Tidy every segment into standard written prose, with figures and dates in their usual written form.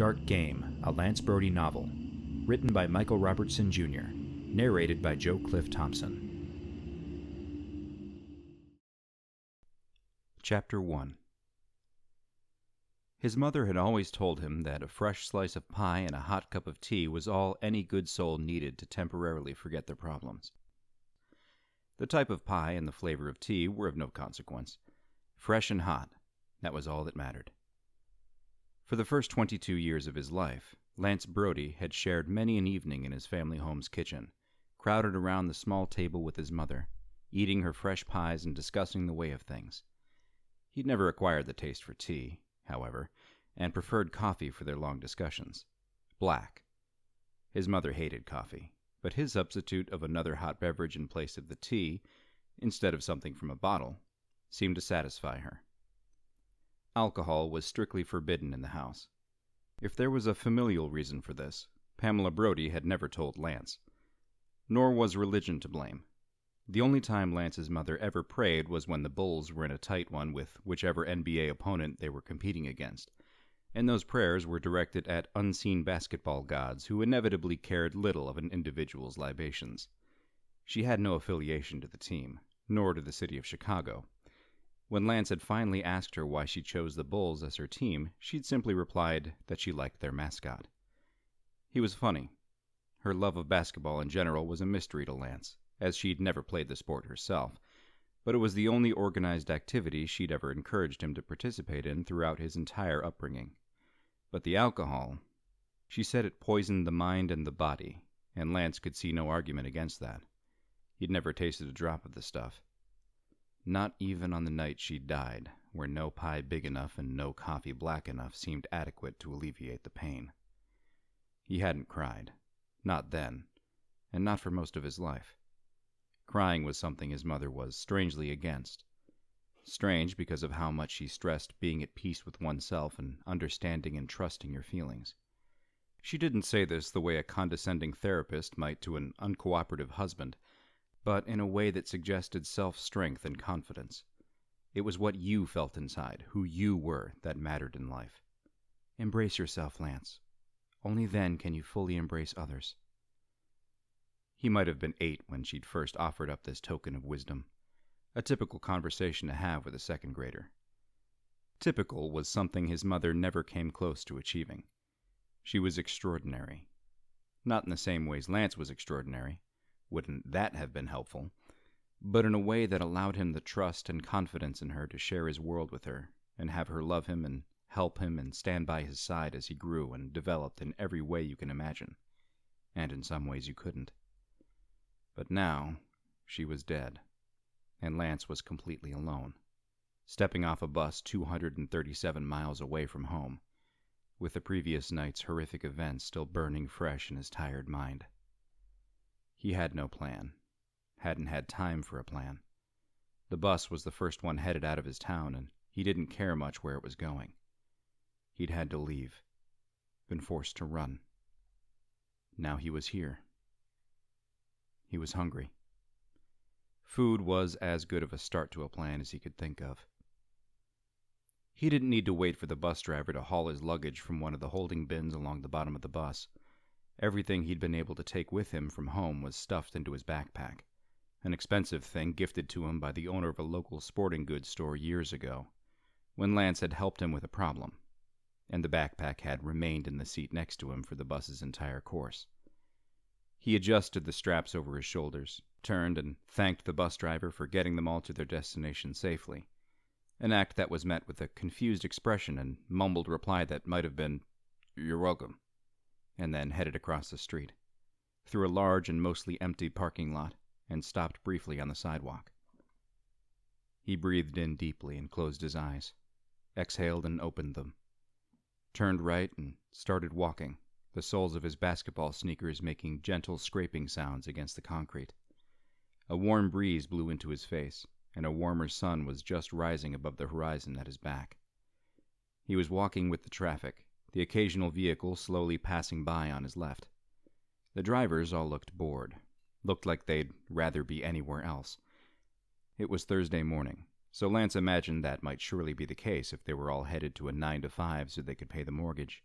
Dark Game, a Lance Brody novel. Written by Michael Robertson Jr. Narrated by Joe Cliff Thompson. Chapter 1. His mother had always told him that a fresh slice of pie and a hot cup of tea was all any good soul needed to temporarily forget their problems. The type of pie and the flavor of tea were of no consequence. Fresh and hot, that was all that mattered. For the first 22 years of his life, Lance Brody had shared many an evening in his family home's kitchen, crowded around the small table with his mother, eating her fresh pies and discussing the way of things. He'd never acquired the taste for tea, however, and preferred coffee for their long discussions. Black. His mother hated coffee, but his substitute of another hot beverage in place of the tea, instead of something from a bottle, seemed to satisfy her. Alcohol was strictly forbidden in the house. If there was a familial reason for this, Pamela Brody had never told Lance. Nor was religion to blame. The only time Lance's mother ever prayed was when the Bulls were in a tight one with whichever NBA opponent they were competing against, and those prayers were directed at unseen basketball gods who inevitably cared little of an individual's libations. She had no affiliation to the team, nor to the city of Chicago. When Lance had finally asked her why she chose the Bulls as her team, she'd simply replied that she liked their mascot. He was funny. Her love of basketball in general was a mystery to Lance, as she'd never played the sport herself, but it was the only organized activity she'd ever encouraged him to participate in throughout his entire upbringing. But the alcohol, she said it poisoned the mind and the body, and Lance could see no argument against that. He'd never tasted a drop of the stuff. Not even on the night she died, where no pie big enough and no coffee black enough seemed adequate to alleviate the pain. He hadn't cried. Not then, and not for most of his life. Crying was something his mother was strangely against. Strange because of how much she stressed being at peace with oneself and understanding and trusting your feelings. She didn't say this the way a condescending therapist might to an uncooperative husband, but in a way that suggested self-strength and confidence. It was what you felt inside, who you were, that mattered in life. Embrace yourself, Lance. Only then can you fully embrace others. He might have been 8 when she'd first offered up this token of wisdom, a typical conversation to have with a second grader. Typical was something his mother never came close to achieving. She was extraordinary. Not in the same ways Lance was extraordinary. Wouldn't that have been helpful? But in a way that allowed him the trust and confidence in her to share his world with her, and have her love him and help him and stand by his side as he grew and developed in every way you can imagine, and in some ways you couldn't. But now, she was dead, and Lance was completely alone, stepping off a bus 237 miles away from home, with the previous night's horrific events still burning fresh in his tired mind. He had no plan, hadn't had time for a plan. The bus was the first one headed out of his town, and he didn't care much where it was going. He'd had to leave, been forced to run. Now he was here. He was hungry. Food was as good of a start to a plan as he could think of. He didn't need to wait for the bus driver to haul his luggage from one of the holding bins along the bottom of the bus. Everything he'd been able to take with him from home was stuffed into his backpack, an expensive thing gifted to him by the owner of a local sporting goods store years ago, when Lance had helped him with a problem, and the backpack had remained in the seat next to him for the bus's entire course. He adjusted the straps over his shoulders, turned and thanked the bus driver for getting them all to their destination safely, an act that was met with a confused expression and mumbled reply that might have been, "You're welcome," and then headed across the street, through a large and mostly empty parking lot, and stopped briefly on the sidewalk. He breathed in deeply and closed his eyes, exhaled and opened them, turned right and started walking, the soles of his basketball sneakers making gentle scraping sounds against the concrete. A warm breeze blew into his face, and a warmer sun was just rising above the horizon at his back. He was walking with the traffic, the occasional vehicle slowly passing by on his left. The drivers all looked bored, looked like they'd rather be anywhere else. It was Thursday morning, so Lance imagined that might surely be the case if they were all headed to a 9 to 5 so they could pay the mortgage.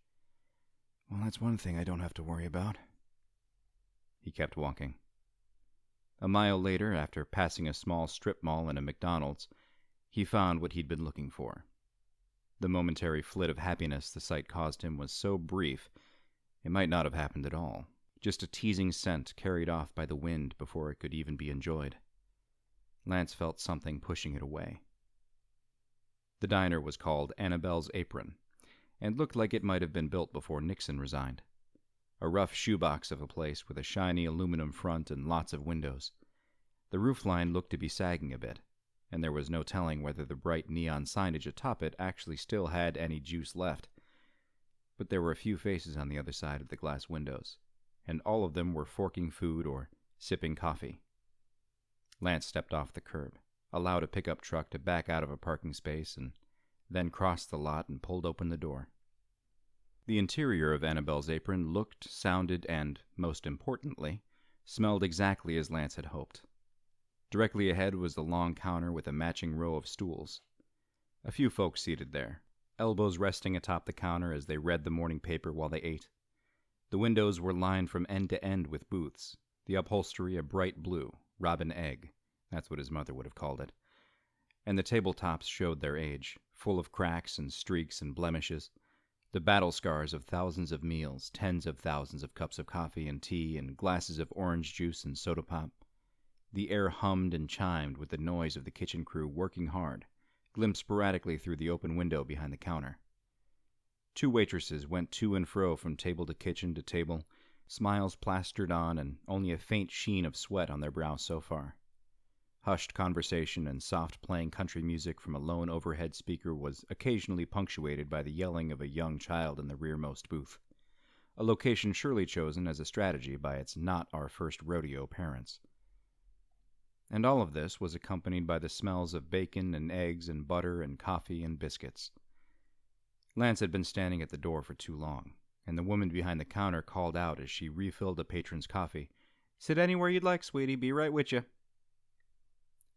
Well, that's one thing I don't have to worry about. He kept walking. A mile later, after passing a small strip mall and a McDonald's, he found what he'd been looking for. The momentary flit of happiness the sight caused him was so brief, it might not have happened at all. Just a teasing scent carried off by the wind before it could even be enjoyed. Lance felt something pushing it away. The diner was called Annabelle's Apron, and looked like it might have been built before Nixon resigned. A rough shoebox of a place with a shiny aluminum front and lots of windows. The roofline looked to be sagging a bit, and there was no telling whether the bright neon signage atop it actually still had any juice left. But there were a few faces on the other side of the glass windows, and all of them were forking food or sipping coffee. Lance stepped off the curb, allowed a pickup truck to back out of a parking space, and then crossed the lot and pulled open the door. The interior of Annabelle's Apron looked, sounded, and, most importantly, smelled exactly as Lance had hoped. Directly ahead was the long counter with a matching row of stools. A few folks seated there, elbows resting atop the counter as they read the morning paper while they ate. The windows were lined from end to end with booths, the upholstery a bright blue, robin egg, that's what his mother would have called it, and the tabletops showed their age, full of cracks and streaks and blemishes, the battle scars of thousands of meals, tens of thousands of cups of coffee and tea and glasses of orange juice and soda pop. The air hummed and chimed with the noise of the kitchen crew working hard, glimpsed sporadically through the open window behind the counter. 2 waitresses went to and fro from table to kitchen to table, smiles plastered on and only a faint sheen of sweat on their brows so far. Hushed conversation and soft playing country music from a lone overhead speaker was occasionally punctuated by the yelling of a young child in the rearmost booth, a location surely chosen as a strategy by its not-our-first-rodeo parents. And all of this was accompanied by the smells of bacon and eggs and butter and coffee and biscuits. Lance had been standing at the door for too long, and the woman behind the counter called out as she refilled a patron's coffee, "Sit anywhere you'd like, sweetie. Be right with you."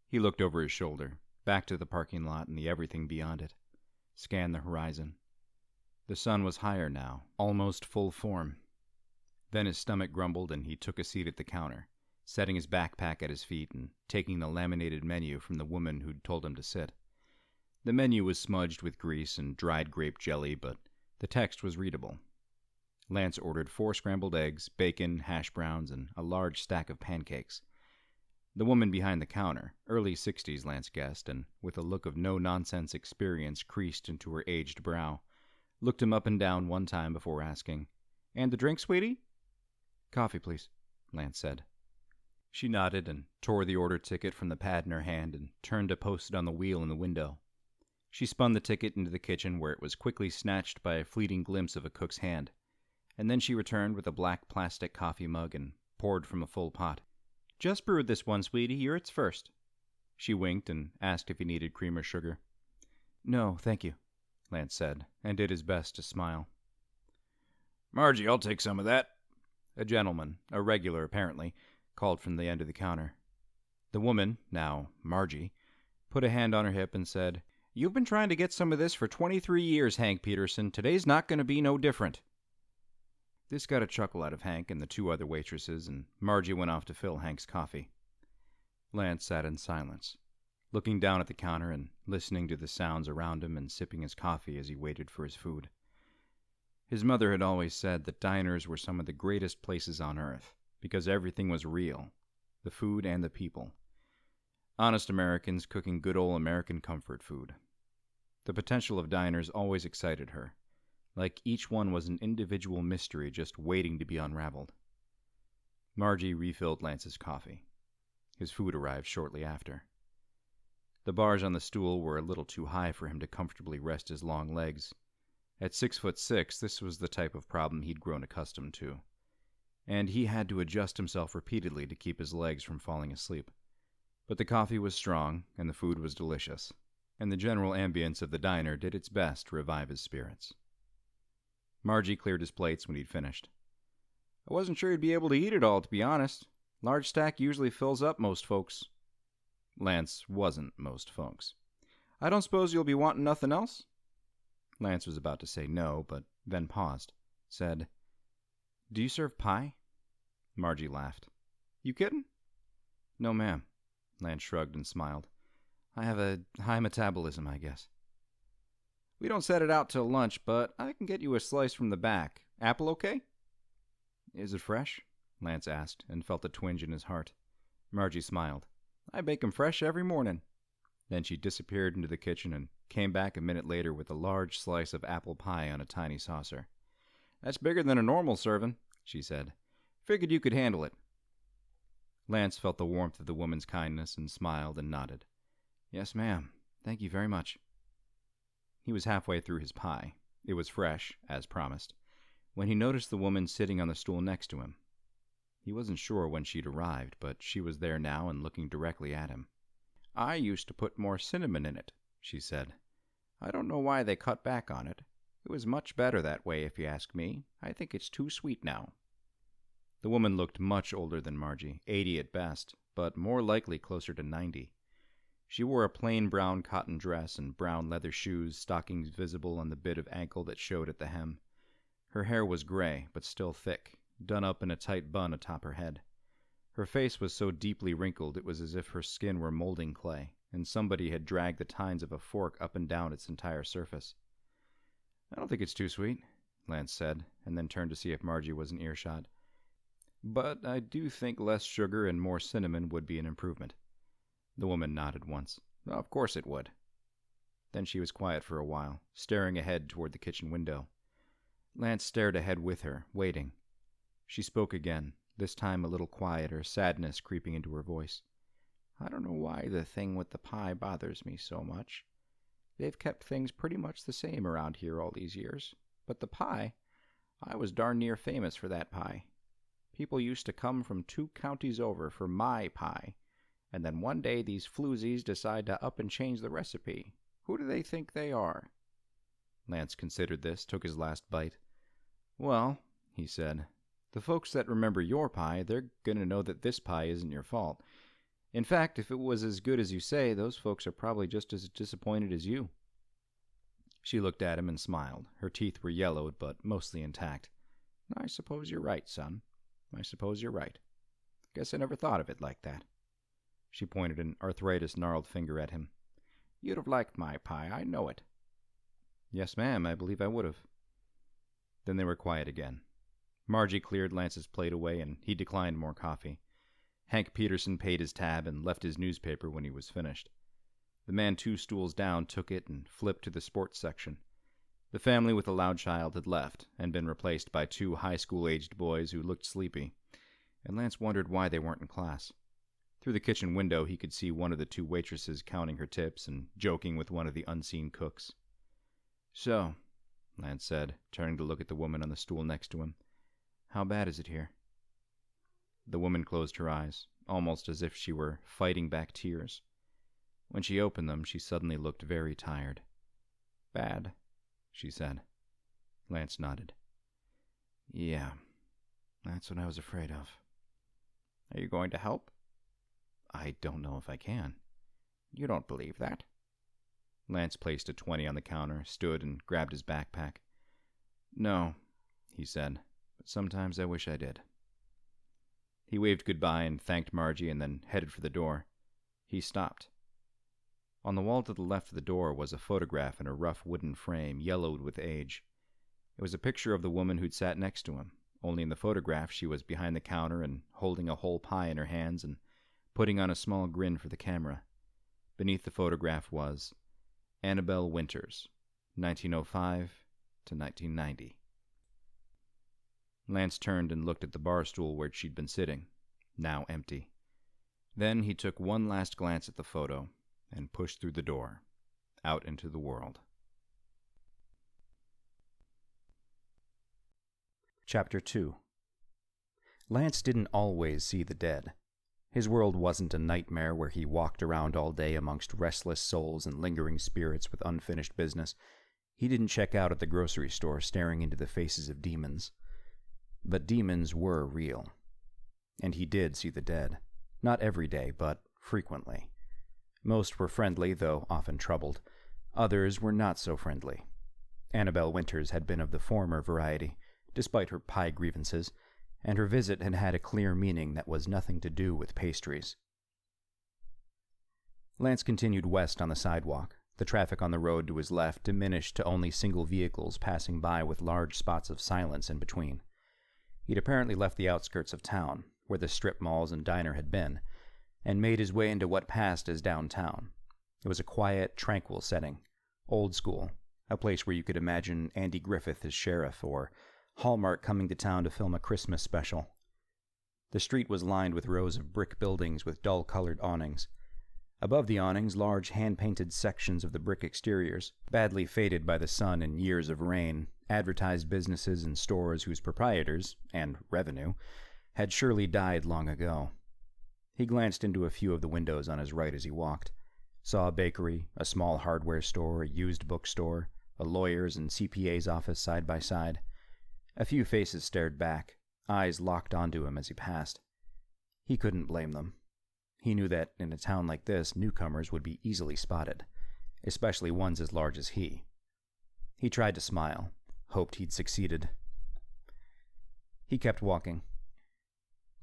He looked over his shoulder, back to the parking lot and the everything beyond it, scanned the horizon. The sun was higher now, almost full form. Then his stomach grumbled and he took a seat at the counter, setting his backpack at his feet and taking the laminated menu from the woman who'd told him to sit. The menu was smudged with grease and dried grape jelly, but the text was readable. Lance ordered 4 scrambled eggs, bacon, hash browns, and a large stack of pancakes. The woman behind the counter, early 60s Lance guessed, and with a look of no-nonsense experience creased into her aged brow, looked him up and down one time before asking, "And the drink, sweetie?" "Coffee, please," Lance said. She nodded and tore the order ticket from the pad in her hand and turned to post it on the wheel in the window. She spun the ticket into the kitchen where it was quickly snatched by a fleeting glimpse of a cook's hand, and then she returned with a black plastic coffee mug and poured from a full pot. "Just brewed this one, sweetie. You're its first." She winked and asked if he needed cream or sugar. "No, thank you," Lance said, and did his best to smile. "Margie, I'll take some of that." A gentleman, a regular apparently, called from the end of the counter. The woman, now Margie, put a hand on her hip and said, "You've been trying to get some of this for 23 years, Hank Peterson. Today's not going to be no different." This got a chuckle out of Hank and the 2 other waitresses, and Margie went off to fill Hank's coffee. Lance sat in silence, looking down at the counter and listening to the sounds around him and sipping his coffee as he waited for his food. His mother had always said that diners were some of the greatest places on earth, because everything was real, the food and the people. Honest Americans cooking good old American comfort food. The potential of diners always excited her, like each one was an individual mystery just waiting to be unraveled. Margie refilled Lance's coffee. His food arrived shortly after. The bars on the stool were a little too high for him to comfortably rest his long legs. At 6'6", this was the type of problem he'd grown accustomed to, and he had to adjust himself repeatedly to keep his legs from falling asleep. But the coffee was strong, and the food was delicious, and the general ambience of the diner did its best to revive his spirits. Margie cleared his plates when he'd finished. "I wasn't sure you'd be able to eat it all, to be honest. Large stack usually fills up most folks." Lance wasn't most folks. "I don't suppose you'll be wanting nothing else?" Lance was about to say no, but then paused, said, Do you serve pie? Margie laughed. You kiddin'? No, ma'am. Lance shrugged and smiled. I have a high metabolism, I guess. We don't set it out till lunch, but I can get you a slice from the back. Apple okay? Is it fresh? Lance asked, and felt a twinge in his heart. Margie smiled. I bake 'em fresh every morning. Then she disappeared into the kitchen and came back a minute later with a large slice of apple pie on a tiny saucer. That's bigger than a normal serving, she said. Figured you could handle it. Lance felt the warmth of the woman's kindness and smiled and nodded. Yes, ma'am. Thank you very much. He was halfway through his pie. It was fresh, as promised, when he noticed the woman sitting on the stool next to him. He wasn't sure when she'd arrived, but she was there now and looking directly at him. I used to put more cinnamon in it, she said. I don't know why they cut back on it. It was much better that way, if you ask me. I think it's too sweet now. The woman looked much older than Margie, 80 at best, but more likely closer to 90. She wore a plain brown cotton dress and brown leather shoes, stockings visible on the bit of ankle that showed at the hem. Her hair was gray, but still thick, done up in a tight bun atop her head. Her face was so deeply wrinkled it was as if her skin were molding clay, and somebody had dragged the tines of a fork up and down its entire surface. I don't think it's too sweet, Lance said, and then turned to see if Margie was in earshot. But I do think less sugar and more cinnamon would be an improvement. The woman nodded once. Of course it would. Then she was quiet for a while, staring ahead toward the kitchen window. Lance stared ahead with her, waiting. She spoke again, this time a little quieter, sadness creeping into her voice. I don't know why the thing with the pie bothers me so much. They've kept things pretty much the same around here all these years. But the pie, I was darn near famous for that pie. People used to come from 2 counties over for my pie. And then one day these floozies decide to up and change the recipe. Who do they think they are? Lance considered this, took his last bite. Well, he said, the folks that remember your pie, they're going to know that this pie isn't your fault. In fact, if it was as good as you say, those folks are probably just as disappointed as you. She looked at him and smiled. Her teeth were yellowed, but mostly intact. I suppose you're right, son. I suppose you're right. Guess I never thought of it like that. She pointed an arthritis-gnarled finger at him. You'd have liked my pie, I know it. Yes, ma'am, I believe I would have. Then they were quiet again. Margie cleared Lance's plate away, and he declined more coffee. Hank Peterson paid his tab and left his newspaper when he was finished. The man 2 stools down took it and flipped to the sports section. The family with a loud child had left, and been replaced by 2 high school-aged boys who looked sleepy, and Lance wondered why they weren't in class. Through the kitchen window he could see one of the 2 waitresses counting her tips and joking with one of the unseen cooks. So, Lance said, turning to look at the woman on the stool next to him, how bad is it here? The woman closed her eyes, almost as if she were fighting back tears. When she opened them, she suddenly looked very tired. Bad, she said. Lance nodded. Yeah, that's what I was afraid of. Are you going to help? I don't know if I can. You don't believe that? Lance placed a 20 on the counter, stood, and grabbed his backpack. No, he said, but sometimes I wish I did. He waved goodbye and thanked Margie and then headed for the door. He stopped. On the wall to the left of the door was a photograph in a rough wooden frame, yellowed with age. It was a picture of the woman who'd sat next to him, only in the photograph she was behind the counter and holding a whole pie in her hands and putting on a small grin for the camera. Beneath the photograph was Annabelle Winters, 1905 to 1990. Lance turned and looked at the bar stool where she'd been sitting, now empty. Then he took one last glance at the photo and pushed through the door, out into the world. Chapter 2. Lance didn't always see the dead. His world wasn't a nightmare where he walked around all day amongst restless souls and lingering spirits with unfinished business. He didn't check out at the grocery store staring into the faces of demons. But demons were real. And he did see the dead. Not every day, but frequently. Most were friendly, though often troubled. Others were not so friendly. Annabelle Winters had been of the former variety, despite her pie grievances, and her visit had had a clear meaning that was nothing to do with pastries. Lance continued west on the sidewalk. The traffic on the road to his left diminished to only single vehicles passing by with large spots of silence in between. He'd apparently left the outskirts of town, where the strip malls and diner had been, and made his way into what passed as downtown. It was a quiet, tranquil setting, old school, a place where you could imagine Andy Griffith as sheriff or Hallmark coming to town to film a Christmas special. The street was lined with rows of brick buildings with dull-colored awnings. Above the awnings, large hand-painted sections of the brick exteriors, badly faded by the sun and years of rain, advertised businesses and stores whose proprietors, and revenue, had surely died long ago. He glanced into a few of the windows on his right as he walked, saw a bakery, a small hardware store, a used bookstore, a lawyer's and CPA's office side by side. A few faces stared back, eyes locked onto him as he passed. He couldn't blame them. He knew that in a town like this, newcomers would be easily spotted, especially ones as large as he. He tried to smile, hoped he'd succeeded. He kept walking,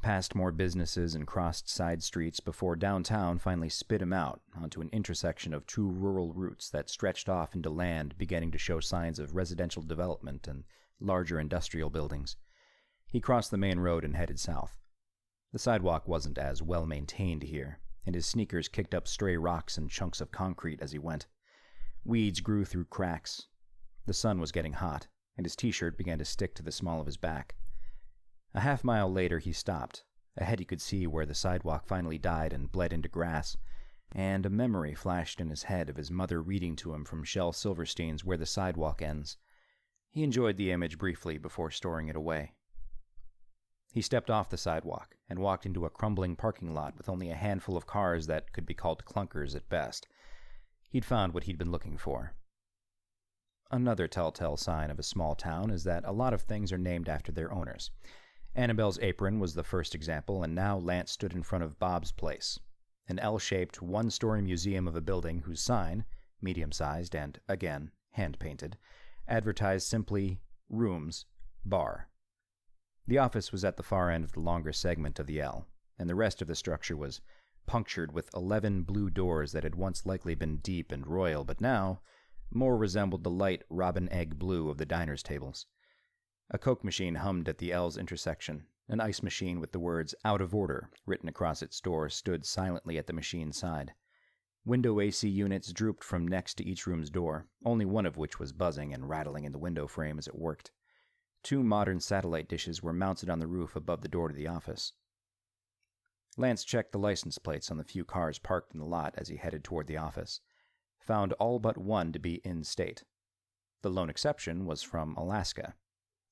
past more businesses and crossed side streets before downtown finally spit him out onto an intersection of two rural routes that stretched off into land beginning to show signs of residential development and larger industrial buildings. He crossed the main road and headed south. The sidewalk wasn't as well-maintained here, and his sneakers kicked up stray rocks and chunks of concrete as he went. Weeds grew through cracks. The sun was getting hot, and his t-shirt began to stick to the small of his back. A half-mile later he stopped. Ahead he could see where the sidewalk finally died and bled into grass, and a memory flashed in his head of his mother reading to him from Shel Silverstein's Where the Sidewalk Ends. He enjoyed the image briefly before storing it away. He stepped off the sidewalk and walked into a crumbling parking lot with only a handful of cars that could be called clunkers at best. He'd found what he'd been looking for. Another telltale sign of a small town is that a lot of things are named after their owners. Annabelle's apron was the first example, and now Lance stood in front of Bob's Place, an L-shaped, one-story museum of a building whose sign, medium-sized and, again, hand-painted, advertised simply, Rooms, Bar. The office was at the far end of the longer segment of the L, and the rest of the structure was punctured with 11 blue doors that had once likely been deep and royal, but now more resembled the light robin egg blue of the diner's tables. A Coke machine hummed at the L's intersection. An ice machine with the words "Out of Order" written across its door stood silently at the machine's side. Window AC units drooped from next to each room's door, only one of which was buzzing and rattling in the window frame as it worked. 2 modern satellite dishes were mounted on the roof above the door to the office. Lance checked the license plates on the few cars parked in the lot as he headed toward the office. Found all but one to be in-state. The lone exception was from Alaska.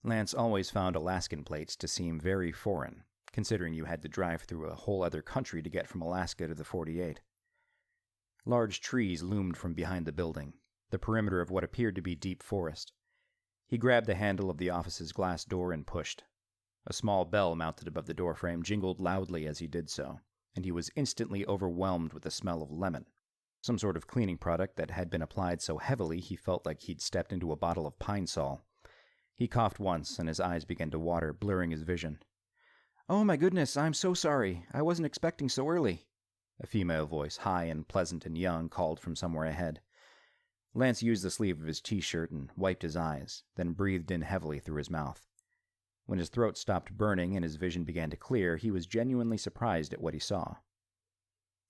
Lance always found Alaskan plates to seem very foreign, considering you had to drive through a whole other country to get from Alaska to the 48. Large trees loomed from behind the building, the perimeter of what appeared to be deep forest. He grabbed the handle of the office's glass door and pushed. A small bell mounted above the doorframe jingled loudly as he did so, and he was instantly overwhelmed with the smell of lemon, some sort of cleaning product that had been applied so heavily he felt like he'd stepped into a bottle of Pine Sol. He coughed once, and his eyes began to water, blurring his vision. "Oh my goodness, I'm so sorry. I wasn't expecting so early," a female voice, high and pleasant and young, called from somewhere ahead. Lance used the sleeve of his t-shirt and wiped his eyes, then breathed in heavily through his mouth. When his throat stopped burning and his vision began to clear, he was genuinely surprised at what he saw.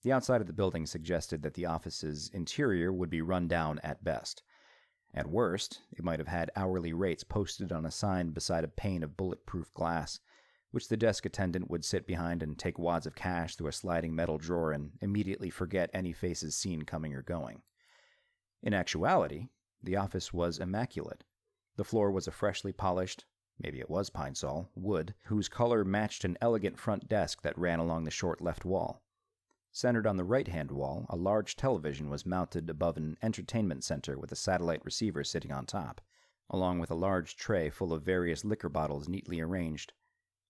The outside of the building suggested that the office's interior would be run down at best. At worst, it might have had hourly rates posted on a sign beside a pane of bulletproof glass, which the desk attendant would sit behind and take wads of cash through a sliding metal drawer and immediately forget any faces seen coming or going. In actuality, the office was immaculate. The floor was a freshly polished, maybe it was Pine Sol, wood, whose color matched an elegant front desk that ran along the short left wall. Centered on the right-hand wall, a large television was mounted above an entertainment center with a satellite receiver sitting on top, along with a large tray full of various liquor bottles neatly arranged.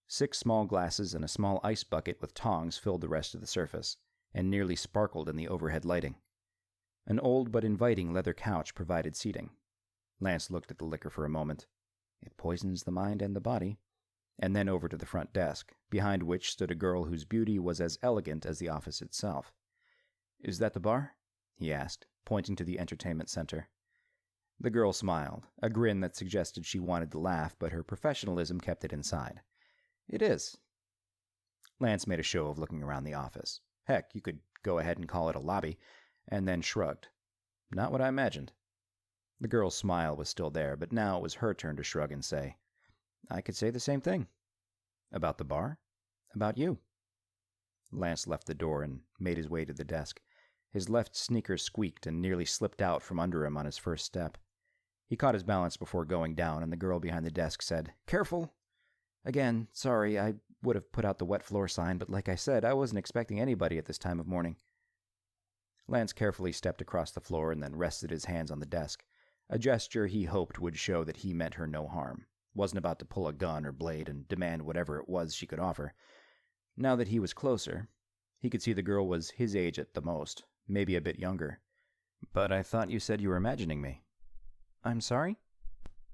6 small glasses and a small ice bucket with tongs filled the rest of the surface, and nearly sparkled in the overhead lighting. An old but inviting leather couch provided seating. Lance looked at the liquor for a moment. It poisons the mind and the body. And then over to the front desk, behind which stood a girl whose beauty was as elegant as the office itself. "Is that the bar?" he asked, pointing to the entertainment center. The girl smiled, a grin that suggested she wanted to laugh, but her professionalism kept it inside. "It is." Lance made a show of looking around the office. Heck, you could go ahead and call it a lobby, and then shrugged. "Not what I imagined." The girl's smile was still there, but now it was her turn to shrug and say, "I could say the same thing." "About the bar?" "About you." Lance left the door and made his way to the desk. His left sneaker squeaked and nearly slipped out from under him on his first step. He caught his balance before going down, and the girl behind the desk said, "Careful!" "Again, sorry, I would have put out the wet floor sign, but like I said, I wasn't expecting anybody at this time of morning." Lance carefully stepped across the floor and then rested his hands on the desk, a gesture he hoped would show that he meant her no harm. Wasn't about to pull a gun or blade and demand whatever it was she could offer. Now that he was closer, he could see the girl was his age at the most, maybe a bit younger. "But I thought you said you were imagining me." "I'm sorry?"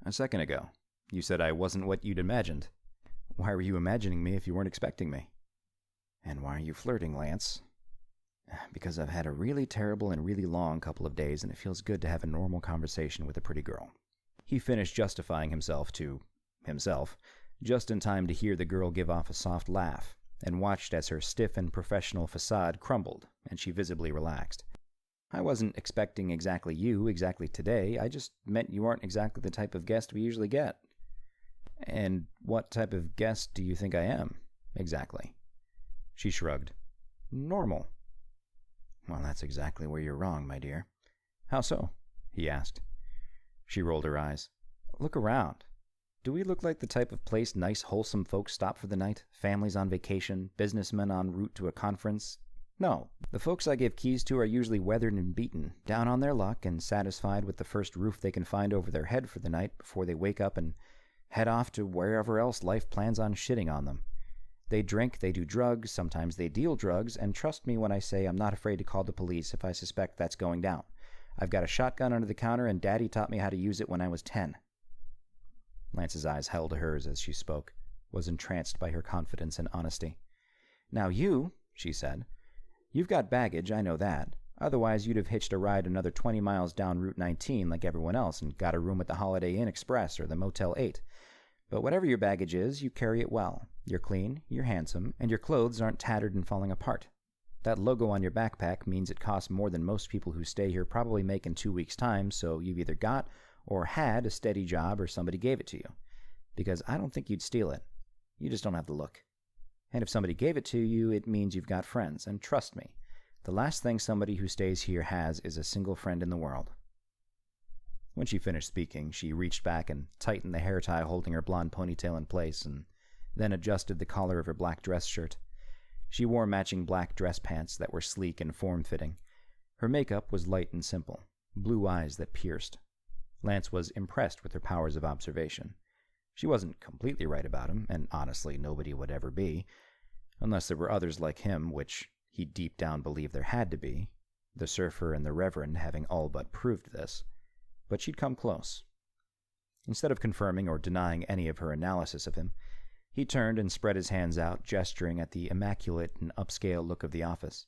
"A second ago. You said I wasn't what you'd imagined. Why were you imagining me if you weren't expecting me?" "And why are you flirting, Lance?" "Because I've had a really terrible and really long couple of days, and it feels good to have a normal conversation with a pretty girl." He finished justifying himself to himself, just in time to hear the girl give off a soft laugh, and watched as her stiff and professional facade crumbled, and she visibly relaxed. "I wasn't expecting exactly you, exactly today. I just meant you aren't exactly the type of guest we usually get." "And what type of guest do you think I am, exactly?" She shrugged. "Normal." "Well, that's exactly where you're wrong, my dear." "How so?" he asked. She rolled her eyes. "Look around. Do we look like the type of place nice, wholesome folks stop for the night? Families on vacation, businessmen en route to a conference? No. The folks I give keys to are usually weathered and beaten, down on their luck and satisfied with the first roof they can find over their head for the night before they wake up and head off to wherever else life plans on shitting on them. They drink, they do drugs, sometimes they deal drugs, and trust me when I say I'm not afraid to call the police if I suspect that's going down. I've got a shotgun under the counter, and Daddy taught me how to use it when I was 10. Lance's eyes held to hers as she spoke, was entranced by her confidence and honesty. "Now you," she said, "you've got baggage, I know that. Otherwise you'd have hitched a ride another 20 miles down Route 19 like everyone else and got a room at the Holiday Inn Express or the Motel 8. But whatever your baggage is, you carry it well. You're clean, you're handsome, and your clothes aren't tattered and falling apart. That logo on your backpack means it costs more than most people who stay here probably make in 2 weeks' time, so you've either got or had a steady job or somebody gave it to you. Because I don't think you'd steal it. You just don't have the look. And if somebody gave it to you, it means you've got friends. And trust me, the last thing somebody who stays here has is a single friend in the world." When she finished speaking, she reached back and tightened the hair tie holding her blonde ponytail in place, and then adjusted the collar of her black dress shirt. She wore matching black dress pants that were sleek and form-fitting. Her makeup was light and simple, blue eyes that pierced. Lance was impressed with her powers of observation. She wasn't completely right about him, and honestly nobody would ever be, unless there were others like him, which he deep down believed there had to be, the surfer and the reverend having all but proved this. But she'd come close. Instead of confirming or denying any of her analysis of him, he turned and spread his hands out, gesturing at the immaculate and upscale look of the office.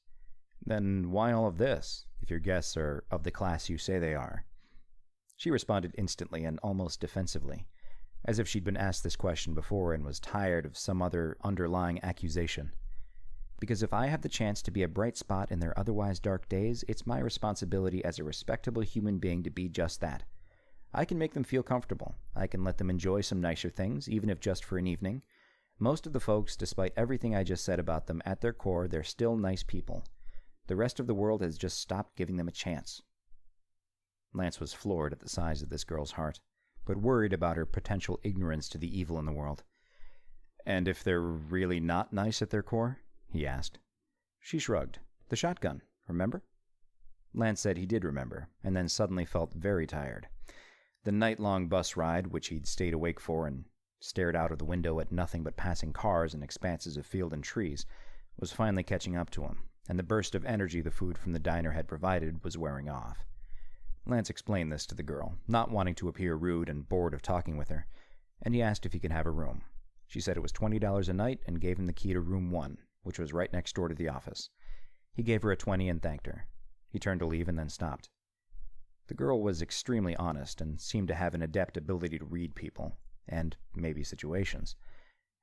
"Then why all of this, if your guests are of the class you say they are?" She responded instantly and almost defensively, as if she'd been asked this question before and was tired of some other underlying accusation. "Because if I have the chance to be a bright spot in their otherwise dark days, it's my responsibility as a respectable human being to be just that. I can make them feel comfortable. I can let them enjoy some nicer things, even if just for an evening. Most of the folks, despite everything I just said about them, at their core, they're still nice people. The rest of the world has just stopped giving them a chance." Lance was floored at the size of this girl's heart, but worried about her potential ignorance to the evil in the world. "And if they're really not nice at their core?" he asked. She shrugged. "The shotgun, remember?" Lance said he did remember, and then suddenly felt very tired. The night-long bus ride, which he'd stayed awake for and stared out of the window at nothing but passing cars and expanses of field and trees, was finally catching up to him, and the burst of energy the food from the diner had provided was wearing off. Lance explained this to the girl, not wanting to appear rude and bored of talking with her. and he asked if he could have a room. She said it was $20 a night and gave him the key to room 1, which was right next door to the office. He gave her a 20 and thanked her. He turned to leave and then stopped. The girl was extremely honest and seemed to have an adept ability to read people, and maybe situations.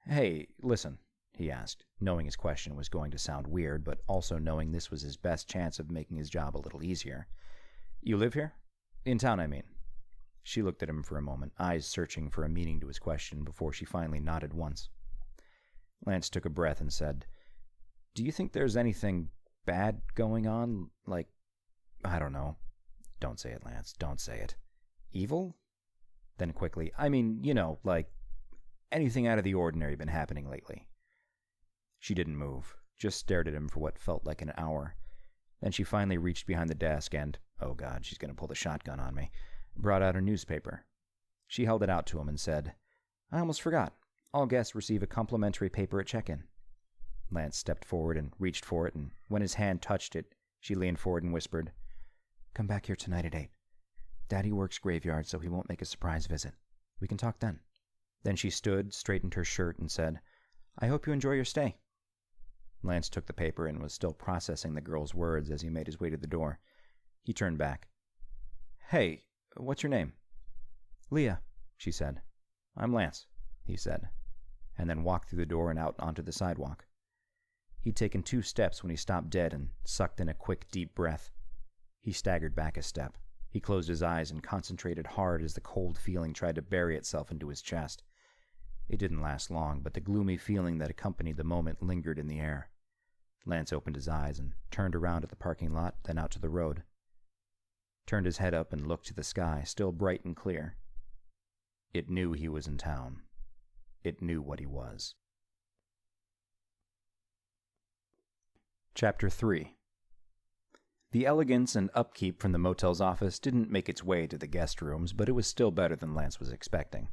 "Hey, listen," he asked, knowing his question was going to sound weird, but also knowing this was his best chance of making his job a little easier. "You live here? In town, I mean." She looked at him for a moment, eyes searching for a meaning to his question before she finally nodded once. Lance took a breath and said, "Do you think there's anything bad going on? Like, I don't know." "Don't say it, Lance. Don't say it." "Evil?" Then quickly, "I mean, like, anything out of the ordinary been happening lately?" She didn't move, just stared at him for what felt like an hour. Then she finally reached behind the desk and, oh God, she's going to pull the shotgun on me, brought out a newspaper. She held it out to him and said, "I almost forgot. All guests receive a complimentary paper at check-in." Lance stepped forward and reached for it, and when his hand touched it, she leaned forward and whispered, "Come back here tonight at 8. Daddy works graveyard, so he won't make a surprise visit. We can talk then." Then she stood, straightened her shirt, and said, "I hope you enjoy your stay." Lance took the paper and was still processing the girl's words as he made his way to the door. He turned back. "Hey, what's your name?" "Leah," she said. "I'm Lance," he said, and then walked through the door and out onto the sidewalk. He'd taken 2 steps when he stopped dead and sucked in a quick, deep breath. He staggered back a step. He closed his eyes and concentrated hard as the cold feeling tried to bury itself into his chest. It didn't last long, but the gloomy feeling that accompanied the moment lingered in the air. Lance opened his eyes and turned around at the parking lot, then out to the road. Turned his head up and looked to the sky, still bright and clear. It knew he was in town. It knew what he was. Chapter 3. The elegance and upkeep from the motel's office didn't make its way to the guest rooms, but it was still better than Lance was expecting.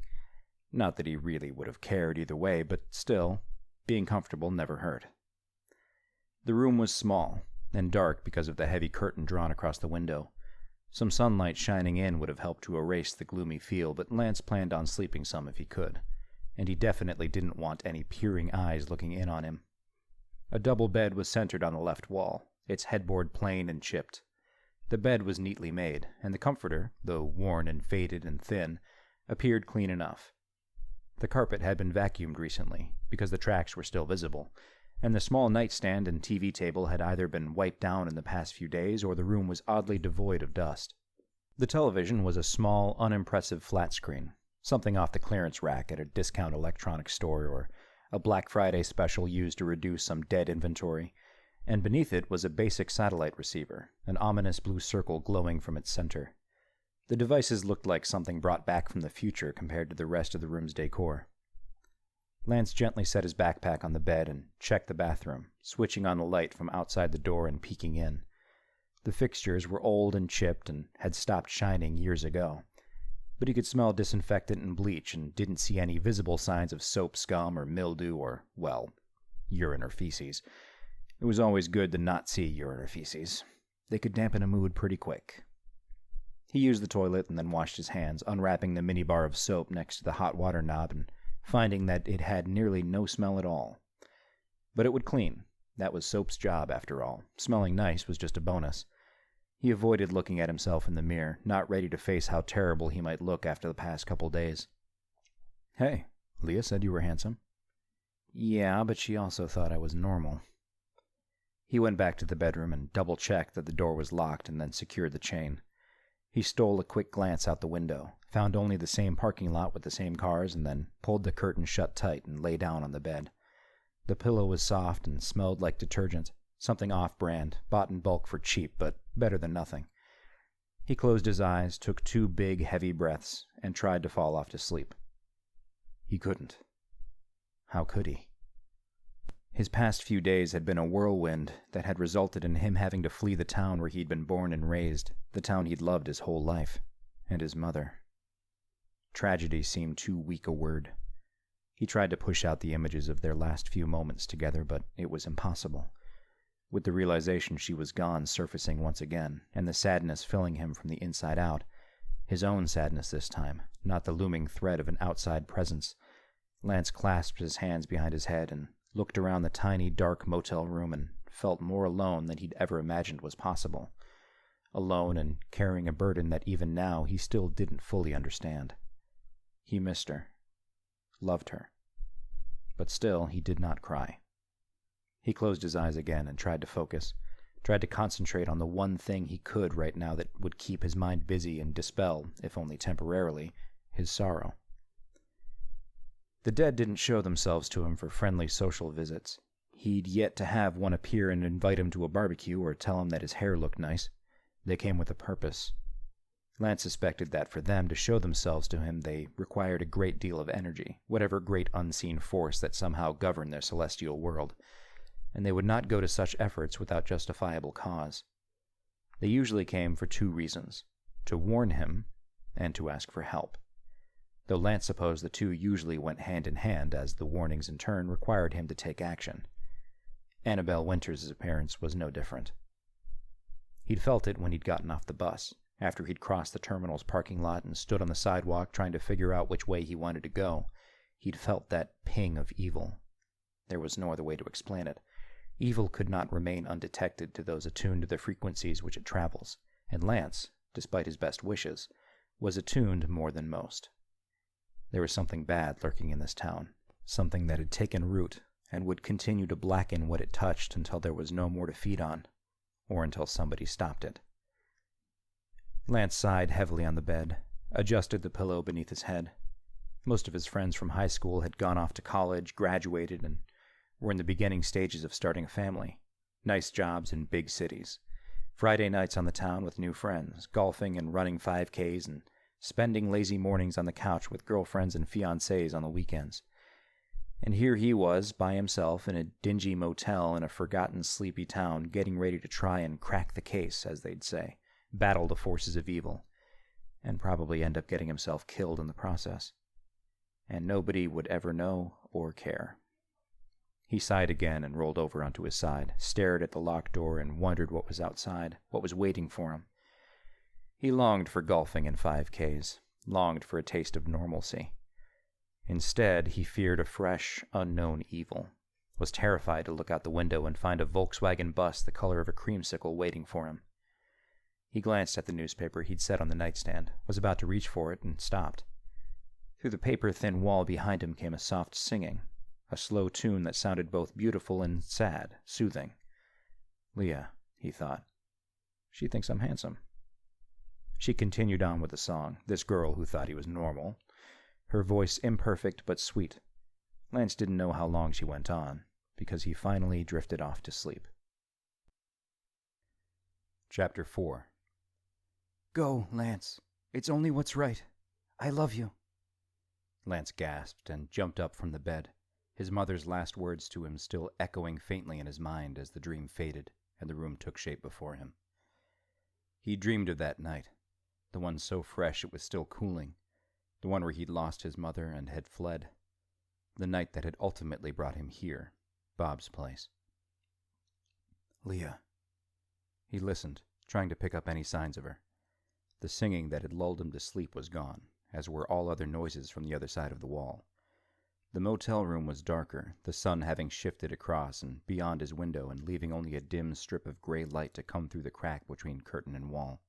Not that he really would have cared either way, but still, being comfortable never hurt. The room was small and dark because of the heavy curtain drawn across the window. Some sunlight shining in would have helped to erase the gloomy feel, but Lance planned on sleeping some if he could, and he definitely didn't want any peering eyes looking in on him. A double bed was centered on the left wall, its headboard plain and chipped. The bed was neatly made, and the comforter, though worn and faded and thin, appeared clean enough. The carpet had been vacuumed recently, because the tracks were still visible, and the small nightstand and TV table had either been wiped down in the past few days or the room was oddly devoid of dust. The television was a small, unimpressive flat screen, something off the clearance rack at a discount electronics store or a Black Friday special used to reduce some dead inventory, and beneath it was a basic satellite receiver, an ominous blue circle glowing from its center. The devices looked like something brought back from the future compared to the rest of the room's decor. Lance gently set his backpack on the bed and checked the bathroom, switching on the light from outside the door and peeking in. The fixtures were old and chipped and had stopped shining years ago, but he could smell disinfectant and bleach and didn't see any visible signs of soap scum or mildew or, well, urine or feces. It was always good to not see urine or feces. They could dampen a mood pretty quick. He used the toilet and then washed his hands, unwrapping the minibar of soap next to the hot water knob and finding that it had nearly no smell at all. But it would clean. That was soap's job, after all. Smelling nice was just a bonus. He avoided looking at himself in the mirror, not ready to face how terrible he might look after the past couple days. "Hey, Leah said you were handsome." "Yeah, but she also thought I was normal." He went back to the bedroom and double-checked that the door was locked and then secured the chain. He stole a quick glance out the window, found only the same parking lot with the same cars, and then pulled the curtain shut tight and lay down on the bed. The pillow was soft and smelled like detergent, something off-brand, bought in bulk for cheap, but better than nothing. He closed his eyes, took 2 big, heavy breaths, and tried to fall off to sleep. He couldn't. How could he? His past few days had been a whirlwind that had resulted in him having to flee the town where he'd been born and raised, the town he'd loved his whole life, and his mother. Tragedy seemed too weak a word. He tried to push out the images of their last few moments together, but it was impossible. With the realization she was gone surfacing once again, and the sadness filling him from the inside out, his own sadness this time, not the looming threat of an outside presence. Lance clasped his hands behind his head and looked around the tiny, dark motel room and felt more alone than he'd ever imagined was possible. Alone and carrying a burden that even now he still didn't fully understand. He missed her. Loved her. But still, he did not cry. He closed his eyes again and tried to focus, tried to concentrate on the one thing he could right now that would keep his mind busy and dispel, if only temporarily, his sorrow. The dead didn't show themselves to him for friendly social visits. He'd yet to have one appear and invite him to a barbecue or tell him that his hair looked nice. They came with a purpose. Lance suspected that for them to show themselves to him, they required a great deal of energy, whatever great unseen force that somehow governed their celestial world, and they would not go to such efforts without justifiable cause. They usually came for two reasons: to warn him and to ask for help, though Lance supposed the two usually went hand in hand, as the warnings in turn required him to take action. Annabelle Winters' appearance was no different. He'd felt it when he'd gotten off the bus, after he'd crossed the terminal's parking lot and stood on the sidewalk trying to figure out which way he wanted to go. He'd felt that ping of evil. There was no other way to explain it. Evil could not remain undetected to those attuned to the frequencies which it travels, and Lance, despite his best wishes, was attuned more than most. There was something bad lurking in this town, something that had taken root and would continue to blacken what it touched until there was no more to feed on, or until somebody stopped it. Lance sighed heavily on the bed, adjusted the pillow beneath his head. Most of his friends from high school had gone off to college, graduated, and were in the beginning stages of starting a family. Nice jobs in big cities. Friday nights on the town with new friends, golfing and running 5Ks, and spending lazy mornings on the couch with girlfriends and fiancés on the weekends. And here he was, by himself, in a dingy motel in a forgotten, sleepy town, getting ready to try and crack the case, as they'd say, battle the forces of evil, and probably end up getting himself killed in the process. And nobody would ever know or care. He sighed again and rolled over onto his side, stared at the locked door and wondered what was outside, what was waiting for him. He longed for golfing and 5Ks, longed for a taste of normalcy. Instead, he feared a fresh, unknown evil, was terrified to look out the window and find a Volkswagen bus the color of a creamsicle waiting for him. He glanced at the newspaper he'd set on the nightstand, was about to reach for it, and stopped. Through the paper-thin wall behind him came a soft singing, a slow tune that sounded both beautiful and sad, soothing. Leah, he thought. She thinks I'm handsome. She continued on with the song, this girl who thought he was normal, her voice imperfect but sweet. Lance didn't know how long she went on, because he finally drifted off to sleep. Chapter 4. Go, Lance. It's only what's right. I love you. Lance gasped and jumped up from the bed, his mother's last words to him still echoing faintly in his mind as the dream faded and the room took shape before him. He dreamed of that night, the one so fresh it was still cooling, the one where he'd lost his mother and had fled, the night that had ultimately brought him here, Bob's place. Leah. He listened, trying to pick up any signs of her. The singing that had lulled him to sleep was gone, as were all other noises from the other side of the wall. The motel room was darker, the sun having shifted across and beyond his window and leaving only a dim strip of gray light to come through the crack between curtain and wall.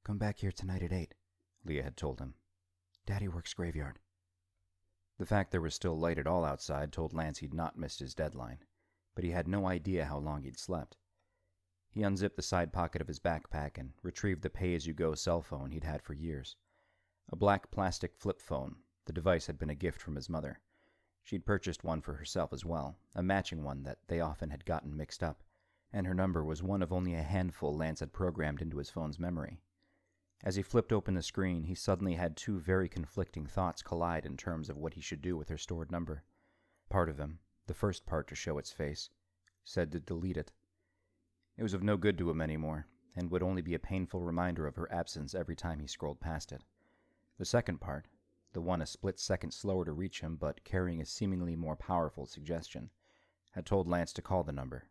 Come back here tonight at 8, Leah had told him. Daddy works graveyard. The fact there was still light at all outside told Lance he'd not missed his deadline, but he had no idea how long he'd slept. He unzipped the side pocket of his backpack and retrieved the pay-as-you-go cell phone he'd had for years. A black plastic flip phone. The device had been a gift from his mother. She'd purchased one for herself as well, a matching one that they often had gotten mixed up, and her number was one of only a handful Lance had programmed into his phone's memory. As he flipped open the screen, he suddenly had two very conflicting thoughts collide in terms of what he should do with her stored number. Part of him, the first part to show its face, said to delete it. It was of no good to him anymore, and would only be a painful reminder of her absence every time he scrolled past it. The second part, the one a split second slower to reach him but carrying a seemingly more powerful suggestion, had told Lance to call the number.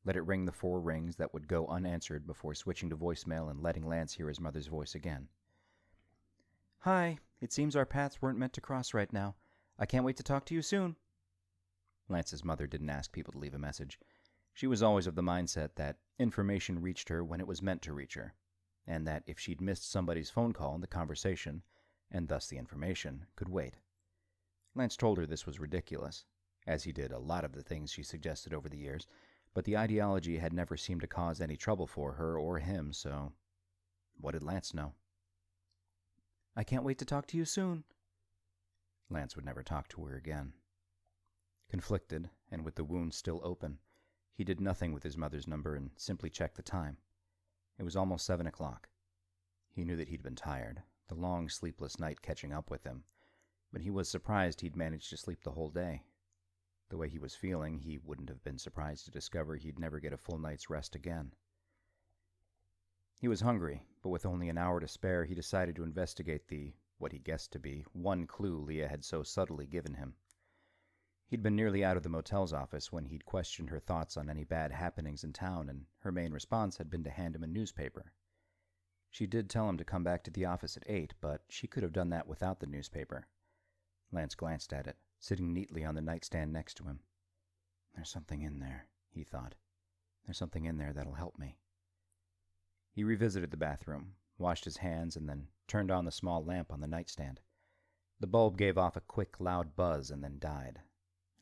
Let it ring the 4 rings that would go unanswered before switching to voicemail and letting Lance hear his mother's voice again. Hi, it seems our paths weren't meant to cross right now. I can't wait to talk to you soon. Lance's mother didn't ask people to leave a message. She was always of the mindset that information reached her when it was meant to reach her, and that if she'd missed somebody's phone call, the conversation, and thus the information, could wait. Lance told her this was ridiculous, as he did a lot of the things she suggested over the years, but the ideology had never seemed to cause any trouble for her or him, so what did Lance know? I can't wait to talk to you soon. Lance would never talk to her again. Conflicted, and with the wound still open, he did nothing with his mother's number and simply checked the time. It was almost 7 o'clock. He knew that he'd been tired, the long sleepless night catching up with him, but he was surprised he'd managed to sleep the whole day. The way he was feeling, he wouldn't have been surprised to discover he'd never get a full night's rest again. He was hungry, but with only an hour to spare, he decided to investigate what he guessed to be, one clue Leah had so subtly given him. He'd been nearly out of the motel's office when he'd questioned her thoughts on any bad happenings in town, and her main response had been to hand him a newspaper. She did tell him to come back to the office at 8, but she could have done that without the newspaper. Lance glanced at it, sitting neatly on the nightstand next to him. There's something in there, he thought. There's something in there that'll help me. He revisited the bathroom, washed his hands, and then turned on the small lamp on the nightstand. The bulb gave off a quick, loud buzz and then died.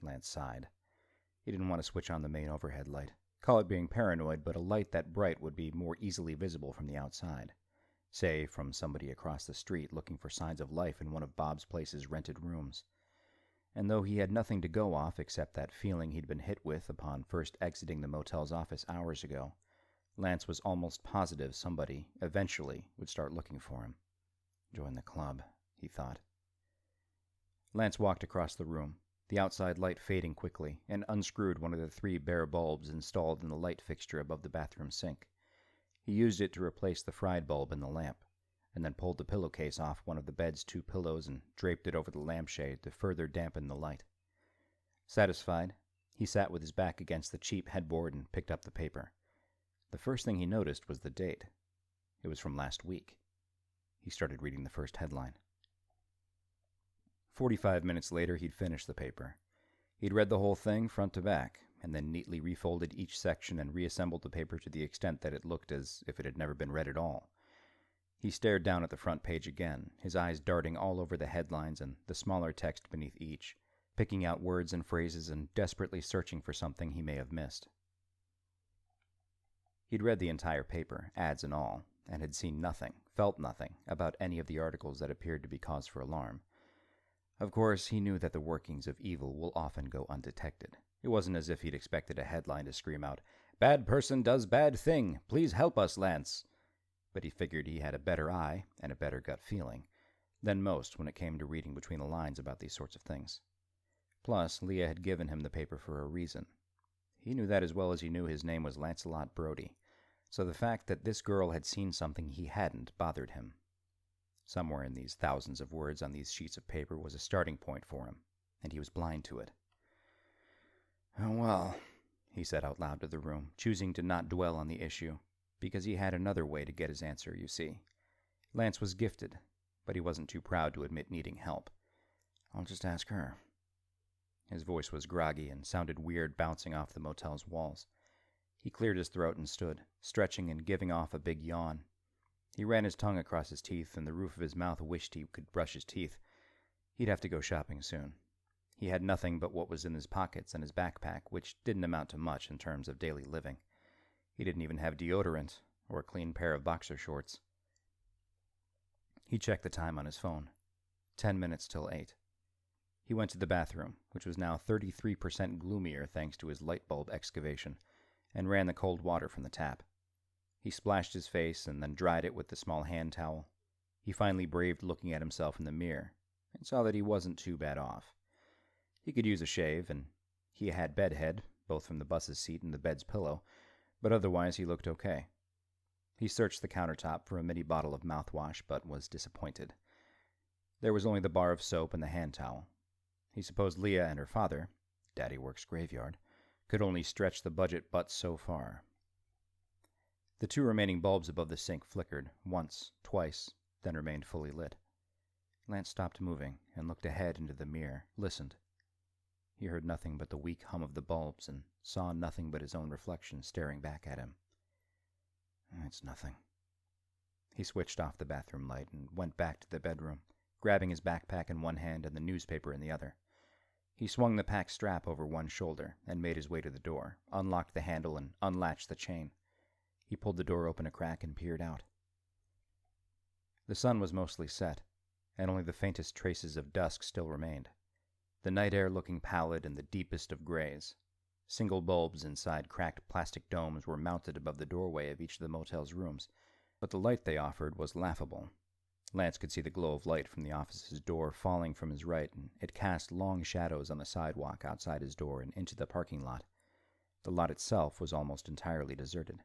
Lance sighed. He didn't want to switch on the main overhead light. Call it being paranoid, but a light that bright would be more easily visible from the outside. Say, from somebody across the street looking for signs of life in one of Bob's Place's rented rooms. And though he had nothing to go off except that feeling he'd been hit with upon first exiting the motel's office hours ago, Lance was almost positive somebody, eventually, would start looking for him. Join the club, he thought. Lance walked across the room, the outside light fading quickly, and unscrewed one of the 3 bare bulbs installed in the light fixture above the bathroom sink. He used it to replace the fried bulb in the lamp, and then pulled the pillowcase off one of the bed's 2 pillows and draped it over the lampshade to further dampen the light. Satisfied, he sat with his back against the cheap headboard and picked up the paper. The first thing he noticed was the date. It was from last week. He started reading the first headline. 45 minutes later, he'd finished the paper. He'd read the whole thing front to back, and then neatly refolded each section and reassembled the paper to the extent that it looked as if it had never been read at all. He stared down at the front page again, his eyes darting all over the headlines and the smaller text beneath each, picking out words and phrases and desperately searching for something he may have missed. He'd read the entire paper, ads and all, and had seen nothing, felt nothing, about any of the articles that appeared to be cause for alarm. Of course, he knew that the workings of evil will often go undetected. It wasn't as if he'd expected a headline to scream out, "Bad person does bad thing! Please help us, Lance!" But he figured he had a better eye, and a better gut feeling, than most when it came to reading between the lines about these sorts of things. Plus, Leah had given him the paper for a reason. He knew that as well as he knew his name was Lance Brody, so the fact that this girl had seen something he hadn't bothered him. Somewhere in these thousands of words on these sheets of paper was a starting point for him, and he was blind to it. "Oh, well," he said out loud to the room, choosing to not dwell on the issue, because he had another way to get his answer, you see. Lance was gifted, but he wasn't too proud to admit needing help. "I'll just ask her." His voice was groggy and sounded weird bouncing off the motel's walls. He cleared his throat and stood, stretching and giving off a big yawn. He ran his tongue across his teeth, and the roof of his mouth wished he could brush his teeth. He'd have to go shopping soon. He had nothing but what was in his pockets and his backpack, which didn't amount to much in terms of daily living. He didn't even have deodorant or a clean pair of boxer shorts. He checked the time on his phone. 10 minutes till 8. He went to the bathroom, which was now 33% gloomier thanks to his light bulb excavation, and ran the cold water from the tap. He splashed his face and then dried it with the small hand towel. He finally braved looking at himself in the mirror and saw that he wasn't too bad off. He could use a shave, and he had bedhead, both from the bus's seat and the bed's pillow, but otherwise he looked okay. He searched the countertop for a mini bottle of mouthwash, but was disappointed. There was only the bar of soap and the hand towel. He supposed Leah and her father, Daddy works graveyard, could only stretch the budget but so far. The 2 remaining bulbs above the sink flickered, once, twice, then remained fully lit. Lance stopped moving and looked ahead into the mirror, listened. He heard nothing but the weak hum of the bulbs and saw nothing but his own reflection staring back at him. It's nothing. He switched off the bathroom light and went back to the bedroom, grabbing his backpack in one hand and the newspaper in the other. He swung the pack strap over one shoulder and made his way to the door, unlocked the handle and unlatched the chain. He pulled the door open a crack and peered out. The sun was mostly set, and only the faintest traces of dusk still remained. The night air looking pallid in the deepest of grays. Single bulbs inside cracked plastic domes were mounted above the doorway of each of the motel's rooms, but the light they offered was laughable. Lance could see the glow of light from the office's door falling from his right, and it cast long shadows on the sidewalk outside his door and into the parking lot. The lot itself was almost entirely deserted.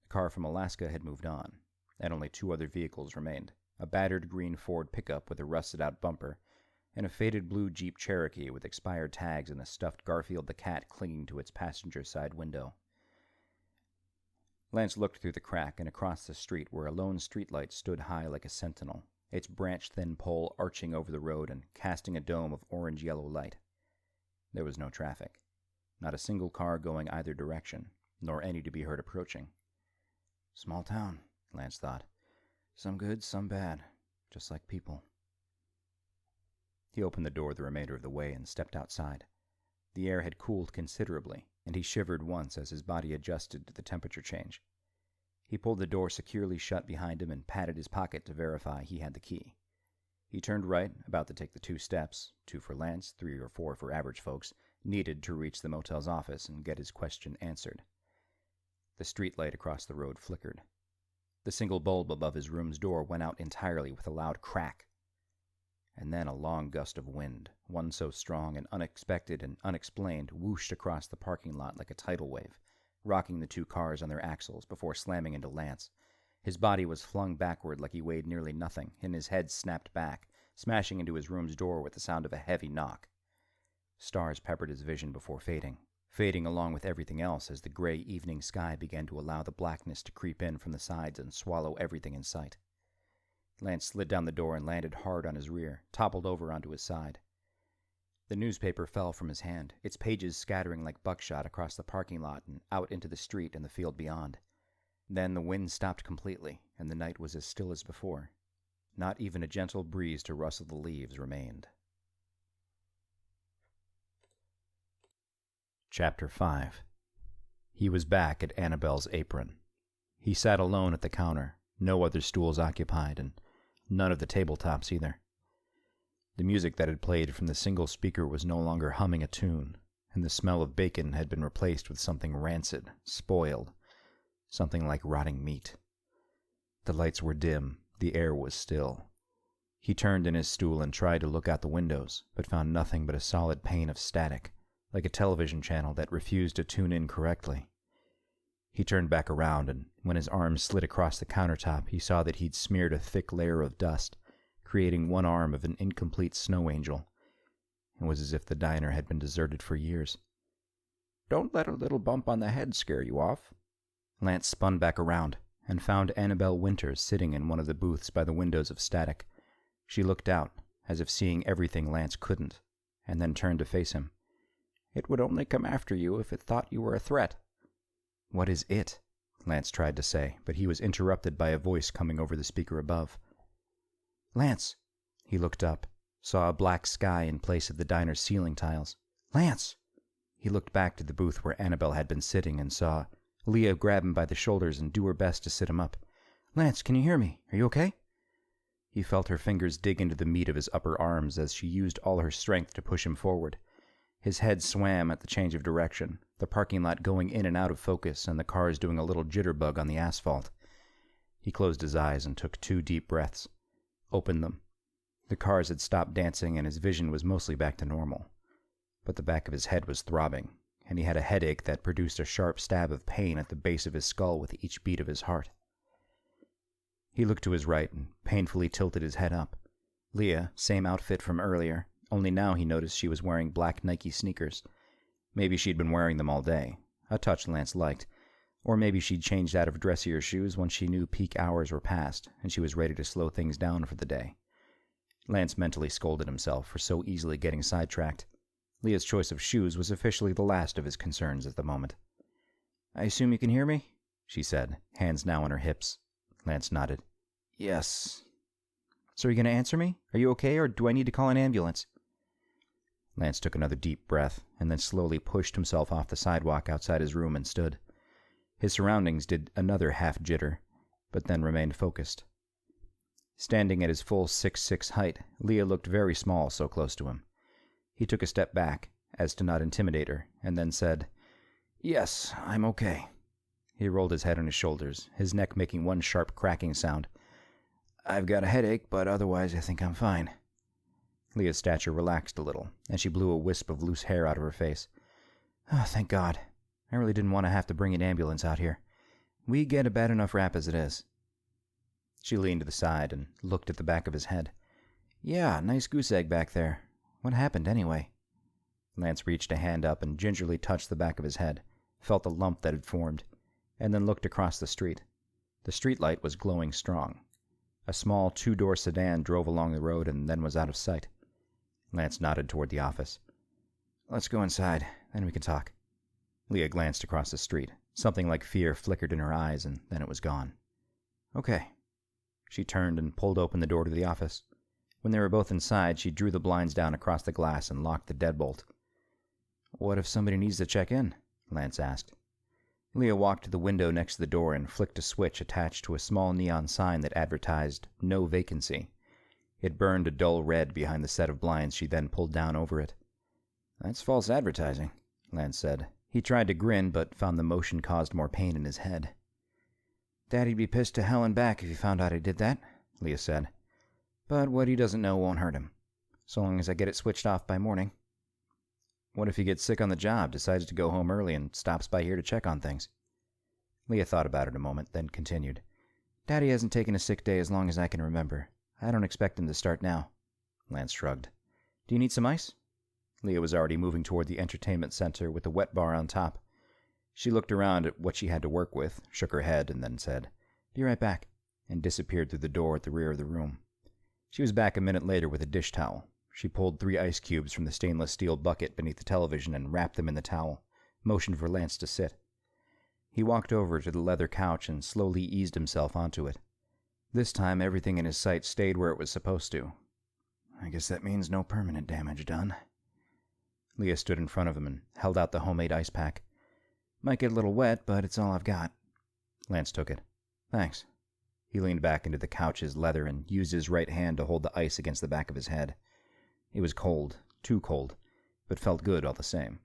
The car from Alaska had moved on, and only 2 other vehicles remained, a battered green Ford pickup with a rusted-out bumper, and a faded blue Jeep Cherokee with expired tags and a stuffed Garfield the cat clinging to its passenger side window. Lance looked through the crack and across the street where a lone streetlight stood high like a sentinel, its branch-thin pole arching over the road and casting a dome of orange-yellow light. There was no traffic. Not a single car going either direction, nor any to be heard approaching. Small town, Lance thought. Some good, some bad, just like people. He opened the door the remainder of the way and stepped outside. The air had cooled considerably, and he shivered once as his body adjusted to the temperature change. He pulled the door securely shut behind him and patted his pocket to verify he had the key. He turned right, about to take the 2 steps, 2 for Lance, 3 or 4 for average folks, needed to reach the motel's office and get his question answered. The streetlight across the road flickered. The single bulb above his room's door went out entirely with a loud crack. And then a long gust of wind, one so strong and unexpected and unexplained, whooshed across the parking lot like a tidal wave, rocking the 2 cars on their axles before slamming into Lance. His body was flung backward like he weighed nearly nothing, and his head snapped back, smashing into his room's door with the sound of a heavy knock. Stars peppered his vision before fading along with everything else as the gray evening sky began to allow the blackness to creep in from the sides and swallow everything in sight. Lance slid down the door and landed hard on his rear, toppled over onto his side. The newspaper fell from his hand, its pages scattering like buckshot across the parking lot and out into the street and the field beyond. Then the wind stopped completely, and the night was as still as before. Not even a gentle breeze to rustle the leaves remained. Chapter 5. He was back at Annabelle's apron. He sat alone at the counter, no other stools occupied, and none of the tabletops either. The music that had played from the single speaker was no longer humming a tune, and the smell of bacon had been replaced with something rancid, spoiled, something like rotting meat. The lights were dim, the air was still. He turned in his stool and tried to look out the windows, but found nothing but a solid pane of static, like a television channel that refused to tune in correctly. He turned back around, and when his arm slid across the countertop, he saw that he'd smeared a thick layer of dust, creating one arm of an incomplete snow angel. It was as if the diner had been deserted for years. "Don't let a little bump on the head scare you off." Lance spun back around and found Annabelle Winters sitting in one of the booths by the windows of Static. She looked out, as if seeing everything Lance couldn't, and then turned to face him. "It would only come after you if it thought you were a threat." "What is it?" Lance tried to say, but he was interrupted by a voice coming over the speaker above. "Lance!" He looked up, saw a black sky in place of the diner's ceiling tiles. "Lance!" He looked back to the booth where Annabelle had been sitting and saw Leah grab him by the shoulders and do her best to sit him up. "Lance, can you hear me? Are you okay?" He felt her fingers dig into the meat of his upper arms as she used all her strength to push him forward. His head swam at the change of direction, the parking lot going in and out of focus and the cars doing a little jitterbug on the asphalt. He closed his eyes and took 2 deep breaths. Opened them. The cars had stopped dancing and his vision was mostly back to normal. But the back of his head was throbbing, and he had a headache that produced a sharp stab of pain at the base of his skull with each beat of his heart. He looked to his right and painfully tilted his head up. Leah, same outfit from earlier, only now he noticed she was wearing black Nike sneakers. Maybe she'd been wearing them all day, a touch Lance liked, or maybe she'd changed out of dressier shoes once she knew peak hours were past and she was ready to slow things down for the day. Lance mentally scolded himself for so easily getting sidetracked. Leah's choice of shoes was officially the last of his concerns at the moment. "I assume you can hear me?" she said, hands now on her hips. Lance nodded. "Yes." "So are you going to answer me? Are you okay, or do I need to call an ambulance?" Lance took another deep breath, and then slowly pushed himself off the sidewalk outside his room and stood. His surroundings did another half jitter, but then remained focused. Standing at his full 6'6" height, Leah looked very small so close to him. He took a step back, as to not intimidate her, and then said, "Yes, I'm okay." He rolled his head on his shoulders, his neck making one sharp cracking sound. "I've got a headache, but otherwise I think I'm fine." Leah's stature relaxed a little, and she blew a wisp of loose hair out of her face. "Oh, thank God. I really didn't want to have to bring an ambulance out here. We get a bad enough rap as it is." She leaned to the side and looked at the back of his head. "Yeah, nice goose egg back there. What happened anyway?" Lance reached a hand up and gingerly touched the back of his head, felt the lump that had formed, and then looked across the street. The streetlight was glowing strong. A small two-door sedan drove along the road and then was out of sight. Lance nodded toward the office. "Let's go inside, then we can talk." Leah glanced across the street. Something like fear flickered in her eyes, and then it was gone. "Okay." She turned and pulled open the door to the office. When they were both inside, she drew the blinds down across the glass and locked the deadbolt. "What if somebody needs to check in?" Lance asked. Leah walked to the window next to the door and flicked a switch attached to a small neon sign that advertised "No Vacancy." It burned a dull red behind the set of blinds she then pulled down over it. "That's false advertising," Lance said. He tried to grin, but found the motion caused more pain in his head. "Daddy'd be pissed to hell and back if he found out I did that," Leah said. "But what he doesn't know won't hurt him, so long as I get it switched off by morning." "What if he gets sick on the job, decides to go home early, and stops by here to check on things?" Leah thought about it a moment, then continued. "Daddy hasn't taken a sick day as long as I can remember. I don't expect him to start now." Lance shrugged. "Do you need some ice?" Leah was already moving toward the entertainment center with the wet bar on top. She looked around at what she had to work with, shook her head, and then said, "Be right back," and disappeared through the door at the rear of the room. She was back a minute later with a dish towel. She pulled 3 ice cubes from the stainless steel bucket beneath the television and wrapped them in the towel, motioned for Lance to sit. He walked over to the leather couch and slowly eased himself onto it. This time everything in his sight stayed where it was supposed to. "I guess that means no permanent damage done." Leah stood in front of him and held out the homemade ice pack. "Might get a little wet, but it's all I've got." Lance took it. "Thanks." He leaned back into the couch's leather and used his right hand to hold the ice against the back of his head. It was cold, too cold, but felt good all the same.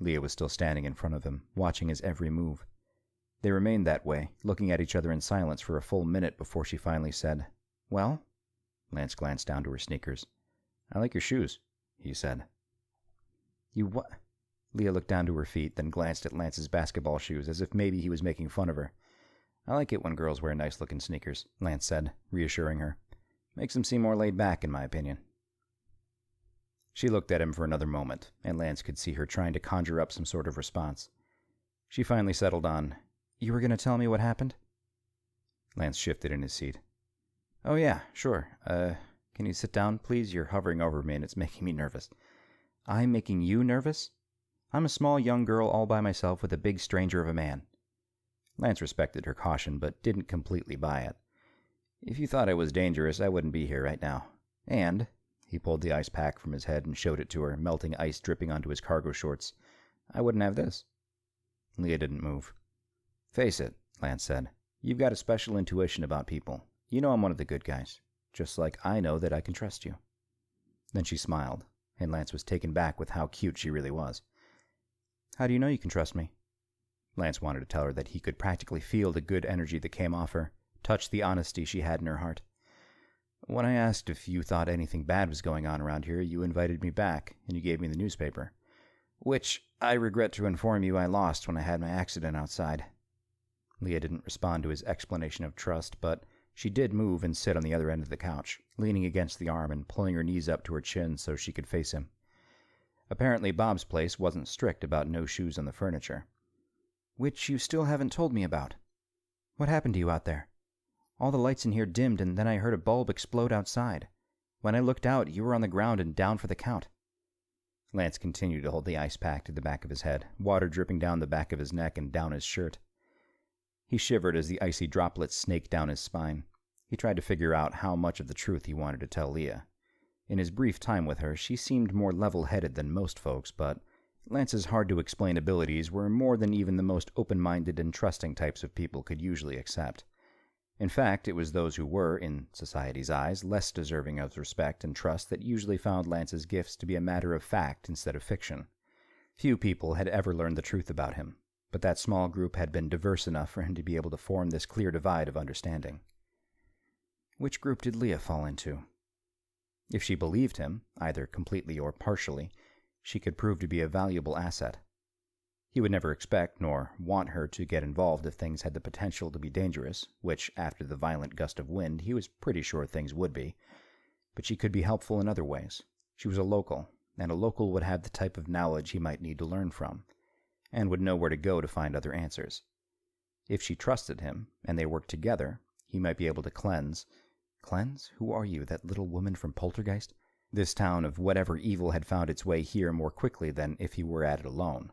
Leah was still standing in front of him, watching his every move. They remained that way, looking at each other in silence for a full minute before she finally said, "Well?" Lance glanced down to her sneakers. "I like your shoes," he said. "You what?" Leah looked down to her feet, then glanced at Lance's basketball shoes as if maybe he was making fun of her. "I like it when girls wear nice-looking sneakers," Lance said, reassuring her. "Makes them seem more laid back, in my opinion." She looked at him for another moment, and Lance could see her trying to conjure up some sort of response. She finally settled on, "You were going to tell me what happened?" Lance shifted in his seat. "Oh yeah, sure. Can you sit down, please? You're hovering over me and it's making me nervous." "I'm making you nervous? I'm a small young girl all by myself with a big stranger of a man." Lance respected her caution, but didn't completely buy it. "If you thought I was dangerous, I wouldn't be here right now. And," he pulled the ice pack from his head and showed it to her, melting ice dripping onto his cargo shorts, "I wouldn't have this." Leah didn't move. "Face it," Lance said. "You've got a special intuition about people. You know I'm one of the good guys, just like I know that I can trust you." Then she smiled, and Lance was taken back with how cute she really was. "How do you know you can trust me?" Lance wanted to tell her that he could practically feel the good energy that came off her, touch the honesty she had in her heart. "When I asked if you thought anything bad was going on around here, you invited me back, and you gave me the newspaper. Which, I regret to inform you, I lost when I had my accident outside." Leah didn't respond to his explanation of trust, but she did move and sit on the other end of the couch, leaning against the arm and pulling her knees up to her chin so she could face him. Apparently Bob's place wasn't strict about no shoes on the furniture. "Which you still haven't told me about. What happened to you out there? All the lights in here dimmed, and then I heard a bulb explode outside. When I looked out, you were on the ground and down for the count." Lance continued to hold the ice pack to the back of his head, water dripping down the back of his neck and down his shirt. He shivered as the icy droplets snaked down his spine. He tried to figure out how much of the truth he wanted to tell Leah. In his brief time with her, she seemed more level-headed than most folks, but Lance's hard-to-explain abilities were more than even the most open-minded and trusting types of people could usually accept. In fact, it was those who were, in society's eyes, less deserving of respect and trust that usually found Lance's gifts to be a matter of fact instead of fiction. Few people had ever learned the truth about him, but that small group had been diverse enough for him to be able to form this clear divide of understanding. Which group did Leah fall into? If she believed him, either completely or partially, she could prove to be a valuable asset. He would never expect nor want her to get involved if things had the potential to be dangerous, which, after the violent gust of wind, he was pretty sure things would be. But she could be helpful in other ways. She was a local, and a local would have the type of knowledge he might need to learn from, and would know where to go to find other answers. If she trusted him, and they worked together, he might be able to cleanse? Who are you, that little woman from Poltergeist? This town of whatever evil had found its way here more quickly than if he were at it alone.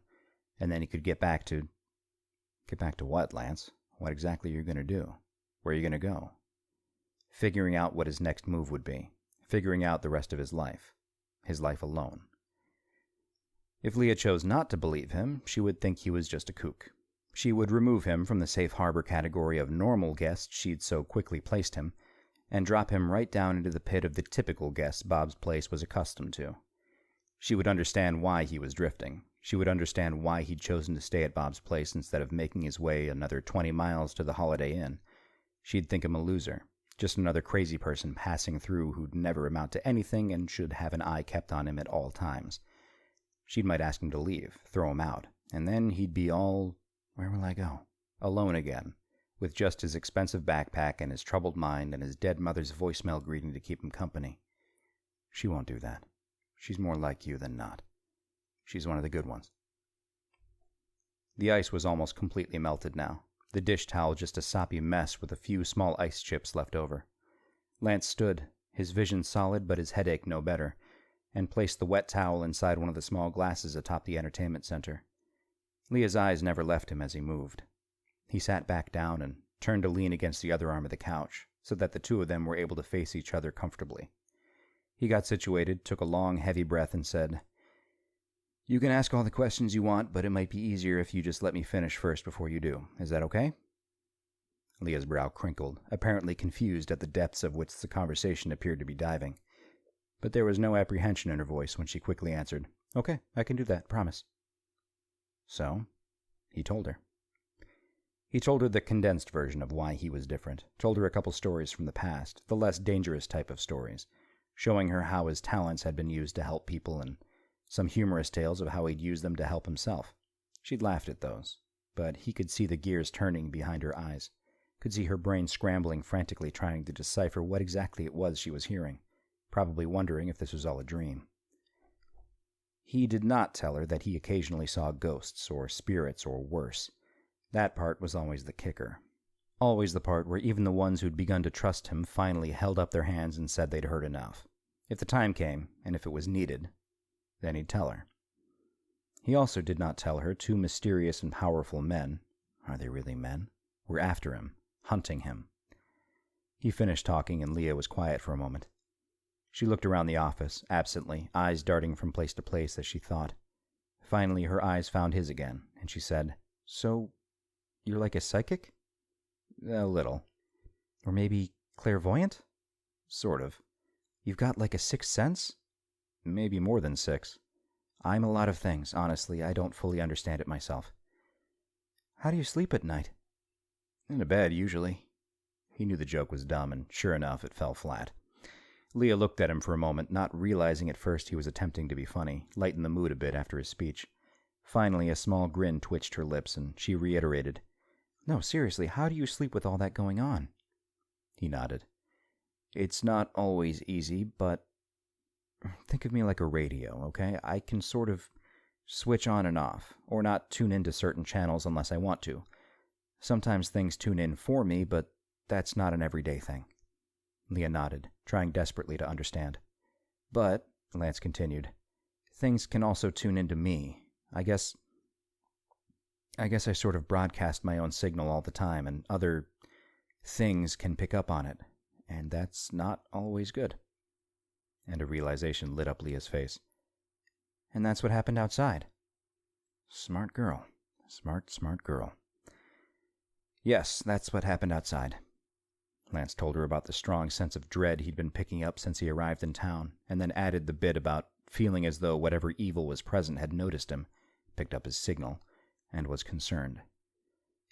And then he could get back to... Get back to what, Lance? What exactly are you going to do? Where are you going to go? Figuring out what his next move would be. Figuring out the rest of his life. His life alone. If Leah chose not to believe him, she would think he was just a kook. She would remove him from the safe harbor category of normal guest she'd so quickly placed him, and drop him right down into the pit of the typical guest Bob's place was accustomed to. She would understand why he was drifting. She would understand why he'd chosen to stay at Bob's place instead of making his way another 20 miles to the Holiday Inn. She'd think him a loser, just another crazy person passing through who'd never amount to anything and should have an eye kept on him at all times. She might ask him to leave, throw him out, and then he'd be all, where will I go? Alone again, with just his expensive backpack and his troubled mind and his dead mother's voicemail greeting to keep him company. She won't do that. She's more like you than not. She's one of the good ones. The ice was almost completely melted now, the dish towel just a soppy mess with a few small ice chips left over. Lance stood, his vision solid but his headache no better, and placed the wet towel inside one of the small glasses atop the entertainment center. Leah's eyes never left him as he moved. He sat back down and turned to lean against the other arm of the couch, so that the two of them were able to face each other comfortably. He got situated, took a long, heavy breath, and said, "You can ask all the questions you want, but it might be easier if you just let me finish first before you do. Is that okay?" Leah's brow crinkled, apparently confused at the depths of which the conversation appeared to be diving. But there was no apprehension in her voice when she quickly answered, "Okay, I can do that, promise." So, he told her. He told her the condensed version of why he was different, told her a couple stories from the past, the less dangerous type of stories, showing her how his talents had been used to help people and some humorous tales of how he'd used them to help himself. She'd laughed at those, but he could see the gears turning behind her eyes, could see her brain scrambling frantically trying to decipher what exactly it was she was hearing, probably wondering if this was all a dream. He did not tell her that he occasionally saw ghosts or spirits or worse. That part was always the kicker. Always the part where even the ones who'd begun to trust him finally held up their hands and said they'd heard enough. If the time came, and if it was needed, then he'd tell her. He also did not tell her two mysterious and powerful men, are they really men, were after him, hunting him. He finished talking and Leah was quiet for a moment. She looked around the office, absently, eyes darting from place to place as she thought. Finally, her eyes found his again, and she said, "So, you're like a psychic?" "A little." "Or maybe clairvoyant?" "Sort of." "You've got like a sixth sense?" "Maybe more than six." "I'm a lot of things, honestly. I don't fully understand it myself." "How do you sleep at night?" "In a bed, usually." He knew the joke was dumb, and sure enough, it fell flat. Leah looked at him for a moment, not realizing at first he was attempting to be funny, lighten the mood a bit after his speech. Finally, a small grin twitched her lips, and she reiterated, "No, seriously, how do you sleep with all that going on?" He nodded. "It's not always easy, but think of me like a radio, okay? I can sort of switch on and off, or not tune into certain channels unless I want to. Sometimes things tune in for me, but that's not an everyday thing." Leah nodded, trying desperately to understand. But, Lance continued, things can also tune into me. I guess I sort of broadcast my own signal all the time, and other things can pick up on it, and that's not always good. And a realization lit up Leah's face. And that's what happened outside. Smart girl. Smart girl. Yes, that's what happened outside. Lance told her about the strong sense of dread he'd been picking up since he arrived in town, and then added the bit about feeling as though whatever evil was present had noticed him, picked up his signal, and was concerned.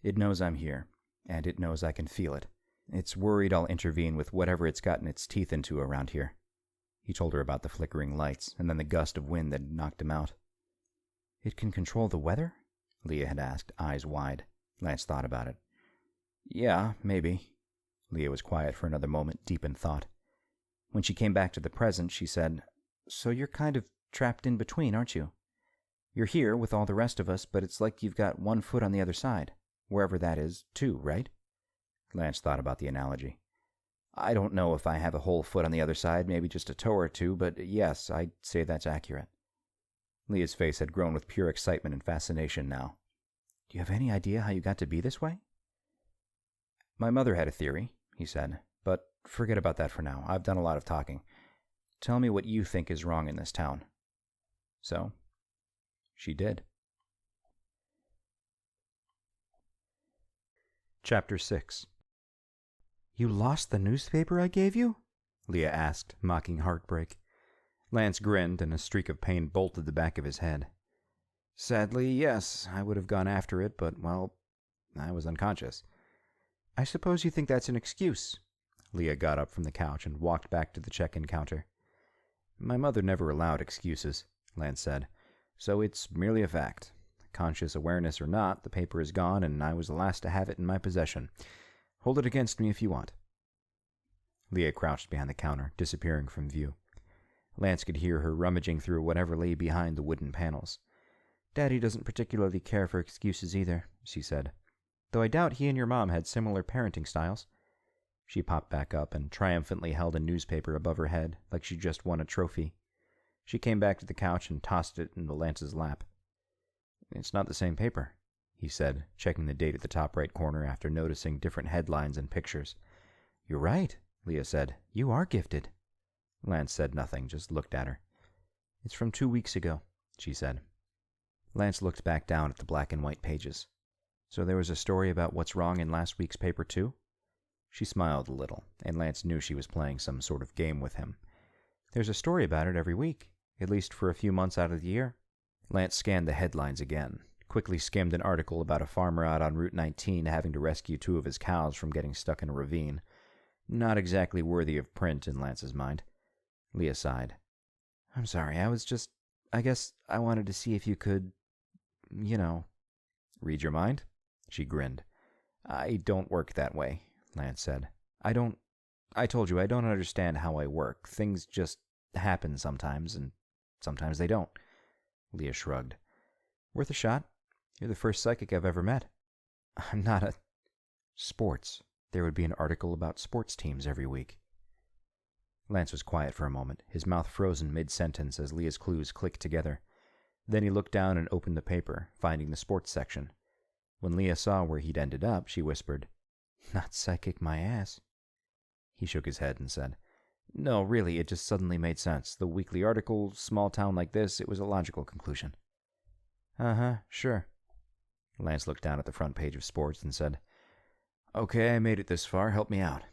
It knows I'm here, and it knows I can feel it. It's worried I'll intervene with whatever it's gotten its teeth into around here. He told her about the flickering lights, and then the gust of wind that knocked him out. It can control the weather? Leah had asked, eyes wide. Lance thought about it. Yeah, maybe. Leah was quiet for another moment, deep in thought. When she came back to the present, she said, So you're kind of trapped in between, aren't you? You're here with all the rest of us, but it's like you've got one foot on the other side, wherever that is, too, right? Lance thought about the analogy. I don't know if I have a whole foot on the other side, maybe just a toe or two, but yes, I'd say that's accurate. Leah's face had grown with pure excitement and fascination now. Do you have any idea how you got to be this way? My mother had a theory, he said, but forget about that for now. I've done a lot of talking. Tell me what you think is wrong in this town. So, she did. Chapter 6. You lost the newspaper I gave you? Leah asked, mocking heartbreak. Lance grinned, and a streak of pain bolted the back of his head. Sadly, yes, I would have gone after it, but, well, I was unconscious. I suppose you think that's an excuse. Leah got up from the couch and walked back to the check-in counter. My mother never allowed excuses, Lance said, so it's merely a fact. Conscious awareness or not, the paper is gone, and I was the last to have it in my possession. Hold it against me if you want. Leah crouched behind the counter, disappearing from view. Lance could hear her rummaging through whatever lay behind the wooden panels. Daddy doesn't particularly care for excuses either, she said, though I doubt he and your mom had similar parenting styles. She popped back up and triumphantly held a newspaper above her head like she'd just won a trophy. She came back to the couch and tossed it into Lance's lap. It's not the same paper, he said, checking the date at the top right corner after noticing different headlines and pictures. You're right, Leah said. You are gifted. Lance said nothing, just looked at her. It's from 2 weeks ago, she said. Lance looked back down at the black and white pages. So there was a story about what's wrong in last week's paper, too? She smiled a little, and Lance knew she was playing some sort of game with him. There's a story about it every week, at least for a few months out of the year. Lance scanned the headlines again, quickly skimmed an article about a farmer out on Route 19 having to rescue 2 of his cows from getting stuck in a ravine. Not exactly worthy of print in Lance's mind. Leah sighed. I'm sorry, I guess I wanted to see if you could, Read your mind? She grinned. I don't work that way, Lance said. I told you, I don't understand how I work. Things just happen sometimes, and sometimes they don't. Leah shrugged. Worth a shot. You're the first psychic I've ever met. I'm not a... Sports. There would be an article about sports teams every week. Lance was quiet for a moment, his mouth frozen mid-sentence as Leah's clues clicked together. Then he looked down and opened the paper, finding the sports section. When Leah saw where he'd ended up, she whispered, Not psychic my ass. He shook his head and said, No, really, it just suddenly made sense. The weekly article, small town like this, it was a logical conclusion. Uh-huh, sure. Lance looked down at the front page of sports and said, Okay, I made it this far. Help me out.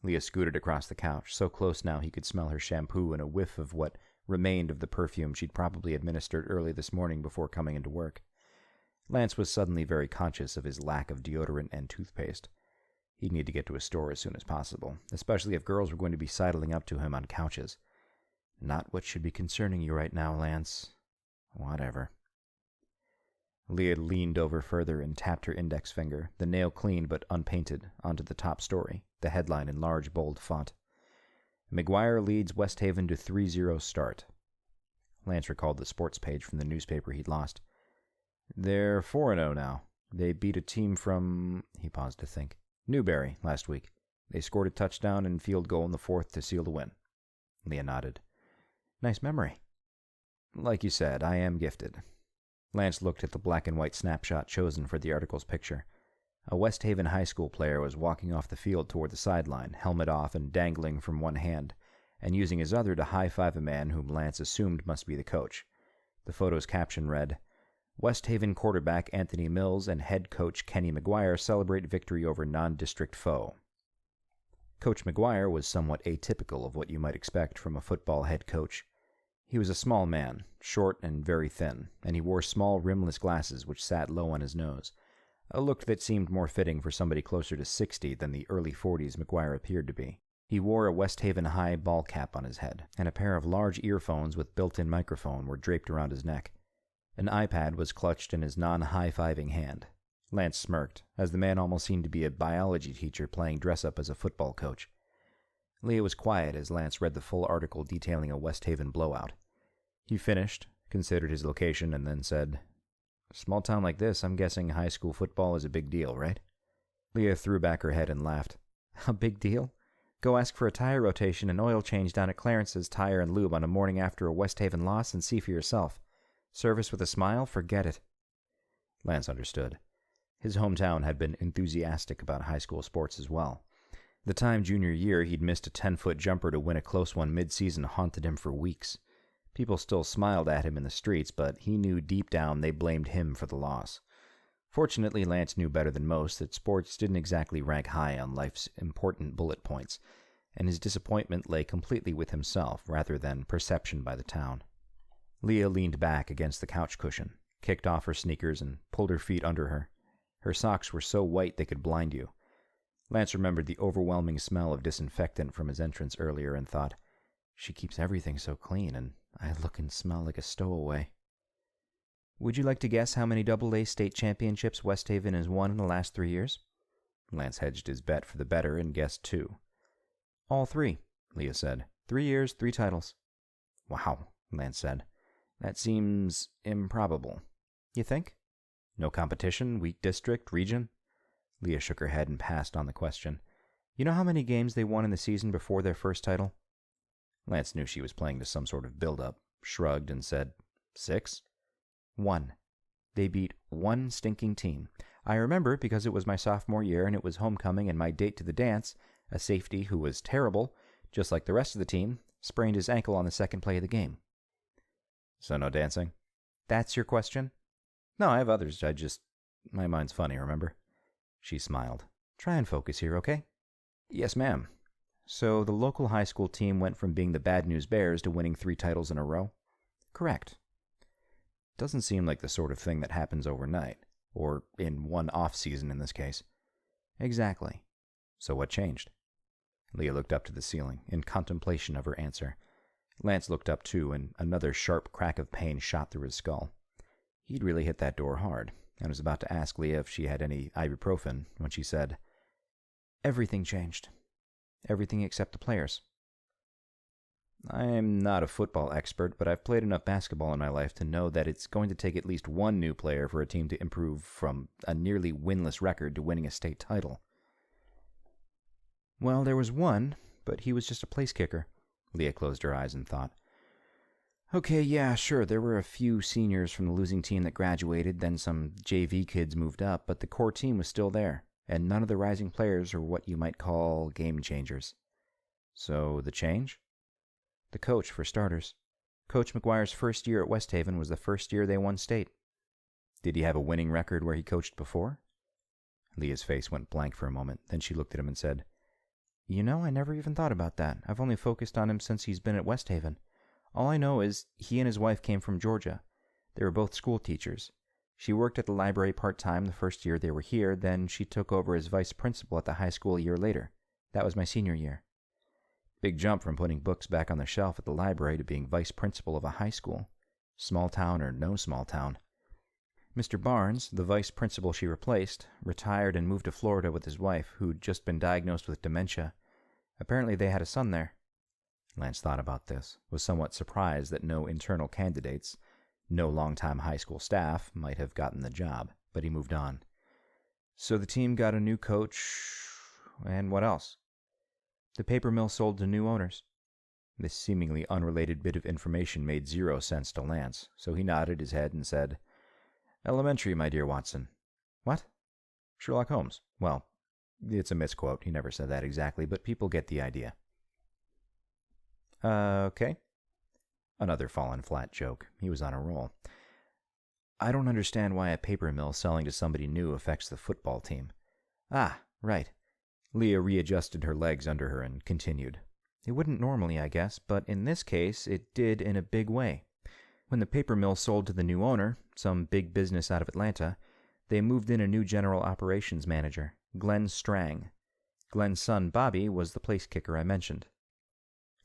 Leah scooted across the couch, so close now he could smell her shampoo and a whiff of what remained of the perfume she'd probably administered early this morning before coming into work. Lance was suddenly very conscious of his lack of deodorant and toothpaste. He'd need to get to a store as soon as possible, especially if girls were going to be sidling up to him on couches. Not what should be concerning you right now, Lance. Whatever. Leah leaned over further and tapped her index finger, the nail clean but unpainted, onto the top story, the headline in large, bold font. McGuire leads Westhaven to 3-0 start. Lance recalled the sports page from the newspaper he'd lost. They're 4-0 now. They beat a team from... He paused to think. Newbury last week. They scored a touchdown and field goal in the fourth to seal the win. Leah nodded. Nice memory. Like you said, I am gifted. Lance looked at the black and white snapshot chosen for the article's picture. A Westhaven high school player was walking off the field toward the sideline, helmet off and dangling from one hand, and using his other to high-five a man whom Lance assumed must be the coach. The photo's caption read, Westhaven quarterback Anthony Mills and head coach Kenny McGuire celebrate victory over non-district foe. Coach McGuire was somewhat atypical of what you might expect from a football head coach. He was a small man, short and very thin, and he wore small rimless glasses which sat low on his nose, a look that seemed more fitting for somebody closer to 60 than the early 40s McGuire appeared to be. He wore a Westhaven High ball cap on his head, and a pair of large earphones with built-in microphone were draped around his neck. An iPad was clutched in his non-high-fiving hand. Lance smirked, as the man almost seemed to be a biology teacher playing dress-up as a football coach. Leah was quiet as Lance read the full article detailing a Westhaven blowout. He finished, considered his location, and then said, Small town like this, I'm guessing high school football is a big deal, right? Leah threw back her head and laughed. A big deal? Go ask for a tire rotation and oil change down at Clarence's Tire and Lube on a morning after a Westhaven loss and see for yourself. Service with a smile? Forget it. Lance understood. His hometown had been enthusiastic about high school sports as well. The time junior year he'd missed a 10-foot jumper to win a close one mid-season haunted him for weeks. People still smiled at him in the streets, but he knew deep down they blamed him for the loss. Fortunately, Lance knew better than most that sports didn't exactly rank high on life's important bullet points, and his disappointment lay completely with himself rather than perception by the town. Leah leaned back against the couch cushion, kicked off her sneakers, and pulled her feet under her. Her socks were so white they could blind you. Lance remembered the overwhelming smell of disinfectant from his entrance earlier and thought, she keeps everything so clean, and I look and smell like a stowaway. Would you like to guess how many AA state championships Westhaven has won in the last 3 years? Lance hedged his bet for the better and guessed 2. All 3, Leah said. 3 years, 3 titles. Wow, Lance said. That seems improbable. You think? No competition, weak district, region? Leah shook her head and passed on the question. You know how many games they won in the season before their first title? Lance knew she was playing to some sort of build-up, shrugged, and said, 6? 1. They beat 1 stinking team. I remember because it was my sophomore year and it was homecoming and my date to the dance. A safety who was terrible, just like the rest of the team, sprained his ankle on the second play of the game. So no dancing? That's your question? No, I have others. My mind's funny, remember? She smiled. Try and focus here, okay? Yes, ma'am. So the local high school team went from being the Bad News Bears to winning 3 titles in a row? Correct. Doesn't seem like the sort of thing that happens overnight, or in one off-season in this case. Exactly. So what changed? Leah looked up to the ceiling, in contemplation of her answer. Lance looked up too, and another sharp crack of pain shot through his skull. He'd really hit that door hard, and was about to ask Leah if she had any ibuprofen when she said, Everything changed. Everything except the players. I'm not a football expert, but I've played enough basketball in my life to know that it's going to take at least one new player for a team to improve from a nearly winless record to winning a state title. Well, there was one, but he was just a place kicker. Leah closed her eyes and thought. Okay, yeah, sure, there were a few seniors from the losing team that graduated, then some JV kids moved up, but the core team was still there, and none of the rising players are what you might call game changers. So, the change? The coach, for starters. Coach McGuire's first year at Westhaven was the first year they won state. Did he have a winning record where he coached before? Leah's face went blank for a moment, then she looked at him and said, You know, I never even thought about that. I've only focused on him since he's been at Westhaven. All I know is he and his wife came from Georgia. They were both school teachers. She worked at the library part-time the first year they were here, then she took over as vice principal at the high school a year later. That was my senior year. Big jump from putting books back on the shelf at the library to being vice principal of a high school. Small town or no small town. Mr. Barnes, the vice principal she replaced, retired and moved to Florida with his wife, who'd just been diagnosed with dementia. Apparently they had a son there. Lance thought about this, was somewhat surprised that no internal candidates, no longtime high school staff, might have gotten the job, but he moved on. So the team got a new coach, and what else? The paper mill sold to new owners. This seemingly unrelated bit of information made zero sense to Lance, so he nodded his head and said, "Elementary, my dear Watson." "What?" "Sherlock Holmes." Well, it's a misquote. He never said that exactly, but people get the idea. Okay. Another fallen flat joke. He was on a roll. "I don't understand why a paper mill selling to somebody new affects the football team." "Ah, right." Leah readjusted her legs under her and continued. "It wouldn't normally, I guess, but in this case, it did in a big way. When the paper mill sold to the new owner, some big business out of Atlanta, they moved in a new general operations manager, Glenn Strang. Glenn's son, Bobby, was the place kicker I mentioned."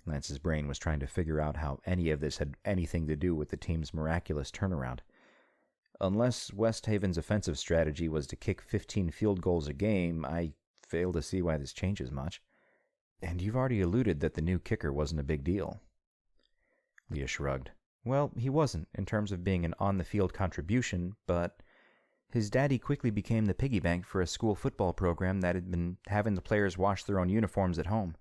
Lance's brain was trying to figure out how any of this had anything to do with the team's miraculous turnaround. Unless Westhaven's offensive strategy was to kick 15 field goals a game, I fail to see why this changes much. And you've already alluded that the new kicker wasn't a big deal. Leah shrugged. Well, he wasn't, in terms of being an on-the-field contribution, but his daddy quickly became the piggy bank for a school football program that had been having the players wash their own uniforms at home.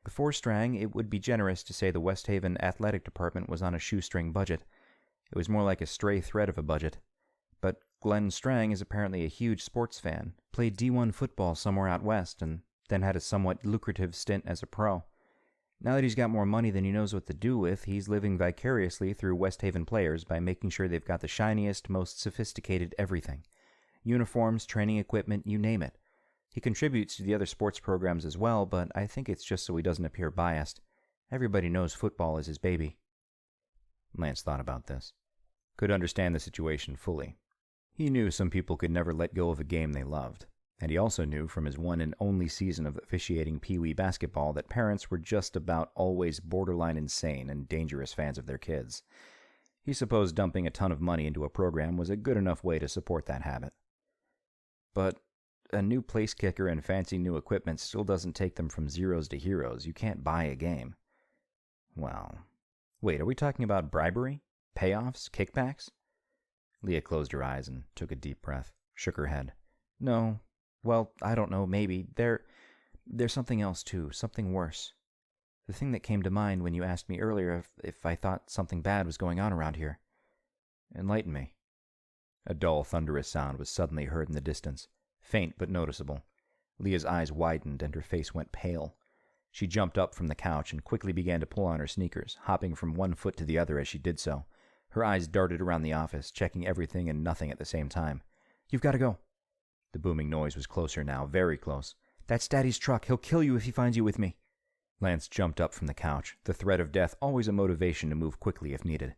Before Strang, it would be generous to say the Westhaven athletic department was on a shoestring budget. It was more like a stray thread of a budget. But Glenn Strang is apparently a huge sports fan, played D1 football somewhere out west, and then had a somewhat lucrative stint as a pro. Now that he's got more money than he knows what to do with, he's living vicariously through Westhaven players by making sure they've got the shiniest, most sophisticated everything. Uniforms, training equipment, you name it. He contributes to the other sports programs as well, but I think it's just so he doesn't appear biased. Everybody knows football is his baby. Lance thought about this. Could understand the situation fully. He knew some people could never let go of a game they loved. And he also knew from his one and only season of officiating Pee Wee basketball that parents were just about always borderline insane and dangerous fans of their kids. He supposed dumping a ton of money into a program was a good enough way to support that habit. But a new place kicker and fancy new equipment still doesn't take them from zeros to heroes. You can't buy a game. Well, wait, are we talking about bribery? Payoffs? Kickbacks? Leah closed her eyes and took a deep breath, shook her head. No. Well, I don't know, maybe. There's something else, too, something worse. The thing that came to mind when you asked me earlier if I thought something bad was going on around here. Enlighten me. A dull, thunderous sound was suddenly heard in the distance, faint but noticeable. Leah's eyes widened and her face went pale. She jumped up from the couch and quickly began to pull on her sneakers, hopping from one foot to the other as she did so. Her eyes darted around the office, checking everything and nothing at the same time. You've got to go. The booming noise was closer now, very close. That's Daddy's truck. He'll kill you if he finds you with me. Lance jumped up from the couch, the threat of death always a motivation to move quickly if needed.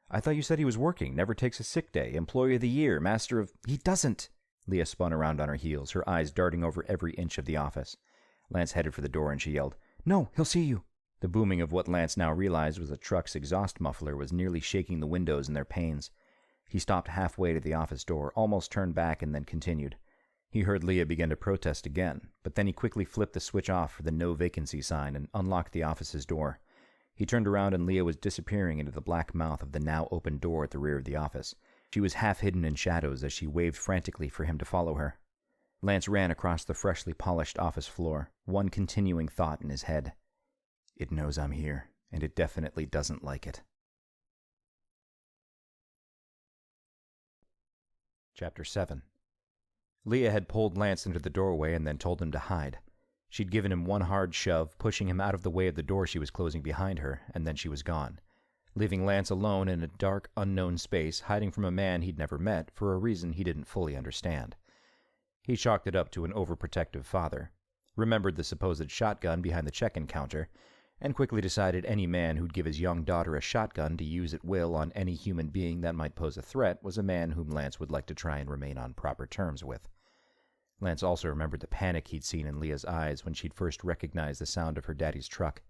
I thought you said he was working, never takes a sick day, employee of the year, master of... He doesn't! Leah spun around on her heels, her eyes darting over every inch of the office. Lance headed for the door and she yelled, No, he'll see you! The booming of what Lance now realized was a truck's exhaust muffler was nearly shaking the windows in their panes. He stopped halfway to the office door, almost turned back, and then continued. He heard Leah begin to protest again, but then he quickly flipped the switch off for the no vacancy sign and unlocked the office's door. He turned around and Leah was disappearing into the black mouth of the now open door at the rear of the office. She was half hidden in shadows as she waved frantically for him to follow her. Lance ran across the freshly polished office floor, one continuing thought in his head. It knows I'm here, and it definitely doesn't like it. Chapter 7. Leah had pulled Lance into the doorway and then told him to hide. She'd given him one hard shove, pushing him out of the way of the door she was closing behind her, and then she was gone, leaving Lance alone in a dark, unknown space, hiding from a man he'd never met for a reason he didn't fully understand. He chalked it up to an overprotective father, remembered the supposed shotgun behind the check-in counter, and quickly decided any man who'd give his young daughter a shotgun to use at will on any human being that might pose a threat was a man whom Lance would like to try and remain on proper terms with. Lance also remembered the panic he'd seen in Leah's eyes when she'd first recognized the sound of her daddy's truck.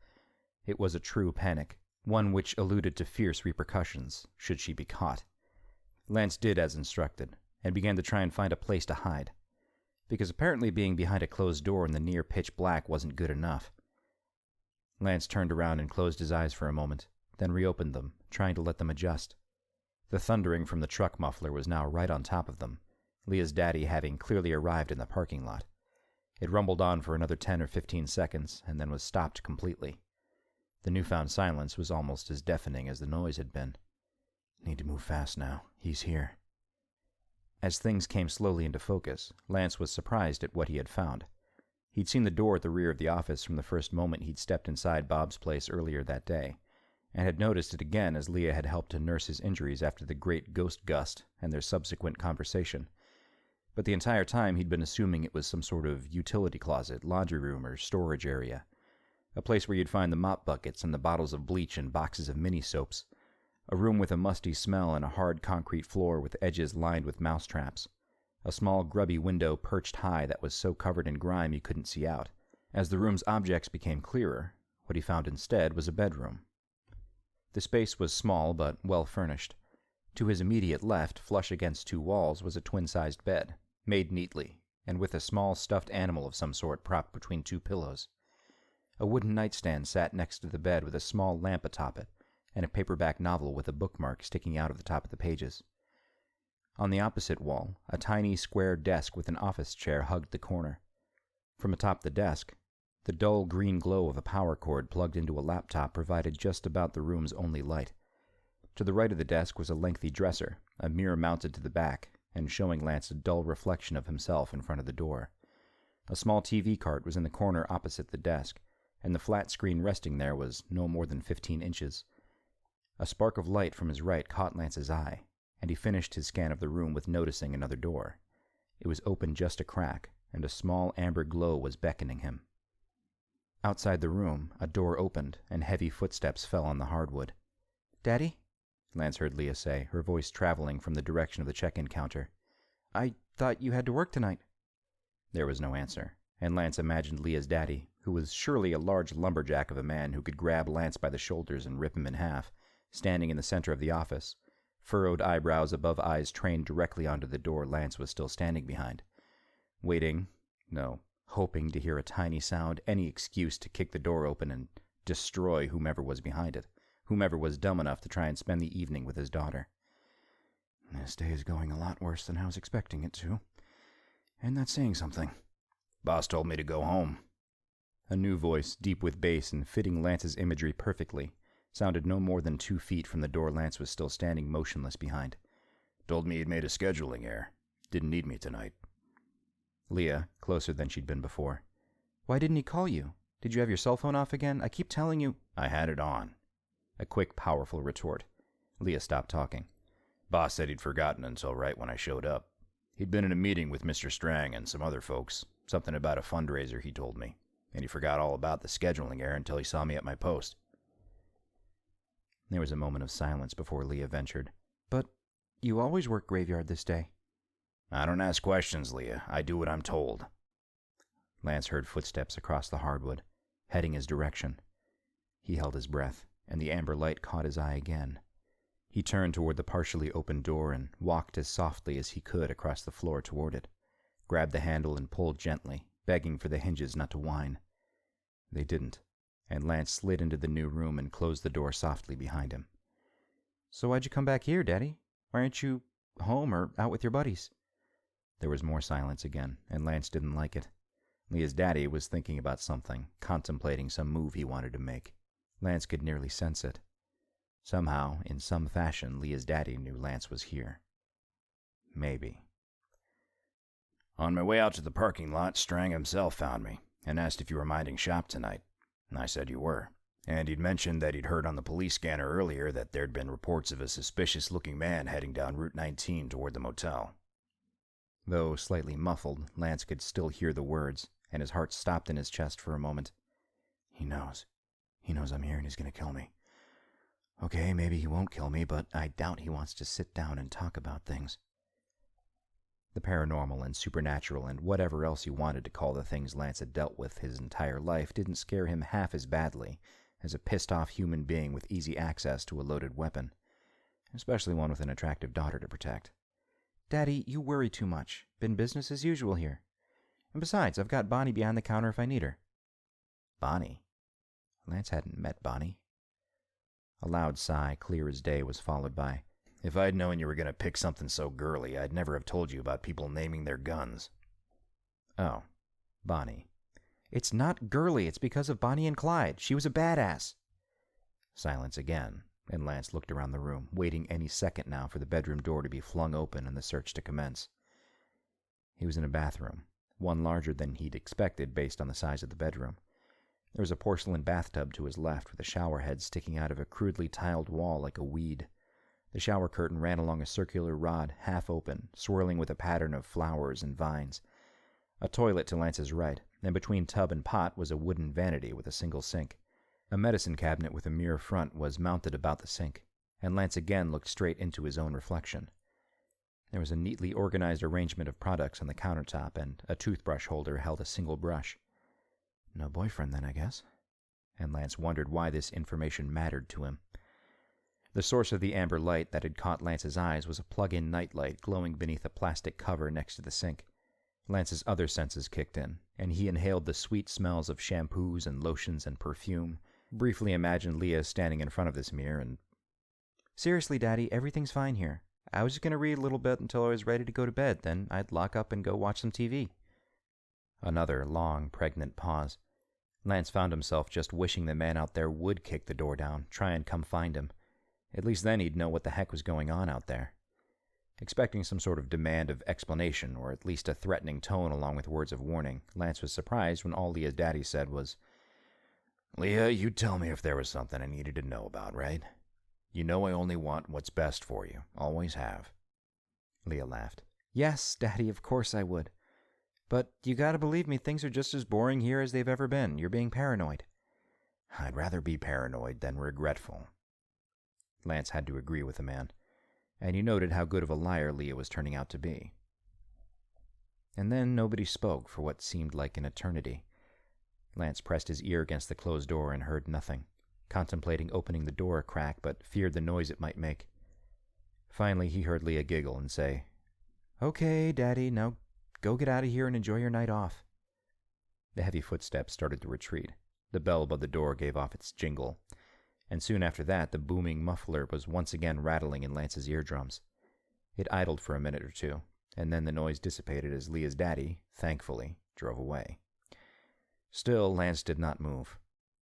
It was a true panic, one which alluded to fierce repercussions, should she be caught. Lance did as instructed, and began to try and find a place to hide, because apparently being behind a closed door in the near pitch black wasn't good enough. Lance turned around and closed his eyes for a moment, then reopened them, trying to let them adjust. The thundering from the truck muffler was now right on top of them, Leah's daddy having clearly arrived in the parking lot. It rumbled on for another 10 or 15 seconds, and then was stopped completely. The newfound silence was almost as deafening as the noise had been. Need to move fast now. He's here. As things came slowly into focus, Lance was surprised at what he had found. He'd seen the door at the rear of the office from the first moment he'd stepped inside Bob's place earlier that day, and had noticed it again as Leah had helped to nurse his injuries after the great ghost gust and their subsequent conversation. But the entire time he'd been assuming it was some sort of utility closet, laundry room, or storage area. A place where you'd find the mop buckets and the bottles of bleach and boxes of mini-soaps. A room with a musty smell and a hard concrete floor with edges lined with mousetraps. A small grubby window perched high that was so covered in grime you couldn't see out. As the room's objects became clearer, what he found instead was a bedroom. The space was small but well furnished. To his immediate left, flush against two walls, was a twin-sized bed, made neatly, and with a small stuffed animal of some sort propped between two pillows. A wooden nightstand sat next to the bed with a small lamp atop it, and a paperback novel with a bookmark sticking out of the top of the pages. On the opposite wall, a tiny square desk with an office chair hugged the corner. From atop the desk, the dull green glow of a power cord plugged into a laptop provided just about the room's only light. To the right of the desk was a lengthy dresser, a mirror mounted to the back, and showing Lance a dull reflection of himself in front of the door. A small TV cart was in the corner opposite the desk, and the flat screen resting there was no more than 15 inches. A spark of light from his right caught Lance's eye, and he finished his scan of the room with noticing another door. It was open just a crack, and a small amber glow was beckoning him. Outside the room, a door opened, and heavy footsteps fell on the hardwood. "Daddy?" Lance heard Leah say, her voice traveling from the direction of the check-in counter. "I thought you had to work tonight." There was no answer, and Lance imagined Leah's daddy, who was surely a large lumberjack of a man who could grab Lance by the shoulders and rip him in half, standing in the center of the office, furrowed eyebrows above eyes trained directly onto the door Lance was still standing behind, hoping to hear a tiny sound, any excuse to kick the door open and destroy whomever was behind it, whomever was dumb enough to try and spend the evening with his daughter. This day is going a lot worse than I was expecting it to, and that's saying something. Boss told me to go home. A new voice, deep with bass and fitting Lance's imagery perfectly, sounded no more than 2 feet from the door Lance was still standing motionless behind. Told me he'd made a scheduling error. Didn't need me tonight. Leah, closer than she'd been before. "Why didn't he call you? Did you have your cell phone off again? I keep telling you—" "I had it on." A quick, powerful retort. Leah stopped talking. Boss said he'd forgotten until right when I showed up. He'd been in a meeting with Mr. Strang and some other folks. Something about a fundraiser, he told me. And he forgot all about the scheduling error until he saw me at my post. There was a moment of silence before Leah ventured. "But you always work graveyard this day." "I don't ask questions, Leah. I do what I'm told." Lance heard footsteps across the hardwood, heading his direction. He held his breath, and the amber light caught his eye again. He turned toward the partially open door and walked as softly as he could across the floor toward it, grabbed the handle and pulled gently, begging for the hinges not to whine. They didn't, and Lance slid into the new room and closed the door softly behind him. "So why'd you come back here, Daddy? Why aren't you home or out with your buddies?" There was more silence again, and Lance didn't like it. Leah's daddy was thinking about something, contemplating some move he wanted to make. Lance could nearly sense it. Somehow, in some fashion, Leah's daddy knew Lance was here. Maybe. On my way out to the parking lot, Strang himself found me and asked if you were minding shop tonight. I said you were. And he'd mentioned that he'd heard on the police scanner earlier that there'd been reports of a suspicious-looking man heading down Route 19 toward the motel. Though slightly muffled, Lance could still hear the words, and his heart stopped in his chest for a moment. He knows. He knows I'm here and he's going to kill me. Okay, maybe he won't kill me, but I doubt he wants to sit down and talk about things. The paranormal and supernatural and whatever else you wanted to call the things Lance had dealt with his entire life didn't scare him half as badly as a pissed-off human being with easy access to a loaded weapon, especially one with an attractive daughter to protect. "Daddy, you worry too much. Been business as usual here. And besides, I've got Bonnie behind the counter if I need her." Bonnie? Lance hadn't met Bonnie. A loud sigh, clear as day, was followed by, "If I'd known you were going to pick something so girly, I'd never have told you about people naming their guns." "Oh, Bonnie. It's not girly. It's because of Bonnie and Clyde. She was a badass. Silence again, and Lance looked around the room, waiting any second now for the bedroom door to be flung open and the search to commence. He was in a bathroom, one larger than he'd expected based on the size of the bedroom. There was a porcelain bathtub to his left with a shower head sticking out of a crudely tiled wall like a weed. The shower curtain ran along a circular rod, half open, swirling with a pattern of flowers and vines. A toilet to Lance's right, and between tub and pot was a wooden vanity with a single sink. A medicine cabinet with a mirror front was mounted about the sink, and Lance again looked straight into his own reflection. There was a neatly organized arrangement of products on the countertop, and a toothbrush holder held a single brush. No boyfriend then, I guess. And Lance wondered why this information mattered to him. The source of the amber light that had caught Lance's eyes was a plug-in nightlight glowing beneath a plastic cover next to the sink. Lance's other senses kicked in, and he inhaled the sweet smells of shampoos and lotions and perfume, briefly imagined Leah standing in front of this mirror and... Seriously, Daddy, everything's fine here. I was just going to read a little bit until I was ready to go to bed, then I'd lock up and go watch some TV. Another long, pregnant pause. Lance found himself just wishing the man out there would kick the door down, try and come find him. At least then he'd know what the heck was going on out there. Expecting some sort of demand of explanation, or at least a threatening tone along with words of warning, Lance was surprised when all Leah's daddy said was, "Leah, you tell me if there was something I needed to know about, right? You know I only want what's best for you. Always have." Leah laughed. "Yes, Daddy, of course I would. But you gotta believe me, things are just as boring here as they've ever been. You're being paranoid." "I'd rather be paranoid than regretful." Lance had to agree with the man, and he noted how good of a liar Leah was turning out to be. And then nobody spoke for what seemed like an eternity. Lance pressed his ear against the closed door and heard nothing, contemplating opening the door a crack, but feared the noise it might make. Finally, he heard Leah giggle and say, "Okay, Daddy, now go get out of here and enjoy your night off." The heavy footsteps started to retreat. The bell above the door gave off its jingle, and soon after that the booming muffler was once again rattling in Lance's eardrums. It idled for a minute or two, and then the noise dissipated as Leah's daddy, thankfully, drove away. Still, Lance did not move.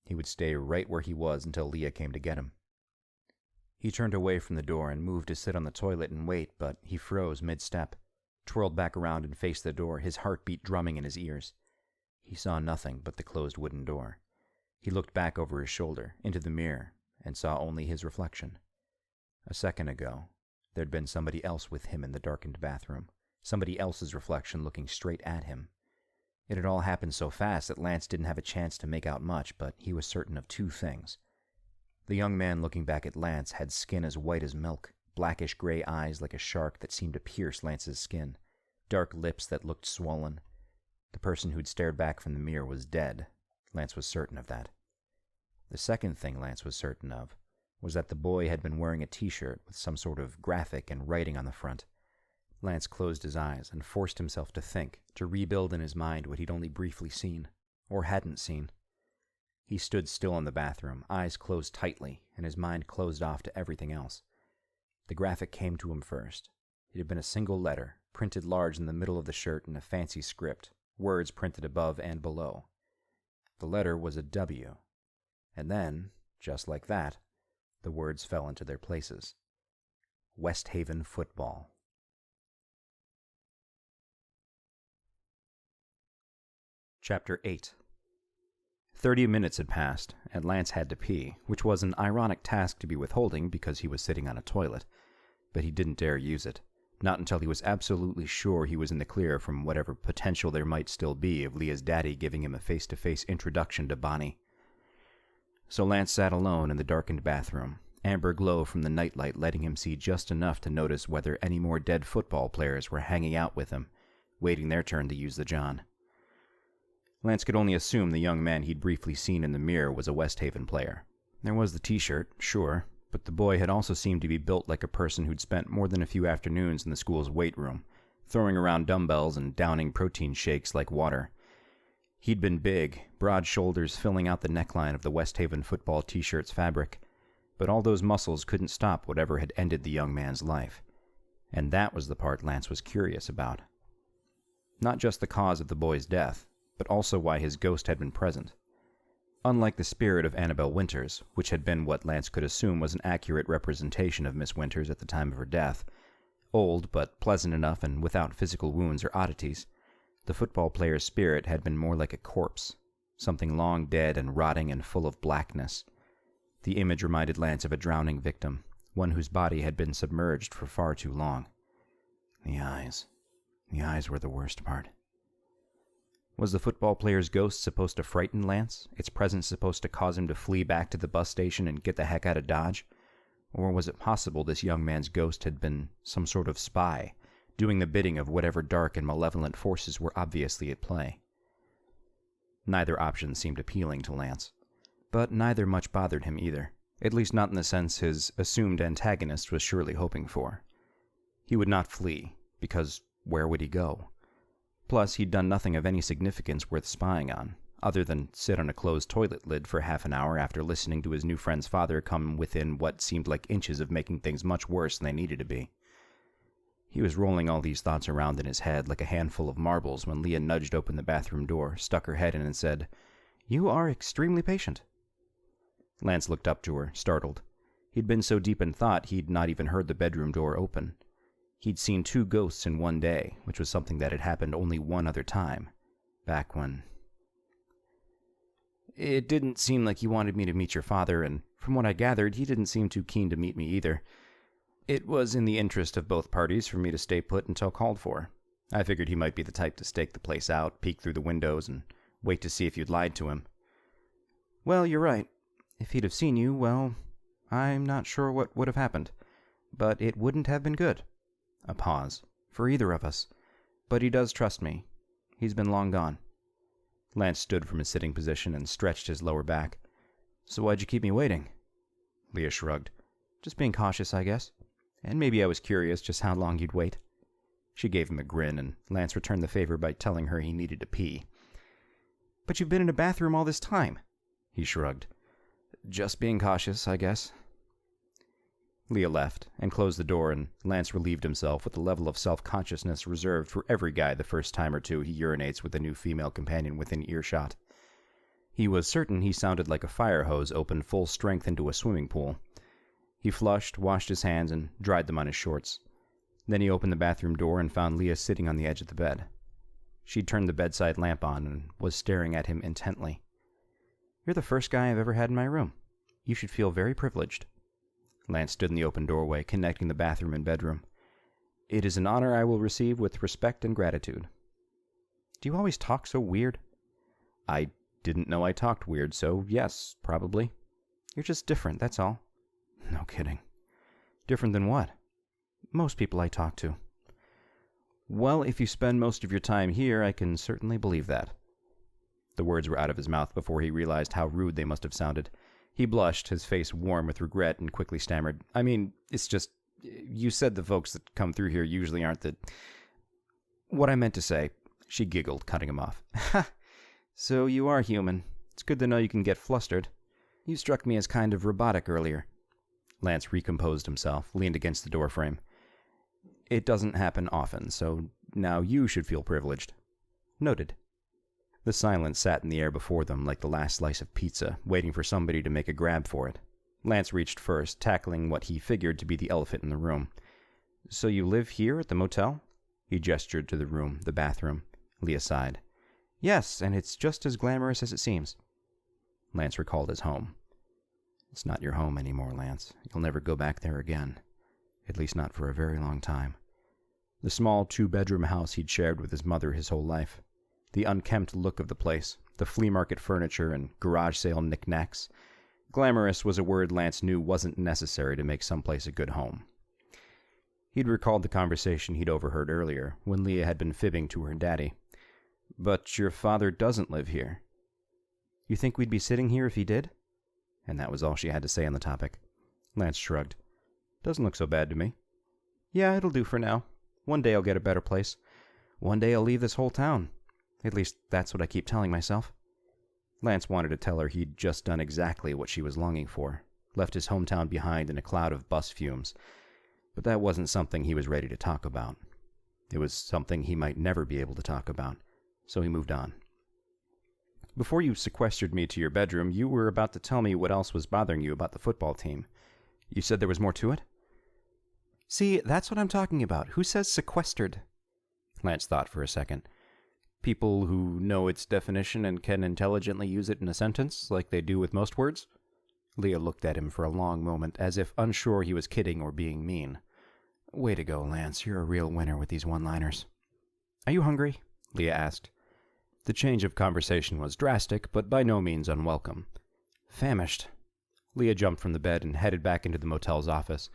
He would stay right where he was until Leah came to get him. He turned away from the door and moved to sit on the toilet and wait, but he froze mid-step, twirled back around and faced the door, his heartbeat drumming in his ears. He saw nothing but the closed wooden door. He looked back over his shoulder, into the mirror, and saw only his reflection. A second ago, there'd been somebody else with him in the darkened bathroom, somebody else's reflection looking straight at him. It had all happened so fast that Lance didn't have a chance to make out much, but he was certain of two things. The young man looking back at Lance had skin as white as milk, blackish-gray eyes like a shark that seemed to pierce Lance's skin, dark lips that looked swollen. The person who'd stared back from the mirror was dead. Lance was certain of that. The second thing Lance was certain of was that the boy had been wearing a t-shirt with some sort of graphic and writing on the front. Lance closed his eyes and forced himself to think, to rebuild in his mind what he'd only briefly seen, or hadn't seen. He stood still in the bathroom, eyes closed tightly, and his mind closed off to everything else. The graphic came to him first. It had been a single letter, printed large in the middle of the shirt in a fancy script, words printed above and below. The letter was a W. And then, just like that, the words fell into their places. Westhaven Football. Chapter 8. 30 minutes had passed, and Lance had to pee, which was an ironic task to be withholding because he was sitting on a toilet. But he didn't dare use it, not until he was absolutely sure he was in the clear from whatever potential there might still be of Leah's daddy giving him a face-to-face introduction to Bonnie. So Lance sat alone in the darkened bathroom, amber glow from the nightlight letting him see just enough to notice whether any more dead football players were hanging out with him, waiting their turn to use the john. Lance could only assume the young man he'd briefly seen in the mirror was a Westhaven player. There was the t-shirt, sure, but the boy had also seemed to be built like a person who'd spent more than a few afternoons in the school's weight room, throwing around dumbbells and downing protein shakes like water. He'd been big, broad shoulders filling out the neckline of the Westhaven football t-shirt's fabric, but all those muscles couldn't stop whatever had ended the young man's life. And that was the part Lance was curious about. Not just the cause of the boy's death, but also why his ghost had been present. Unlike the spirit of Annabelle Winters, which had been what Lance could assume was an accurate representation of Miss Winters at the time of her death, old but pleasant enough and without physical wounds or oddities, the football player's spirit had been more like a corpse, something long dead and rotting and full of blackness. The image reminded Lance of a drowning victim, one whose body had been submerged for far too long. The eyes. The eyes were the worst part. Was the football player's ghost supposed to frighten Lance, its presence supposed to cause him to flee back to the bus station and get the heck out of Dodge? Or was it possible this young man's ghost had been some sort of spy, doing the bidding of whatever dark and malevolent forces were obviously at play? Neither option seemed appealing to Lance, but neither much bothered him either, at least not in the sense his assumed antagonist was surely hoping for. He would not flee, because where would he go? Plus, he'd done nothing of any significance worth spying on, other than sit on a closed toilet lid for half an hour after listening to his new friend's father come within what seemed like inches of making things much worse than they needed to be. He was rolling all these thoughts around in his head like a handful of marbles when Leah nudged open the bathroom door, stuck her head in, and said, "You are extremely patient." Lance looked up to her, startled. He'd been so deep in thought he'd not even heard the bedroom door open. He'd seen 2 ghosts in one day, which was something that had happened only one other time, back when... "It didn't seem like he wanted me to meet your father, and from what I gathered, he didn't seem too keen to meet me either. It was in the interest of both parties for me to stay put until called for. I figured he might be the type to stake the place out, peek through the windows, and wait to see if you'd lied to him." "Well, you're right. If he'd have seen you, well, I'm not sure what would have happened. But it wouldn't have been good." A pause. "For either of us. But he does trust me. He's been long gone." Lance stood from his sitting position and stretched his lower back. "So why'd you keep me waiting?" Leah shrugged. "Just being cautious, I guess. And maybe I was curious just how long you'd wait." She gave him a grin, and Lance returned the favor by telling her he needed to pee. "But you've been in a bathroom all this time." He shrugged. "Just being cautious, I guess." Leah left and closed the door, and Lance relieved himself with the level of self-consciousness reserved for every guy the first time or two he urinates with a new female companion within earshot. He was certain he sounded like a fire hose opened full strength into a swimming pool. He flushed, washed his hands, and dried them on his shorts. Then he opened the bathroom door and found Leah sitting on the edge of the bed. She'd turned the bedside lamp on and was staring at him intently. "You're the first guy I've ever had in my room. You should feel very privileged." Lance stood in the open doorway, connecting the bathroom and bedroom. "It is an honor I will receive with respect and gratitude." "Do you always talk so weird?" "I didn't know I talked weird, so yes, probably." "You're just different, that's all." "No kidding." "Different than what?" "Most people I talk to." "Well, if you spend most of your time here, I can certainly believe that." The words were out of his mouth before he realized how rude they must have sounded. He blushed, his face warm with regret, and quickly stammered, "I mean, it's just, you said the folks that come through here usually aren't the... What I meant to say," she giggled, cutting him off. "Ha! So you are human. It's good to know you can get flustered. You struck me as kind of robotic earlier." Lance recomposed himself, leaned against the doorframe. "It doesn't happen often, so now you should feel privileged." "Noted." The silence sat in the air before them like the last slice of pizza, waiting for somebody to make a grab for it. Lance reached first, tackling what he figured to be the elephant in the room. "So you live here at the motel?" He gestured to the room, the bathroom. Leah sighed. "Yes, and it's just as glamorous as it seems." Lance recalled his home. "It's not your home anymore, Lance. You'll never go back there again. At least not for a very long time." The small 2-bedroom house he'd shared with his mother his whole life. The unkempt look of the place, the flea market furniture and garage sale knickknacks. Glamorous was a word Lance knew wasn't necessary to make someplace a good home. He'd recalled the conversation he'd overheard earlier, when Leah had been fibbing to her daddy. "But your father doesn't live here." "You think we'd be sitting here if he did?" And that was all she had to say on the topic. Lance shrugged. "Doesn't look so bad to me." "Yeah, it'll do for now. One day I'll get a better place. One day I'll leave this whole town. At least, that's what I keep telling myself." Lance wanted to tell her he'd just done exactly what she was longing for, left his hometown behind in a cloud of bus fumes. But that wasn't something he was ready to talk about. It was something he might never be able to talk about, so he moved on. Before you sequestered me to your bedroom, you were about to tell me what else was bothering you about the football team. You said there was more to it? See, that's what I'm talking about. Who says sequestered? Lance thought for a second. People who know its definition and can intelligently use it in a sentence, like they do with most words? Leah looked at him for a long moment, as if unsure he was kidding or being mean. Way to go, Lance. You're a real winner with these one-liners. Are you hungry? Leah asked. The change of conversation was drastic, but by no means unwelcome. Famished. Leah jumped from the bed and headed back into the motel's office.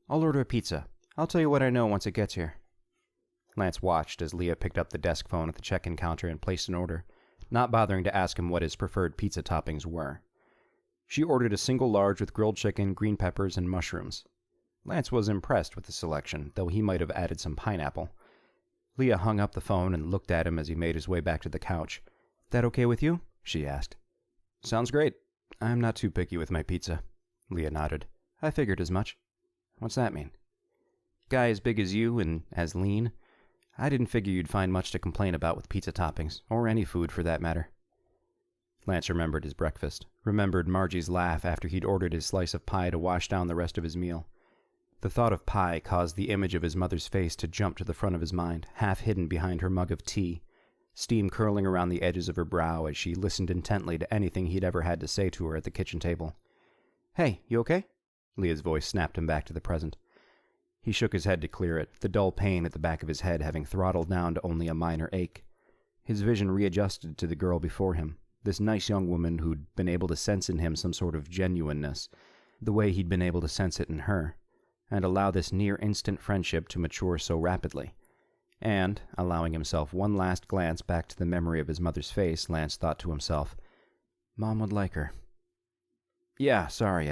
I'll order a pizza. I'll tell you what I know once it gets here. Lance watched as Leah picked up the desk phone at the check-in counter and placed an order, not bothering to ask him what his preferred pizza toppings were. She ordered a single large with grilled chicken, green peppers, and mushrooms. Lance was impressed with the selection, though he might have added some pineapple. Leah hung up the phone and looked at him as he made his way back to the couch. That okay with you? She asked. Sounds great. I'm not too picky with my pizza. Leah nodded. I figured as much. What's that mean? Guy as big as you and as lean? I didn't figure you'd find much to complain about with pizza toppings, or any food for that matter. Lance remembered his breakfast, remembered Margie's laugh after he'd ordered his slice of pie to wash down the rest of his meal. The thought of pie caused the image of his mother's face to jump to the front of his mind, half hidden behind her mug of tea, steam curling around the edges of her brow as she listened intently to anything he'd ever had to say to her at the kitchen table. Hey, you okay? Leah's voice snapped him back to the present. He shook his head to clear it, the dull pain at the back of his head having throttled down to only a minor ache. His vision readjusted to the girl before him, this nice young woman who'd been able to sense in him some sort of genuineness, the way he'd been able to sense it in her, and allow this near-instant friendship to mature so rapidly. And, allowing himself one last glance back to the memory of his mother's face, Lance thought to himself, Mom would like her. Yeah, sorry,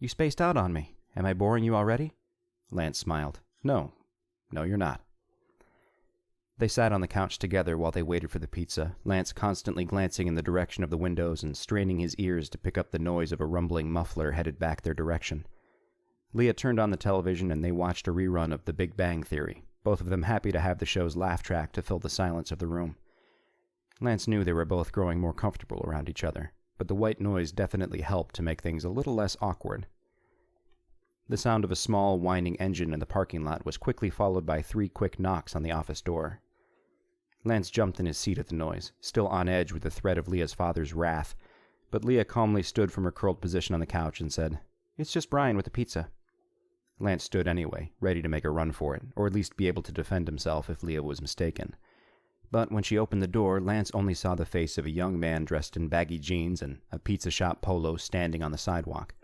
You spaced out on me. Am I boring you already? Lance smiled. No, you're not. They sat on the couch together while they waited for the pizza, Lance constantly glancing in the direction of the windows and straining his ears to pick up the noise of a rumbling muffler headed back their direction. Leah turned on the television and they watched a rerun of The Big Bang Theory, both of them happy to have the show's laugh track to fill the silence of the room. Lance knew they were both growing more comfortable around each other, but the white noise definitely helped to make things a little less awkward. The sound of a small, whining engine in the parking lot was quickly followed by 3 quick knocks on the office door. Lance jumped in his seat at the noise, still on edge with the threat of Leah's father's wrath, but Leah calmly stood from her curled position on the couch and said, It's just Brian with the pizza. Lance stood anyway, ready to make a run for it, or at least be able to defend himself if Leah was mistaken. But when she opened the door, Lance only saw the face of a young man dressed in baggy jeans and a pizza shop polo standing on the sidewalk.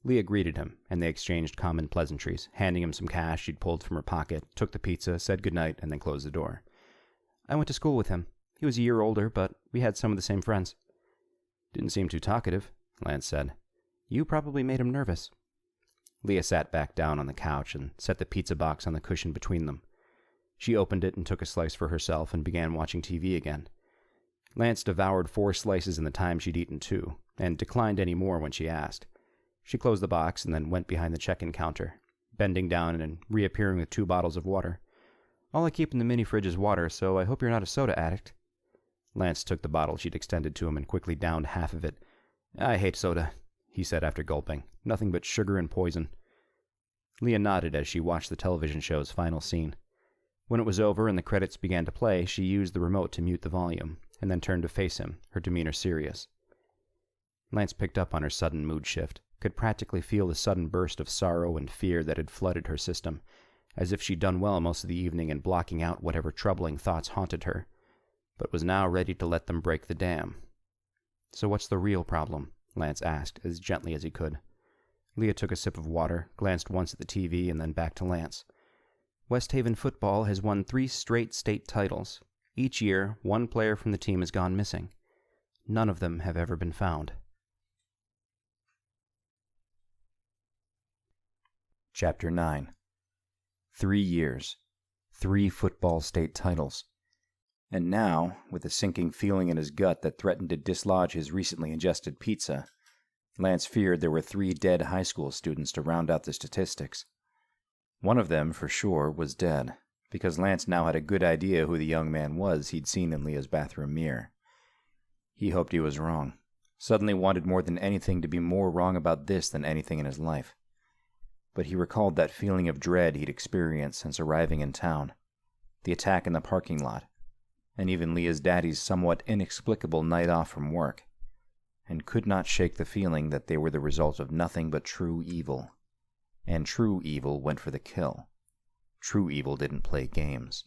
Leah greeted him, and they exchanged common pleasantries, handing him some cash she'd pulled from her pocket, took the pizza, said goodnight, and then closed the door. I went to school with him. He was a year older, but we had some of the same friends. Didn't seem too talkative, Lance said. You probably made him nervous. Leah sat back down on the couch and set the pizza box on the cushion between them. She opened it and took a slice for herself and began watching TV again. Lance devoured 4 slices in the time she'd eaten 2, and declined any more when she asked. She closed the box and then went behind the check-in counter, bending down and reappearing with 2 bottles of water. All I keep in the mini fridge is water, so I hope you're not a soda addict. Lance took the bottle she'd extended to him and quickly downed half of it. I hate soda, he said after gulping. Nothing but sugar and poison. Leah nodded as she watched the television show's final scene. When it was over and the credits began to play, she used the remote to mute the volume, and then turned to face him, her demeanor serious. Lance picked up on her sudden mood shift, could practically feel the sudden burst of sorrow and fear that had flooded her system, as if she'd done well most of the evening in blocking out whatever troubling thoughts haunted her, but was now ready to let them break the dam. So what's the real problem? Lance asked, as gently as he could. Leah took a sip of water, glanced once at the TV, and then back to Lance. Westhaven football has won 3 straight state titles. Each year, 1 player from the team has gone missing. None of them have ever been found. Chapter 9. 3 years. 3 football state titles. And now, with a sinking feeling in his gut that threatened to dislodge his recently ingested pizza, Lance feared there were 3 dead high school students to round out the statistics. One of them, for sure, was dead, because Lance now had a good idea who the young man was he'd seen in Leah's bathroom mirror. He hoped he was wrong. Suddenly wanted more than anything to be more wrong about this than anything in his life. But he recalled that feeling of dread he'd experienced since arriving in town, the attack in the parking lot, and even Leah's daddy's somewhat inexplicable night off from work, and could not shake the feeling that they were the result of nothing but true evil. And true evil went for the kill. True evil didn't play games.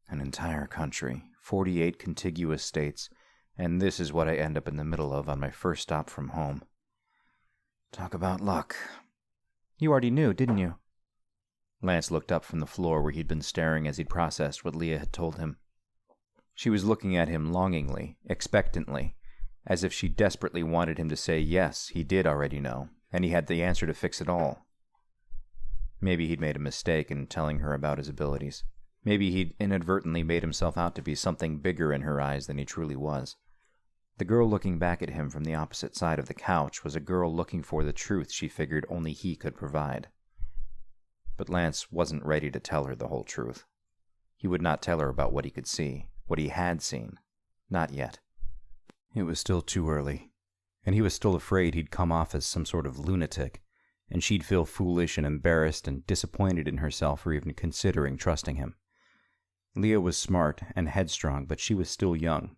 An entire country, 48 contiguous states, and this is what I end up in the middle of on my first stop from home. Talk about luck. You already knew, didn't you? Lance looked up from the floor where he'd been staring as he'd processed what Leah had told him. She was looking at him longingly, expectantly, as if she desperately wanted him to say yes, he did already know, and he had the answer to fix it all. Maybe he'd made a mistake in telling her about his abilities. Maybe he'd inadvertently made himself out to be something bigger in her eyes than he truly was. The girl looking back at him from the opposite side of the couch was a girl looking for the truth she figured only he could provide. But Lance wasn't ready to tell her the whole truth. He would not tell her about what he could see, what he had seen. Not yet. It was still too early, and he was still afraid he'd come off as some sort of lunatic, and she'd feel foolish and embarrassed and disappointed in herself for even considering trusting him. Leah was smart and headstrong, but she was still young,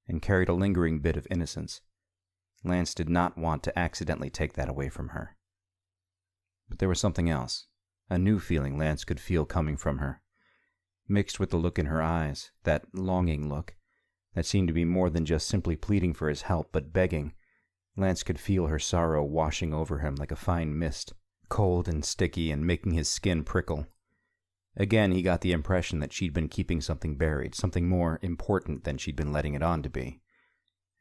and carried a lingering bit of innocence. Lance did not want to accidentally take that away from her. But there was something else, a new feeling Lance could feel coming from her, mixed with the look in her eyes, that longing look, that seemed to be more than just simply pleading for his help, but begging. Lance could feel her sorrow washing over him like a fine mist, cold and sticky and making his skin prickle. Again, he got the impression that she'd been keeping something buried, something more important than she'd been letting it on to be.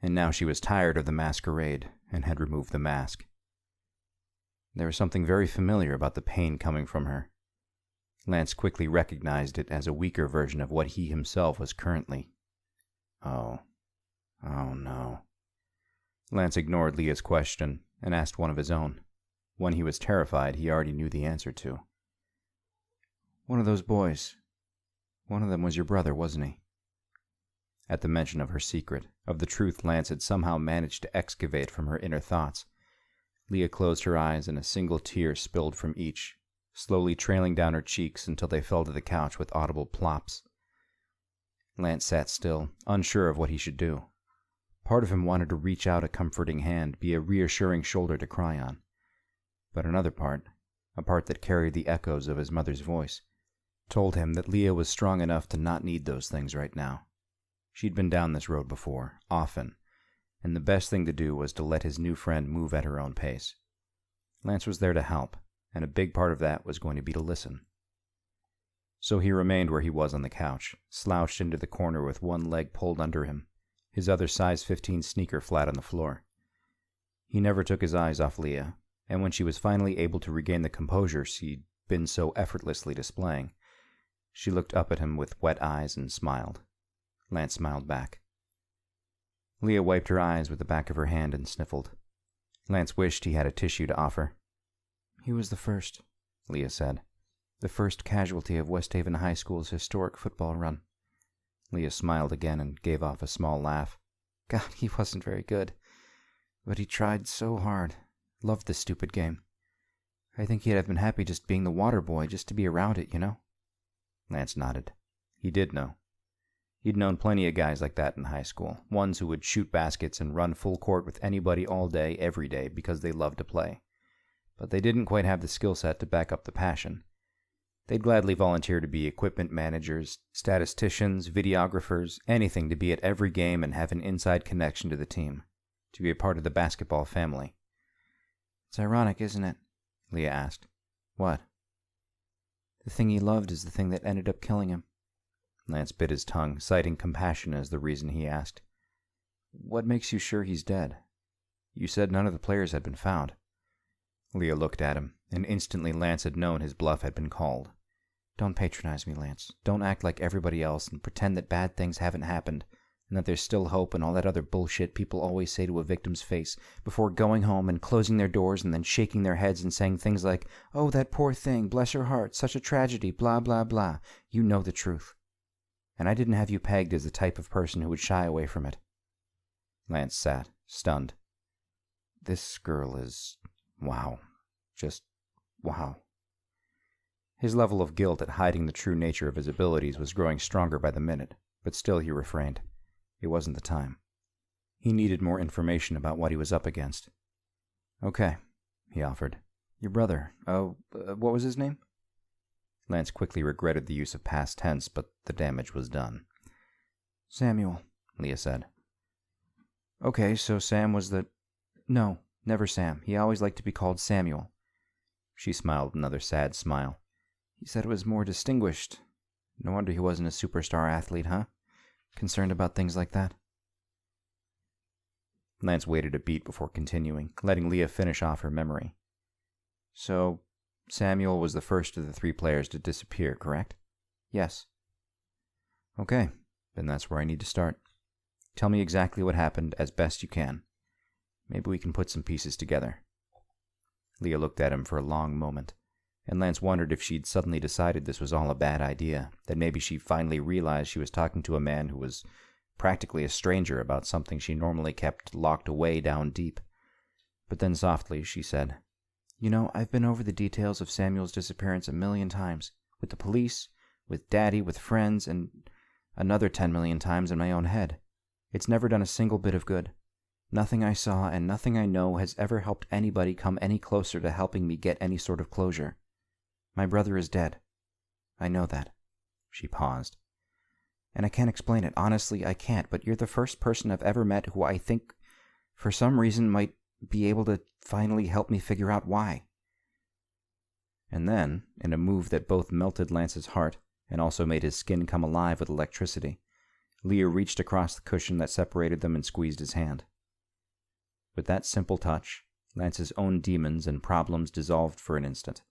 And now she was tired of the masquerade and had removed the mask. There was something very familiar about the pain coming from her. Lance quickly recognized it as a weaker version of what he himself was currently. Oh no. Lance ignored Leah's question and asked one of his own, one he was terrified he already knew the answer to. One of those boys. One of them was your brother, wasn't he? At the mention of her secret, of the truth Lance had somehow managed to excavate from her inner thoughts, Leah closed her eyes and a single tear spilled from each, slowly trailing down her cheeks until they fell to the couch with audible plops. Lance sat still, unsure of what he should do. Part of him wanted to reach out a comforting hand, be a reassuring shoulder to cry on. But another part, a part that carried the echoes of his mother's voice, told him that Leah was strong enough to not need those things right now. She'd been down this road before, often, and the best thing to do was to let his new friend move at her own pace. Lance was there to help, and a big part of that was going to be to listen. So he remained where he was on the couch, slouched into the corner with one leg pulled under him, his other size 15 sneaker flat on the floor. He never took his eyes off Leah, and when she was finally able to regain the composure she'd been so effortlessly displaying, she looked up at him with wet eyes and smiled. Lance smiled back. Leah wiped her eyes with the back of her hand and sniffled. Lance wished he had a tissue to offer. He was the first, Leah said. The first casualty of Westhaven High School's historic football run. Leah smiled again and gave off a small laugh. God, he wasn't very good. But he tried so hard. Loved this stupid game. I think he'd have been happy just being the water boy, just to be around it, you know? Lance nodded. He did know. He'd known plenty of guys like that in high school, ones who would shoot baskets and run full court with anybody all day, every day, because they loved to play. But they didn't quite have the skill set to back up the passion. They'd gladly volunteer to be equipment managers, statisticians, videographers, anything to be at every game and have an inside connection to the team, to be a part of the basketball family. It's ironic, isn't it? Leah asked. What? The thing he loved is the thing that ended up killing him. Lance bit his tongue, citing compassion as the reason he asked. What makes you sure he's dead? You said none of the players had been found. Leah looked at him, and instantly Lance had known his bluff had been called. Don't patronize me, Lance. Don't act like everybody else and pretend that bad things haven't happened, and that there's still hope and all that other bullshit people always say to a victim's face before going home and closing their doors and then shaking their heads and saying things like, oh, that poor thing, bless her heart, such a tragedy, blah, blah, blah. You know the truth. And I didn't have you pegged as the type of person who would shy away from it. Lance sat, stunned. This girl is... wow. Just wow. His level of guilt at hiding the true nature of his abilities was growing stronger by the minute, but still he refrained. It wasn't the time. He needed more information about what he was up against. Okay, he offered. Your brother, what was his name? Lance quickly regretted the use of past tense, but the damage was done. Samuel, Leah said. Okay, so Sam was the... No, never Sam. He always liked to be called Samuel. She smiled another sad smile. He said it was more distinguished. No wonder he wasn't a superstar athlete, huh? Concerned about things like that? Lance waited a beat before continuing, letting Leah finish off her memory. So, Samuel was the first of the 3 players to disappear, correct? Yes. Okay, then that's where I need to start. Tell me exactly what happened as best you can. Maybe we can put some pieces together. Leah looked at him for a long moment, and Lance wondered if she'd suddenly decided this was all a bad idea, that maybe she finally realized she was talking to a man who was practically a stranger about something she normally kept locked away down deep. But then softly she said, You know, I've been over the details of Samuel's disappearance 1,000,000 times, with the police, with Daddy, with friends, and another 10,000,000 times in my own head. It's never done a single bit of good. Nothing I saw and nothing I know has ever helped anybody come any closer to helping me get any sort of closure. My brother is dead. I know that. She paused. And I can't explain it. Honestly, I can't, but you're the first person I've ever met who I think, for some reason, might be able to finally help me figure out why. And then, in a move that both melted Lance's heart and also made his skin come alive with electricity, Leah reached across the cushion that separated them and squeezed his hand. With that simple touch, Lance's own demons and problems dissolved for an instant,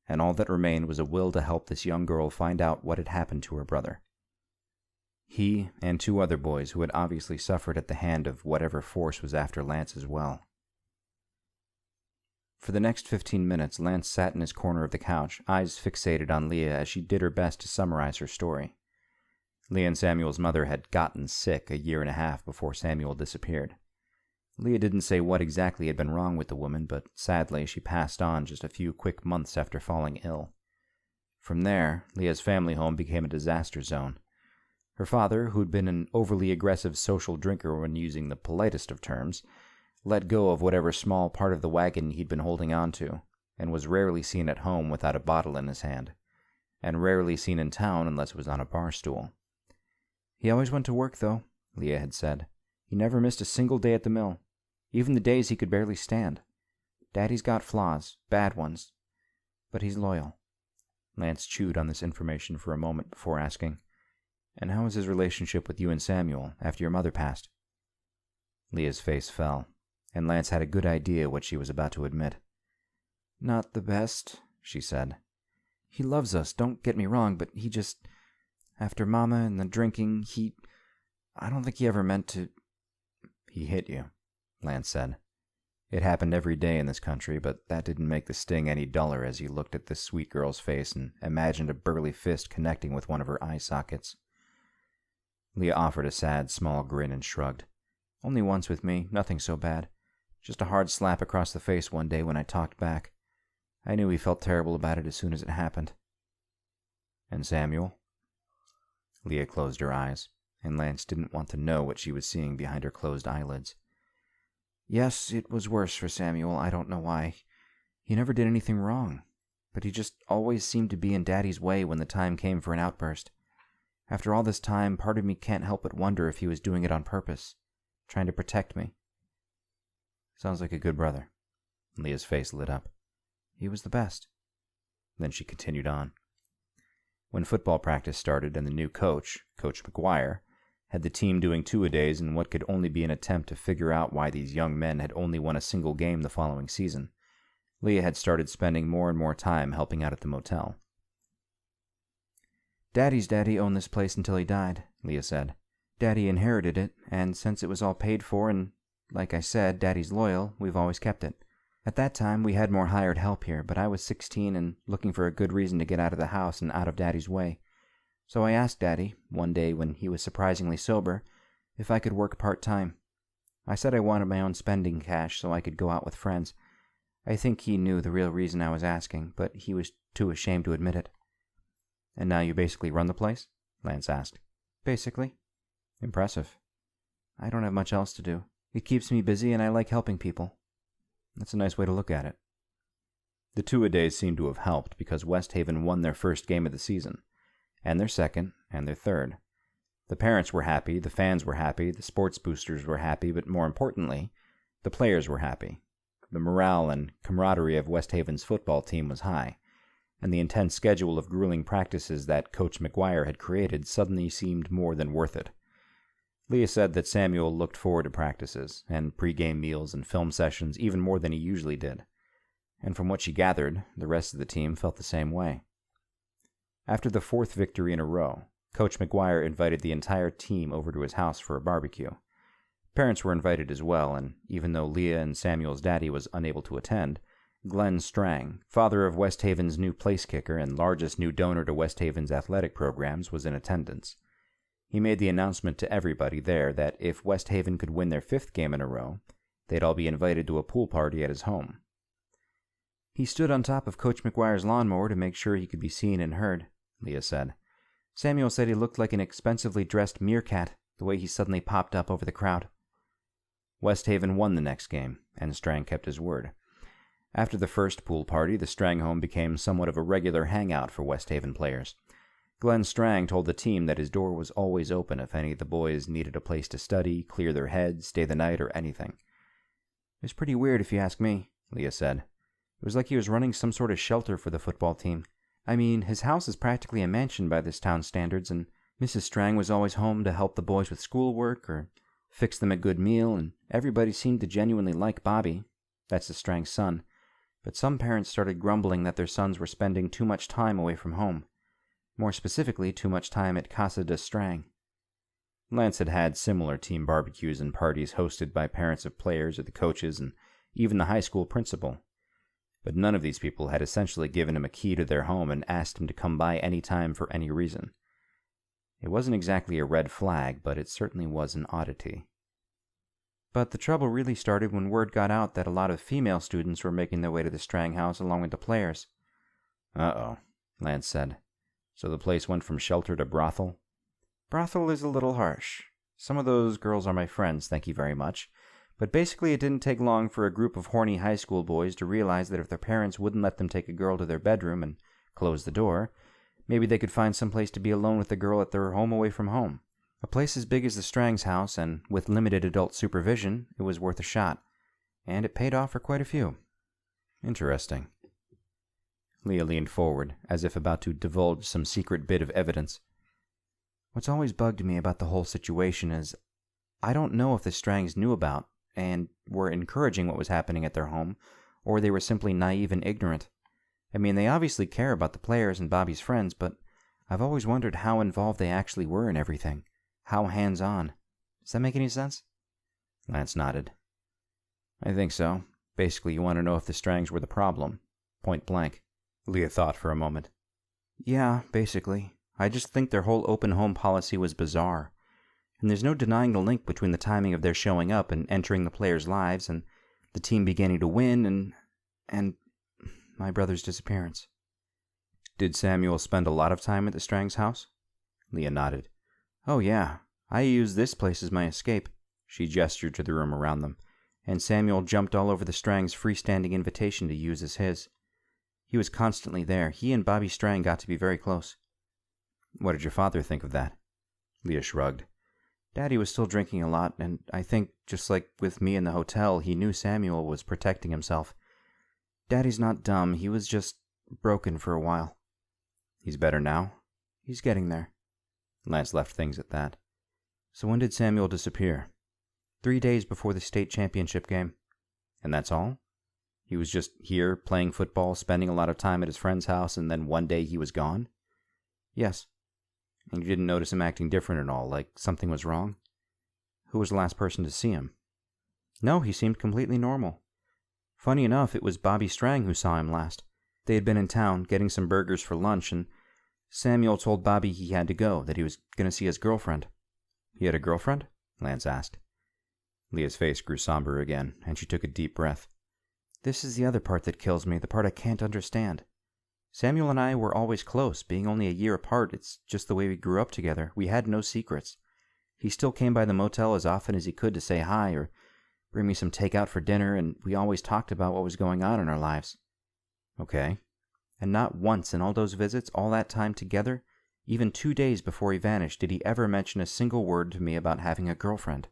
and all that remained was a will to help this young girl find out what had happened to her brother. He and 2 other boys who had obviously suffered at the hand of whatever force was after Lance as well. For the next 15 minutes, Lance sat in his corner of the couch, eyes fixated on Leah as she did her best to summarize her story. Leah and Samuel's mother had gotten sick 1.5 years before Samuel disappeared. Leah didn't say what exactly had been wrong with the woman, but sadly she passed on just a few quick months after falling ill. From there, Leah's family home became a disaster zone. Her father, who'd been an overly aggressive social drinker when using the politest of terms, let go of whatever small part of the wagon he'd been holding on to, and was rarely seen at home without a bottle in his hand, and rarely seen in town unless it was on a bar stool. He always went to work, though, Leah had said. He never missed a single day at the mill, even the days he could barely stand. Daddy's got flaws, bad ones, but he's loyal. Lance chewed on this information for a moment before asking, And how was his relationship with you and Samuel after your mother passed? Leah's face fell, and Lance had a good idea what she was about to admit. Not the best, she said. He loves us, don't get me wrong, but he just... After Mama and the drinking, I don't think he ever meant to... He hit you, Lance said. It happened every day in this country, but that didn't make the sting any duller as he looked at this sweet girl's face and imagined a burly fist connecting with one of her eye sockets. Leah offered a sad, small grin and shrugged. Only once with me, nothing so bad. Just a hard slap across the face one day when I talked back. I knew he felt terrible about it as soon as it happened. And Samuel? Leah closed her eyes, and Lance didn't want to know what she was seeing behind her closed eyelids. Yes, it was worse for Samuel, I don't know why. He never did anything wrong, but he just always seemed to be in Daddy's way when the time came for an outburst. After all this time, part of me can't help but wonder if he was doing it on purpose, trying to protect me. Sounds like a good brother. Leah's face lit up. He was the best. Then she continued on. When football practice started and the new coach, Coach McGuire, had the team doing 2-a-days in what could only be an attempt to figure out why these young men had only won a single game the following season, Leah had started spending more and more time helping out at the motel. Daddy's daddy owned this place until he died, Leah said. Daddy inherited it, and since it was all paid for and, like I said, Daddy's loyal, we've always kept it. At that time, we had more hired help here, but I was 16 and looking for a good reason to get out of the house and out of Daddy's way. So I asked Daddy, one day when he was surprisingly sober, if I could work part-time. I said I wanted my own spending cash so I could go out with friends. I think he knew the real reason I was asking, but he was too ashamed to admit it. And now you basically run the place? Lance asked. Basically. Impressive. I don't have much else to do. It keeps me busy and I like helping people. That's a nice way to look at it. The two-a-days seemed to have helped because Westhaven won their first game of the season, and their second, and their third. The parents were happy, the fans were happy, the sports boosters were happy, but more importantly, the players were happy. The morale and camaraderie of Westhaven's football team was high, and the intense schedule of grueling practices that Coach McGuire had created suddenly seemed more than worth it. Leah said that Samuel looked forward to practices, and pre-game meals and film sessions even more than he usually did. And from what she gathered, the rest of the team felt the same way. After the fourth victory in a row, Coach McGuire invited the entire team over to his house for a barbecue. Parents were invited as well, and even though Leah and Samuel's daddy was unable to attend, Glenn Strang, father of Westhaven's new place kicker and largest new donor to Westhaven's athletic programs, was in attendance. He made the announcement to everybody there that if Westhaven could win their fifth game in a row, they'd all be invited to a pool party at his home. He stood on top of Coach McGuire's lawnmower to make sure he could be seen and heard, Leah said. Samuel said he looked like an expensively dressed meerkat, the way he suddenly popped up over the crowd. Westhaven won the next game, and Strang kept his word. After the first pool party, the Strang home became somewhat of a regular hangout for Westhaven players. Glenn Strang told the team that his door was always open if any of the boys needed a place to study, clear their heads, stay the night, or anything. It was pretty weird if you ask me, Leah said. It was like he was running some sort of shelter for the football team. I mean, his house is practically a mansion by this town's standards, and Mrs. Strang was always home to help the boys with schoolwork or fix them a good meal, and everybody seemed to genuinely like Bobby. That's the Strang's son. But some parents started grumbling that their sons were spending too much time away from home. More specifically, too much time at Casa de Strang. Lance had had similar team barbecues and parties hosted by parents of players or the coaches and even the high school principal. But none of these people had essentially given him a key to their home and asked him to come by any time for any reason. It wasn't exactly a red flag, but it certainly was an oddity. But the trouble really started when word got out that a lot of female students were making their way to the Strang house along with the players. Uh-oh, Lance said. So the place went from shelter to brothel? Brothel is a little harsh. Some of those girls are my friends, thank you very much. But basically it didn't take long for a group of horny high school boys to realize that if their parents wouldn't let them take a girl to their bedroom and close the door, maybe they could find some place to be alone with the girl at their home away from home. A place as big as the Strang's house, and with limited adult supervision, it was worth a shot. And it paid off for quite a few. Interesting. Leah leaned forward, as if about to divulge some secret bit of evidence. What's always bugged me about the whole situation is I don't know if the Strangs knew about and were encouraging what was happening at their home, or they were simply naive and ignorant. I mean, they obviously care about the players and Bobby's friends, but I've always wondered how involved they actually were in everything. How hands-on. Does that make any sense? Lance nodded. I think so. Basically, you want to know if the Strangs were the problem. Point blank. Leah thought for a moment. Yeah, basically. I just think their whole open home policy was bizarre. And there's no denying the link between the timing of their showing up and entering the players' lives and the team beginning to win and my brother's disappearance. Did Samuel spend a lot of time at the Strang's house? Leah nodded. Oh yeah, I used this place as my escape. She gestured to the room around them, and Samuel jumped all over the Strang's freestanding invitation to use as his. He was constantly there. He and Bobby Strang got to be very close. What did your father think of that? Leah shrugged. Daddy was still drinking a lot, and I think, just like with me in the hotel, he knew Samuel was protecting himself. Daddy's not dumb, he was just broken for a while. He's better now? He's getting there. Lance left things at that. So when did Samuel disappear? 3 days before the state championship game. And that's all? He was just here, playing football, spending a lot of time at his friend's house, and then one day he was gone? Yes. And you didn't notice him acting different at all, like something was wrong? Who was the last person to see him? No, he seemed completely normal. Funny enough, it was Bobby Strang who saw him last. They had been in town, getting some burgers for lunch, and Samuel told Bobby he had to go, that he was going to see his girlfriend. He had a girlfriend? Lance asked. Leah's face grew somber again, and she took a deep breath. This is the other part that kills me, the part I can't understand. Samuel and I were always close, being only a year apart. It's just the way we grew up together. We had no secrets. He still came by the motel as often as he could to say hi or bring me some takeout for dinner, and we always talked about what was going on in our lives. Okay. And not once in all those visits, all that time together, even 2 days before he vanished, did he ever mention a single word to me about having a girlfriend.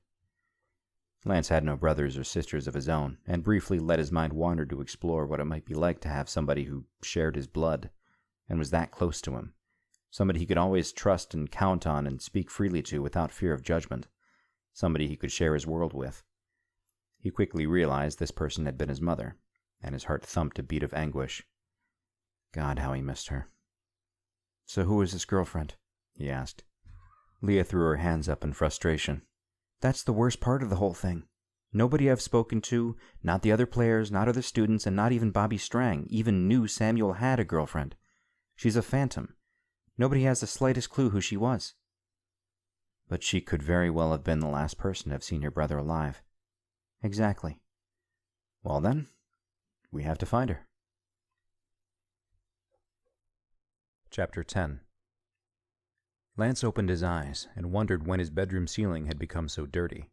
Lance had no brothers or sisters of his own, and briefly let his mind wander to explore what it might be like to have somebody who shared his blood, and was that close to him. Somebody he could always trust and count on and speak freely to without fear of judgment. Somebody he could share his world with. He quickly realized this person had been his mother, and his heart thumped a beat of anguish. God, how he missed her. So who is this girlfriend? He asked. Leah threw her hands up in frustration. That's the worst part of the whole thing. Nobody I've spoken to, not the other players, not other students, and not even Bobby Strang, even knew Samuel had a girlfriend. She's a phantom. Nobody has the slightest clue who she was. But she could very well have been the last person to have seen your brother alive. Exactly. Well then, we have to find her. Chapter 10. Lance opened his eyes and wondered when his bedroom ceiling had become so dirty.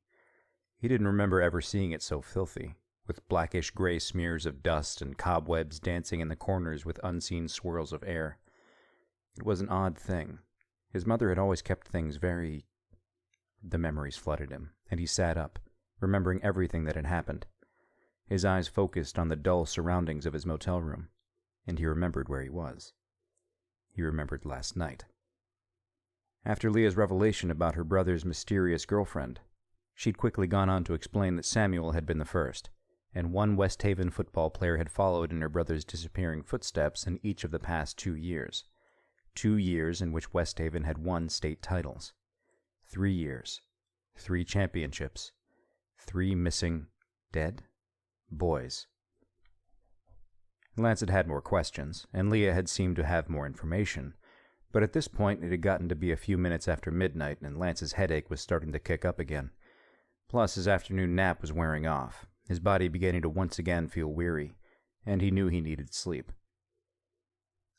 He didn't remember ever seeing it so filthy, with blackish-gray smears of dust and cobwebs dancing in the corners with unseen swirls of air. It was an odd thing. His mother had always kept things very... The memories flooded him, and he sat up, remembering everything that had happened. His eyes focused on the dull surroundings of his motel room, and he remembered where he was. He remembered last night. After Leah's revelation about her brother's mysterious girlfriend, she'd quickly gone on to explain that Samuel had been the first, and one Westhaven football player had followed in her brother's disappearing footsteps in each of the past 2 years. 2 years in which Westhaven had won state titles. 3 years. 3 championships. 3 missing, dead, boys. Lance had had more questions, and Leah had seemed to have more information, but at this point it had gotten to be a few minutes after midnight, and Lance's headache was starting to kick up again. Plus, his afternoon nap was wearing off, his body beginning to once again feel weary, and he knew he needed sleep.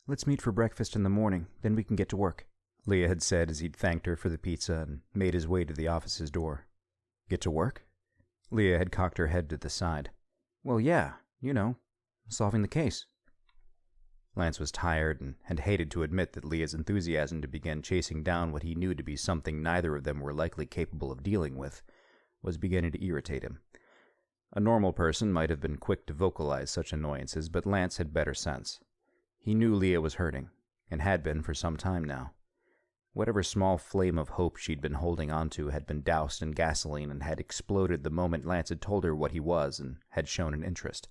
Let's meet for breakfast in the morning, then we can get to work, Leah had said as he'd thanked her for the pizza and made his way to the office's door. Get to work? Leah had cocked her head to the side. Well, yeah, solving the case. Lance was tired and had hated to admit that Leah's enthusiasm to begin chasing down what he knew to be something neither of them were likely capable of dealing with was beginning to irritate him. A normal person might have been quick to vocalize such annoyances, but Lance had better sense. He knew Leah was hurting, and had been for some time now. Whatever small flame of hope she'd been holding onto had been doused in gasoline and had exploded the moment Lance had told her what he was and had shown an interest.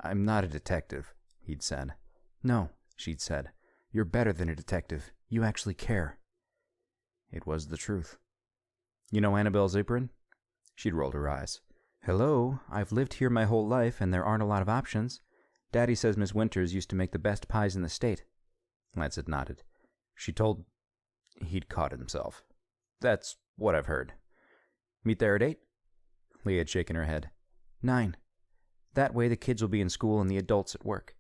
"I'm not a detective," he'd said. "No," she'd said. "You're better than a detective. You actually care." It was the truth. "You know Annabelle's apron?" She'd rolled her eyes. "Hello, I've lived here my whole life, and there aren't a lot of options. Daddy says Miss Winters used to make the best pies in the state." Lance had nodded. She told... He'd caught himself. "That's what I've heard. Meet there at 8? Leah had shaken her head. 9. That way the kids will be in school and the adults at work.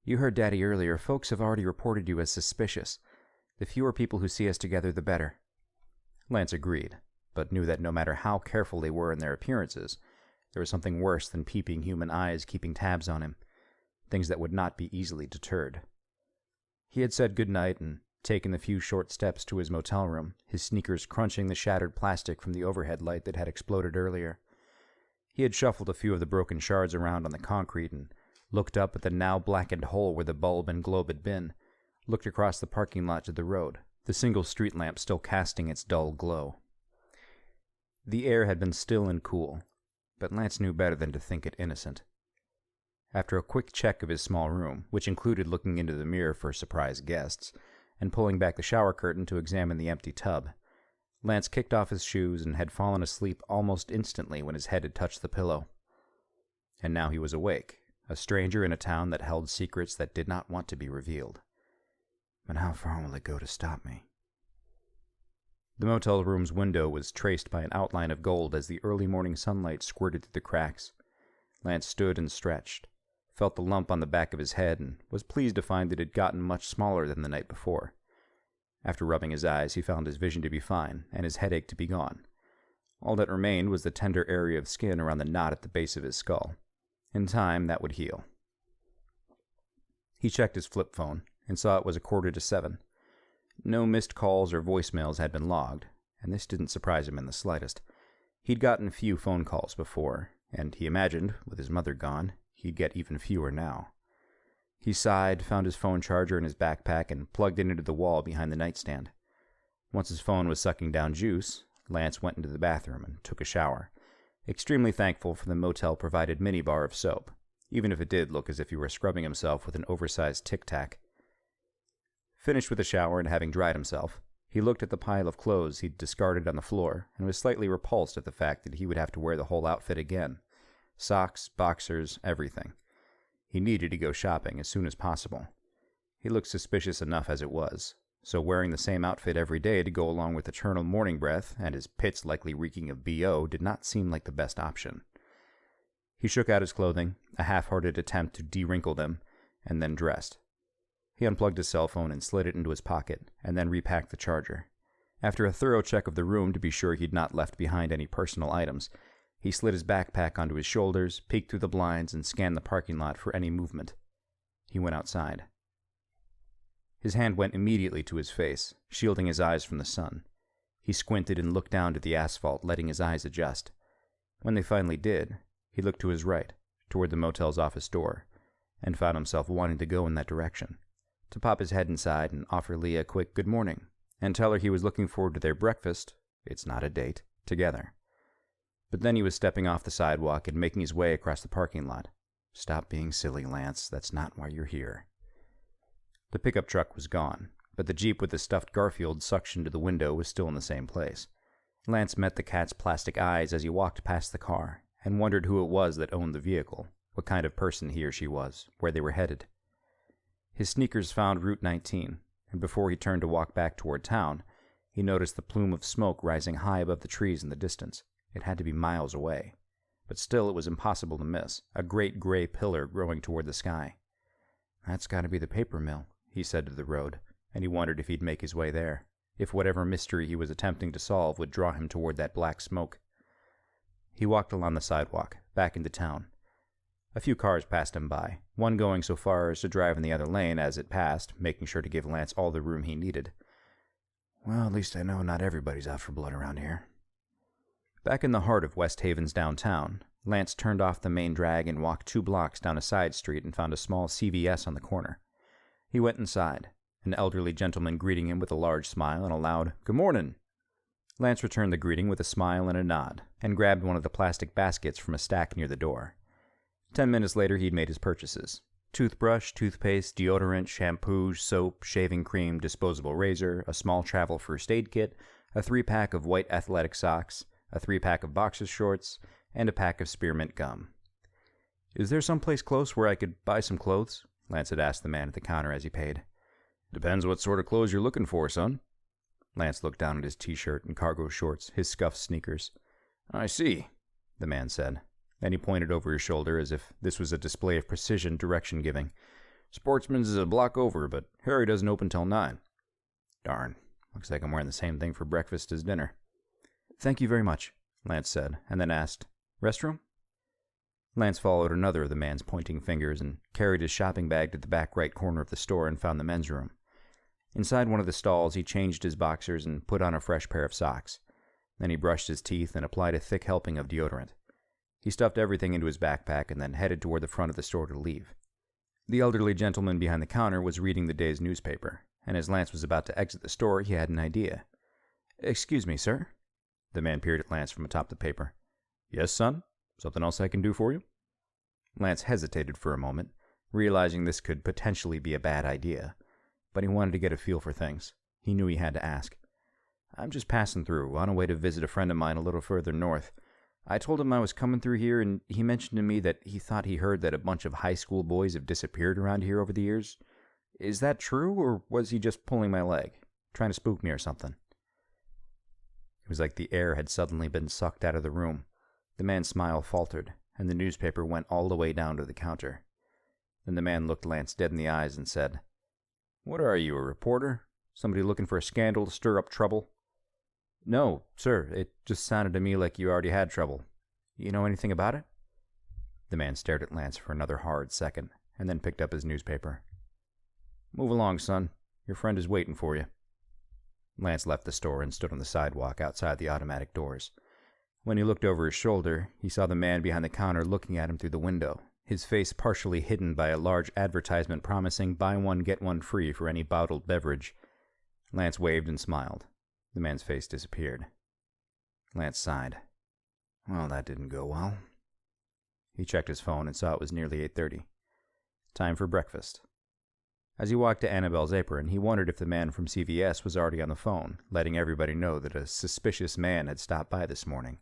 You heard Daddy earlier. Folks have already reported you as suspicious. The fewer people who see us together, the better." Lance agreed, but knew that no matter how careful they were in their appearances, there was something worse than peeping human eyes keeping tabs on him, things that would not be easily deterred. He had said good night and taken the few short steps to his motel room, his sneakers crunching the shattered plastic from the overhead light that had exploded earlier. He had shuffled a few of the broken shards around on the concrete and looked up at the now blackened hole where the bulb and globe had been, looked across the parking lot to the road, the single street lamp still casting its dull glow. The air had been still and cool, but Lance knew better than to think it innocent. After a quick check of his small room, which included looking into the mirror for surprise guests, and pulling back the shower curtain to examine the empty tub, Lance kicked off his shoes and had fallen asleep almost instantly when his head had touched the pillow. And now he was awake, a stranger in a town that held secrets that did not want to be revealed. But how far will it go to stop me? The motel room's window was traced by an outline of gold as the early morning sunlight squirted through the cracks. Lance stood and stretched, felt the lump on the back of his head, and was pleased to find that it had gotten much smaller than the night before. After rubbing his eyes, he found his vision to be fine, and his headache to be gone. All that remained was the tender area of skin around the knot at the base of his skull. In time, that would heal. He checked his flip phone, and saw it was 7:15. No missed calls or voicemails had been logged, and this didn't surprise him in the slightest. He'd gotten few phone calls before, and he imagined, with his mother gone, he'd get even fewer now. He sighed, found his phone charger in his backpack, and plugged it into the wall behind the nightstand. Once his phone was sucking down juice, Lance went into the bathroom and took a shower, extremely thankful for the motel-provided minibar of soap, even if it did look as if he were scrubbing himself with an oversized tic-tac. Finished with the shower and having dried himself, he looked at the pile of clothes he'd discarded on the floor and was slightly repulsed at the fact that he would have to wear the whole outfit again. Socks, boxers, everything. He needed to go shopping as soon as possible. He looked suspicious enough as it was, so wearing the same outfit every day to go along with eternal morning breath and his pits likely reeking of BO did not seem like the best option. He shook out his clothing, a half-hearted attempt to de-wrinkle them, and then dressed. He unplugged his cell phone and slid it into his pocket, and then repacked the charger. After a thorough check of the room to be sure he'd not left behind any personal items, he slid his backpack onto his shoulders, peeked through the blinds, and scanned the parking lot for any movement. He went outside. His hand went immediately to his face, shielding his eyes from the sun. He squinted and looked down to the asphalt, letting his eyes adjust. When they finally did, he looked to his right, toward the motel's office door, and found himself wanting to go in that direction, to pop his head inside and offer Leah a quick good morning, and tell her he was looking forward to their breakfast, it's not a date, together. But then he was stepping off the sidewalk and making his way across the parking lot. Stop being silly, Lance. That's not why you're here. The pickup truck was gone, but the Jeep with the stuffed Garfield suctioned to the window was still in the same place. Lance met the cat's plastic eyes as he walked past the car, and wondered who it was that owned the vehicle, what kind of person he or she was, where they were headed. His sneakers found Route 19, and before he turned to walk back toward town, he noticed the plume of smoke rising high above the trees in the distance. It had to be miles away, but still it was impossible to miss, a great gray pillar growing toward the sky. That's got to be the paper mill, he said to the road, and he wondered if he'd make his way there, if whatever mystery he was attempting to solve would draw him toward that black smoke. He walked along the sidewalk, back into town. A few cars passed him by, one going so far as to drive in the other lane as it passed, making sure to give Lance all the room he needed. Well, at least I know not everybody's out for blood around here. Back in the heart of Westhaven's downtown, Lance turned off the main drag and walked 2 blocks down a side street and found a small CVS on the corner. He went inside, an elderly gentleman greeting him with a large smile and a loud, "Good morning." Lance returned the greeting with a smile and a nod, and grabbed one of the plastic baskets from a stack near the door. 10 minutes later, he'd made his purchases. Toothbrush, toothpaste, deodorant, shampoo, soap, shaving cream, disposable razor, a small travel first aid kit, a 3-pack of white athletic socks, a 3-pack of boxer shorts, and a pack of spearmint gum. "Is there some place close where I could buy some clothes?" Lance had asked the man at the counter as he paid. "Depends what sort of clothes you're looking for, son." Lance looked down at his t-shirt and cargo shorts, his scuffed sneakers. "I see," the man said. Then he pointed over his shoulder as if this was a display of precision direction-giving. "Sportsman's is a block over, but Harry doesn't open till 9. Darn, looks like I'm wearing the same thing for breakfast as dinner." "Thank you very much," Lance said, and then asked, "Restroom?" Lance followed another of the man's pointing fingers and carried his shopping bag to the back right corner of the store and found the men's room. Inside one of the stalls, he changed his boxers and put on a fresh pair of socks. Then he brushed his teeth and applied a thick helping of deodorant. He stuffed everything into his backpack and then headed toward the front of the store to leave. The elderly gentleman behind the counter was reading the day's newspaper, and as Lance was about to exit the store, he had an idea. "Excuse me, sir?" The man peered at Lance from atop the paper. "Yes, son? Something else I can do for you?" Lance hesitated for a moment, realizing this could potentially be a bad idea, but he wanted to get a feel for things. He knew he had to ask. "I'm just passing through, on a way to visit a friend of mine a little further north. I told him I was coming through here, and he mentioned to me that he thought he heard that a bunch of high school boys have disappeared around here over the years. Is that true, or was he just pulling my leg, trying to spook me or something?" It was like the air had suddenly been sucked out of the room. The man's smile faltered, and the newspaper went all the way down to the counter. Then the man looked Lance dead in the eyes and said, "What are you, a reporter? Somebody looking for a scandal to stir up trouble?" "No, sir. It just sounded to me like you already had trouble. You know anything about it?" The man stared at Lance for another hard second, and then picked up his newspaper. "Move along, son. Your friend is waiting for you." Lance left the store and stood on the sidewalk outside the automatic doors. When he looked over his shoulder, he saw the man behind the counter looking at him through the window, his face partially hidden by a large advertisement promising buy one get one free for any bottled beverage. Lance waved and smiled. The man's face disappeared. Lance sighed. Well, that didn't go well. He checked his phone and saw it was nearly 8:30. Time for breakfast. As he walked to Annabelle's apron, he wondered if the man from CVS was already on the phone, letting everybody know that a suspicious man had stopped by this morning,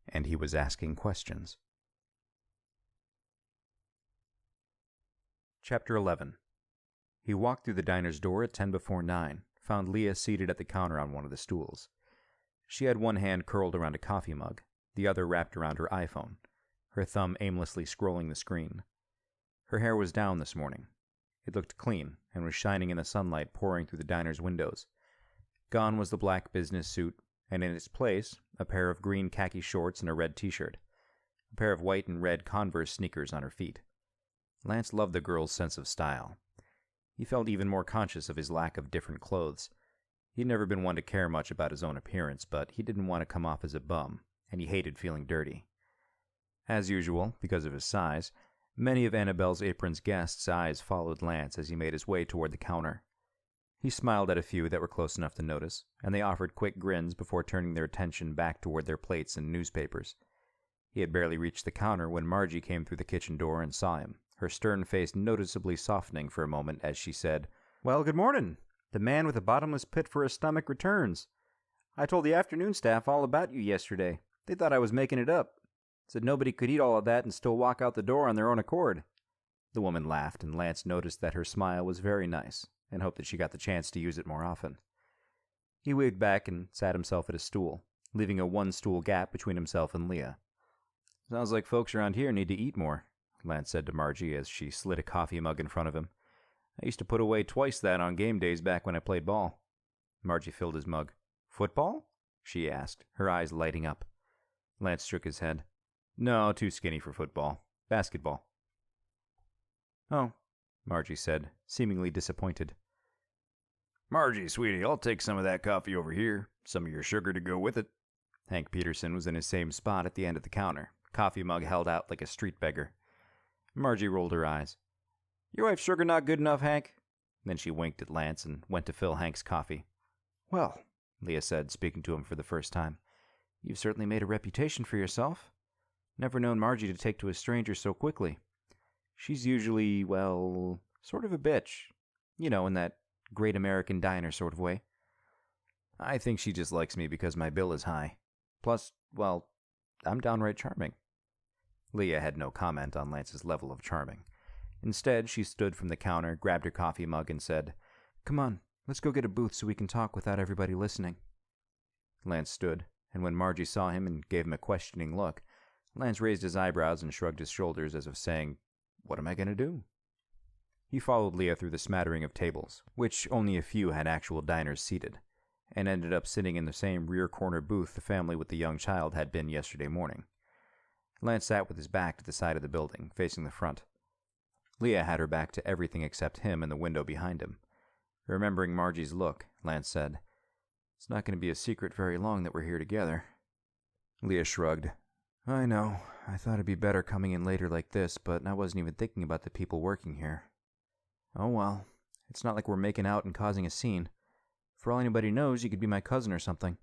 and he was asking questions. Chapter 11. He walked through the diner's door at 10 before 9, found Leah seated at the counter on one of the stools. She had one hand curled around a coffee mug, the other wrapped around her iPhone, her thumb aimlessly scrolling the screen. Her hair was down this morning. It looked clean and was shining in the sunlight pouring through the diner's windows. Gone was the black business suit, and in its place, a pair of green khaki shorts and a red t-shirt, a pair of white and red Converse sneakers on her feet. Lance loved the girl's sense of style. He felt even more conscious of his lack of different clothes. He'd never been one to care much about his own appearance, but he didn't want to come off as a bum, and he hated feeling dirty. As usual, because of his size, many of Annabelle's apron's guests' eyes followed Lance as he made his way toward the counter. He smiled at a few that were close enough to notice, and they offered quick grins before turning their attention back toward their plates and newspapers. He had barely reached the counter when Margie came through the kitchen door and saw him, her stern face noticeably softening for a moment as she said, "Well, good morning. The man with a bottomless pit for a stomach returns. I told the afternoon staff all about you yesterday. They thought I was making it up. Said nobody could eat all of that and still walk out the door on their own accord." The woman laughed, and Lance noticed that her smile was very nice, and hoped that she got the chance to use it more often. He wigged back and sat himself at a stool, leaving a one-stool gap between himself and Leah. "Sounds like folks around here need to eat more," Lance said to Margie as she slid a coffee mug in front of him. "I used to put away twice that on game days back when I played ball." Margie filled his mug. "Football?" she asked, her eyes lighting up. Lance shook his head. "No, too skinny for football. Basketball." "Oh," Margie said, seemingly disappointed. "Margie, sweetie, I'll take some of that coffee over here. Some of your sugar to go with it." Hank Peterson was in his same spot at the end of the counter, coffee mug held out like a street beggar. Margie rolled her eyes. "Your wife's sugar not good enough, Hank?" Then she winked at Lance and went to fill Hank's coffee. "Well," Leah said, speaking to him for the first time, "you've certainly made a reputation for yourself. Never known Margie to take to a stranger so quickly. She's usually, well, sort of a bitch. You know, in that great American diner sort of way. I think she just likes me because my bill is high. Plus, well, I'm downright charming." Leah had no comment on Lance's level of charming. Instead, she stood from the counter, grabbed her coffee mug, and said, "Come on, let's go get a booth so we can talk without everybody listening." Lance stood, and when Margie saw him and gave him a questioning look, Lance raised his eyebrows and shrugged his shoulders as if saying, "What am I going to do?" He followed Leah through the smattering of tables, which only a few had actual diners seated, and ended up sitting in the same rear corner booth the family with the young child had been yesterday morning. Lance sat with his back to the side of the building, facing the front. Leah had her back to everything except him and the window behind him. Remembering Margie's look, Lance said, "It's not going to be a secret very long that we're here together." Leah shrugged. "I know. I thought it'd be better coming in later like this, but I wasn't even thinking about the people working here." "Oh well, it's not like we're making out and causing a scene. For all anybody knows, you could be my cousin or something."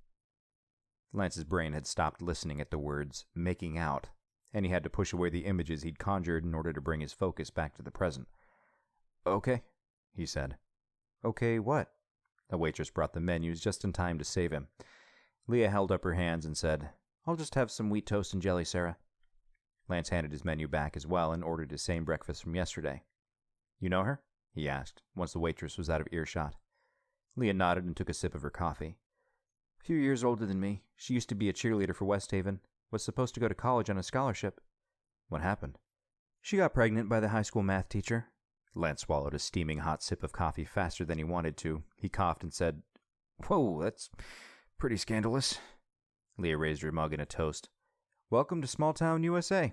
Lance's brain had stopped listening at the words, "making out," and he had to push away the images he'd conjured in order to bring his focus back to the present. "Okay," he said. "Okay, what?" A waitress brought the menus just in time to save him. Leah held up her hands and said, "I'll just have some wheat toast and jelly, Sarah." Lance handed his menu back as well and ordered his same breakfast from yesterday. "You know her?" he asked, once the waitress was out of earshot. Leah nodded and took a sip of her coffee. A few years older than me. She used to be a cheerleader for Westhaven. Was supposed to go to college on a scholarship. What happened? She got pregnant by the high school math teacher. Lance swallowed a steaming hot sip of coffee faster than he wanted to. He coughed and said, "Whoa, that's pretty scandalous." Leah raised her mug in a toast. Welcome to small town USA.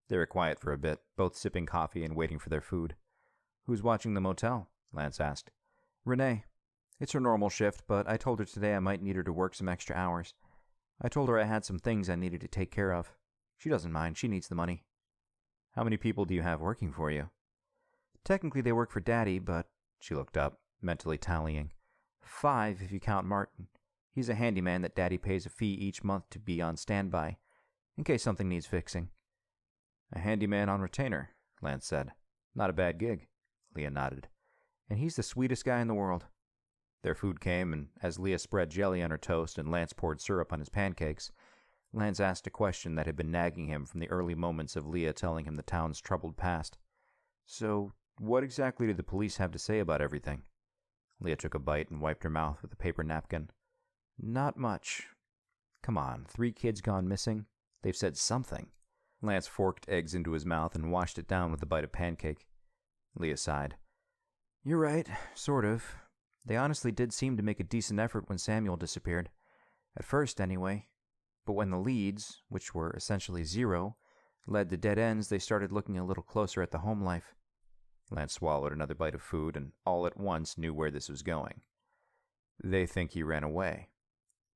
They were quiet for a bit, both sipping coffee and waiting for their food. Who's watching the motel? Lance asked. Renee. It's her normal shift, but I told her today I might need her to work some extra hours. I told her I had some things I needed to take care of. She doesn't mind. She needs the money. How many people do you have working for you? Technically they work for Daddy, but... She looked up, mentally tallying. 5 if you count Martin. He's a handyman that Daddy pays a fee each month to be on standby, in case something needs fixing. A handyman on retainer, Lance said. Not a bad gig. Leah nodded. And he's the sweetest guy in the world. Their food came, and as Leah spread jelly on her toast and Lance poured syrup on his pancakes, Lance asked a question that had been nagging him from the early moments of Leah telling him the town's troubled past. So, what exactly did the police have to say about everything? Leah took a bite and wiped her mouth with a paper napkin. Not much. Come on, 3 kids gone missing? They've said something. Lance forked eggs into his mouth and washed it down with a bite of pancake. Leah sighed. You're right, sort of. They honestly did seem to make a decent effort when Samuel disappeared. At first, anyway. But when the leads, which were essentially 0, led to dead ends, they started looking a little closer at the home life. Lance swallowed another bite of food and all at once knew where this was going. They think he ran away.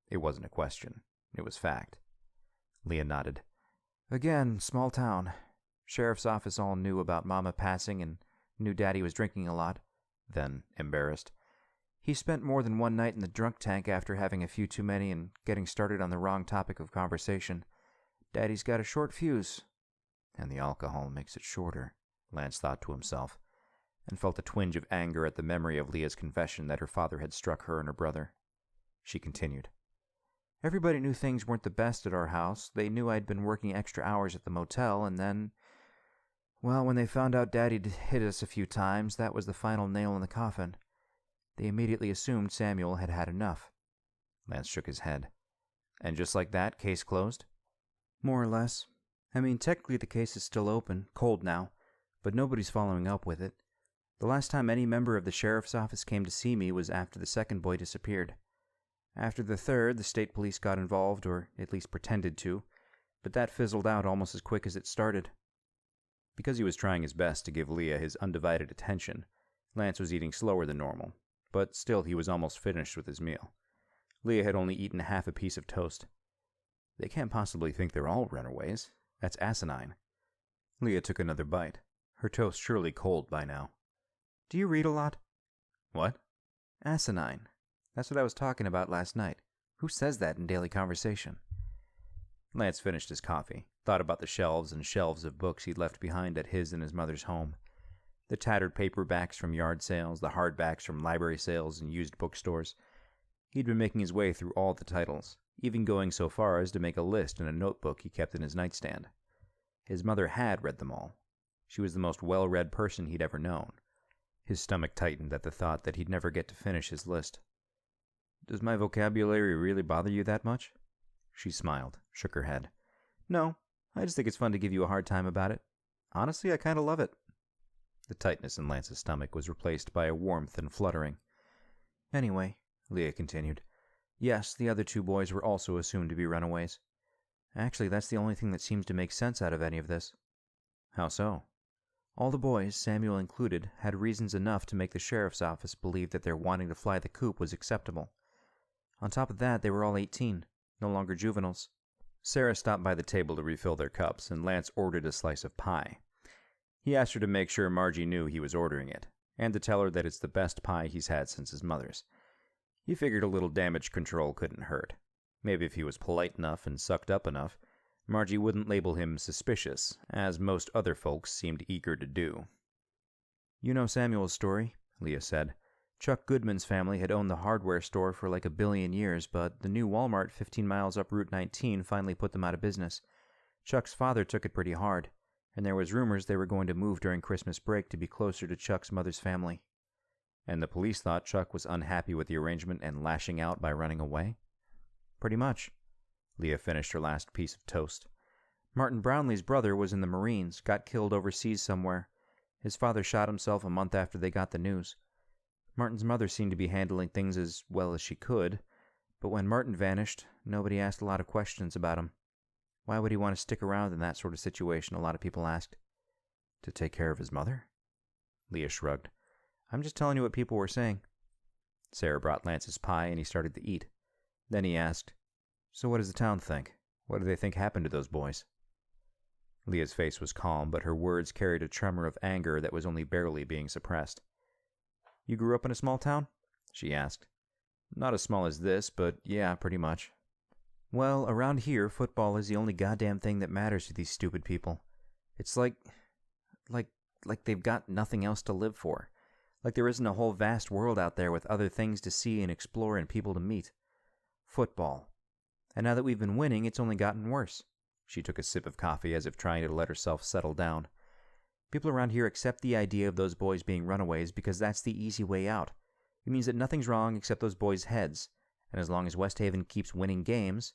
It wasn't a question. It was fact. Leah nodded. Again, small town. Sheriff's office all knew about Mama passing and knew Daddy was drinking a lot. Then, embarrassed, he spent more than one night in the drunk tank after having a few too many and getting started on the wrong topic of conversation. Daddy's got a short fuse. And the alcohol makes it shorter, Lance thought to himself, and felt a twinge of anger at the memory of Leah's confession that her father had struck her and her brother. She continued. Everybody knew things weren't the best at our house. They knew I'd been working extra hours at the motel, and then... Well, when they found out Daddy'd hit us a few times, that was the final nail in the coffin. They immediately assumed Samuel had had enough. Lance shook his head. And just like that, case closed? More or less. I mean, technically the case is still open, cold now, but nobody's following up with it. The last time any member of the sheriff's office came to see me was after the second boy disappeared. After the third, the state police got involved, or at least pretended to, but that fizzled out almost as quick as it started. Because he was trying his best to give Leah his undivided attention, Lance was eating slower than normal, but still he was almost finished with his meal. Leah had only eaten half a piece of toast. They can't possibly think they're all runaways. That's asinine. Leah took another bite, her toast surely cold by now. Do you read a lot? What? Asinine. That's what I was talking about last night. Who says that in daily conversation? Lance finished his coffee, thought about the shelves and shelves of books he'd left behind at his and his mother's home. The tattered paperbacks from yard sales, the hardbacks from library sales and used bookstores. He'd been making his way through all the titles, even going so far as to make a list in a notebook he kept in his nightstand. His mother had read them all. She was the most well-read person he'd ever known. His stomach tightened at the thought that he'd never get to finish his list. Does my vocabulary really bother you that much? She smiled, shook her head. No, I just think it's fun to give you a hard time about it. Honestly, I kind of love it. The tightness in Lance's stomach was replaced by a warmth and fluttering. Anyway, Leah continued, yes, the other 2 boys were also assumed to be runaways. Actually, that's the only thing that seems to make sense out of any of this. How so? All the boys, Samuel included, had reasons enough to make the sheriff's office believe that their wanting to fly the coop was acceptable. On top of that, they were all 18, no longer juveniles. Sarah stopped by the table to refill their cups, and Lance ordered a slice of pie. He asked her to make sure Margie knew he was ordering it, and to tell her that it's the best pie he's had since his mother's. He figured a little damage control couldn't hurt. Maybe if he was polite enough and sucked up enough, Margie wouldn't label him suspicious, as most other folks seemed eager to do. You know Samuel's story, Leah said. Chuck Goodman's family had owned the hardware store for like 1 billion years, but the new Walmart 15 miles up Route 19 finally put them out of business. Chuck's father took it pretty hard, and there was rumors they were going to move during Christmas break to be closer to Chuck's mother's family. And the police thought Chuck was unhappy with the arrangement and lashing out by running away? Pretty much. Leah finished her last piece of toast. Martin Brownlee's brother was in the Marines, got killed overseas somewhere. His father shot himself a month after they got the news. Martin's mother seemed to be handling things as well as she could, but when Martin vanished, nobody asked a lot of questions about him. Why would he want to stick around in that sort of situation, a lot of people asked. To take care of his mother? Leah shrugged. I'm just telling you what people were saying. Sarah brought Lance's pie and he started to eat. Then he asked, So what does the town think? What do they think happened to those boys? Leah's face was calm, but her words carried a tremor of anger that was only barely being suppressed. You grew up in a small town? She asked. Not as small as this, but yeah, pretty much. Well, around here, football is the only goddamn thing that matters to these stupid people. It's like they've got nothing else to live for. Like there isn't a whole vast world out there with other things to see and explore and people to meet. Football. And now that we've been winning, it's only gotten worse. She took a sip of coffee as if trying to let herself settle down. People around here accept the idea of those boys being runaways because that's the easy way out. It means that nothing's wrong except those boys' heads, and as long as Westhaven keeps winning games,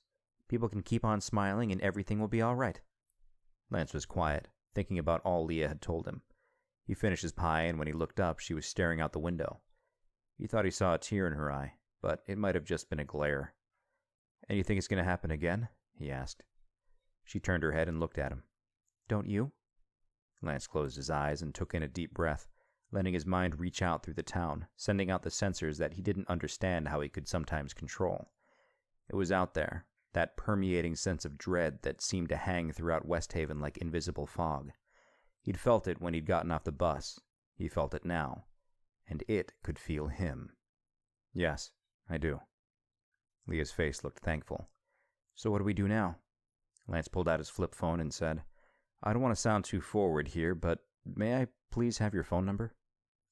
people can keep on smiling and everything will be all right. Lance was quiet, thinking about all Leah had told him. He finished his pie, and when he looked up, she was staring out the window. He thought he saw a tear in her eye, but it might have just been a glare. And you think it's going to happen again? He asked. She turned her head and looked at him. Don't you? Lance closed his eyes and took in a deep breath, letting his mind reach out through the town, sending out the sensors that he didn't understand how he could sometimes control. It was out there, that permeating sense of dread that seemed to hang throughout Westhaven like invisible fog. He'd felt it when he'd gotten off the bus. He felt it now. And it could feel him. Yes, I do. Leah's face looked thankful. So what do we do now? Lance pulled out his flip phone and said, I don't want to sound too forward here, but may I please have your phone number?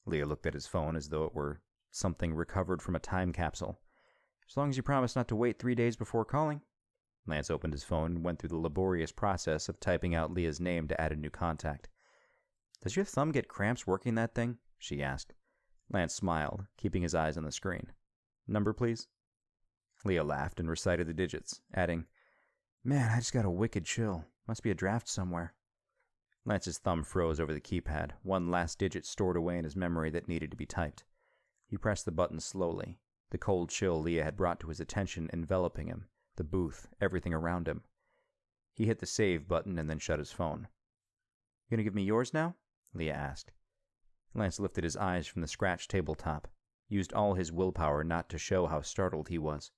Leah looked at his phone as though it were something recovered from a time capsule. As long as you promise not to wait 3 days before calling. Lance opened his phone and went through the laborious process of typing out Leah's name to add a new contact. Does your thumb get cramps working that thing? She asked. Lance smiled, keeping his eyes on the screen. Number, please? Leah laughed and recited the digits, adding, Man, I just got a wicked chill. Must be a draft somewhere. Lance's thumb froze over the keypad, one last digit stored away in his memory that needed to be typed. He pressed the button slowly, the cold chill Leah had brought to his attention enveloping him, the booth, everything around him. He hit the save button and then shut his phone. You gonna give me yours now? Leah asked. Lance lifted his eyes from the scratched tabletop, used all his willpower not to show how startled he was.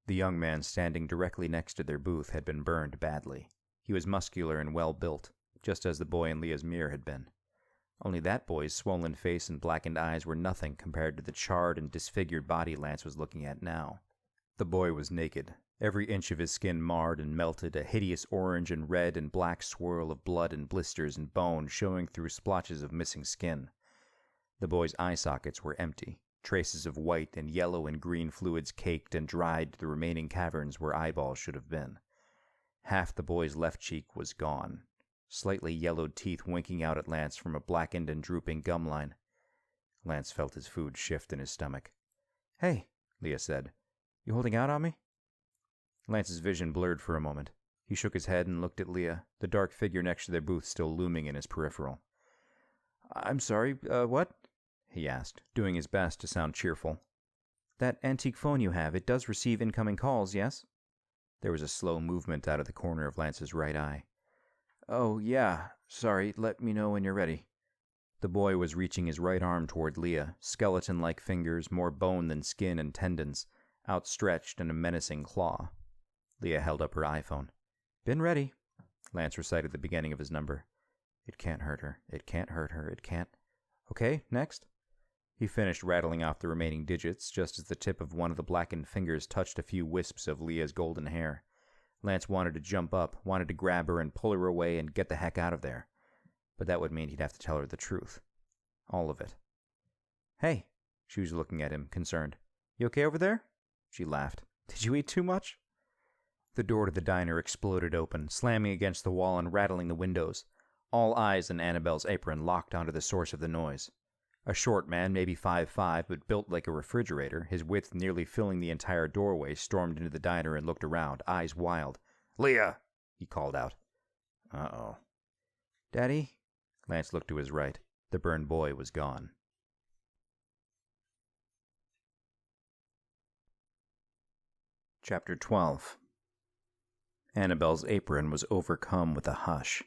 The young man standing directly next to their booth had been burned badly. He was muscular and well-built, just as the boy in Leah's mirror had been. Only that boy's swollen face and blackened eyes were nothing compared to the charred and disfigured body Lance was looking at now. The boy was naked, every inch of his skin marred and melted, a hideous orange and red and black swirl of blood and blisters and bone showing through splotches of missing skin. The boy's eye sockets were empty. Traces of white and yellow and green fluids caked and dried the remaining caverns where eyeballs should have been. Half the boy's left cheek was gone, slightly yellowed teeth winking out at Lance from a blackened and drooping gum line. Lance felt his food shift in his stomach. Hey, Leah said. You holding out on me? Lance's vision blurred for a moment. He shook his head and looked at Leah, the dark figure next to their booth still looming in his peripheral. I'm sorry, what? He asked, doing his best to sound cheerful. That antique phone you have, it does receive incoming calls, yes? There was a slow movement out of the corner of Lance's right eye. Oh, yeah, sorry, let me know when you're ready. The boy was reaching his right arm toward Leah, skeleton-like fingers, more bone than skin and tendons, outstretched in a menacing claw. Leah held up her iPhone. Been ready. Lance recited the beginning of his number. It can't hurt her. It can't hurt her. It can't. Okay, next. He finished rattling off the remaining digits just as the tip of one of the blackened fingers touched a few wisps of Leah's golden hair. Lance wanted to jump up, wanted to grab her and pull her away and get the heck out of there. But that would mean he'd have to tell her the truth. All of it. Hey, she was looking at him, concerned. You okay over there? She laughed. Did you eat too much? The door to the diner exploded open, slamming against the wall and rattling the windows. All eyes in Annabelle's apron locked onto the source of the noise. A short man, maybe 5'5", but built like a refrigerator, his width nearly filling the entire doorway, stormed into the diner and looked around, eyes wild. "Leah!" he called out. "Uh-oh." "Daddy?" Lance looked to his right. The burned boy was gone. Chapter 12. Annabelle's apron was overcome with a hush.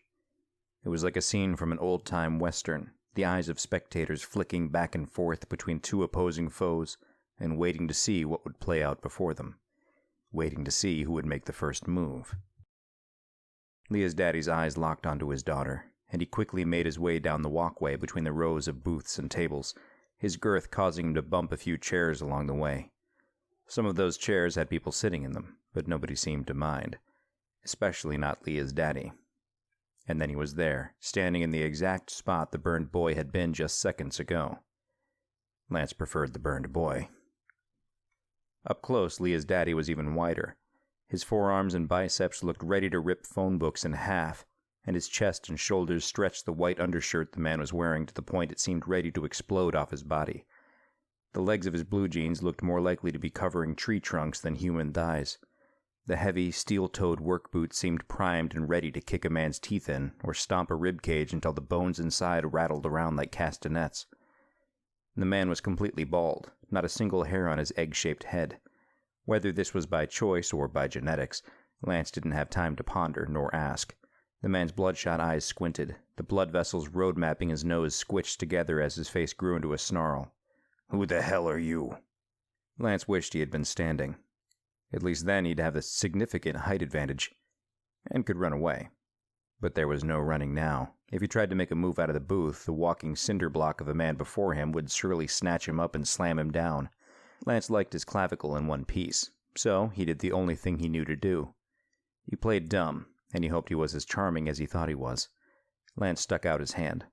It was like a scene from an old-time western, the eyes of spectators flicking back and forth between two opposing foes and waiting to see what would play out before them, waiting to see who would make the first move. Leah's daddy's eyes locked onto his daughter, and he quickly made his way down the walkway between the rows of booths and tables, his girth causing him to bump a few chairs along the way. Some of those chairs had people sitting in them, but nobody seemed to mind, especially not Leah's daddy. And then he was there, standing in the exact spot the burned boy had been just seconds ago. Lance preferred the burned boy. Up close, Leah's daddy was even wider. His forearms and biceps looked ready to rip phone books in half, and his chest and shoulders stretched the white undershirt the man was wearing to the point it seemed ready to explode off his body. The legs of his blue jeans looked more likely to be covering tree trunks than human thighs. The heavy, steel-toed work boots seemed primed and ready to kick a man's teeth in or stomp a rib cage until the bones inside rattled around like castanets. The man was completely bald, not a single hair on his egg-shaped head. Whether this was by choice or by genetics, Lance didn't have time to ponder nor ask. The man's bloodshot eyes squinted, the blood vessels road-mapping his nose squished together as his face grew into a snarl. "Who the hell are you?" Lance wished he had been standing. At least then he'd have a significant height advantage, and could run away. But there was no running now. If he tried to make a move out of the booth, the walking cinder block of a man before him would surely snatch him up and slam him down. Lance liked his clavicle in one piece, so he did the only thing he knew to do. He played dumb, and he hoped he was as charming as he thought he was. Lance stuck out his hand.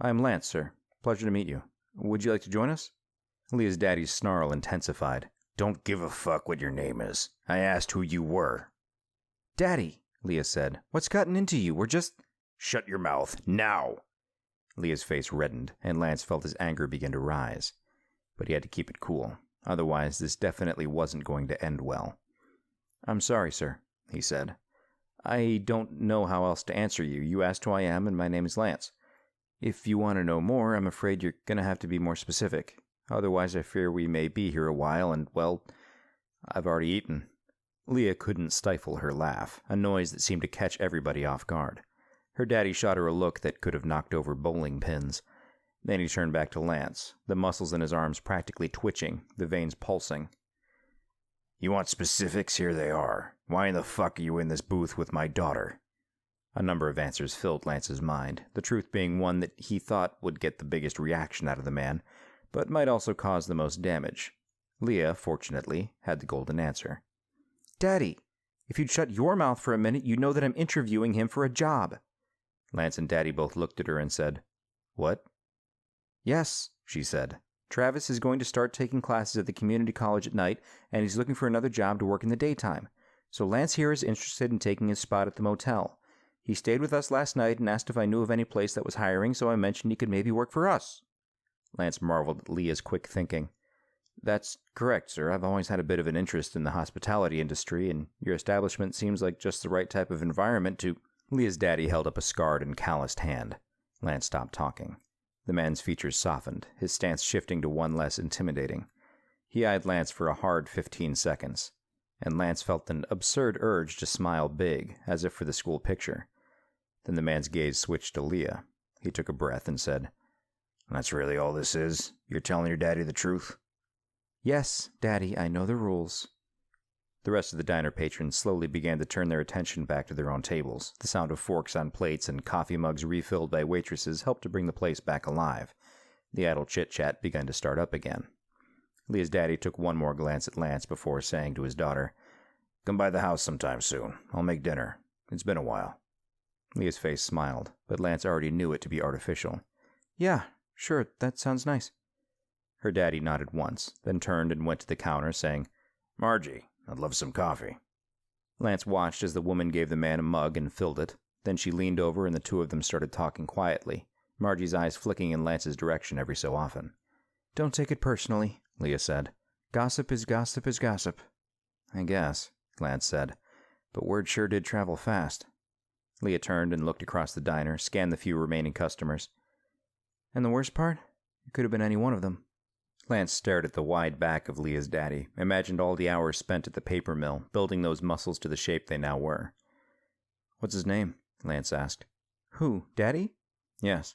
"I am Lance, sir. Pleasure to meet you. Would you like to join us?" Leah's daddy's snarl intensified. "Don't give a fuck what your name is. I asked who you were." "Daddy," Leah said, "what's gotten into you? We're just—" "Shut your mouth, now!" Leah's face reddened, and Lance felt his anger begin to rise. But he had to keep it cool. Otherwise, this definitely wasn't going to end well. "I'm sorry, sir," he said. "I don't know how else to answer you. You asked who I am, and my name is Lance. If you want to know more, I'm afraid you're going to have to be more specific. Otherwise, I fear we may be here a while, and, well, I've already eaten." Leah couldn't stifle her laugh, a noise that seemed to catch everybody off guard. Her daddy shot her a look that could have knocked over bowling pins. Then he turned back to Lance, the muscles in his arms practically twitching, the veins pulsing. "You want specifics? Here they are. Why in the fuck are you in this booth with my daughter?" A number of answers filled Lance's mind, the truth being one that he thought would get the biggest reaction out of the man, but might also cause the most damage. Leah, fortunately, had the golden answer. "Daddy, if you'd shut your mouth for a minute, you'd know that I'm interviewing him for a job." Lance and Daddy both looked at her and said, "What?" "Yes," she said. "Travis is going to start taking classes at the community college at night, and he's looking for another job to work in the daytime. So Lance here is interested in taking his spot at the motel. He stayed with us last night and asked if I knew of any place that was hiring, so I mentioned he could maybe work for us." Lance marveled at Leah's quick thinking. "That's correct, sir. I've always had a bit of an interest in the hospitality industry, and your establishment seems like just the right type of environment to—" Leah's daddy held up a scarred and calloused hand. Lance stopped talking. The man's features softened, his stance shifting to one less intimidating. He eyed Lance for a hard 15 seconds, and Lance felt an absurd urge to smile big, as if for the school picture. Then the man's gaze switched to Leah. He took a breath and said, "That's really all this is? You're telling your daddy the truth?" "Yes, Daddy, I know the rules." The rest of the diner patrons slowly began to turn their attention back to their own tables. The sound of forks on plates and coffee mugs refilled by waitresses helped to bring the place back alive. The idle chit-chat began to start up again. Leah's daddy took one more glance at Lance before saying to his daughter, "Come by the house sometime soon. I'll make dinner. It's been a while." Leah's face smiled, but Lance already knew it to be artificial. "Yeah, sure, that sounds nice." Her daddy nodded once, then turned and went to the counter, saying, "Margie, I'd love some coffee." Lance watched as the woman gave the man a mug and filled it. Then she leaned over and the two of them started talking quietly, Margie's eyes flicking in Lance's direction every so often. Don't take it personally, Leah said. Gossip is gossip is gossip. I guess, Lance said, but word sure did travel fast. Leah turned and looked across the diner, scanned the few remaining customers. And the worst part? It could have been any one of them. Lance stared at the wide back of Leah's daddy, imagined all the hours spent at the paper mill, building those muscles to the shape they now were. What's his name? Lance asked. Who, Daddy? Yes.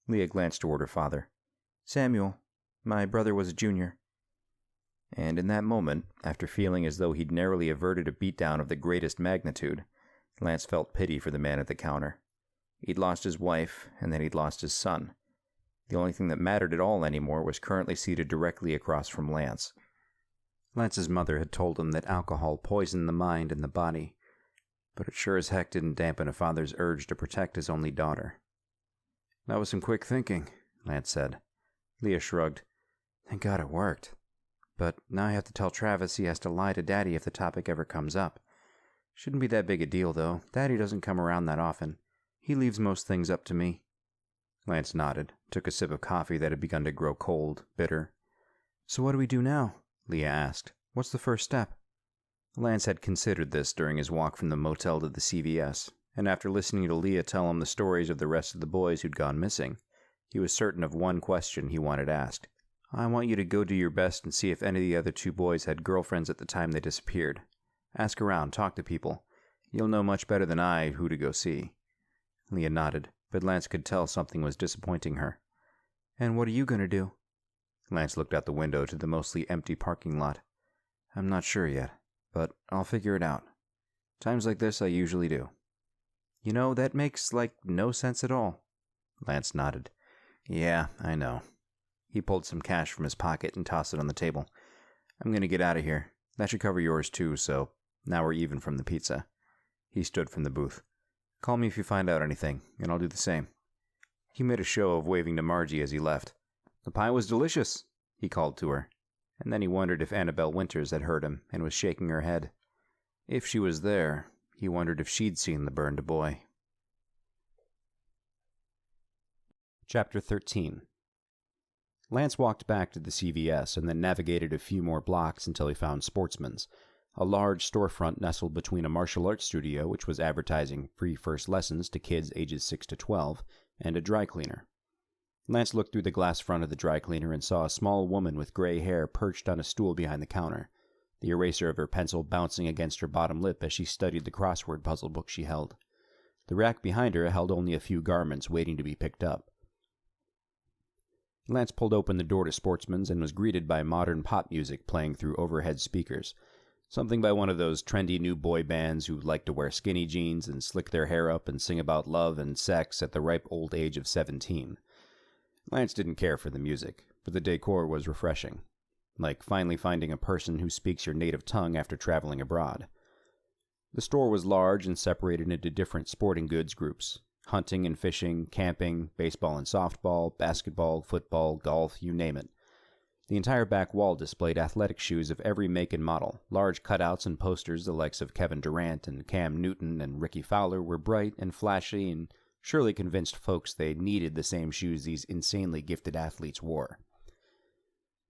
Leah glanced toward her father. Samuel. My brother was a junior. And in that moment, after feeling as though he'd narrowly averted a beatdown of the greatest magnitude, Lance felt pity for the man at the counter. He'd lost his wife, and then he'd lost his son. The only thing that mattered at all anymore was currently seated directly across from Lance. Lance's mother had told him that alcohol poisoned the mind and the body, but it sure as heck didn't dampen a father's urge to protect his only daughter. That was some quick thinking, Lance said. Leah shrugged. Thank God it worked. But now I have to tell Travis he has to lie to Daddy if the topic ever comes up. Shouldn't be that big a deal, though. Daddy doesn't come around that often. He leaves most things up to me. Lance nodded, took a sip of coffee that had begun to grow cold, bitter. So what do we do now? Leah asked. What's the first step? Lance had considered this during his walk from the motel to the CVS, and after listening to Leah tell him the stories of the rest of the boys who'd gone missing, he was certain of one question he wanted asked. I want you to go do your best and see if any of the other 2 boys had girlfriends at the time they disappeared. Ask around, talk to people. You'll know much better than I who to go see. Leah nodded, but Lance could tell something was disappointing her. And what are you going to do? Lance looked out the window to the mostly empty parking lot. I'm not sure yet, but I'll figure it out. Times like this I usually do. You know, that makes, no sense at all. Lance nodded. Yeah, I know. He pulled some cash from his pocket and tossed it on the table. I'm going to get out of here. That should cover yours too, so now we're even from the pizza. He stood from the booth. Call me if you find out anything, and I'll do the same. He made a show of waving to Margie as he left. The pie was delicious, he called to her, and then he wondered if Annabelle Winters had heard him and was shaking her head. If she was there, he wondered if she'd seen the burned boy. Chapter 13. Lance walked back to the CVS and then navigated a few more blocks until he found Sportsman's, a large storefront nestled between a martial arts studio which was advertising free first lessons to kids ages 6 to 12, and a dry cleaner. Lance looked through the glass front of the dry cleaner and saw a small woman with gray hair perched on a stool behind the counter, the eraser of her pencil bouncing against her bottom lip as she studied the crossword puzzle book she held. The rack behind her held only a few garments waiting to be picked up. Lance pulled open the door to Sportsman's and was greeted by modern pop music playing through overhead speakers. Something by one of those trendy new boy bands who like to wear skinny jeans and slick their hair up and sing about love and sex at the ripe old age of 17. Lance didn't care for the music, but the decor was refreshing, like finally finding a person who speaks your native tongue after traveling abroad. The store was large and separated into different sporting goods groups: hunting and fishing, camping, baseball and softball, basketball, football, golf, you name it. The entire back wall displayed athletic shoes of every make and model. Large cutouts and posters the likes of Kevin Durant and Cam Newton and Ricky Fowler were bright and flashy and surely convinced folks they needed the same shoes these insanely gifted athletes wore.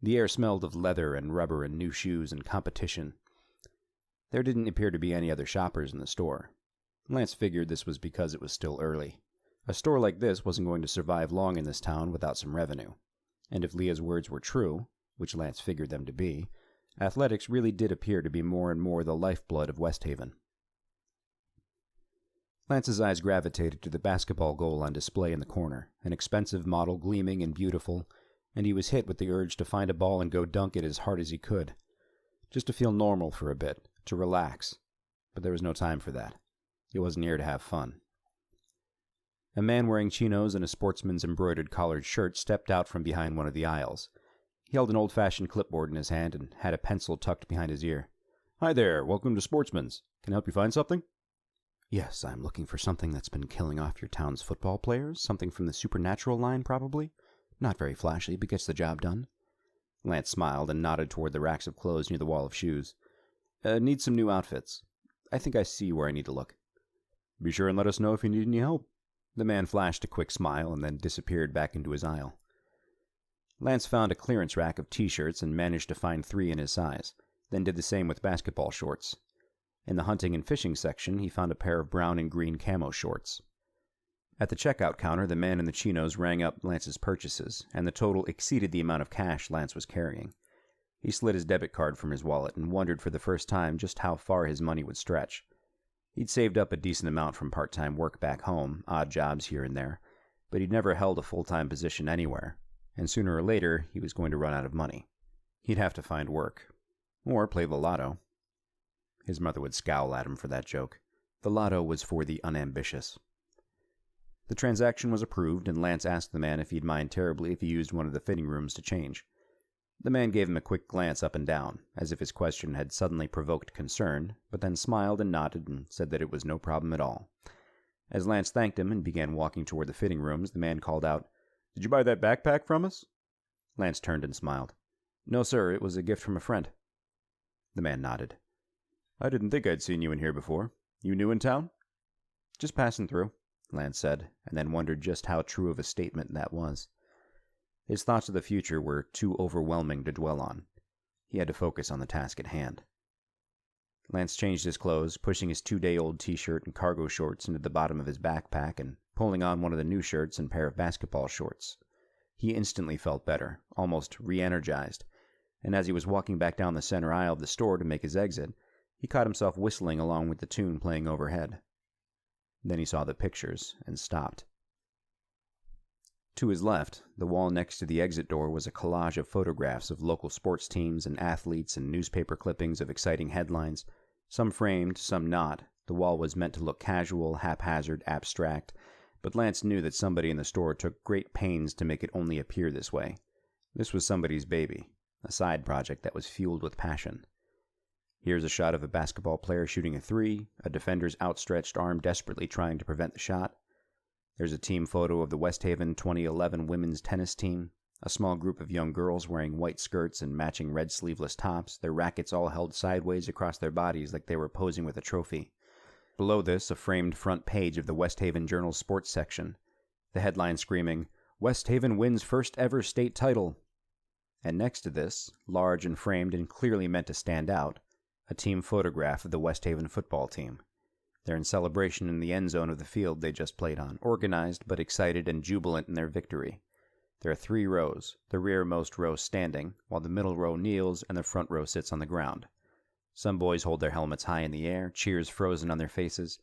The air smelled of leather and rubber and new shoes and competition. There didn't appear to be any other shoppers in the store. Lance figured this was because it was still early. A store like this wasn't going to survive long in this town without some revenue. And if Leah's words were true, which Lance figured them to be, athletics really did appear to be more and more the lifeblood of Westhaven. Lance's eyes gravitated to the basketball goal on display in the corner, an expensive model gleaming and beautiful, and he was hit with the urge to find a ball and go dunk it as hard as he could. Just to feel normal for a bit, to relax. But there was no time for that. He wasn't here to have fun. A man wearing chinos and a sportsman's embroidered collared shirt stepped out from behind one of the aisles. He held an old-fashioned clipboard in his hand and had a pencil tucked behind his ear. "Hi there, welcome to Sportsman's. Can I help you find something?" "Yes, I'm looking for something that's been killing off your town's football players. Something from the supernatural line, probably. Not very flashy, but gets the job done." Lance smiled and nodded toward the racks of clothes near the wall of shoes. "Need some new outfits. I think I see where I need to look." "Be sure and let us know if you need any help." The man flashed a quick smile and then disappeared back into his aisle. Lance found a clearance rack of t-shirts and managed to find 3 in his size, then did the same with basketball shorts. In the hunting and fishing section, he found a pair of brown and green camo shorts. At the checkout counter, the man in the chinos rang up Lance's purchases, and the total exceeded the amount of cash Lance was carrying. He slid his debit card from his wallet and wondered for the first time just how far his money would stretch. He'd saved up a decent amount from part-time work back home, odd jobs here and there, but he'd never held a full-time position anywhere, and sooner or later he was going to run out of money. He'd have to find work, or play the lotto. His mother would scowl at him for that joke. The lotto was for the unambitious. The transaction was approved, and Lance asked the man if he'd mind terribly if he used one of the fitting rooms to change. The man gave him a quick glance up and down, as if his question had suddenly provoked concern, but then smiled and nodded and said that it was no problem at all. As Lance thanked him and began walking toward the fitting rooms, the man called out, "Did you buy that backpack from us?" Lance turned and smiled. "No, sir, it was a gift from a friend." The man nodded. "I didn't think I'd seen you in here before. You new in town?" "Just passing through," Lance said, and then wondered just how true of a statement that was. His thoughts of the future were too overwhelming to dwell on. He had to focus on the task at hand. Lance changed his clothes, pushing his 2-day-old t-shirt and cargo shorts into the bottom of his backpack and pulling on one of the new shirts and pair of basketball shorts. He instantly felt better, almost re-energized, and as he was walking back down the center aisle of the store to make his exit, he caught himself whistling along with the tune playing overhead. Then he saw the pictures and stopped. To his left, the wall next to the exit door was a collage of photographs of local sports teams and athletes and newspaper clippings of exciting headlines, some framed, some not. The wall was meant to look casual, haphazard, abstract, but Lance knew that somebody in the store took great pains to make it only appear this way. This was somebody's baby, a side project that was fueled with passion. Here's a shot of a basketball player shooting a 3, a defender's outstretched arm desperately trying to prevent the shot. There's a team photo of the Westhaven 2011 women's tennis team, a small group of young girls wearing white skirts and matching red sleeveless tops, their rackets all held sideways across their bodies like they were posing with a trophy. Below this, a framed front page of the Westhaven Journal's sports section, the headline screaming, "Westhaven wins first ever state title." And next to this, large and framed and clearly meant to stand out, a team photograph of the Westhaven football team. They're in celebration in the end zone of the field they just played on, organized but excited and jubilant in their victory. There are 3 rows, the rearmost row standing, while the middle row kneels and the front row sits on the ground. Some boys hold their helmets high in the air, cheers frozen on their faces.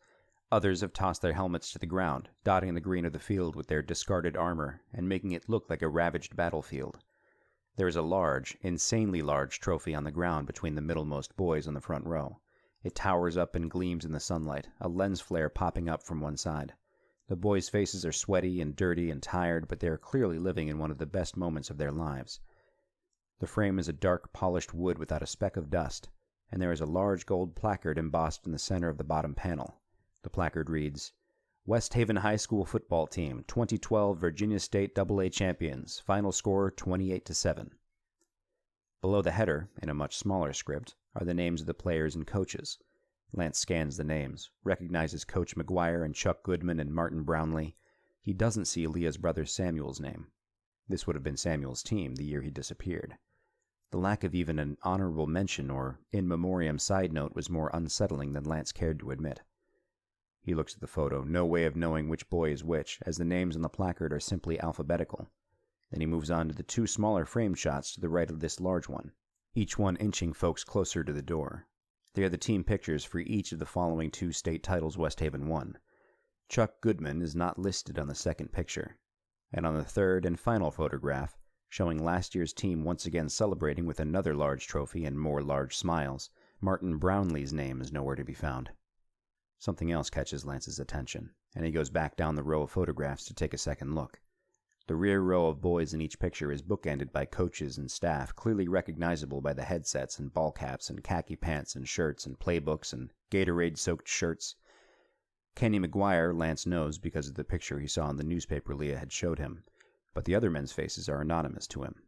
Others have tossed their helmets to the ground, dotting the green of the field with their discarded armor and making it look like a ravaged battlefield. There is a large, insanely large trophy on the ground between the middlemost boys on the front row. It towers up and gleams in the sunlight, a lens flare popping up from one side. The boys' faces are sweaty and dirty and tired, but they are clearly living in one of the best moments of their lives. The frame is a dark, polished wood without a speck of dust, and there is a large gold placard embossed in the center of the bottom panel. The placard reads, "Westhaven High School Football Team, 2012 Virginia State AA Champions, final score 28-7. Below the header, in a much smaller script, are the names of the players and coaches. Lance scans the names, recognizes Coach McGuire and Chuck Goodman and Martin Brownlee. He doesn't see Leah's brother Samuel's name. This would have been Samuel's team the year he disappeared. The lack of even an honorable mention or in memoriam side note was more unsettling than Lance cared to admit. He looks at the photo, no way of knowing which boy is which, as the names on the placard are simply alphabetical. Then he moves on to the 2 smaller framed shots to the right of this large one, each one inching folks closer to the door. They are the team pictures for each of the following 2 state titles Westhaven won. Chuck Goodman is not listed on the second picture, and on the third and final photograph, showing last year's team once again celebrating with another large trophy and more large smiles, Martin Brownlee's name is nowhere to be found. Something else catches Lance's attention, and he goes back down the row of photographs to take a second look. The rear row of boys in each picture is bookended by coaches and staff, clearly recognizable by the headsets and ball caps and khaki pants and shirts and playbooks and Gatorade-soaked shirts. Kenny McGuire Lance knows because of the picture he saw in the newspaper Leah had showed him, but the other men's faces are anonymous to him.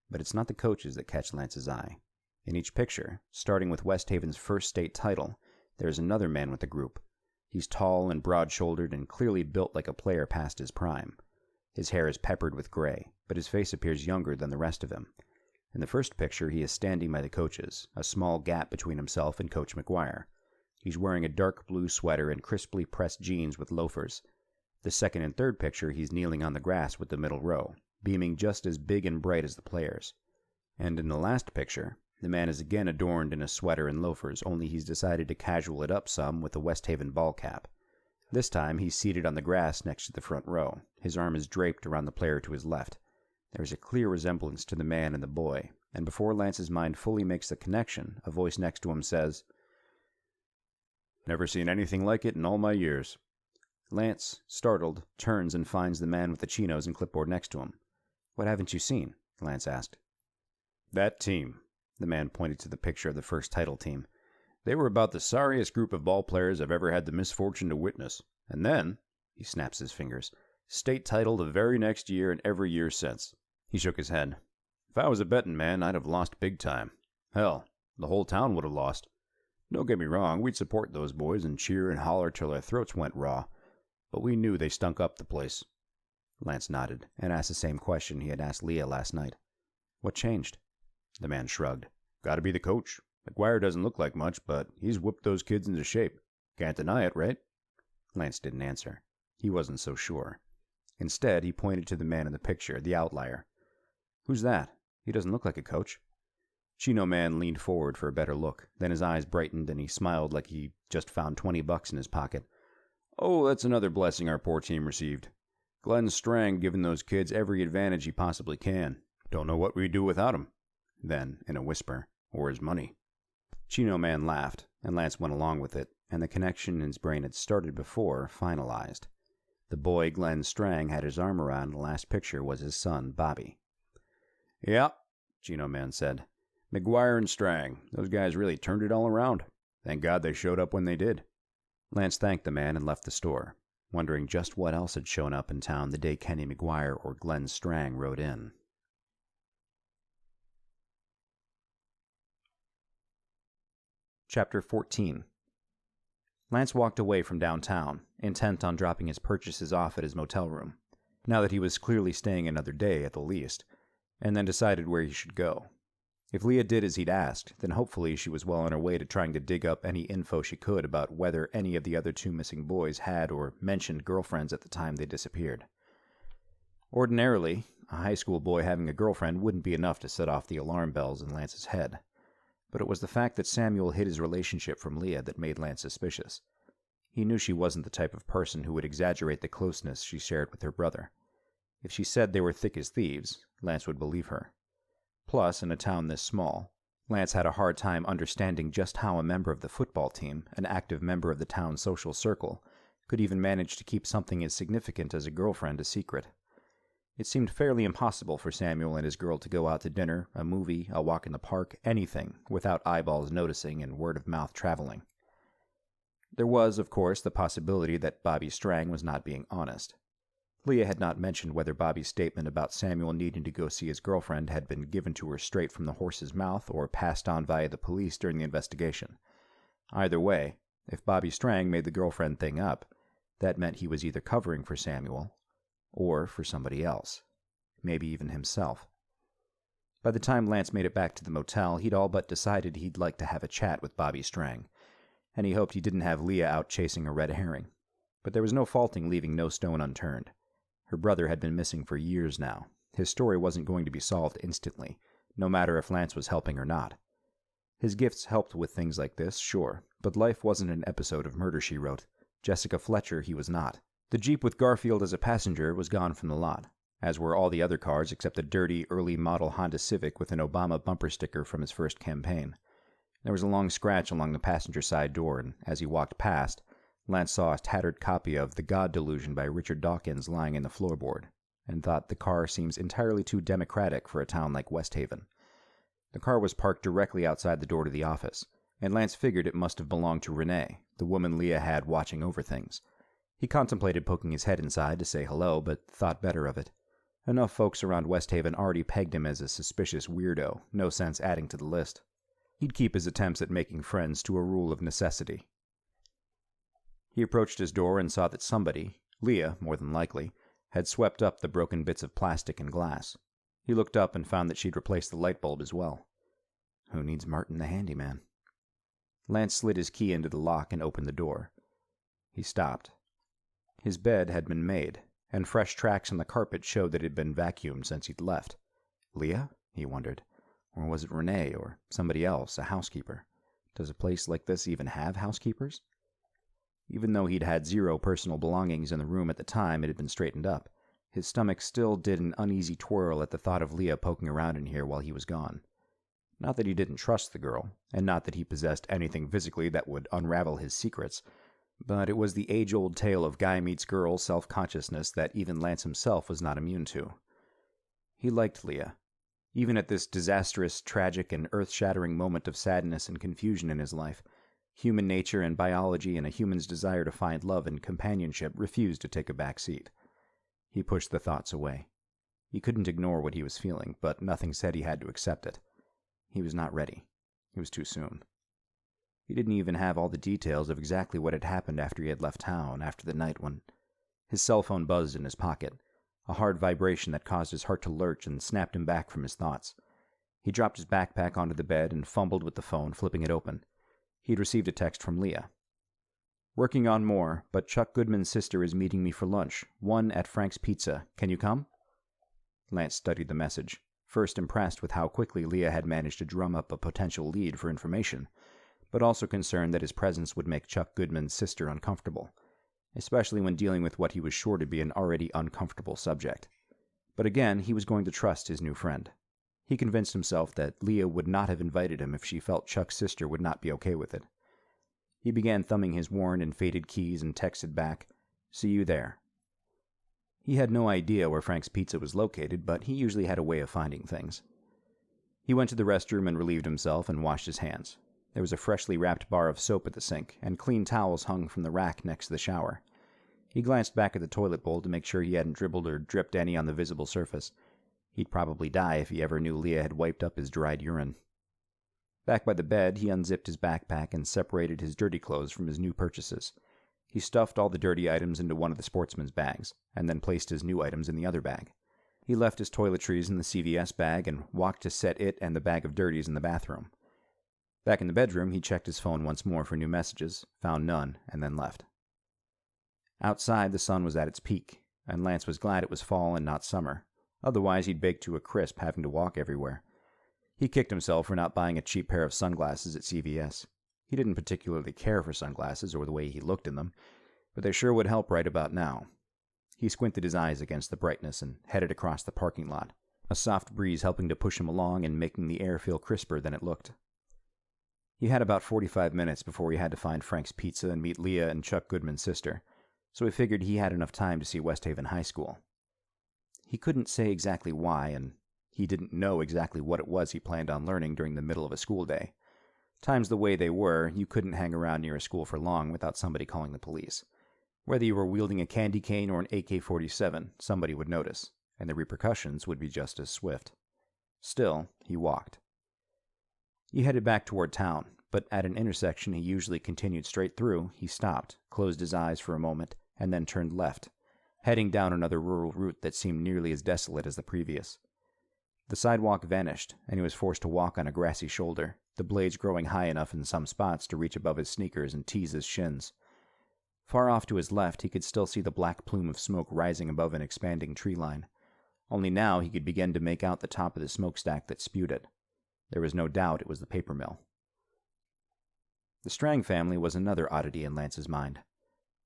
But it's not the coaches that catch Lance's eye. In each picture, starting with Westhaven's first state title, there is another man with the group, He's tall and broad-shouldered and clearly built like a player past his prime. His hair is peppered with gray, but his face appears younger than the rest of him. In the first picture, he is standing by the coaches, a small gap between himself and Coach McGuire. He's wearing a dark blue sweater and crisply pressed jeans with loafers. The second and third picture, he's kneeling on the grass with the middle row, beaming just as big and bright as the players. And in the last picture, the man is again adorned in a sweater and loafers, only he's decided to casual it up some with a Westhaven ball cap. This time, he's seated on the grass next to the front row. His arm is draped around the player to his left. There is a clear resemblance to the man and the boy, and before Lance's mind fully makes the connection, a voice next to him says, "Never seen anything like it in all my years." Lance, startled, turns and finds the man with the chinos and clipboard next to him. "What haven't you seen?" Lance asked. "That team." The man pointed to the picture of the first title team. "They were about the sorriest group of ball players I've ever had the misfortune to witness. And then," he snaps his fingers, "state title the very next year and every year since." He shook his head. "If I was a betting man, I'd have lost big time. Hell, the whole town would have lost. Don't get me wrong, we'd support those boys and cheer and holler till our throats went raw. But we knew they stunk up the place." Lance nodded, and asked the same question he had asked Leah last night. "What changed?" The man shrugged. "Gotta be the coach. McGuire doesn't look like much, but he's whipped those kids into shape. Can't deny it, right?" Lance didn't answer. He wasn't so sure. Instead, he pointed to the man in the picture, the outlier. "Who's that? He doesn't look like a coach." Chino Man leaned forward for a better look. Then his eyes brightened and he smiled like he just found $20 in his pocket. "Oh, that's another blessing our poor team received. Glenn Strang giving those kids every advantage he possibly can. Don't know what we'd do without him." Then, in a whisper, "Or his money." Chino Man laughed, and Lance went along with it, and the connection in his brain had started before finalized. The boy Glenn Strang had his arm around in the last picture was his son, Bobby. "Yeah," Chino Man said. "McGuire and Strang, those guys really turned it all around. Thank God they showed up when they did." Lance thanked the man and left the store, wondering just what else had shown up in town the day Kenny McGuire or Glenn Strang rode in. Chapter 14. Lance walked away from downtown, intent on dropping his purchases off at his motel room, now that he was clearly staying another day at the least, and then decided where he should go. If Leah did as he'd asked, then hopefully she was well on her way to trying to dig up any info she could about whether any of the other two missing boys had or mentioned girlfriends at the time they disappeared. Ordinarily, a high school boy having a girlfriend wouldn't be enough to set off the alarm bells in Lance's head. But it was the fact that Samuel hid his relationship from Leah that made Lance suspicious. He knew she wasn't the type of person who would exaggerate the closeness she shared with her brother. If she said they were thick as thieves, Lance would believe her. Plus, in a town this small, Lance had a hard time understanding just how a member of the football team, an active member of the town's social circle, could even manage to keep something as significant as a girlfriend a secret. It seemed fairly impossible for Samuel and his girl to go out to dinner, a movie, a walk in the park, anything, without eyeballs noticing and word of mouth traveling. There was, of course, the possibility that Bobby Strang was not being honest. Leah had not mentioned whether Bobby's statement about Samuel needing to go see his girlfriend had been given to her straight from the horse's mouth or passed on via the police during the investigation. Either way, if Bobby Strang made the girlfriend thing up, that meant he was either covering for Samuel or for somebody else, maybe even himself. By the time Lance made it back to the motel, he'd all but decided he'd like to have a chat with Bobby Strang, and he hoped he didn't have Leah out chasing a red herring. But there was no faulting leaving no stone unturned. Her brother had been missing for years now. His story wasn't going to be solved instantly, no matter if Lance was helping or not. His gifts helped with things like this, sure, but life wasn't an episode of Murder, She Wrote. Jessica Fletcher he was not. The Jeep with Garfield as a passenger was gone from the lot, as were all the other cars except the dirty, early-model Honda Civic with an Obama bumper sticker from his first campaign. There was a long scratch along the passenger side door, and as he walked past, Lance saw a tattered copy of The God Delusion by Richard Dawkins lying in the floorboard, and thought the car seems entirely too democratic for a town like Westhaven. The car was parked directly outside the door to the office, and Lance figured it must have belonged to Renee, the woman Leah had watching over things. He contemplated poking his head inside to say hello, but thought better of it. Enough folks around Westhaven already pegged him as a suspicious weirdo, no sense adding to the list. He'd keep his attempts at making friends to a rule of necessity. He approached his door and saw that somebody, Leah more than likely, had swept up the broken bits of plastic and glass. He looked up and found that she'd replaced the light bulb as well. Who needs Martin the handyman? Lance slid his key into the lock and opened the door. He stopped. His bed had been made, and fresh tracks on the carpet showed that it had been vacuumed since he'd left. Leah? He wondered. Or was it Renee, or somebody else, a housekeeper? Does a place like this even have housekeepers? Even though he'd had zero personal belongings in the room at the time it had been straightened up, his stomach still did an uneasy twirl at the thought of Leah poking around in here while he was gone. Not that he didn't trust the girl, and not that he possessed anything physically that would unravel his secrets, but it was the age-old tale of guy meets girl self-consciousness that even Lance himself was not immune to. He liked Leah. Even at this disastrous, tragic, and earth-shattering moment of sadness and confusion in his life, human nature and biology and a human's desire to find love and companionship refused to take a back seat. He pushed the thoughts away. He couldn't ignore what he was feeling, but nothing said he had to accept it. He was not ready. It was too soon. He didn't even have all the details of exactly what had happened after he had left town, after the night when... His cell phone buzzed in his pocket, a hard vibration that caused his heart to lurch and snapped him back from his thoughts. He dropped his backpack onto the bed and fumbled with the phone, flipping it open. He'd received a text from Leah. Working on more, but Chuck Goodman's sister is meeting me for lunch. 1 at Frank's Pizza. Can you come? Lance studied the message, first impressed with how quickly Leah had managed to drum up a potential lead for information, but also concerned that his presence would make Chuck Goodman's sister uncomfortable, especially when dealing with what he was sure to be an already uncomfortable subject. But again, he was going to trust his new friend. He convinced himself that Leah would not have invited him if she felt Chuck's sister would not be okay with it. He began thumbing his worn and faded keys and texted back, "See you there." He had no idea where Frank's Pizza was located, but he usually had a way of finding things. He went to the restroom and relieved himself and washed his hands. There was a freshly wrapped bar of soap at the sink, and clean towels hung from the rack next to the shower. He glanced back at the toilet bowl to make sure he hadn't dribbled or dripped any on the visible surface. He'd probably die if he ever knew Leah had wiped up his dried urine. Back by the bed, he unzipped his backpack and separated his dirty clothes from his new purchases. He stuffed all the dirty items into one of the sportsman's bags, and then placed his new items in the other bag. He left his toiletries in the CVS bag and walked to set it and the bag of dirties in the bathroom. Back in the bedroom, he checked his phone once more for new messages, found none, and then left. Outside, the sun was at its peak, and Lance was glad it was fall and not summer. Otherwise, he'd bake to a crisp having to walk everywhere. He kicked himself for not buying a cheap pair of sunglasses at CVS. He didn't particularly care for sunglasses or the way he looked in them, but they sure would help right about now. He squinted his eyes against the brightness and headed across the parking lot, a soft breeze helping to push him along and making the air feel crisper than it looked. He had about 45 minutes before he had to find Frank's Pizza and meet Leah and Chuck Goodman's sister, so he figured he had enough time to see Westhaven High School. He couldn't say exactly why, and he didn't know exactly what it was he planned on learning during the middle of a school day. Times the way they were, you couldn't hang around near a school for long without somebody calling the police. Whether you were wielding a candy cane or an AK-47, somebody would notice, and the repercussions would be just as swift. Still, he walked. He headed back toward town, but at an intersection he usually continued straight through, he stopped, closed his eyes for a moment, and then turned left, heading down another rural route that seemed nearly as desolate as the previous. The sidewalk vanished, and he was forced to walk on a grassy shoulder, the blades growing high enough in some spots to reach above his sneakers and tease his shins. Far off to his left, he could still see the black plume of smoke rising above an expanding tree line. Only now he could begin to make out the top of the smokestack that spewed it. There was no doubt it was the paper mill. The Strang family was another oddity in Lance's mind.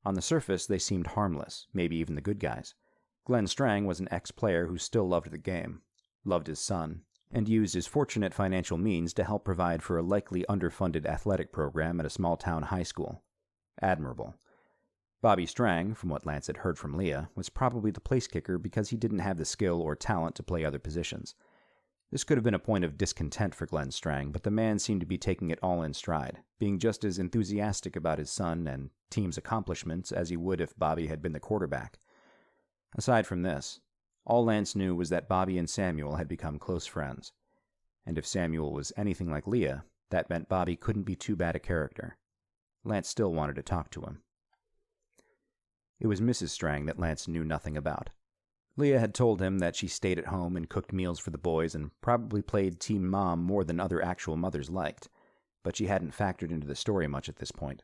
On the surface, they seemed harmless, maybe even the good guys. Glenn Strang was an ex-player who still loved the game, loved his son, and used his fortunate financial means to help provide for a likely underfunded athletic program at a small-town high school. Admirable. Bobby Strang, from what Lance had heard from Leah, was probably the place kicker because he didn't have the skill or talent to play other positions. This could have been a point of discontent for Glenn Strang, but the man seemed to be taking it all in stride, being just as enthusiastic about his son and team's accomplishments as he would if Bobby had been the quarterback. Aside from this, all Lance knew was that Bobby and Samuel had become close friends. And if Samuel was anything like Leah, that meant Bobby couldn't be too bad a character. Lance still wanted to talk to him. It was Mrs. Strang that Lance knew nothing about. Leah had told him that she stayed at home and cooked meals for the boys and probably played team mom more than other actual mothers liked, but she hadn't factored into the story much at this point.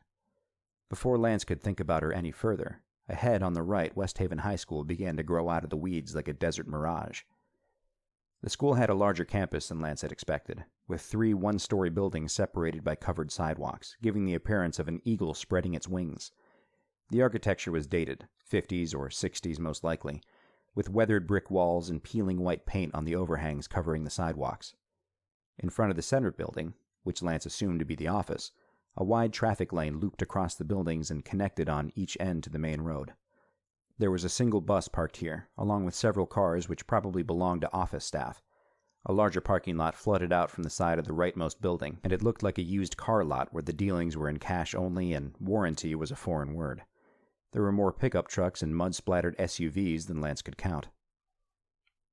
Before Lance could think about her any further, ahead on the right, Westhaven High School began to grow out of the weeds like a desert mirage. The school had a larger campus than Lance had expected, with 3 one-story buildings separated by covered sidewalks, giving the appearance of an eagle spreading its wings. The architecture was dated, 50s or 60s most likely, with weathered brick walls and peeling white paint on the overhangs covering the sidewalks. In front of the center building, which Lance assumed to be the office, a wide traffic lane looped across the buildings and connected on each end to the main road. There was a single bus parked here, along with several cars which probably belonged to office staff. A larger parking lot flooded out from the side of the rightmost building, and it looked like a used car lot where the dealings were in cash only and warranty was a foreign word. There were more pickup trucks and mud-splattered SUVs than Lance could count.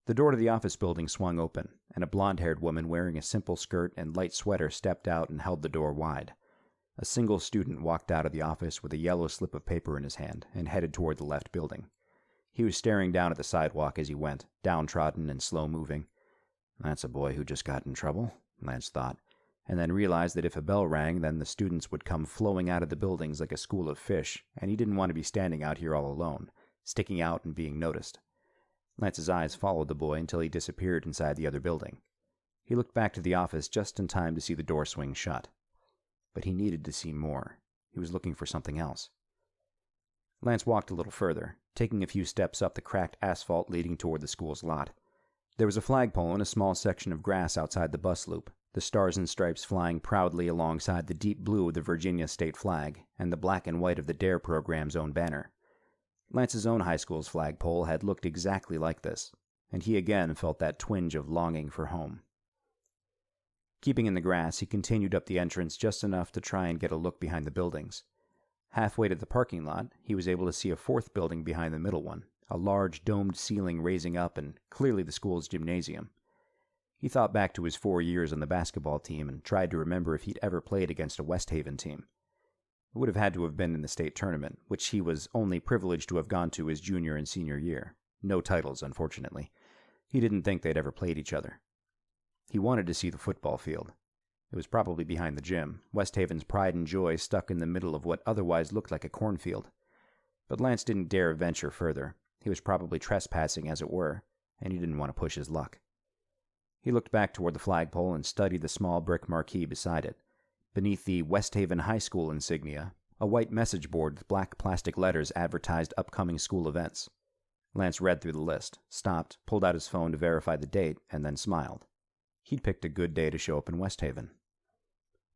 The door to the office building swung open, and a blonde-haired woman wearing a simple skirt and light sweater stepped out and held the door wide. A single student walked out of the office with a yellow slip of paper in his hand and headed toward the left building. He was staring down at the sidewalk as he went, downtrodden and slow-moving. "That's a boy who just got in trouble," Lance thought, and then realized that if a bell rang, then the students would come flowing out of the buildings like a school of fish, and he didn't want to be standing out here all alone, sticking out and being noticed. Lance's eyes followed the boy until he disappeared inside the other building. He looked back to the office just in time to see the door swing shut. But he needed to see more. He was looking for something else. Lance walked a little further, taking a few steps up the cracked asphalt leading toward the school's lot. There was a flagpole and a small section of grass outside the bus loop, the stars and stripes flying proudly alongside the deep blue of the Virginia state flag and the black and white of the DARE program's own banner. Lance's own high school's flagpole had looked exactly like this, and he again felt that twinge of longing for home. Keeping in the grass, he continued up the entrance just enough to try and get a look behind the buildings. Halfway to the parking lot, he was able to see a 4th building behind the middle one, a large domed ceiling raising up and clearly the school's gymnasium. He thought back to his 4 years on the basketball team and tried to remember if he'd ever played against a Westhaven team. It would have had to have been in the state tournament, which he was only privileged to have gone to his junior and senior year. No titles, unfortunately. He didn't think they'd ever played each other. He wanted to see the football field. It was probably behind the gym, Westhaven's pride and joy stuck in the middle of what otherwise looked like a cornfield. But Lance didn't dare venture further. He was probably trespassing, as it were, and he didn't want to push his luck. He looked back toward the flagpole and studied the small brick marquee beside it. Beneath the Westhaven High School insignia, a white message board with black plastic letters advertised upcoming school events. Lance read through the list, stopped, pulled out his phone to verify the date, and then smiled. He'd picked a good day to show up in Westhaven.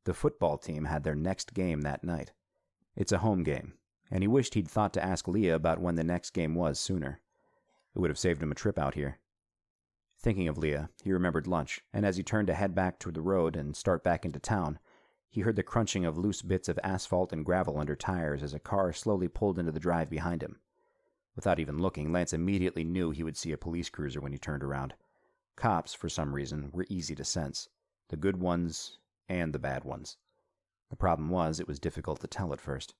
The football team had their next game that night. It's a home game, and he wished he'd thought to ask Leah about when the next game was sooner. It would have saved him a trip out here. Thinking of Leah, he remembered lunch, and as he turned to head back toward the road and start back into town, he heard the crunching of loose bits of asphalt and gravel under tires as a car slowly pulled into the drive behind him. Without even looking, Lance immediately knew he would see a police cruiser when he turned around. Cops, for some reason, were easy to sense. The good ones and the bad ones. The problem was, it was difficult to tell at first.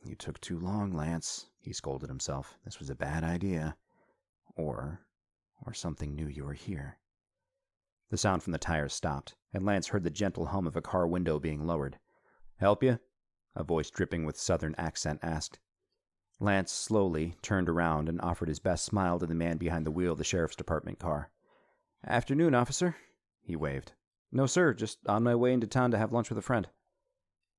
"You took too long, Lance," he scolded himself. "This was a bad idea. Or something knew you were here." The sound from the tires stopped, and Lance heard the gentle hum of a car window being lowered. "Help you?" a voice dripping with southern accent asked. Lance slowly turned around and offered his best smile to the man behind the wheel of the sheriff's department car. "Afternoon, officer," he waved. "No, sir, just on my way into town to have lunch with a friend."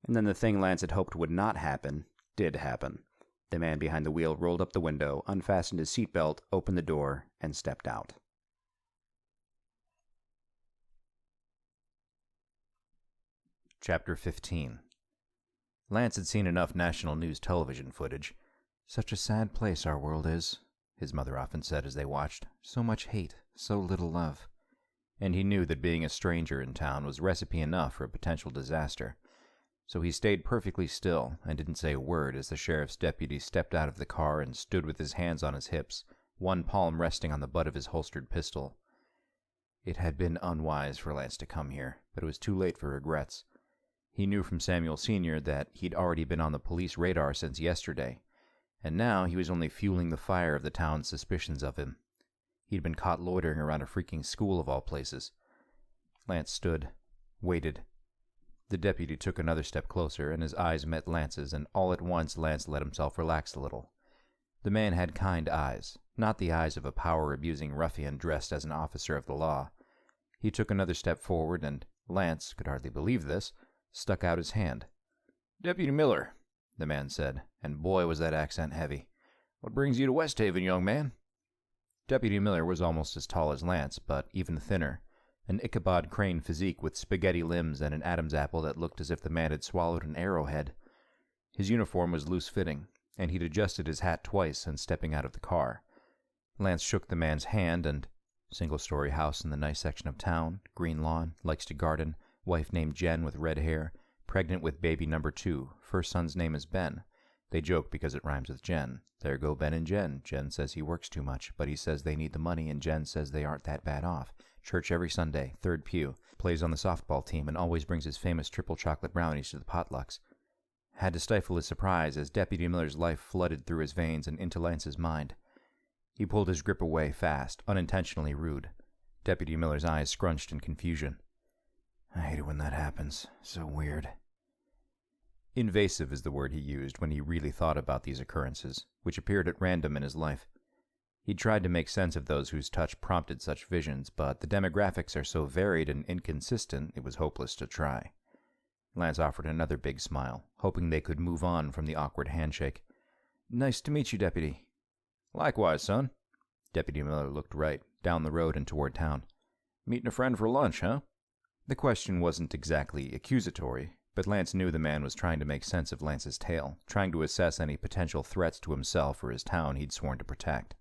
And then the thing Lance had hoped would not happen did happen. The man behind the wheel rolled up the window, unfastened his seatbelt, opened the door, and stepped out. Chapter 15. Lance had seen enough national news television footage. "Such a sad place our world is," his mother often said as they watched. "So much hate, so little love." And he knew that being a stranger in town was recipe enough for a potential disaster. So he stayed perfectly still and didn't say a word as the sheriff's deputy stepped out of the car and stood with his hands on his hips, one palm resting on the butt of his holstered pistol. It had been unwise for Lance to come here, but it was too late for regrets. He knew from Samuel Sr. that he'd already been on the police radar since yesterday, and now he was only fueling the fire of the town's suspicions of him. He'd been caught loitering around a freaking school of all places. Lance stood, waited. The deputy took another step closer, and his eyes met Lance's, and all at once Lance let himself relax a little. The man had kind eyes, not the eyes of a power-abusing ruffian dressed as an officer of the law. He took another step forward, and Lance could hardly believe this, stuck out his hand. "Deputy Miller," the man said, and boy was that accent heavy. "What brings you to Westhaven, young man?" Deputy Miller was almost as tall as Lance, but even thinner, an Ichabod Crane physique with spaghetti limbs and an Adam's apple that looked as if the man had swallowed an arrowhead. His uniform was loose-fitting, and he'd adjusted his hat twice since stepping out of the car. Lance shook the man's hand, and single-story house in the nice section of town, green lawn, likes to garden, wife named Jen with red hair, pregnant with baby number 2, first son's name is Ben. They joke because it rhymes with Jen. There go Ben and Jen. Jen says he works too much, but he says they need the money, and Jen says they aren't that bad off. Church every Sunday, third pew, plays on the softball team, and always brings his famous triple chocolate brownies to the potlucks. Had to stifle his surprise as Deputy Miller's life flooded through his veins and into Lance's mind. He pulled his grip away fast, unintentionally rude. Deputy Miller's eyes scrunched in confusion. "I hate it when that happens. So weird." Invasive is the word he used when he really thought about these occurrences, which appeared at random in his life. He tried to make sense of those whose touch prompted such visions, but the demographics are so varied and inconsistent it was hopeless to try. Lance offered another big smile, hoping they could move on from the awkward handshake. "Nice to meet you, Deputy." "Likewise, son." Deputy Miller looked right, down the road and toward town. "Meeting a friend for lunch, huh?" The question wasn't exactly accusatory, but Lance knew the man was trying to make sense of Lance's tale, trying to assess any potential threats to himself or his town he'd sworn to protect.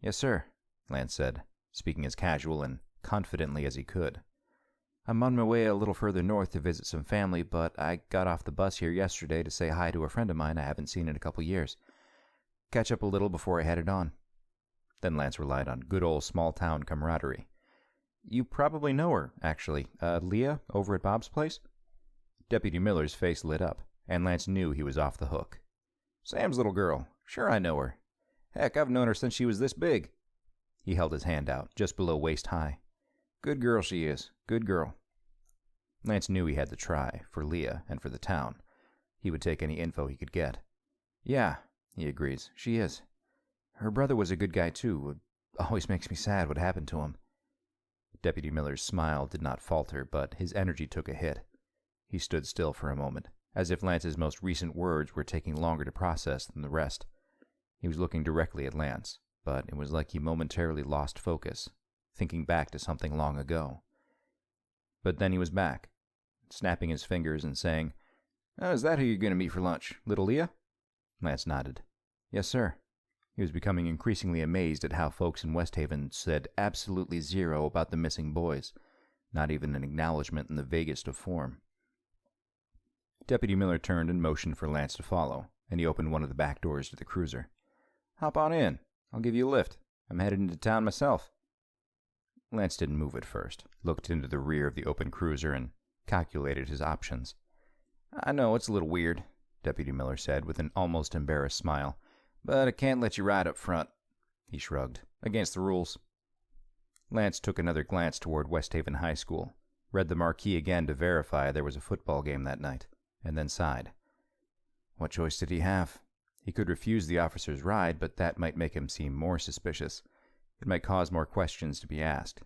"Yes, sir," Lance said, speaking as casual and confidently as he could. "I'm on my way a little further north to visit some family, but I got off the bus here yesterday to say hi to a friend of mine I haven't seen in a couple years. Catch up a little before I headed on." Then Lance relied on good old small-town camaraderie. "You probably know her, actually. Leah, over at Bob's place?" Deputy Miller's face lit up, and Lance knew he was off the hook. "Sam's little girl. Sure I know her. Heck, I've known her since she was this big." He held his hand out, just below waist-high. "Good girl she is. Good girl." Lance knew he had to try, for Leah and for the town. He would take any info he could get. "Yeah," he agrees, "she is. Her brother was a good guy, too. It always makes me sad what happened to him." Deputy Miller's smile did not falter, but his energy took a hit. He stood still for a moment, as if Lance's most recent words were taking longer to process than the rest. He was looking directly at Lance, but it was like he momentarily lost focus, thinking back to something long ago. But then he was back, snapping his fingers and saying, "Oh, is that who you're going to meet for lunch, little Leah?" Lance nodded. "Yes, sir." He was becoming increasingly amazed at how folks in Westhaven said absolutely zero about the missing boys, not even an acknowledgement in the vaguest of form. Deputy Miller turned and motioned for Lance to follow, and he opened one of the back doors to the cruiser. "Hop on in. I'll give you a lift. I'm headed into town myself." Lance didn't move at first, looked into the rear of the open cruiser, and calculated his options. "I know it's a little weird," Deputy Miller said with an almost embarrassed smile, "but I can't let you ride up front." He shrugged. "Against the rules." Lance took another glance toward Westhaven High School, read the marquee again to verify there was a football game that night, and then sighed. What choice did he have? He could refuse the officer's ride, but that might make him seem more suspicious. It might cause more questions to be asked.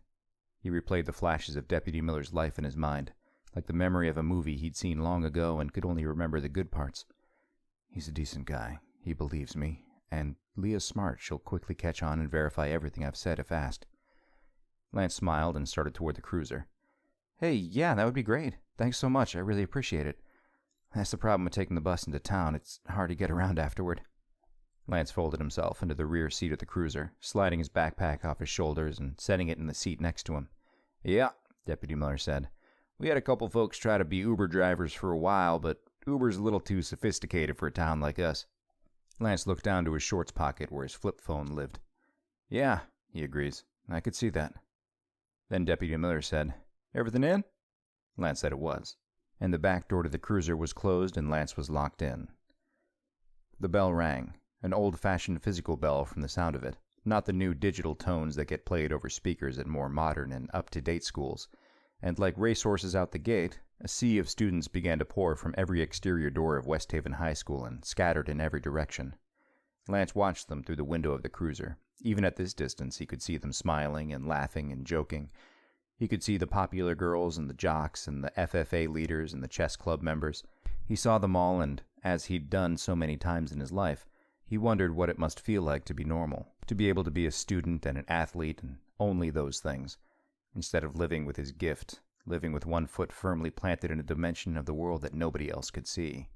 He replayed the flashes of Deputy Miller's life in his mind, like the memory of a movie he'd seen long ago and could only remember the good parts. He's a decent guy. He believes me. And Leah's smart. She'll quickly catch on and verify everything I've said if asked. Lance smiled and started toward the cruiser. "Hey, yeah, that would be great. Thanks so much. I really appreciate it. That's the problem with taking the bus into town. It's hard to get around afterward." Lance folded himself into the rear seat of the cruiser, sliding his backpack off his shoulders and setting it in the seat next to him. "Yeah," Deputy Miller said. "We had a couple folks try to be Uber drivers for a while, but Uber's a little too sophisticated for a town like us." Lance looked down to his shorts pocket where his flip phone lived. "Yeah," he agrees. "I could see that." Then Deputy Miller said, "Everything in?" Lance said it was, and the back door to the cruiser was closed and Lance was locked in. The bell rang. an old-fashioned physical bell from the sound of it, not the new digital tones that get played over speakers at more modern and up-to-date schools. And like racehorses out the gate, a sea of students began to pour from every exterior door of Westhaven High School and scattered in every direction. Lance watched them through the window of the cruiser. Even at this distance, he could see them smiling and laughing and joking. He could see the popular girls and the jocks and the FFA leaders and the chess club members. He saw them all, and, as he'd done so many times in his life, he wondered what it must feel like to be normal, to be able to be a student and an athlete and only those things, instead of living with his gift, living with one foot firmly planted in a dimension of the world that nobody else could see.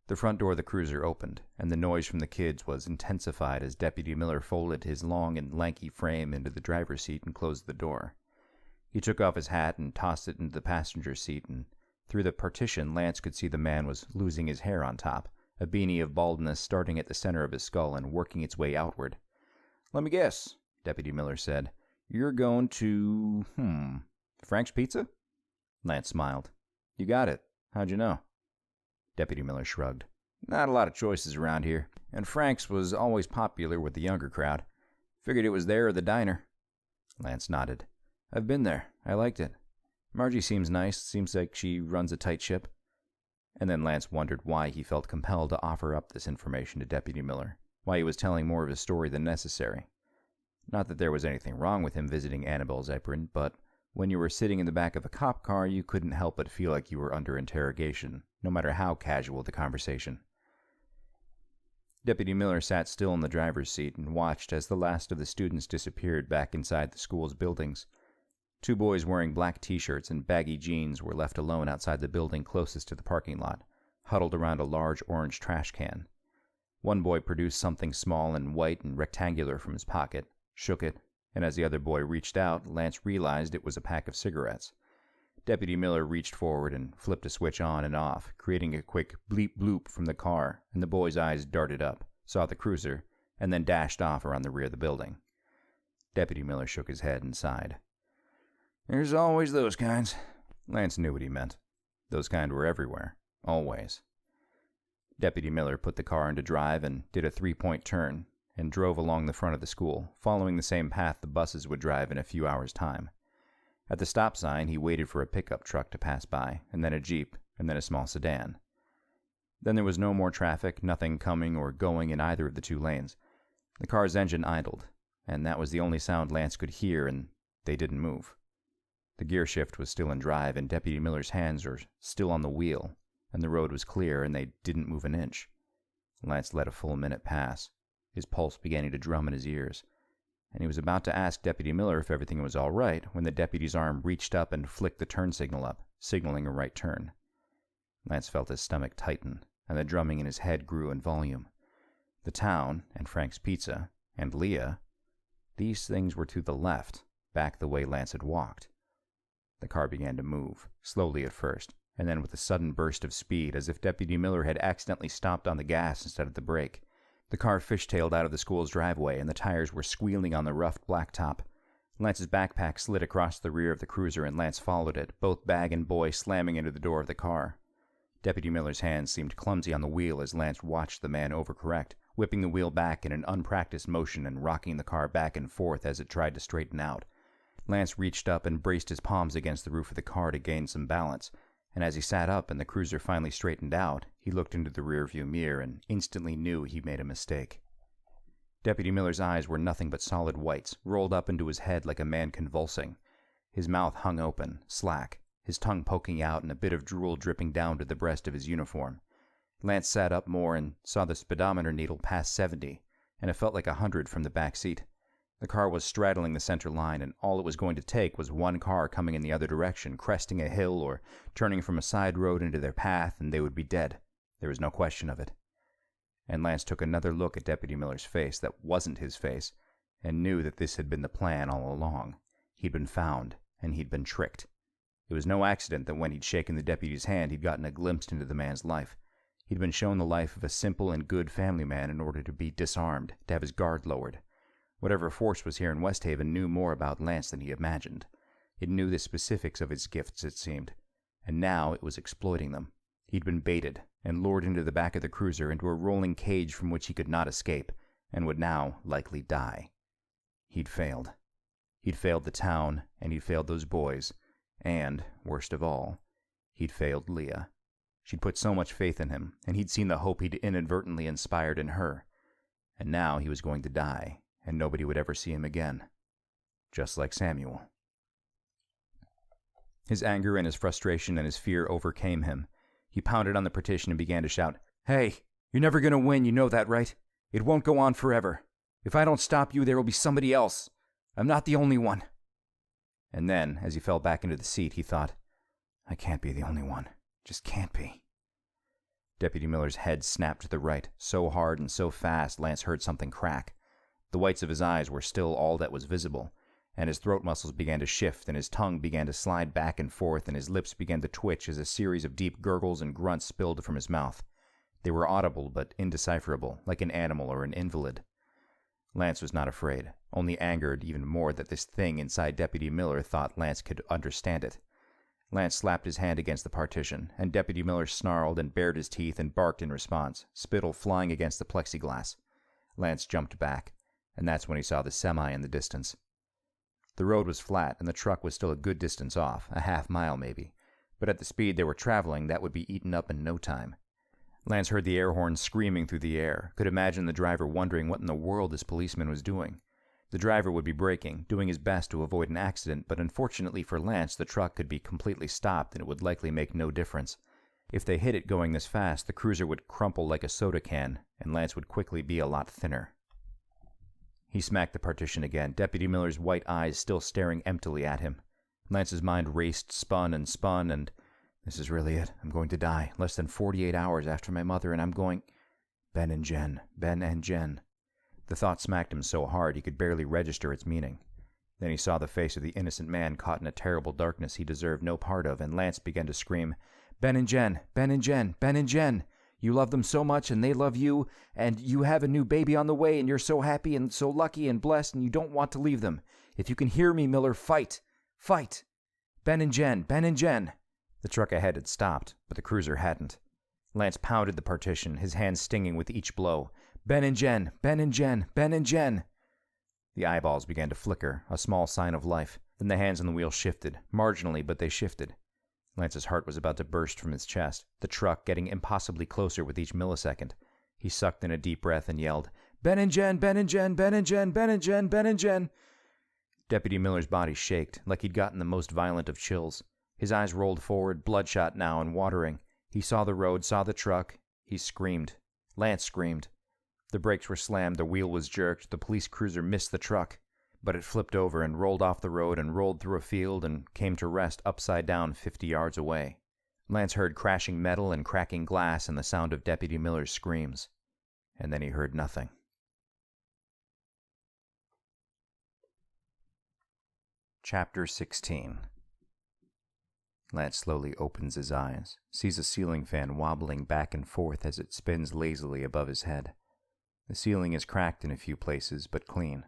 The front door of the cruiser opened, and the noise from the kids was intensified as Deputy Miller folded his long and lanky frame into the driver's seat and closed the door. He took off his hat and tossed it into the passenger seat, and through the partition Lance could see the man was losing his hair on top, a beanie of baldness starting at the center of his skull and working its way outward. "Let me guess," Deputy Miller said. "You're going to, Frank's Pizza?" Lance smiled. "You got it. How'd you know?" Deputy Miller shrugged. "Not a lot of choices around here, and Frank's was always popular with the younger crowd. Figured it was there or the diner." Lance nodded. "I've been there. I liked it. Margie seems nice. Seems like she runs a tight ship." And then Lance wondered why he felt compelled to offer up this information to Deputy Miller, why he was telling more of his story than necessary. Not that there was anything wrong with him visiting Annabelle's apron, but when you were sitting in the back of a cop car, you couldn't help but feel like you were under interrogation, no matter how casual the conversation. Deputy Miller sat still in the driver's seat and watched as the last of the students disappeared back inside the school's buildings. 2 boys wearing black t-shirts and baggy jeans were left alone outside the building closest to the parking lot, huddled around a large orange trash can. One boy produced something small and white and rectangular from his pocket, shook it, and as the other boy reached out, Lance realized it was a pack of cigarettes. Deputy Miller reached forward and flipped a switch on and off, creating a quick bleep-bloop from the car, and the boy's eyes darted up, saw the cruiser, and then dashed off around the rear of the building. Deputy Miller shook his head and sighed. "There's always those kinds." Lance knew what he meant. Those kind were everywhere. Always. Deputy Miller put the car into drive and did a 3-point turn, and drove along the front of the school, following the same path the buses would drive in a few hours' time. At the stop sign, he waited for a pickup truck to pass by, and then a Jeep, and then a small sedan. Then there was no more traffic, nothing coming or going in either of the 2 lanes. The car's engine idled, and that was the only sound Lance could hear, and they didn't move. The gear shift was still in drive, and Deputy Miller's hands were still on the wheel, and the road was clear, and they didn't move an inch. Lance let a full minute pass, his pulse beginning to drum in his ears, and he was about to ask Deputy Miller if everything was all right when the deputy's arm reached up and flicked the turn signal up, signaling a right turn. Lance felt his stomach tighten, and the drumming in his head grew in volume. The town, and Frank's Pizza, and Leah, these things were to the left, back the way Lance had walked. The car began to move, slowly at first, and then with a sudden burst of speed, as if Deputy Miller had accidentally stopped on the gas instead of the brake. The car fishtailed out of the school's driveway, and the tires were squealing on the rough blacktop. Lance's backpack slid across the rear of the cruiser, and Lance followed it, both bag and boy slamming into the door of the car. Deputy Miller's hands seemed clumsy on the wheel as Lance watched the man overcorrect, whipping the wheel back in an unpracticed motion and rocking the car back and forth as it tried to straighten out. Lance reached up and braced his palms against the roof of the car to gain some balance, and as he sat up and the cruiser finally straightened out, he looked into the rearview mirror and instantly knew he made a mistake. Deputy Miller's eyes were nothing but solid whites, rolled up into his head like a man convulsing. His mouth hung open, slack, his tongue poking out and a bit of drool dripping down to the breast of his uniform. Lance sat up more and saw the speedometer needle pass 70, and it felt like 100 from the back seat. The car was straddling the center line, and all it was going to take was one car coming in the other direction, cresting a hill or turning from a side road into their path, and they would be dead. There was no question of it. And Lance took another look at Deputy Miller's face that wasn't his face, and knew that this had been the plan all along. He'd been found, and he'd been tricked. It was no accident that when he'd shaken the deputy's hand, he'd gotten a glimpse into the man's life. He'd been shown the life of a simple and good family man in order to be disarmed, to have his guard lowered. Whatever force was here in Westhaven knew more about Lance than he imagined. It knew the specifics of his gifts, it seemed, and now it was exploiting them. He'd been baited and lured into the back of the cruiser into a rolling cage from which he could not escape, and would now likely die. He'd failed. He'd failed the town, and he'd failed those boys, and, worst of all, he'd failed Leah. She'd put so much faith in him, and he'd seen the hope he'd inadvertently inspired in her. And now he was going to die, and nobody would ever see him again. Just like Samuel. His anger and his frustration and his fear overcame him. He pounded on the partition and began to shout, "Hey, you're never going to win, you know that, right? It won't go on forever. If I don't stop you, there will be somebody else. I'm not the only one." And then, as he fell back into the seat, he thought, I can't be the only one. Just can't be. Deputy Miller's head snapped to the right, so hard and so fast Lance heard something crack. The whites of his eyes were still all that was visible, and his throat muscles began to shift, and his tongue began to slide back and forth, and his lips began to twitch as a series of deep gurgles and grunts spilled from his mouth. They were audible but indecipherable, like an animal or an invalid. Lance was not afraid, only angered even more that this thing inside Deputy Miller thought Lance could understand it. Lance slapped his hand against the partition, and Deputy Miller snarled and bared his teeth and barked in response, spittle flying against the plexiglass. Lance jumped back, and that's when he saw the semi in the distance. The road was flat, and the truck was still a good distance off, a half-mile maybe, but at the speed they were traveling, that would be eaten up in no time. Lance heard the air horn screaming through the air, could imagine the driver wondering what in the world this policeman was doing. The driver would be braking, doing his best to avoid an accident, but unfortunately for Lance, the truck could be completely stopped and it would likely make no difference. If they hit it going this fast, the cruiser would crumple like a soda can, and Lance would quickly be a lot thinner. He smacked the partition again, Deputy Miller's white eyes still staring emptily at him. Lance's mind raced, spun, and this is really it. I'm going to die, less than 48 hours after my mother, and I'm going... Ben and Jen. The thought smacked him so hard he could barely register its meaning. Then he saw the face of the innocent man caught in a terrible darkness he deserved no part of, and Lance began to scream, Ben and Jen! You love them so much, and they love you, and you have a new baby on the way, and you're so happy and so lucky and blessed, and you don't want to leave them. If you can hear me, Miller, fight! Fight! Ben and Jen! The truck ahead had stopped, but the cruiser hadn't. Lance pounded the partition, his hands stinging with each blow. Ben and Jen! The eyeballs began to flicker, a small sign of life. Then the hands on the wheel shifted, marginally, but they shifted. Lance's heart was about to burst from his chest, the truck getting impossibly closer with each millisecond. He sucked in a deep breath and yelled, Ben and Jen! Deputy Miller's body shaked, like he'd gotten the most violent of chills. His eyes rolled forward, bloodshot now and watering. He saw the road, saw the truck. He screamed. Lance screamed. The brakes were slammed, the wheel was jerked, the police cruiser missed the truck. But it flipped over and rolled off the road and rolled through a field and came to rest upside down 50 yards away. Lance heard crashing metal and cracking glass and the sound of Deputy Miller's screams. And then he heard nothing. Chapter 16. Lance slowly opens his eyes, sees a ceiling fan wobbling back and forth as it spins lazily above his head. The ceiling is cracked in a few places, but clean.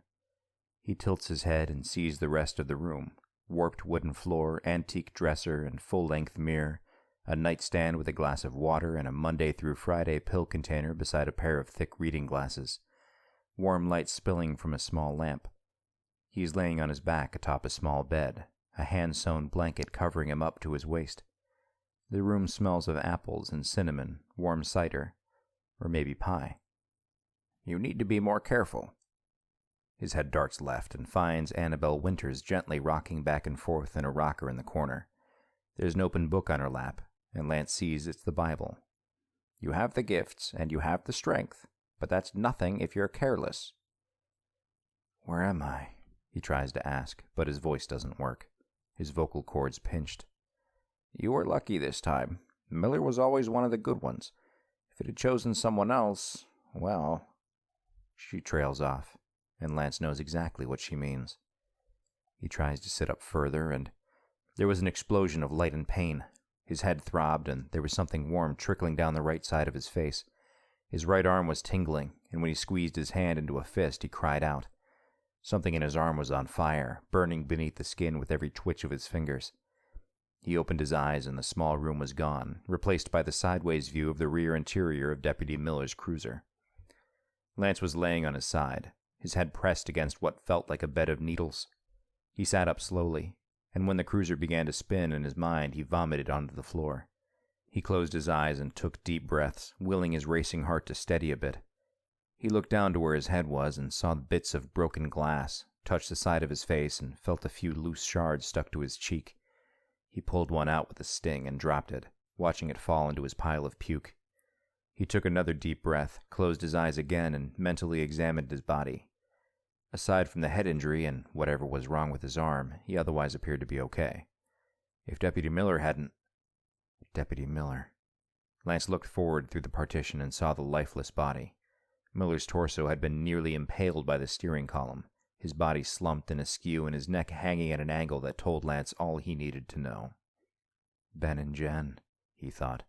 He tilts his head and sees the rest of the room. Warped wooden floor, antique dresser, and full-length mirror, a nightstand with a glass of water and a Monday through Friday pill container beside a pair of thick reading glasses. Warm light spilling from a small lamp. He is laying on his back atop a small bed, a hand-sewn blanket covering him up to his waist. The room smells of apples and cinnamon, warm cider, or maybe pie. You need to be more careful. His head darts left and finds Annabelle Winters gently rocking back and forth in a rocker in the corner. There's an open book on her lap, and Lance sees it's the Bible. You have the gifts, and you have the strength, but that's nothing if you're careless. Where am I? He tries to ask, but his voice doesn't work. His vocal cords pinched. You were lucky this time. Miller was always one of the good ones. If it had chosen someone else, well... She trails off, and Lance knows exactly what she means. He tries to sit up further, and there was an explosion of light and pain. His head throbbed, and there was something warm trickling down the right side of his face. His right arm was tingling, and when he squeezed his hand into a fist, he cried out. Something in his arm was on fire, burning beneath the skin with every twitch of his fingers. He opened his eyes and the small room was gone, replaced by the sideways view of the rear interior of Deputy Miller's cruiser. Lance was laying on his side, his head pressed against what felt like a bed of needles. He sat up slowly, and when the cruiser began to spin in his mind, he vomited onto the floor. He closed his eyes and took deep breaths, willing his racing heart to steady a bit. He looked down to where his head was and saw bits of broken glass, touched the side of his face, and felt a few loose shards stuck to his cheek. He pulled one out with a sting and dropped it, watching it fall into his pile of puke. He took another deep breath, closed his eyes again, and mentally examined his body. Aside from the head injury and whatever was wrong with his arm, he otherwise appeared to be okay. If Deputy Miller hadn't... Deputy Miller. Lance looked forward through the partition and saw the lifeless body. Miller's torso had been nearly impaled by the steering column, his body slumped and askew and his neck hanging at an angle that told Lance all he needed to know. Ben and Jen, he thought,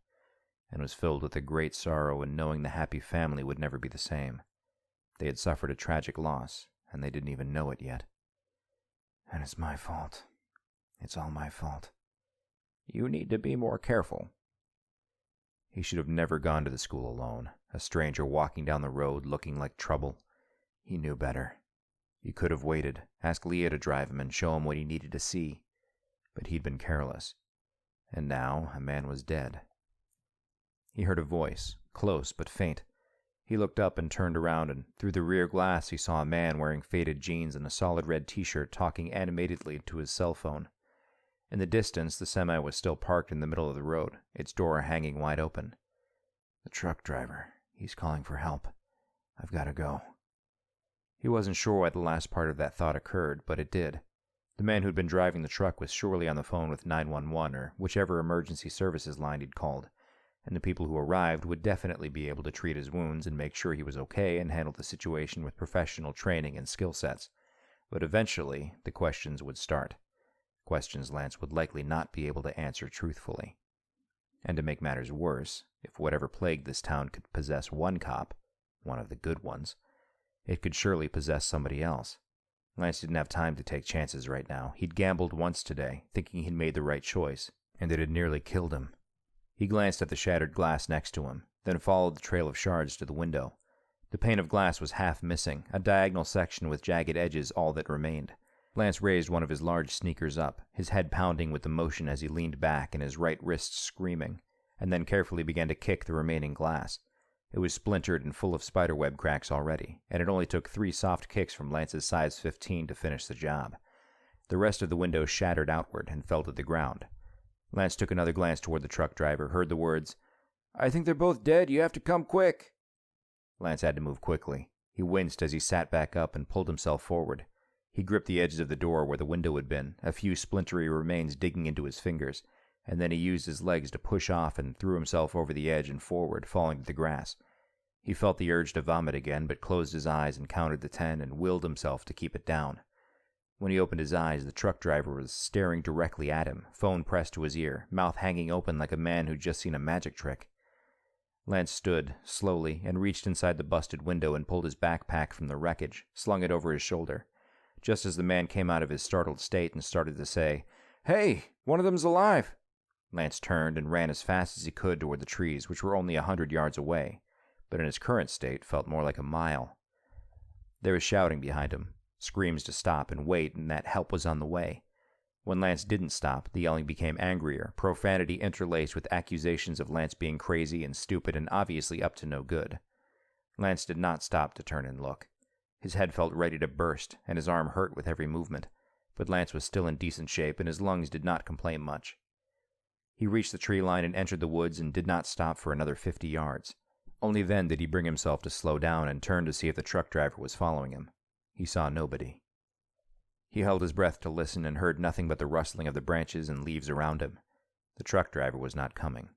and was filled with a great sorrow in knowing the happy family would never be the same. They had suffered a tragic loss, and they didn't even know it yet. And it's my fault. It's all my fault. You need to be more careful. He should have never gone to the school alone, a stranger walking down the road looking like trouble. He knew better. He could have waited, asked Leah to drive him and show him what he needed to see. But he'd been careless. And now a man was dead. He heard a voice, close but faint. He looked up and turned around, and through the rear glass he saw a man wearing faded jeans and a solid red t-shirt talking animatedly to his cell phone. In the distance, the semi was still parked in the middle of the road, its door hanging wide open. The truck driver. He's calling for help. I've got to go. He wasn't sure why the last part of that thought occurred, but it did. The man who'd been driving the truck was surely on the phone with 911 or whichever emergency services line he'd called, and the people who arrived would definitely be able to treat his wounds and make sure he was okay and handle the situation with professional training and skill sets. But eventually, the questions would start. Questions Lance would likely not be able to answer truthfully. And to make matters worse, if whatever plagued this town could possess one cop, one of the good ones, it could surely possess somebody else. Lance didn't have time to take chances right now. He'd gambled once today, thinking he'd made the right choice, and it had nearly killed him. He glanced at the shattered glass next to him, then followed the trail of shards to the window. The pane of glass was half missing, a diagonal section with jagged edges all that remained. Lance raised one of his large sneakers up, his head pounding with the motion as he leaned back and his right wrist screaming, and then carefully began to kick the remaining glass. It was splintered and full of spiderweb cracks already, and it only took 3 soft kicks from Lance's size 15 to finish the job. The rest of the window shattered outward and fell to the ground. Lance took another glance toward the truck driver, heard the words, "I think they're both dead. You have to come quick." Lance had to move quickly. He winced as he sat back up and pulled himself forward. He gripped the edges of the door where the window had been, a few splintery remains digging into his fingers, and then he used his legs to push off and threw himself over the edge and forward, falling to the grass. He felt the urge to vomit again, but closed his eyes and counted to 10 and willed himself to keep it down. When he opened his eyes, the truck driver was staring directly at him, phone pressed to his ear, mouth hanging open like a man who'd just seen a magic trick. Lance stood, slowly, and reached inside the busted window and pulled his backpack from the wreckage, slung it over his shoulder. Just as the man came out of his startled state and started to say, "Hey, one of them's alive!" Lance turned and ran as fast as he could toward the trees, which were only 100 yards away, but in his current state felt more like a mile. There was shouting behind him, screams to stop and wait, and that help was on the way. When Lance didn't stop, the yelling became angrier, profanity interlaced with accusations of Lance being crazy and stupid and obviously up to no good. Lance did not stop to turn and look. His head felt ready to burst, and his arm hurt with every movement, but Lance was still in decent shape, and his lungs did not complain much. He reached the tree line and entered the woods and did not stop for another 50 yards. Only then did he bring himself to slow down and turn to see if the truck driver was following him. He saw nobody. He held his breath to listen and heard nothing but the rustling of the branches and leaves around him. The truck driver was not coming.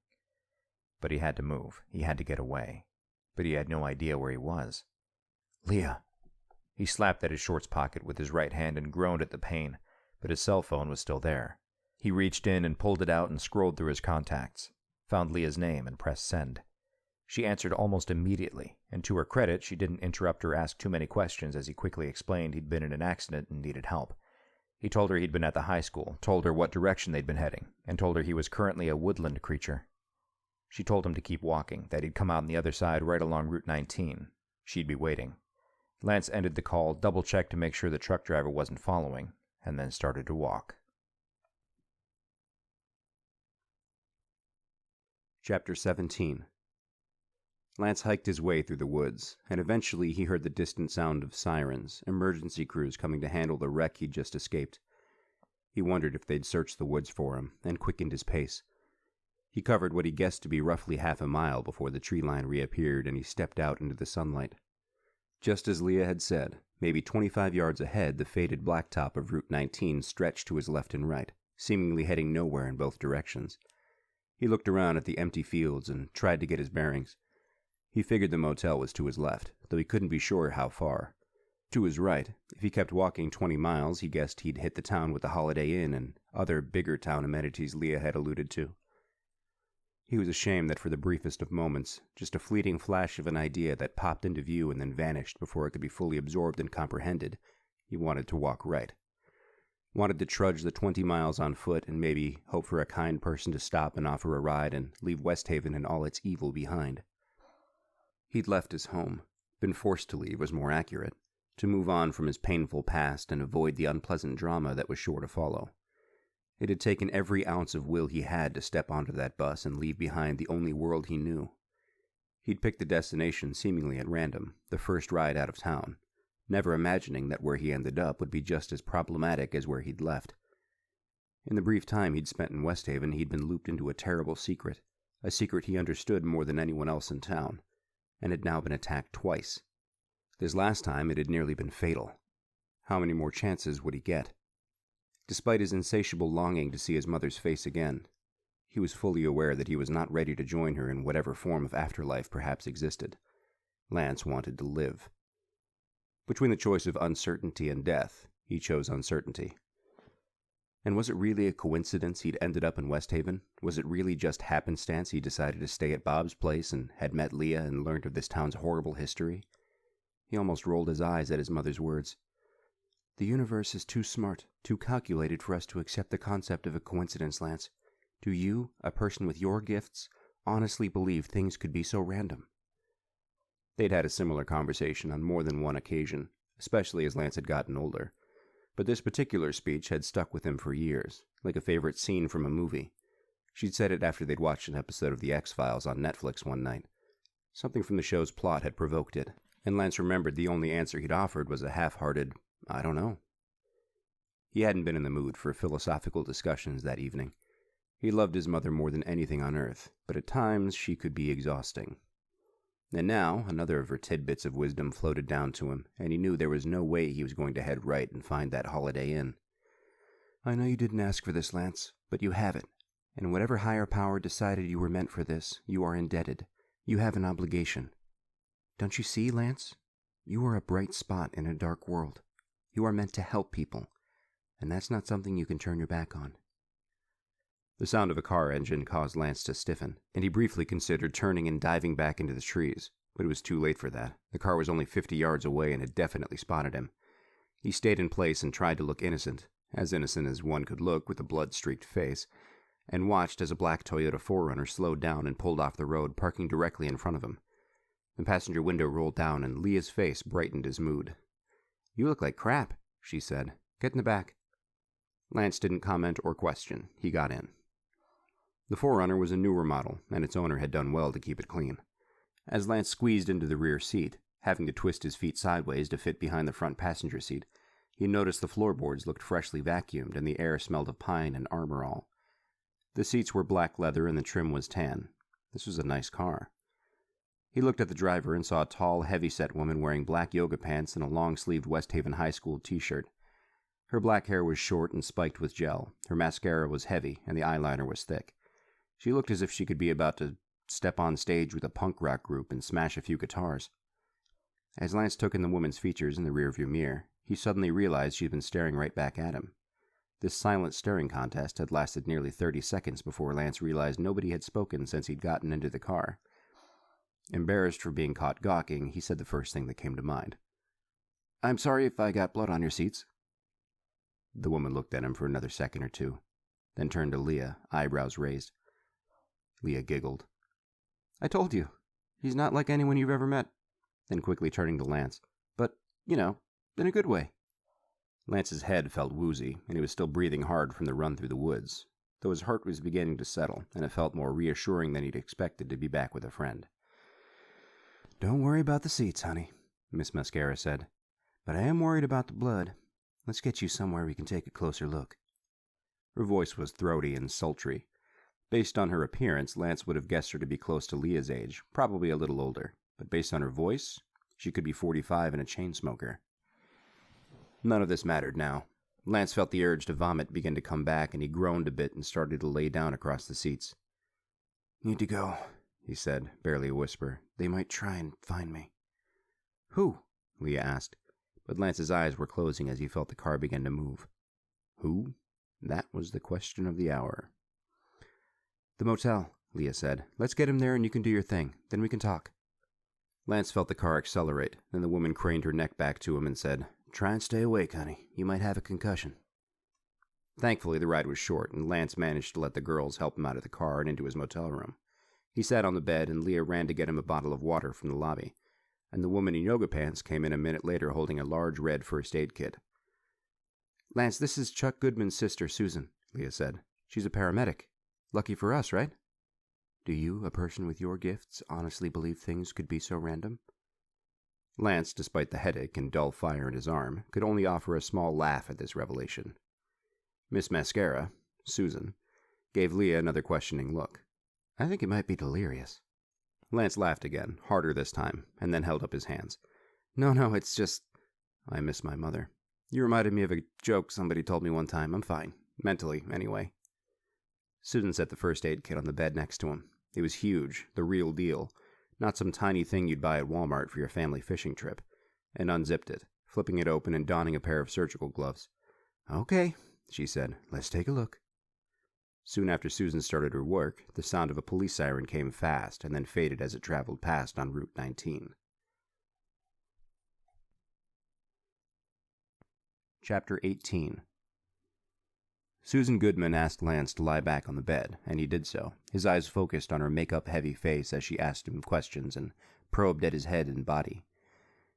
But he had to move. He had to get away. But he had no idea where he was. "Leah!" He slapped at his shorts pocket with his right hand and groaned at the pain, but his cell phone was still there. He reached in and pulled it out and scrolled through his contacts, found Leah's name and pressed send. She answered almost immediately, and to her credit, she didn't interrupt or ask too many questions as he quickly explained he'd been in an accident and needed help. He told her he'd been at the high school, told her what direction they'd been heading, and told her he was currently a woodland creature. She told him to keep walking, that he'd come out on the other side right along Route 19. She'd be waiting. Lance ended the call, double-checked to make sure the truck driver wasn't following, and then started to walk. Chapter 17. Lance hiked his way through the woods, and eventually he heard the distant sound of sirens, emergency crews coming to handle the wreck he'd just escaped. He wondered if they'd searched the woods for him, and quickened his pace. He covered what he guessed to be roughly half a mile before the tree line reappeared and he stepped out into the sunlight. Just as Leah had said, maybe 25 yards ahead, the faded blacktop of Route 19 stretched to his left and right, seemingly heading nowhere in both directions. He looked around at the empty fields and tried to get his bearings. He figured the motel was to his left, though he couldn't be sure how far. To his right, if he kept walking 20 miles, he guessed he'd hit the town with the Holiday Inn and other bigger town amenities Leah had alluded to. He was ashamed that for the briefest of moments, just a fleeting flash of an idea that popped into view and then vanished before it could be fully absorbed and comprehended, he wanted to walk right. Wanted to trudge the 20 miles on foot and maybe hope for a kind person to stop and offer a ride and leave Westhaven and all its evil behind. He'd left his home, been forced to leave was more accurate, to move on from his painful past and avoid the unpleasant drama that was sure to follow. It had taken every ounce of will he had to step onto that bus and leave behind the only world he knew. He'd picked the destination seemingly at random, the first ride out of town, never imagining that where he ended up would be just as problematic as where he'd left. In the brief time he'd spent in Westhaven, he'd been looped into a terrible secret, a secret he understood more than anyone else in town, and had now been attacked twice. This last time it had nearly been fatal. How many more chances would he get? Despite his insatiable longing to see his mother's face again, he was fully aware that he was not ready to join her in whatever form of afterlife perhaps existed. Lance wanted to live. Between the choice of uncertainty and death, he chose uncertainty. And was it really a coincidence he'd ended up in Westhaven? Was it really just happenstance he decided to stay at Bob's place and had met Leah and learned of this town's horrible history? He almost rolled his eyes at his mother's words. The universe is too smart, too calculated for us to accept the concept of a coincidence, Lance. Do you, a person with your gifts, honestly believe things could be so random? They'd had a similar conversation on more than one occasion, especially as Lance had gotten older. But this particular speech had stuck with him for years, like a favorite scene from a movie. She'd said it after they'd watched an episode of The X-Files on Netflix one night. Something from the show's plot had provoked it, and Lance remembered the only answer he'd offered was a half-hearted, I don't know. He hadn't been in the mood for philosophical discussions that evening. He loved his mother more than anything on earth, but at times she could be exhausting. And now, another of her tidbits of wisdom floated down to him, and he knew there was no way he was going to head right and find that Holiday Inn. I know you didn't ask for this, Lance, but you have it. And whatever higher power decided you were meant for this, you are indebted. You have an obligation. Don't you see, Lance? You are a bright spot in a dark world. You are meant to help people, and that's not something you can turn your back on. The sound of a car engine caused Lance to stiffen, and he briefly considered turning and diving back into the trees, but it was too late for that. The car was only 50 yards away and had definitely spotted him. He stayed in place and tried to look innocent as one could look with a blood-streaked face, and watched as a black Toyota 4Runner slowed down and pulled off the road, parking directly in front of him. The passenger window rolled down, and Leah's face brightened his mood. You look like crap, she said. Get in the back. Lance didn't comment or question. He got in. The 4Runner was a newer model, and its owner had done well to keep it clean. As Lance squeezed into the rear seat, having to twist his feet sideways to fit behind the front passenger seat, he noticed the floorboards looked freshly vacuumed and the air smelled of pine and armorall. The seats were black leather and the trim was tan. This was a nice car. He looked at the driver and saw a tall, heavy-set woman wearing black yoga pants and a long-sleeved Westhaven High School t-shirt. Her black hair was short and spiked with gel, her mascara was heavy, and the eyeliner was thick. She looked as if she could be about to step on stage with a punk rock group and smash a few guitars. As Lance took in the woman's features in the rearview mirror, he suddenly realized she'd been staring right back at him. This silent staring contest had lasted nearly 30 seconds before Lance realized nobody had spoken since he'd gotten into the car. Embarrassed for being caught gawking, he said the first thing that came to mind. I'm sorry if I got blood on your seats. The woman looked at him for another second or two, then turned to Leah, eyebrows raised. Leah giggled. I told you. He's not like anyone you've ever met. Then quickly turning to Lance. But, in a good way. Lance's head felt woozy, and he was still breathing hard from the run through the woods, though his heart was beginning to settle, and it felt more reassuring than he'd expected to be back with a friend. Don't worry about the seats, honey, Miss Mascara said. But I am worried about the blood. Let's get you somewhere we can take a closer look. Her voice was throaty and sultry. Based on her appearance, Lance would have guessed her to be close to Leah's age, probably a little older, but based on her voice, she could be 45 and a chain smoker. None of this mattered now. Lance felt the urge to vomit begin to come back, and he groaned a bit and started to lay down across the seats. Need to go, he said, barely a whisper. They might try and find me. Who? Leah asked, but Lance's eyes were closing as he felt the car begin to move. Who? That was the question of the hour. The motel, Leah said. Let's get him there and you can do your thing. Then we can talk. Lance felt the car accelerate. Then the woman craned her neck back to him and said, Try and stay awake, honey. You might have a concussion. Thankfully, the ride was short, and Lance managed to let the girls help him out of the car and into his motel room. He sat on the bed, and Leah ran to get him a bottle of water from the lobby, and the woman in yoga pants came in a minute later holding a large red first aid kit. Lance, this is Chuck Goodman's sister, Susan, Leah said. She's a paramedic. Lucky for us, right? Do you, a person with your gifts, honestly believe things could be so random? Lance, despite the headache and dull fire in his arm, could only offer a small laugh at this revelation. Miss Mascara, Susan, gave Leah another questioning look. I think it might be delirious. Lance laughed again, harder this time, and then held up his hands. No, it's just... I miss my mother. You reminded me of a joke somebody told me one time. I'm fine. Mentally, anyway. Susan set the first aid kit on the bed next to him. It was huge, the real deal, not some tiny thing you'd buy at Walmart for your family fishing trip, and unzipped it, flipping it open and donning a pair of surgical gloves. Okay, she said. Let's take a look. Soon after Susan started her work, the sound of a police siren came fast and then faded as it traveled past on Route 19. Chapter 18. Susan Goodman asked Lance to lie back on the bed, and he did so, his eyes focused on her makeup-heavy face as she asked him questions and probed at his head and body.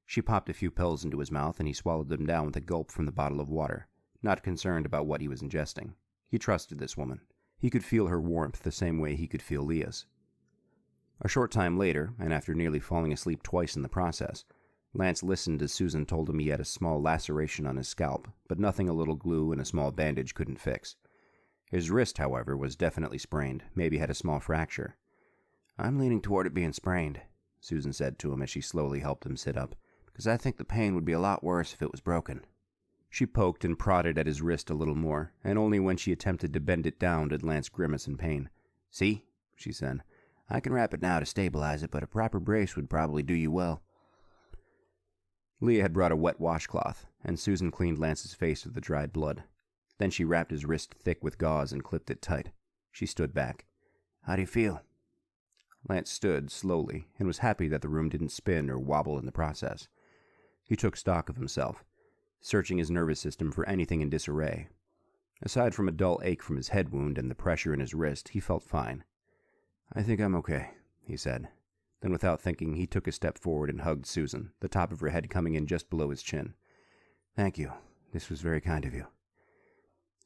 She popped a few pills into his mouth, and he swallowed them down with a gulp from the bottle of water, not concerned about what he was ingesting. He trusted this woman. He could feel her warmth the same way he could feel Leah's. A short time later, and after nearly falling asleep twice in the process, Lance listened as Susan told him he had a small laceration on his scalp, but nothing a little glue and a small bandage couldn't fix. His wrist, however, was definitely sprained, maybe had a small fracture. I'm leaning toward it being sprained, Susan said to him as she slowly helped him sit up, because I think the pain would be a lot worse if it was broken. She poked and prodded at his wrist a little more, and only when she attempted to bend it down did Lance grimace in pain. See, she said, I can wrap it now to stabilize it, but a proper brace would probably do you well. Leah had brought a wet washcloth, and Susan cleaned Lance's face with the dried blood. Then she wrapped his wrist thick with gauze and clipped it tight. She stood back. How do you feel? Lance stood slowly, and was happy that the room didn't spin or wobble in the process. He took stock of himself, searching his nervous system for anything in disarray. Aside from a dull ache from his head wound and the pressure in his wrist, he felt fine. I think I'm okay, he said. Then without thinking, he took a step forward and hugged Susan, the top of her head coming in just below his chin. Thank you. This was very kind of you.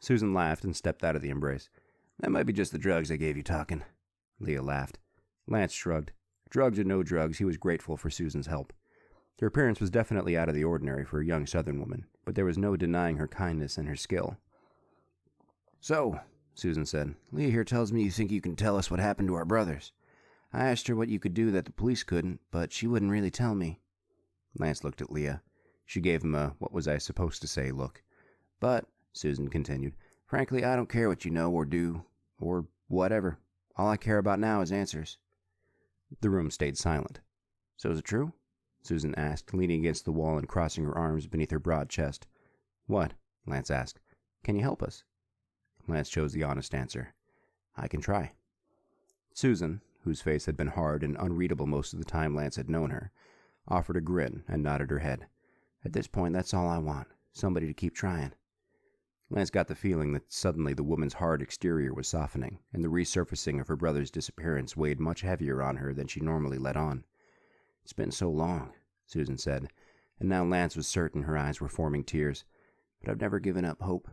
Susan laughed and stepped out of the embrace. That might be just the drugs I gave you talking. Leah laughed. Lance shrugged. Drugs or no drugs, he was grateful for Susan's help. Her appearance was definitely out of the ordinary for a young Southern woman, but there was no denying her kindness and her skill. So, Susan said, Leah here tells me you think you can tell us what happened to our brothers. I asked her what you could do that the police couldn't, but she wouldn't really tell me. Lance looked at Leah. She gave him a what was I supposed to say look. But, Susan continued, frankly, I don't care what you know or do, or whatever. All I care about now is answers. The room stayed silent. So is it true? Susan asked, leaning against the wall and crossing her arms beneath her broad chest. What? Lance asked. Can you help us? Lance chose the honest answer. I can try. Susan, whose face had been hard and unreadable most of the time Lance had known her, offered a grin and nodded her head. At this point, that's all I want. Somebody to keep trying. Lance got the feeling that suddenly the woman's hard exterior was softening, and the resurfacing of her brother's disappearance weighed much heavier on her than she normally let on. "It's been so long," Susan said, and now Lance was certain her eyes were forming tears. "But I've never given up hope."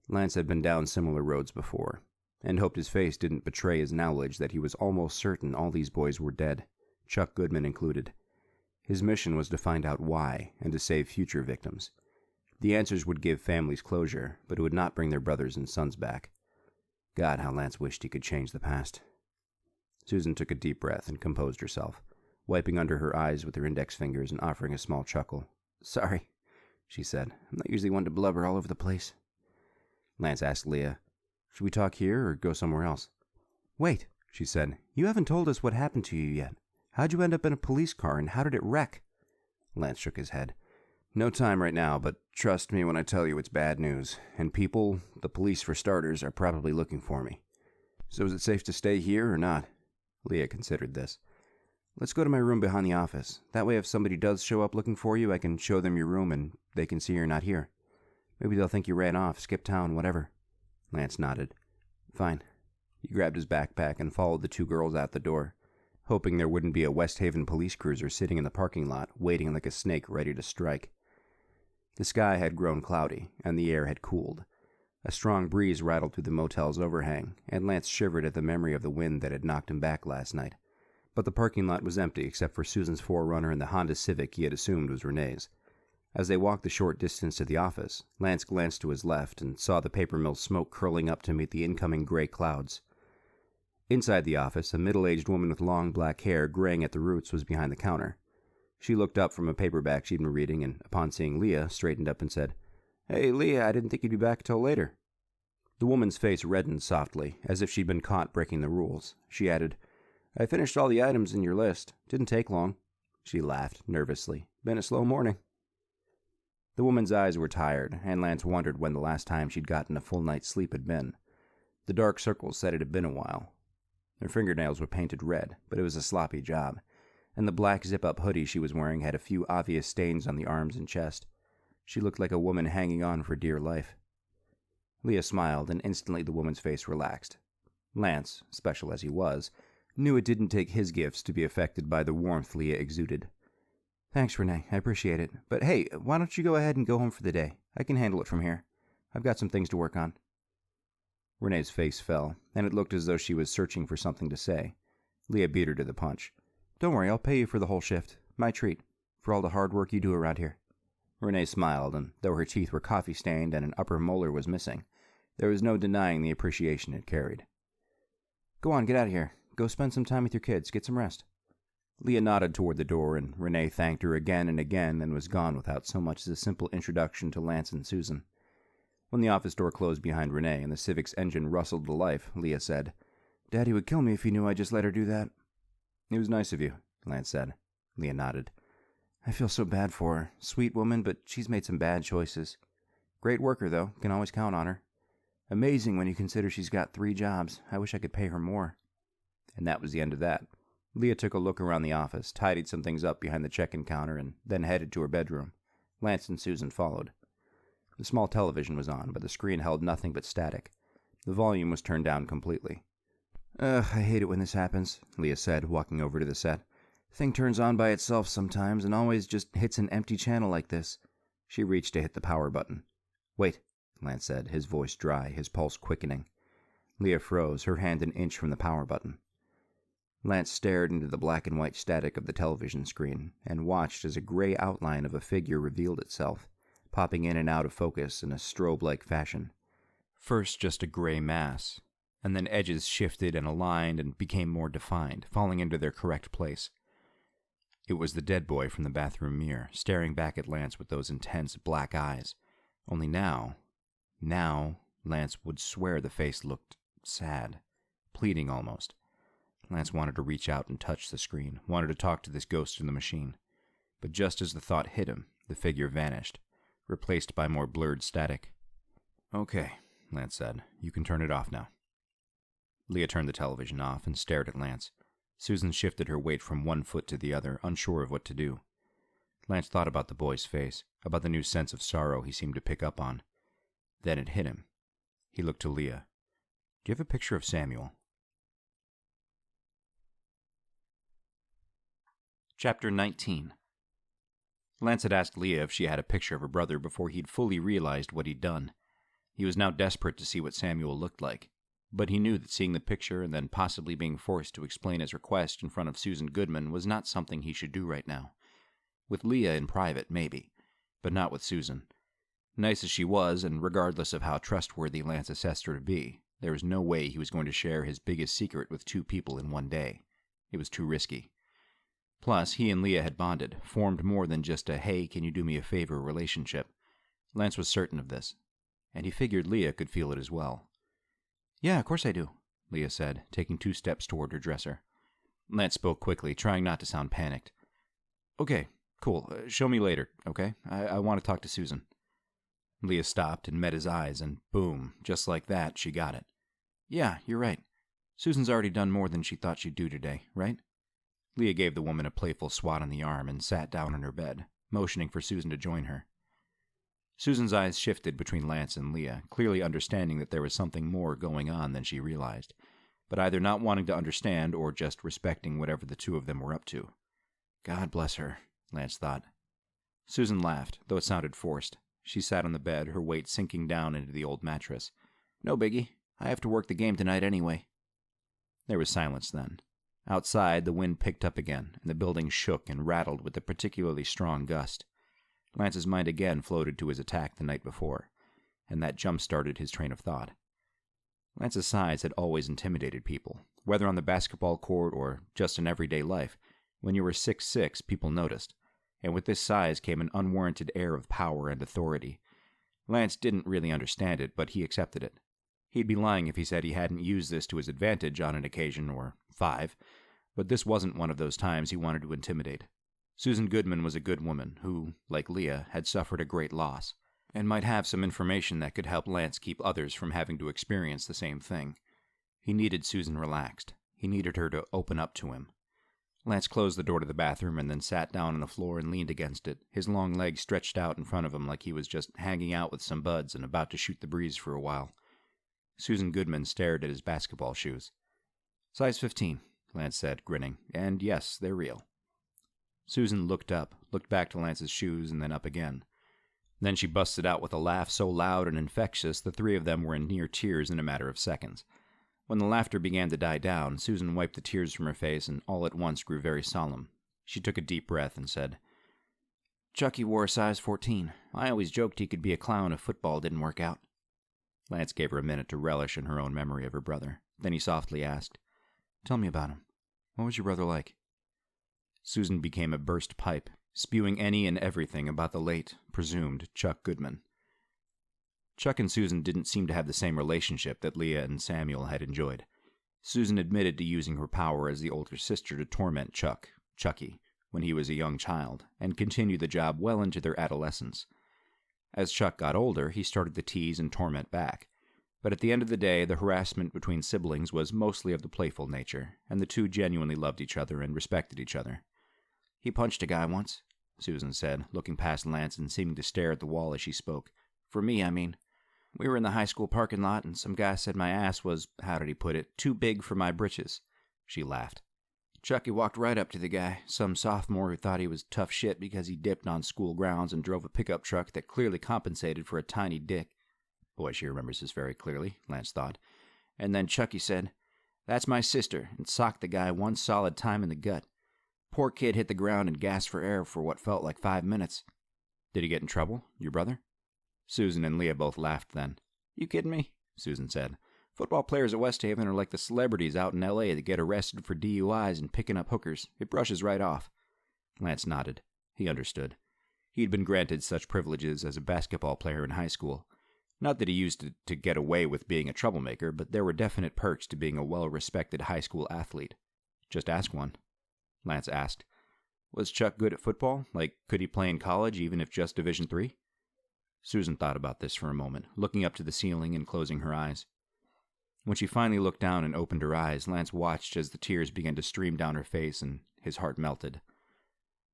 Lance had been down similar roads before, and hoped his face didn't betray his knowledge that he was almost certain all these boys were dead, Chuck Goodman included. His mission was to find out why and to save future victims. The answers would give families closure, but it would not bring their brothers and sons back. God, how Lance wished he could change the past. Susan took a deep breath and composed herself, wiping under her eyes with her index fingers and offering a small chuckle. "Sorry," she said. "I'm not usually one to blubber all over the place." Lance asked Leah, "Should we talk here or go somewhere else?" "Wait," she said. "You haven't told us what happened to you yet. How'd you end up in a police car, and how did it wreck?" Lance shook his head. "No time right now, but trust me when I tell you it's bad news. And people, the police for starters, are probably looking for me. So is it safe to stay here or not?" Leah considered this. "Let's go to my room behind the office. That way if somebody does show up looking for you, I can show them your room and they can see you're not here. Maybe they'll think you ran off, skipped town, whatever." Lance nodded. "Fine." He grabbed his backpack and followed the two girls out the door, hoping there wouldn't be a Westhaven police cruiser sitting in the parking lot, waiting like a snake ready to strike. The sky had grown cloudy, and the air had cooled. A strong breeze rattled through the motel's overhang, and Lance shivered at the memory of the wind that had knocked him back last night. But the parking lot was empty except for Susan's 4Runner and the Honda Civic he had assumed was Renee's. As they walked the short distance to the office, Lance glanced to his left and saw the paper mill smoke curling up to meet the incoming gray clouds. Inside the office, a middle-aged woman with long black hair graying at the roots was behind the counter. She looked up from a paperback she'd been reading and, upon seeing Leah, straightened up and said, "Hey, Leah, I didn't think you'd be back till later." The woman's face reddened softly, as if she'd been caught breaking the rules. She added, "I finished all the items in your list. Didn't take long." She laughed nervously. "Been a slow morning." The woman's eyes were tired, and Lance wondered when the last time she'd gotten a full night's sleep had been. The dark circles said it had been a while. Her fingernails were painted red, but it was a sloppy job, and the black zip-up hoodie she was wearing had a few obvious stains on the arms and chest. She looked like a woman hanging on for dear life. Leah smiled, and instantly the woman's face relaxed. Lance, special as he was, knew it didn't take his gifts to be affected by the warmth Leah exuded. "Thanks, Renee. I appreciate it. But hey, why don't you go ahead and go home for the day? I can handle it from here. I've got some things to work on." Renee's face fell, and it looked as though she was searching for something to say. Leah beat her to the punch. "Don't worry, I'll pay you for the whole shift. My treat. For all the hard work you do around here." Renee smiled, and though her teeth were coffee-stained and an upper molar was missing, there was no denying the appreciation it carried. "Go on, get out of here. Go spend some time with your kids. Get some rest." Leah nodded toward the door, and Renee thanked her again and again and was gone without so much as a simple introduction to Lance and Susan. When the office door closed behind Renee and the Civic's engine rustled to life, Leah said, "Daddy would kill me if he knew I just let her do that." "It was nice of you," Lance said. Leah nodded. "I feel so bad for her. Sweet woman, but she's made some bad choices. Great worker, though. Can always count on her. Amazing when you consider she's got 3 jobs. I wish I could pay her more." And that was the end of that. Leah took a look around the office, tidied some things up behind the check-in counter, and then headed to her bedroom. Lance and Susan followed. The small television was on, but the screen held nothing but static. The volume was turned down completely. "I hate it when this happens," Leah said, walking over to the set. "Thing turns on by itself sometimes and always just hits an empty channel like this." She reached to hit the power button. "Wait," Lance said, his voice dry, his pulse quickening. Leah froze, her hand an inch from the power button. Lance stared into the black and white static of the television screen and watched as a gray outline of a figure revealed itself, popping in and out of focus in a strobe-like fashion. First just a gray mass, and then edges shifted and aligned and became more defined, falling into their correct place. It was the dead boy from the bathroom mirror, staring back at Lance with those intense black eyes. Only now, Lance would swear the face looked sad, pleading almost. Lance wanted to reach out and touch the screen, wanted to talk to this ghost in the machine. But just as the thought hit him, the figure vanished, replaced by more blurred static. "Okay," Lance said. "You can turn it off now." Leah turned the television off and stared at Lance. Susan shifted her weight from one foot to the other, unsure of what to do. Lance thought about the boy's face, about the new sense of sorrow he seemed to pick up on. Then it hit him. He looked to Leah. "Do you have a picture of Samuel?" Chapter 19. Lance had asked Leah if she had a picture of her brother before he'd fully realized what he'd done. He was now desperate to see what Samuel looked like, but he knew that seeing the picture and then possibly being forced to explain his request in front of Susan Goodman was not something he should do right now. With Leah in private, maybe, but not with Susan. Nice as she was, and regardless of how trustworthy Lance assessed her to be, there was no way he was going to share his biggest secret with two people in one day. It was too risky. Plus, he and Leah had bonded, formed more than just a "hey, can you do me a favor" relationship. Lance was certain of this, and he figured Leah could feel it as well. "Yeah, of course I do," Leah said, taking 2 steps toward her dresser. Lance spoke quickly, trying not to sound panicked. "Okay, cool. Show me later, okay? I want to talk to Susan." Leah stopped and met his eyes, and boom, just like that, she got it. "Yeah, you're right. Susan's already done more than she thought she'd do today, right?" Leah gave the woman a playful swat on the arm and sat down on her bed, motioning for Susan to join her. Susan's eyes shifted between Lance and Leah, clearly understanding that there was something more going on than she realized, but either not wanting to understand or just respecting whatever the two of them were up to. God bless her, Lance thought. Susan laughed, though it sounded forced. She sat on the bed, her weight sinking down into the old mattress. "No biggie. I have to work the game tonight anyway." There was silence then. Outside, the wind picked up again, and the building shook and rattled with a particularly strong gust. Lance's mind again floated to his attack the night before, and that jump-started his train of thought. Lance's size had always intimidated people, whether on the basketball court or just in everyday life. When you were 6'6", people noticed, and with this size came an unwarranted air of power and authority. Lance didn't really understand it, but he accepted it. He'd be lying if he said he hadn't used this to his advantage on an occasion or 5, but this wasn't one of those times he wanted to intimidate. Susan Goodman was a good woman who, like Leah, had suffered a great loss, and might have some information that could help Lance keep others from having to experience the same thing. He needed Susan relaxed. He needed her to open up to him. Lance closed the door to the bathroom and then sat down on the floor and leaned against it, his long legs stretched out in front of him like he was just hanging out with some buds and about to shoot the breeze for a while. Susan Goodman stared at his basketball shoes. "Size 15, Lance said, grinning, "and yes, they're real." Susan looked up, looked back to Lance's shoes, and then up again. Then she busted out with a laugh so loud and infectious the three of them were in near tears in a matter of seconds. When the laughter began to die down, Susan wiped the tears from her face and all at once grew very solemn. She took a deep breath and said, "Chucky wore a size 14. I always joked he could be a clown if football didn't work out." Lance gave her a minute to relish in her own memory of her brother. Then he softly asked, "Tell me about him. What was your brother like?" Susan became a burst pipe, spewing any and everything about the late, presumed Chuck Goodman. Chuck and Susan didn't seem to have the same relationship that Leah and Samuel had enjoyed. Susan admitted to using her power as the older sister to torment Chucky, when he was a young child, and continued the job well into their adolescence. As Chuck got older, he started to tease and torment back. But at the end of the day, the harassment between siblings was mostly of the playful nature, and the two genuinely loved each other and respected each other. "He punched a guy once," Susan said, looking past Lance and seeming to stare at the wall as she spoke. "For me, I mean. We were in the high school parking lot, and some guy said my ass was, how did he put it, too big for my britches." She laughed. "Chucky walked right up to the guy, some sophomore who thought he was tough shit because he dipped on school grounds and drove a pickup truck that clearly compensated for a tiny dick." Boy, she remembers this very clearly, Lance thought. "And then Chucky said, 'That's my sister,' and socked the guy one solid time in the gut. Poor kid hit the ground and gasped for air for what felt like 5 minutes. Did he get in trouble, your brother?" Susan and Leah both laughed then. "You kidding me?" Susan said. "Football players at Westhaven are like the celebrities out in L.A. that get arrested for DUIs and picking up hookers. It brushes right off." Lance nodded. He understood. He'd been granted such privileges as a basketball player in high school. Not that he used to get away with being a troublemaker, but there were definite perks to being a well-respected high school athlete. "Just ask one." Lance asked. "Was Chuck good at football? Like, could he play in college, even if just Division III? Susan thought about this for a moment, looking up to the ceiling and closing her eyes. When she finally looked down and opened her eyes, Lance watched as the tears began to stream down her face and his heart melted.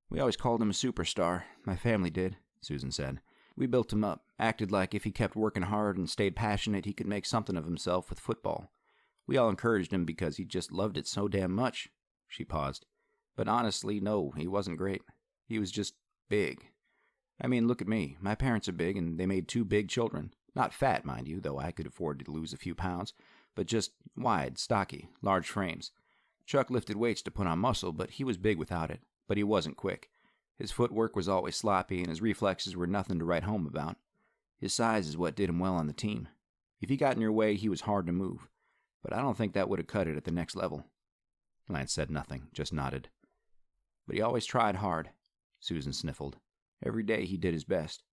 "We always called him a superstar. My family did," Susan said. We built him up, acted like if he kept working hard and stayed passionate, he could make something of himself with football. We all encouraged him because he just loved it so damn much." She paused. "But honestly, no, he wasn't great. He was just big. I mean, look at me. My parents are big, and they made 2 big children. Not fat, mind you, though I could afford to lose a few pounds, but just wide, stocky, large frames. Chuck lifted weights to put on muscle, but he was big without it. But he wasn't quick. His footwork was always sloppy, and his reflexes were nothing to write home about. His size is what did him well on the team. If he got in your way, he was hard to move. But I don't think that would have cut it at the next level." Lance said nothing, just nodded. "But he always tried hard," Susan sniffled. "Every day he did his best."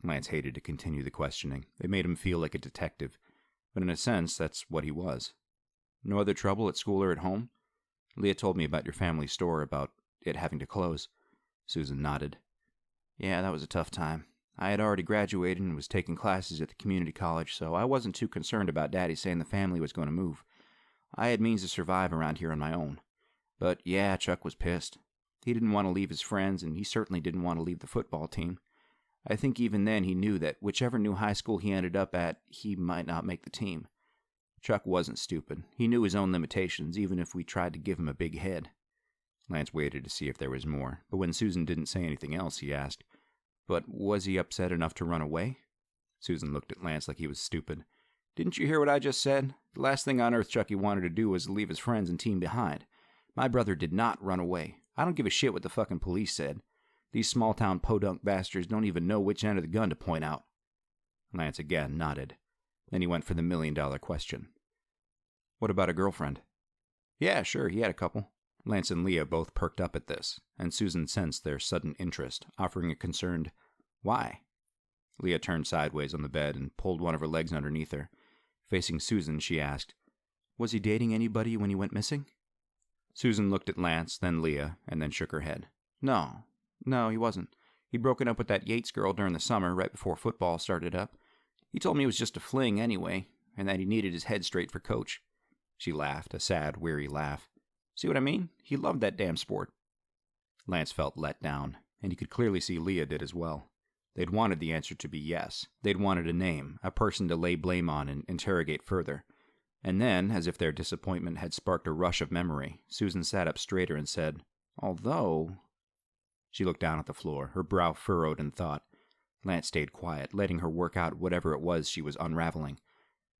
Lance hated to continue the questioning. It made him feel like a detective. But in a sense, that's what he was. "No other trouble at school or at home? Leah told me about your family store, about it having to close." Susan nodded. "Yeah, that was a tough time. I had already graduated and was taking classes at the community college, so I wasn't too concerned about Daddy saying the family was going to move. I had means to survive around here on my own. But yeah, Chuck was pissed. He didn't want to leave his friends, and he certainly didn't want to leave the football team. I think even then he knew that whichever new high school he ended up at, he might not make the team. Chuck wasn't stupid. He knew his own limitations, even if we tried to give him a big head." Lance waited to see if there was more, but when Susan didn't say anything else, he asked, "But was he upset enough to run away?" Susan looked at Lance like he was stupid. "Didn't you hear what I just said? The last thing on earth Chucky wanted to do was leave his friends and team behind. My brother did not run away. I don't give a shit what the fucking police said. These small-town podunk bastards don't even know which end of the gun to point out." Lance again nodded. Then he went for the million-dollar question. "What about a girlfriend?" "Yeah, sure, he had a couple." Lance and Leah both perked up at this, and Susan sensed their sudden interest, offering a concerned, "Why?" Leah turned sideways on the bed and pulled one of her legs underneath her. Facing Susan, she asked, "Was he dating anybody when he went missing?" Susan looked at Lance, then Leah, and then shook her head. No, he wasn't. He'd broken up with that Yates girl during the summer, right before football started up. He told me it was just a fling anyway, and that he needed his head straight for coach." She laughed, a sad, weary laugh. "See what I mean? He loved that damn sport." Lance felt let down, and he could clearly see Leah did as well. They'd wanted the answer to be yes. They'd wanted a name, a person to lay blame on and interrogate further. And then, as if their disappointment had sparked a rush of memory, Susan sat up straighter and said, "Although..." She looked down at the floor, her brow furrowed in thought. Lance stayed quiet, letting her work out whatever it was she was unraveling.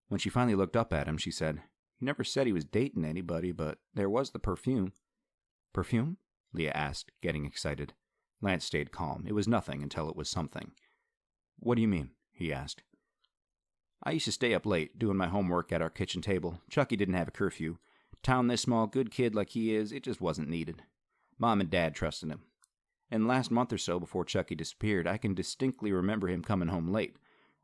When she finally looked up at him, she said, "He never said he was dating anybody, but there was the perfume." "Perfume?" Leah asked, getting excited. Lance stayed calm. It was nothing until it was something. "What do you mean?" he asked. "I used to stay up late, doing my homework at our kitchen table. Chucky didn't have a curfew. Town this small, good kid like he is, it just wasn't needed. Mom and Dad trusted him. And the last month or so before Chucky disappeared, I can distinctly remember him coming home late.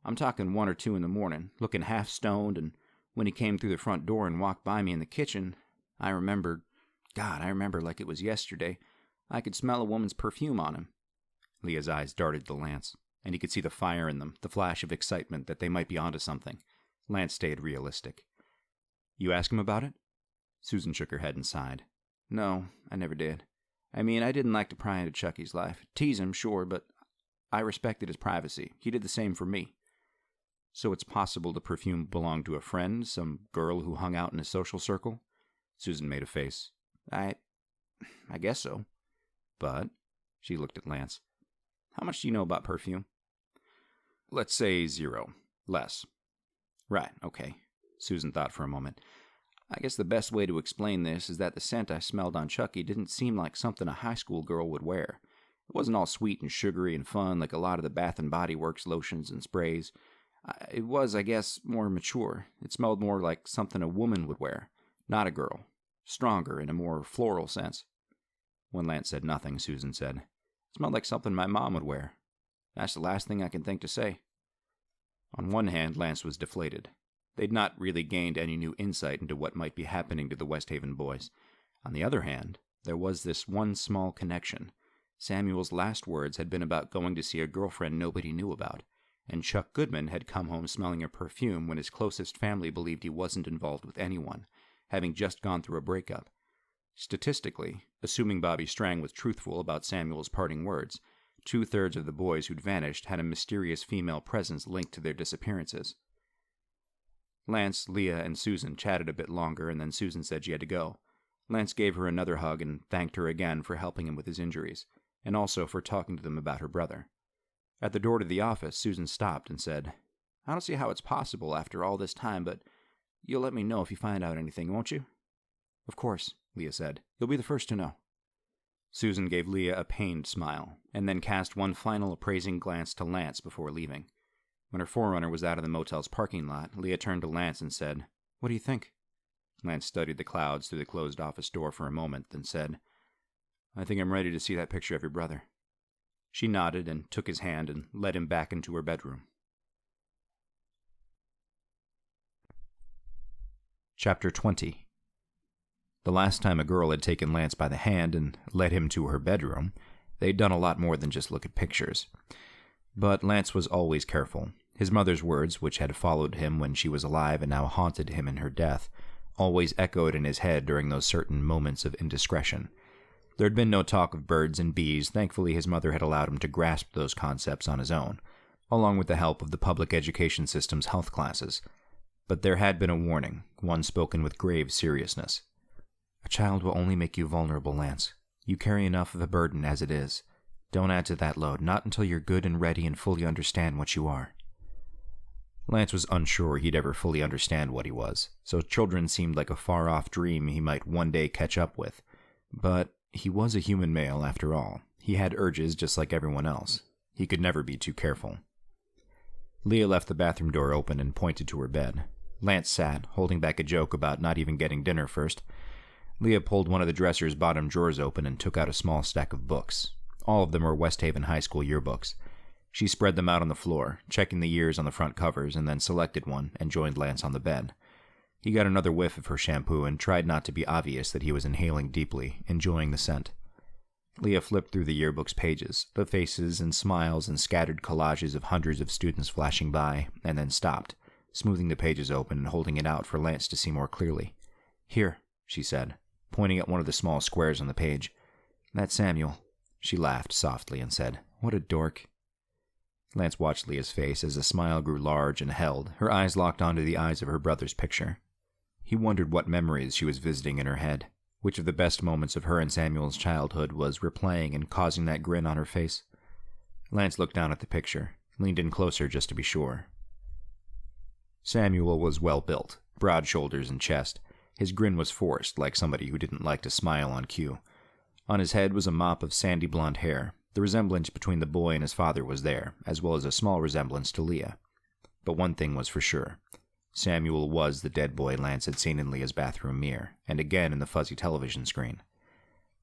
I'm talking 1 or 2 in the morning, looking half stoned, and when he came through the front door and walked by me in the kitchen, I remember like it was yesterday, I could smell a woman's perfume on him." Leah's eyes darted to Lance, and he could see the fire in them, the flash of excitement that they might be onto something. Lance stayed realistic. "You ask him about it?" Susan shook her head and sighed. "No, I never did. I mean, I didn't like to pry into Chucky's life. Tease him, sure, but I respected his privacy. He did the same for me." "So it's possible the perfume belonged to a friend, some girl who hung out in his social circle?" Susan made a face. I guess so. But," she looked at Lance, "how much do you know about perfume?" "Let's say 0. Less." "Right, okay." Susan thought for a moment. "I guess the best way to explain this is that the scent I smelled on Chucky didn't seem like something a high school girl would wear. It wasn't all sweet and sugary and fun like a lot of the Bath & Body Works lotions and sprays. It was, I guess, more mature. It smelled more like something a woman would wear, not a girl. Stronger in a more floral sense." When Lance said nothing, Susan said, "It smelled like something my mom would wear. That's the last thing I can think to say." On one hand, Lance was deflated. They'd not really gained any new insight into what might be happening to the Westhaven boys. On the other hand, there was this one small connection. Samuel's last words had been about going to see a girlfriend nobody knew about, and Chuck Goodman had come home smelling a perfume when his closest family believed he wasn't involved with anyone, having just gone through a breakup. Statistically, assuming Bobby Strang was truthful about Samuel's parting words, 2/3 of the boys who'd vanished had a mysterious female presence linked to their disappearances. Lance, Leah, and Susan chatted a bit longer, and then Susan said she had to go. Lance gave her another hug and thanked her again for helping him with his injuries, and also for talking to them about her brother. At the door to the office, Susan stopped and said, "I don't see how it's possible after all this time, but you'll let me know if you find out anything, won't you?" "Of course," Leah said. "You'll be the first to know." Susan gave Leah a pained smile, and then cast one final appraising glance to Lance before leaving. When her forerunner was out of the motel's parking lot, Leah turned to Lance and said, "What do you think?" Lance studied the clouds through the closed office door for a moment, then said, "I think I'm ready to see that picture of your brother." She nodded and took his hand and led him back into her bedroom. Chapter 20. The last time a girl had taken Lance by the hand and led him to her bedroom, they'd done a lot more than just look at pictures. But Lance was always careful. His mother's words, which had followed him when she was alive and now haunted him in her death, always echoed in his head during those certain moments of indiscretion. There had been no talk of birds and bees. Thankfully, his mother had allowed him to grasp those concepts on his own, along with the help of the public education system's health classes. But there had been a warning, one spoken with grave seriousness. "A child will only make you vulnerable, Lance. You carry enough of a burden as it is. Don't add to that load, not until you're good and ready and fully understand what you are." Lance was unsure he'd ever fully understand what he was, so children seemed like a far-off dream he might one day catch up with. But he was a human male, after all. He had urges just like everyone else. He could never be too careful. Leah left the bathroom door open and pointed to her bed. Lance sat, holding back a joke about not even getting dinner first. Leah pulled one of the dresser's bottom drawers open and took out a small stack of books. All of them were Westhaven High School yearbooks. She spread them out on the floor, checking the years on the front covers, and then selected one and joined Lance on the bed. He got another whiff of her shampoo and tried not to be obvious that he was inhaling deeply, enjoying the scent. Leah flipped through the yearbook's pages, the faces and smiles and scattered collages of hundreds of students flashing by, and then stopped, smoothing the pages open and holding it out for Lance to see more clearly. "Here," she said, pointing at one of the small squares on the page. "That's Samuel." She laughed softly and said, "What a dork." Lance watched Leah's face as the smile grew large and held, her eyes locked onto the eyes of her brother's picture. He wondered what memories she was visiting in her head, which of the best moments of her and Samuel's childhood was replaying and causing that grin on her face. Lance looked down at the picture, leaned in closer just to be sure. Samuel was well built, broad shoulders and chest. His grin was forced, like somebody who didn't like to smile on cue. On his head was a mop of sandy blonde hair. The resemblance between the boy and his father was there, as well as a small resemblance to Leah. But one thing was for sure. Samuel was the dead boy Lance had seen in Leah's bathroom mirror, and again in the fuzzy television screen.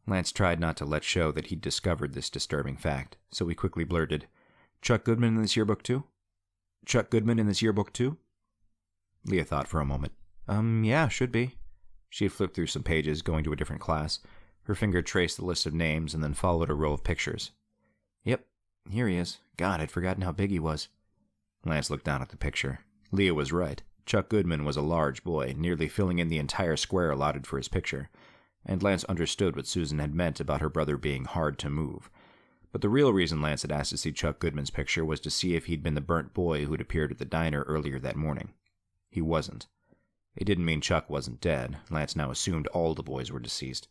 Lance tried not to let show that he'd discovered this disturbing fact, so he quickly blurted, "Chuck Goodman in this yearbook too?" "Chuck Goodman in this yearbook too?" Leah thought for a moment. Yeah, should be." She had flipped through some pages, going to a different class. Her finger traced the list of names and then followed a row of pictures. "Yep, here he is. God, I'd forgotten how big he was." Lance looked down at the picture. Leah was right. Chuck Goodman was a large boy, nearly filling in the entire square allotted for his picture, and Lance understood what Susan had meant about her brother being hard to move. But the real reason Lance had asked to see Chuck Goodman's picture was to see if he'd been the burnt boy who'd appeared at the diner earlier that morning. He wasn't. It didn't mean Chuck wasn't dead. Lance now assumed all the boys were deceased.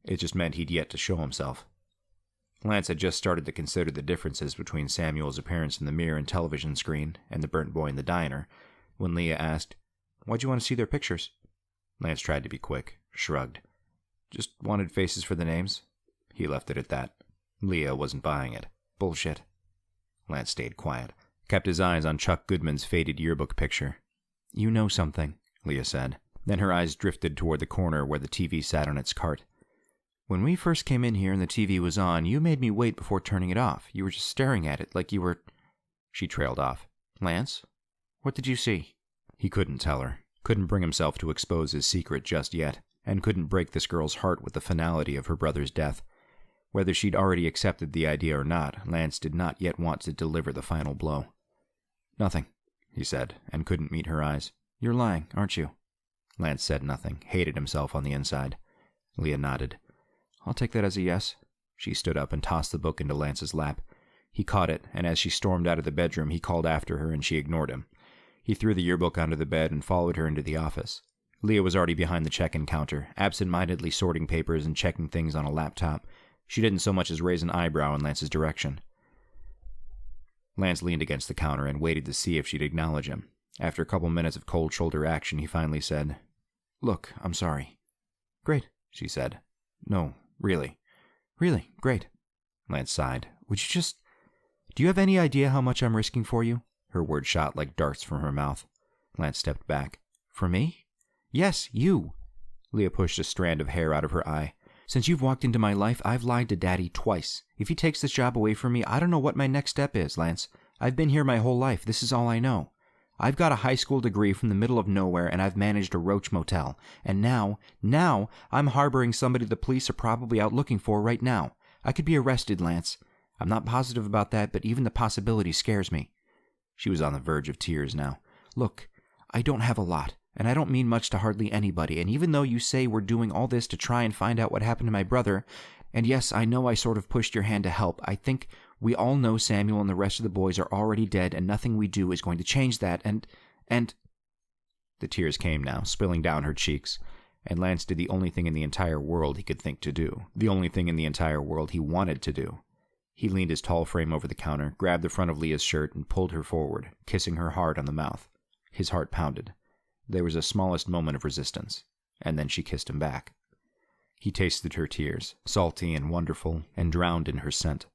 It just meant he'd yet to show himself. Lance had just started to consider the differences between Samuel's appearance in the mirror and television screen and the burnt boy in the diner, when Leah asked, "Why'd you want to see their pictures?" Lance tried to be quick, shrugged. "Just wanted faces for the names." He left it at that. Leah wasn't buying it. Bullshit. Lance stayed quiet, kept his eyes on Chuck Goodman's faded yearbook picture. "You know something," Leah said. Then her eyes drifted toward the corner where the TV sat on its cart. "When we first came in here and the TV was on, you made me wait before turning it off. You were just staring at it like you were—" She trailed off. "Lance? What did you see?" He couldn't tell her. Couldn't bring himself to expose his secret just yet, and couldn't break this girl's heart with the finality of her brother's death. Whether she'd already accepted the idea or not, Lance did not yet want to deliver the final blow. "Nothing," he said, and couldn't meet her eyes. "You're lying, aren't you?" Lance said nothing, hated himself on the inside. Leah nodded. "I'll take that as a yes." She stood up and tossed the book into Lance's lap. He caught it, and as she stormed out of the bedroom, he called after her, and she ignored him. He threw the yearbook onto the bed and followed her into the office. Leah was already behind the check-in counter, absent-mindedly sorting papers and checking things on a laptop. She didn't so much as raise an eyebrow in Lance's direction. Lance leaned against the counter and waited to see if she'd acknowledge him. After a couple minutes of cold shoulder action, he finally said, "Look, I'm sorry." "Great," she said. "No, really. Really, great." Lance sighed. Do you have any idea how much I'm risking for you?" Her words shot like darts from her mouth. Lance stepped back. "For me?" "Yes, you." Leah pushed a strand of hair out of her eye. "Since you've walked into my life, I've lied to Daddy twice. If he takes this job away from me, I don't know what my next step is, Lance. I've been here my whole life. This is all I know. I've got a high school degree from the middle of nowhere, and I've managed a roach motel. And now, I'm harboring somebody the police are probably out looking for right now. I could be arrested, Lance. I'm not positive about that, but even the possibility scares me." She was on the verge of tears now. "Look, I don't have a lot, and I don't mean much to hardly anybody, and even though you say we're doing all this to try and find out what happened to my brother, and yes, I know I sort of pushed your hand to help, I think we all know Samuel and the rest of the boys are already dead, and nothing we do is going to change that, and... The tears came now, spilling down her cheeks, and Lance did the only thing in the entire world he could think to do, the only thing in the entire world he wanted to do. He leaned his tall frame over the counter, grabbed the front of Leah's shirt, and pulled her forward, kissing her hard on the mouth. His heart pounded. There was a smallest moment of resistance, and then she kissed him back. He tasted her tears, salty and wonderful, and drowned in her scent.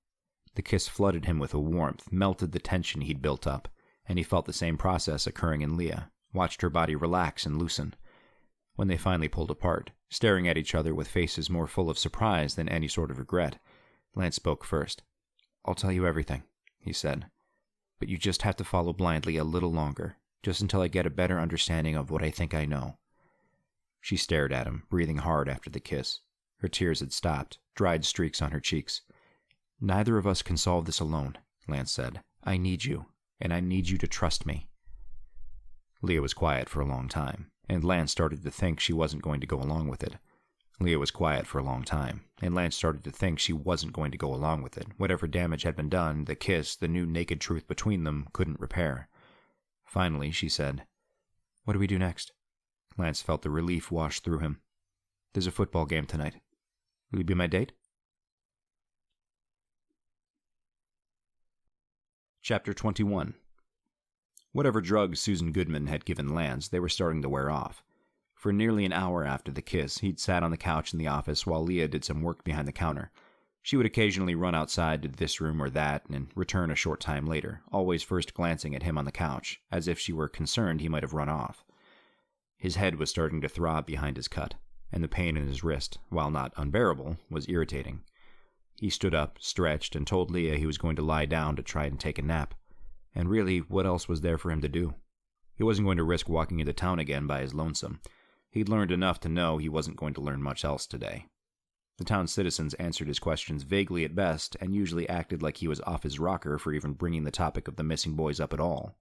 The kiss flooded him with a warmth, melted the tension he'd built up, and he felt the same process occurring in Leah, watched her body relax and loosen. When they finally pulled apart, staring at each other with faces more full of surprise than any sort of regret, Lance spoke first. "I'll tell you everything," he said. "But you just have to follow blindly a little longer, just until I get a better understanding of what I think I know." She stared at him, breathing hard after the kiss. Her tears had stopped, dried streaks on her cheeks. "Neither of us can solve this alone," Lance said. "I need you, and I need you to trust me." Leah was quiet for a long time, and Lance started to think she wasn't going to go along with it. Leah was quiet for a long time, and Lance started to think she wasn't going to go along with it. Whatever damage had been done, the kiss, the new naked truth between them, couldn't repair. Finally, she said, "What do we do next?" Lance felt the relief wash through him. "There's a football game tonight. Will you be my date?" Chapter 21. Whatever drugs Susan Goodman had given Lance, they were starting to wear off. For nearly an hour after the kiss, he'd sat on the couch in the office while Leah did some work behind the counter. She would occasionally run outside to this room or that and return a short time later, always first glancing at him on the couch, as if she were concerned he might have run off. His head was starting to throb behind his cut, and the pain in his wrist, while not unbearable, was irritating. He stood up, stretched, and told Leah he was going to lie down to try and take a nap. And really, what else was there for him to do? He wasn't going to risk walking into town again by his lonesome. He'd learned enough to know he wasn't going to learn much else today. The town's citizens answered his questions vaguely at best, and usually acted like he was off his rocker for even bringing the topic of the missing boys up at all.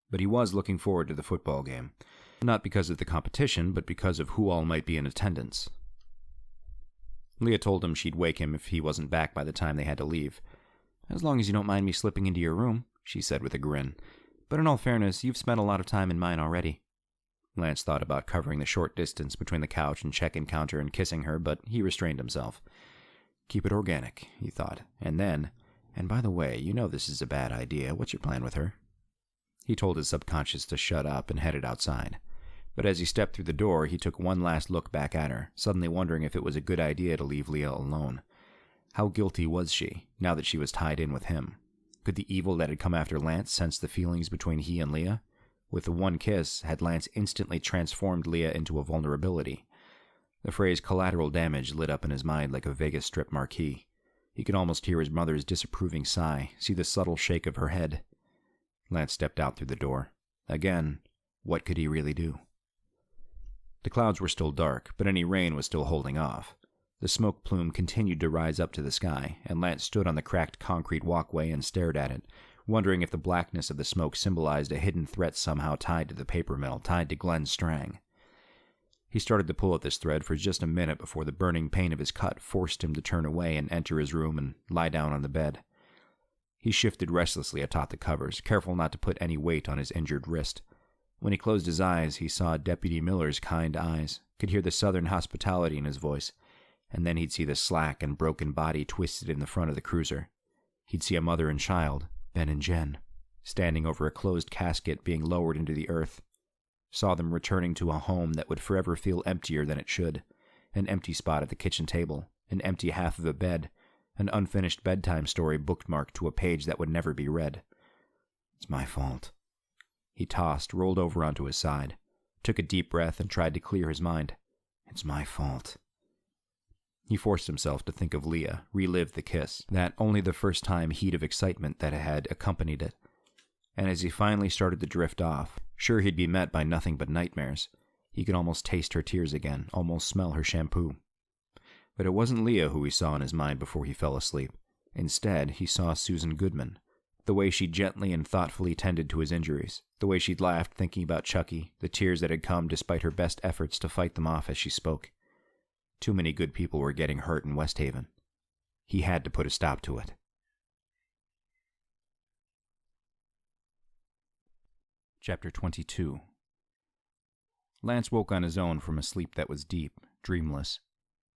But he was looking forward to the football game, not because of the competition, but because of who all might be in attendance. Leah told him she'd wake him if he wasn't back by the time they had to leave. "As long as you don't mind me slipping into your room," she said with a grin. "But in all fairness, you've spent a lot of time in mine already." Lance thought about covering the short distance between the couch and check-in counter and kissing her, but he restrained himself. "Keep it organic," he thought, and then, "And by the way, you know this is a bad idea. What's your plan with her?" He told his subconscious to shut up and headed outside. But as he stepped through the door, he took one last look back at her, suddenly wondering if it was a good idea to leave Leah alone. How guilty was she, now that she was tied in with him? Could the evil that had come after Lance sense the feelings between he and Leah? With the one kiss, had Lance instantly transformed Leah into a vulnerability? The phrase collateral damage lit up in his mind like a Vegas Strip marquee. He could almost hear his mother's disapproving sigh, see the subtle shake of her head. Lance stepped out through the door. Again, what could he really do? The clouds were still dark, but any rain was still holding off. The smoke plume continued to rise up to the sky, and Lance stood on the cracked concrete walkway and stared at it, wondering if the blackness of the smoke symbolized a hidden threat somehow tied to the paper mill, tied to Glenn Strang. He started to pull at this thread for just a minute before the burning pain of his cut forced him to turn away and enter his room and lie down on the bed. He shifted restlessly atop the covers, careful not to put any weight on his injured wrist. When he closed his eyes, he saw Deputy Miller's kind eyes, could hear the southern hospitality in his voice, and then he'd see the slack and broken body twisted in the front of the cruiser. He'd see a mother and child, Ben and Jen, standing over a closed casket being lowered into the earth. Saw them returning to a home that would forever feel emptier than it should. An empty spot at the kitchen table, an empty half of a bed, an unfinished bedtime story bookmarked to a page that would never be read. It's my fault. He tossed, rolled over onto his side, took a deep breath and tried to clear his mind. It's my fault. He forced himself to think of Leah, relive the kiss, that only the first time heat of excitement that had accompanied it. And as he finally started to drift off, sure he'd be met by nothing but nightmares. He could almost taste her tears again, almost smell her shampoo. But it wasn't Leah who he saw in his mind before he fell asleep. Instead, he saw Susan Goodman. The way she gently and thoughtfully tended to his injuries, the way she'd laughed thinking about Chucky, the tears that had come despite her best efforts to fight them off as she spoke. Too many good people were getting hurt in Westhaven. He had to put a stop to it. Chapter 22. Lance woke on his own from a sleep that was deep, dreamless.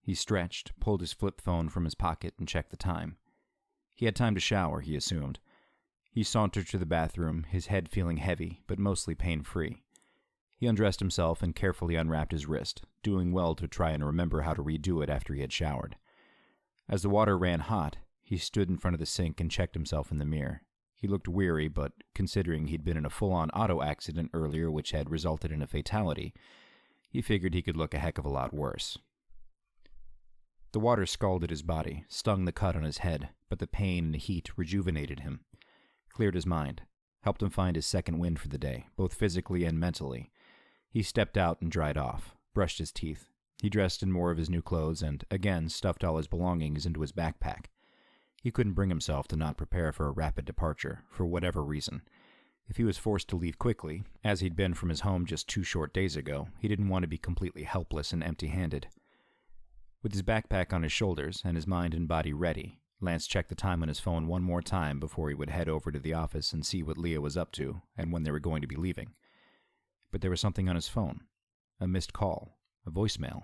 He stretched, pulled his flip phone from his pocket, and checked the time. He had time to shower, he assumed. He sauntered to the bathroom, his head feeling heavy, but mostly pain-free. He undressed himself and carefully unwrapped his wrist, doing well to try and remember how to redo it after he had showered. As the water ran hot, he stood in front of the sink and checked himself in the mirror. He looked weary, but considering he'd been in a full-on auto accident earlier which had resulted in a fatality, he figured he could look a heck of a lot worse. The water scalded his body, stung the cut on his head, but the pain and heat rejuvenated him, cleared his mind, helped him find his second wind for the day, both physically and mentally. He stepped out and dried off, brushed his teeth. He dressed in more of his new clothes and, again, stuffed all his belongings into his backpack. He couldn't bring himself to not prepare for a rapid departure, for whatever reason. If he was forced to leave quickly, as he'd been from his home just 2 short days ago, he didn't want to be completely helpless and empty-handed. With his backpack on his shoulders and his mind and body ready, Lance checked the time on his phone one more time before he would head over to the office and see what Leah was up to and when they were going to be leaving. But there was something on his phone. A missed call. A voicemail.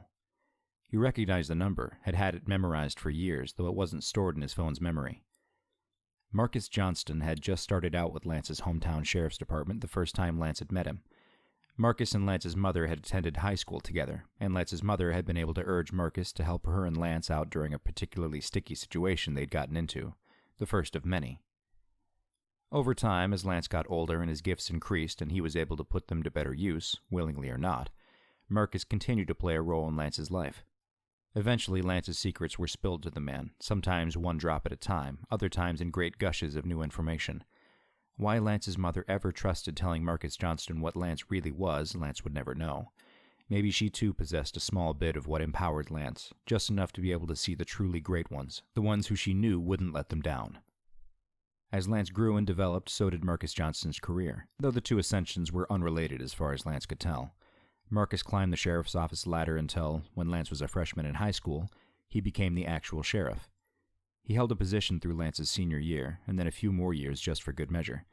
He recognized the number, had had it memorized for years, though it wasn't stored in his phone's memory. Marcus Johnston had just started out with Lance's hometown sheriff's department the first time Lance had met him. Marcus and Lance's mother had attended high school together, and Lance's mother had been able to urge Marcus to help her and Lance out during a particularly sticky situation they'd gotten into, the first of many. Over time, as Lance got older and his gifts increased and he was able to put them to better use, willingly or not, Marcus continued to play a role in Lance's life. Eventually, Lance's secrets were spilled to the man, sometimes one drop at a time, other times in great gushes of new information. Why Lance's mother ever trusted telling Marcus Johnston what Lance really was, Lance would never know. Maybe she too possessed a small bit of what empowered Lance, just enough to be able to see the truly great ones, the ones who she knew wouldn't let them down. As Lance grew and developed, so did Marcus Johnston's career, though the two ascensions were unrelated as far as Lance could tell. Marcus climbed the sheriff's office ladder until, when Lance was a freshman in high school, he became the actual sheriff. He held a position through Lance's senior year, and then a few more years just for good measure.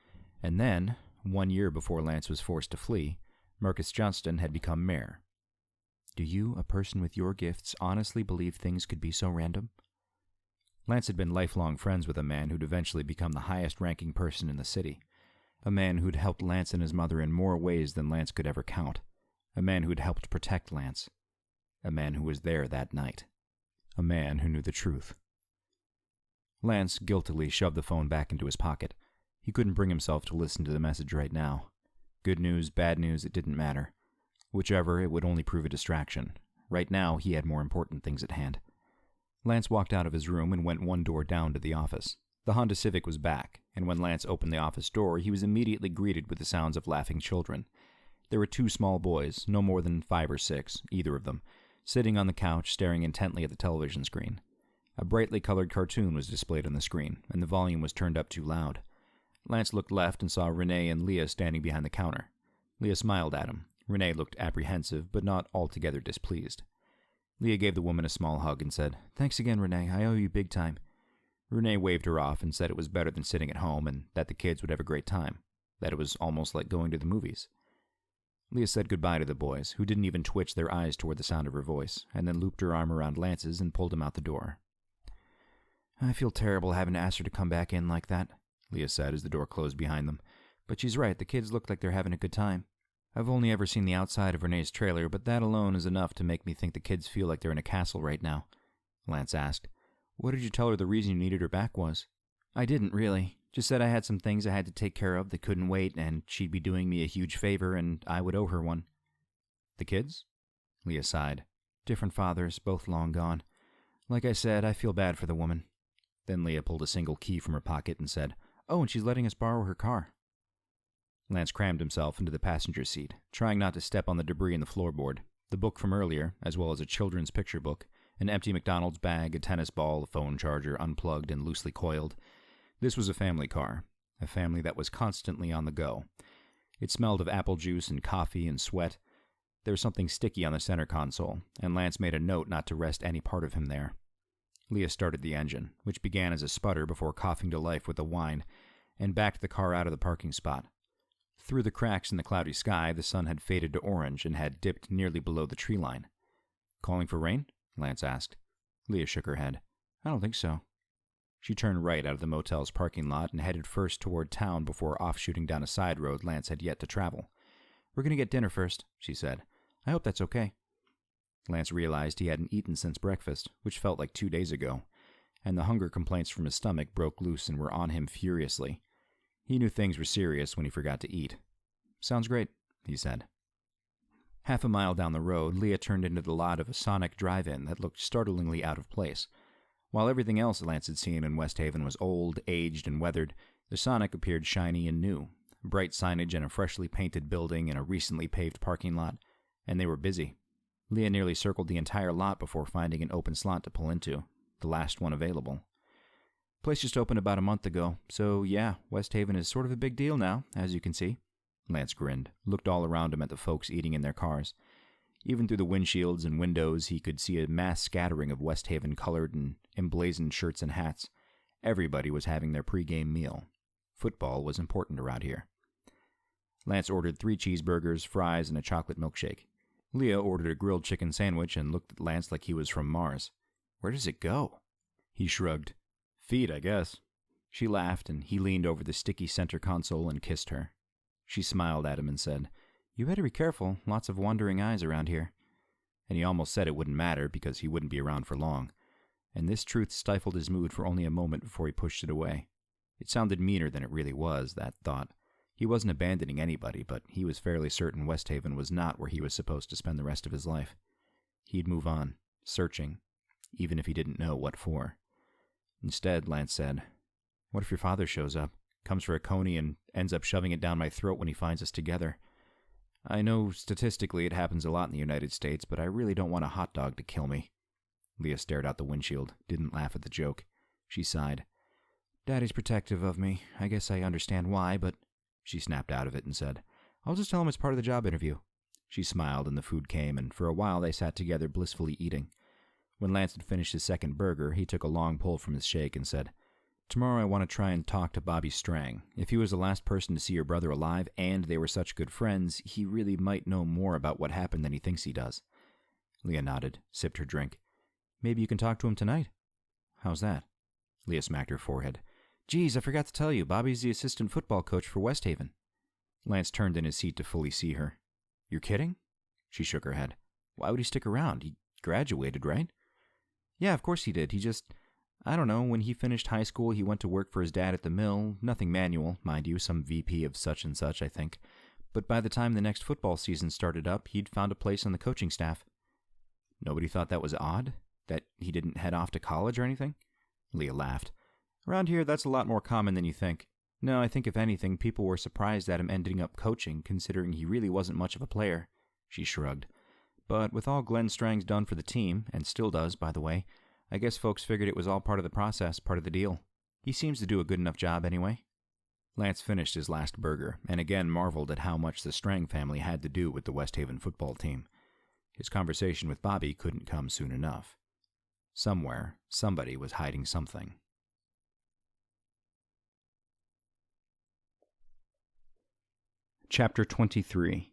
And then, 1 year before Lance was forced to flee, Marcus Johnston had become mayor. Do you, a person with your gifts, honestly believe things could be so random? Lance had been lifelong friends with a man who'd eventually become the highest-ranking person in the city. A man who'd helped Lance and his mother in more ways than Lance could ever count. A man who'd helped protect Lance. A man who was there that night. A man who knew the truth. Lance guiltily shoved the phone back into his pocket. He couldn't bring himself to listen to the message right now. Good news, bad news, it didn't matter. Whichever, it would only prove a distraction. Right now, he had more important things at hand. Lance walked out of his room and went 1 door down to the office. The Honda Civic was back, and when Lance opened the office door, he was immediately greeted with the sounds of laughing children. There were 2 small boys, no more than 5 or 6, either of them, sitting on the couch staring intently at the television screen. A brightly colored cartoon was displayed on the screen, and the volume was turned up too loud. Lance looked left and saw Renee and Leah standing behind the counter. Leah smiled at him. Renee looked apprehensive, but not altogether displeased. Leah gave the woman a small hug and said, "Thanks again, Renee. I owe you big time." Renee waved her off and said it was better than sitting at home and that the kids would have a great time, that it was almost like going to the movies. Leah said goodbye to the boys, who didn't even twitch their eyes toward the sound of her voice, and then looped her arm around Lance's and pulled him out the door. "I feel terrible having to ask her to come back in like that," Leah said as the door closed behind them. "But she's right, the kids look like they're having a good time. I've only ever seen the outside of Renee's trailer, but that alone is enough to make me think the kids feel like they're in a castle right now." Lance asked, "What did you tell her the reason you needed her back was?" "I didn't, really. Just said I had some things I had to take care of that couldn't wait, and she'd be doing me a huge favor, and I would owe her one." "The kids?" Leah sighed. "Different fathers, both long gone. Like I said, I feel bad for the woman." Then Leah pulled a single key from her pocket and said, "Oh, and she's letting us borrow her car." Lance crammed himself into the passenger seat, trying not to step on the debris in the floorboard, the book from earlier, as well as a children's picture book, an empty McDonald's bag, a tennis ball, a phone charger, unplugged and loosely coiled. This was a family car, a family that was constantly on the go. It smelled of apple juice and coffee and sweat. There was something sticky on the center console, and Lance made a note not to rest any part of him there. Leah started the engine, which began as a sputter before coughing to life with a whine, and backed the car out of the parking spot. Through the cracks in the cloudy sky, the sun had faded to orange and had dipped nearly below the tree line. "Calling for rain?" Lance asked. Leah shook her head. "I don't think so." She turned right out of the motel's parking lot and headed first toward town before offshooting down a side road Lance had yet to travel. "We're going to get dinner first," she said. "I hope that's okay." Lance realized he hadn't eaten since breakfast, which felt like 2 days ago, and the hunger complaints from his stomach broke loose and were on him furiously. He knew things were serious when he forgot to eat. "Sounds great," he said. Half a mile down the road, Leah turned into the lot of a Sonic drive-in that looked startlingly out of place. While everything else Lance had seen in Westhaven was old, aged, and weathered, the Sonic appeared shiny and new. Bright signage and a freshly painted building in a recently paved parking lot, and they were busy. Leah nearly circled the entire lot before finding an open slot to pull into, the last one available. "Place just opened about a month ago, so yeah, Westhaven is sort of a big deal now, as you can see." Lance grinned, looked all around him at the folks eating in their cars. Even through the windshields and windows, he could see a mass scattering of Westhaven-colored and emblazoned shirts and hats. Everybody was having their pregame meal. Football was important around here. Lance ordered 3 cheeseburgers, fries, and a chocolate milkshake. Leah ordered a grilled chicken sandwich and looked at Lance like he was from Mars. "Where does it go?" He shrugged. "Feet, I guess." She laughed, and he leaned over the sticky center console and kissed her. She smiled at him and said, "You better be careful, lots of wandering eyes around here." And he almost said it wouldn't matter because he wouldn't be around for long. And this truth stifled his mood for only a moment before he pushed it away. It sounded meaner than it really was, that thought. He wasn't abandoning anybody, but he was fairly certain Westhaven was not where he was supposed to spend the rest of his life. He'd move on, searching, even if he didn't know what for. Instead, Lance said, "What if your father shows up, comes for a coney, and ends up shoving it down my throat when he finds us together? I know statistically it happens a lot in the United States, but I really don't want a hot dog to kill me." Leah stared out the windshield, didn't laugh at the joke. She sighed. "Daddy's protective of me. I guess I understand why, but..." She snapped out of it and said, "I'll just tell him it's part of the job interview." She smiled and the food came, and for a while they sat together blissfully eating. When Lance had finished his second burger, he took a long pull from his shake and said, "Tomorrow I want to try and talk to Bobby Strang. If he was the last person to see your brother alive and they were such good friends, he really might know more about what happened than he thinks he does." Leah nodded, sipped her drink. "Maybe you can talk to him tonight." "How's that?" Leah smacked her forehead. "Geez, I forgot to tell you, Bobby's the assistant football coach for Westhaven." Lance turned in his seat to fully see her. "You're kidding?" She shook her head. "Why would he stick around? He graduated, right?" "Yeah, of course he did. He just... I don't know, when he finished high school, he went to work for his dad at the mill. Nothing manual, mind you, some VP of such and such, I think. But by the time the next football season started up, he'd found a place on the coaching staff." "Nobody thought that was odd? That he didn't head off to college or anything?" Leah laughed. "Around here, that's a lot more common than you think. No, I think if anything, people were surprised at him ending up coaching, considering he really wasn't much of a player." She shrugged. "But with all Glenn Strang's done for the team, and still does, by the way, I guess folks figured it was all part of the process, part of the deal. He seems to do a good enough job anyway." Lance finished his last burger, and again marveled at how much the Strang family had to do with the Westhaven football team. His conversation with Bobby couldn't come soon enough. Somewhere, somebody was hiding something. Chapter 23.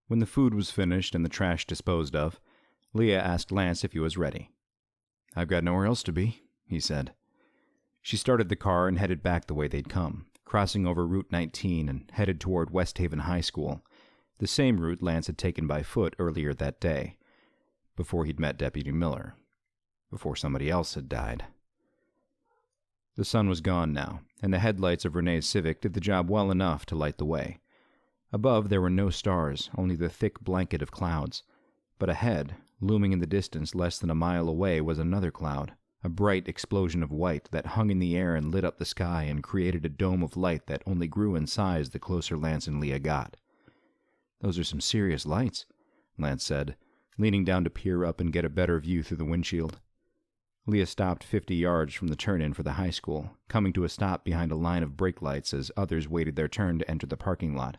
When the food was finished and the trash disposed of, Leah asked Lance if he was ready. "I've got nowhere else to be," he said. She started the car and headed back the way they'd come, crossing over Route 19 and headed toward Westhaven High School, the same route Lance had taken by foot earlier that day, before he'd met Deputy Miller, before somebody else had died. The sun was gone now, and the headlights of Renee's Civic did the job well enough to light the way. Above there were no stars, only the thick blanket of clouds. But ahead, looming in the distance less than a mile away, was another cloud, a bright explosion of white that hung in the air and lit up the sky and created a dome of light that only grew in size the closer Lance and Leah got. "Those are some serious lights," Lance said, leaning down to peer up and get a better view through the windshield. Leah stopped 50 yards from the turn-in for the high school, coming to a stop behind a line of brake lights as others waited their turn to enter the parking lot.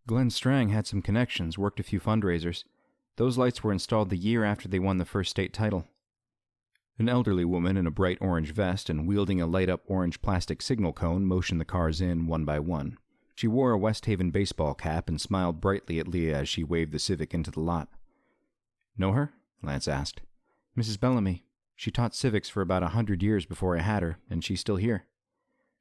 "Glenn Strang had some connections, worked a few fundraisers. Those lights were installed the year after they won the first state title." An elderly woman in a bright orange vest and wielding a light-up orange plastic signal cone motioned the cars in one by one. She wore a Westhaven baseball cap and smiled brightly at Leah as she waved the Civic into the lot. "Know her?" Lance asked. "Mrs. Bellamy. She taught civics for about 100 years before I had her, and she's still here."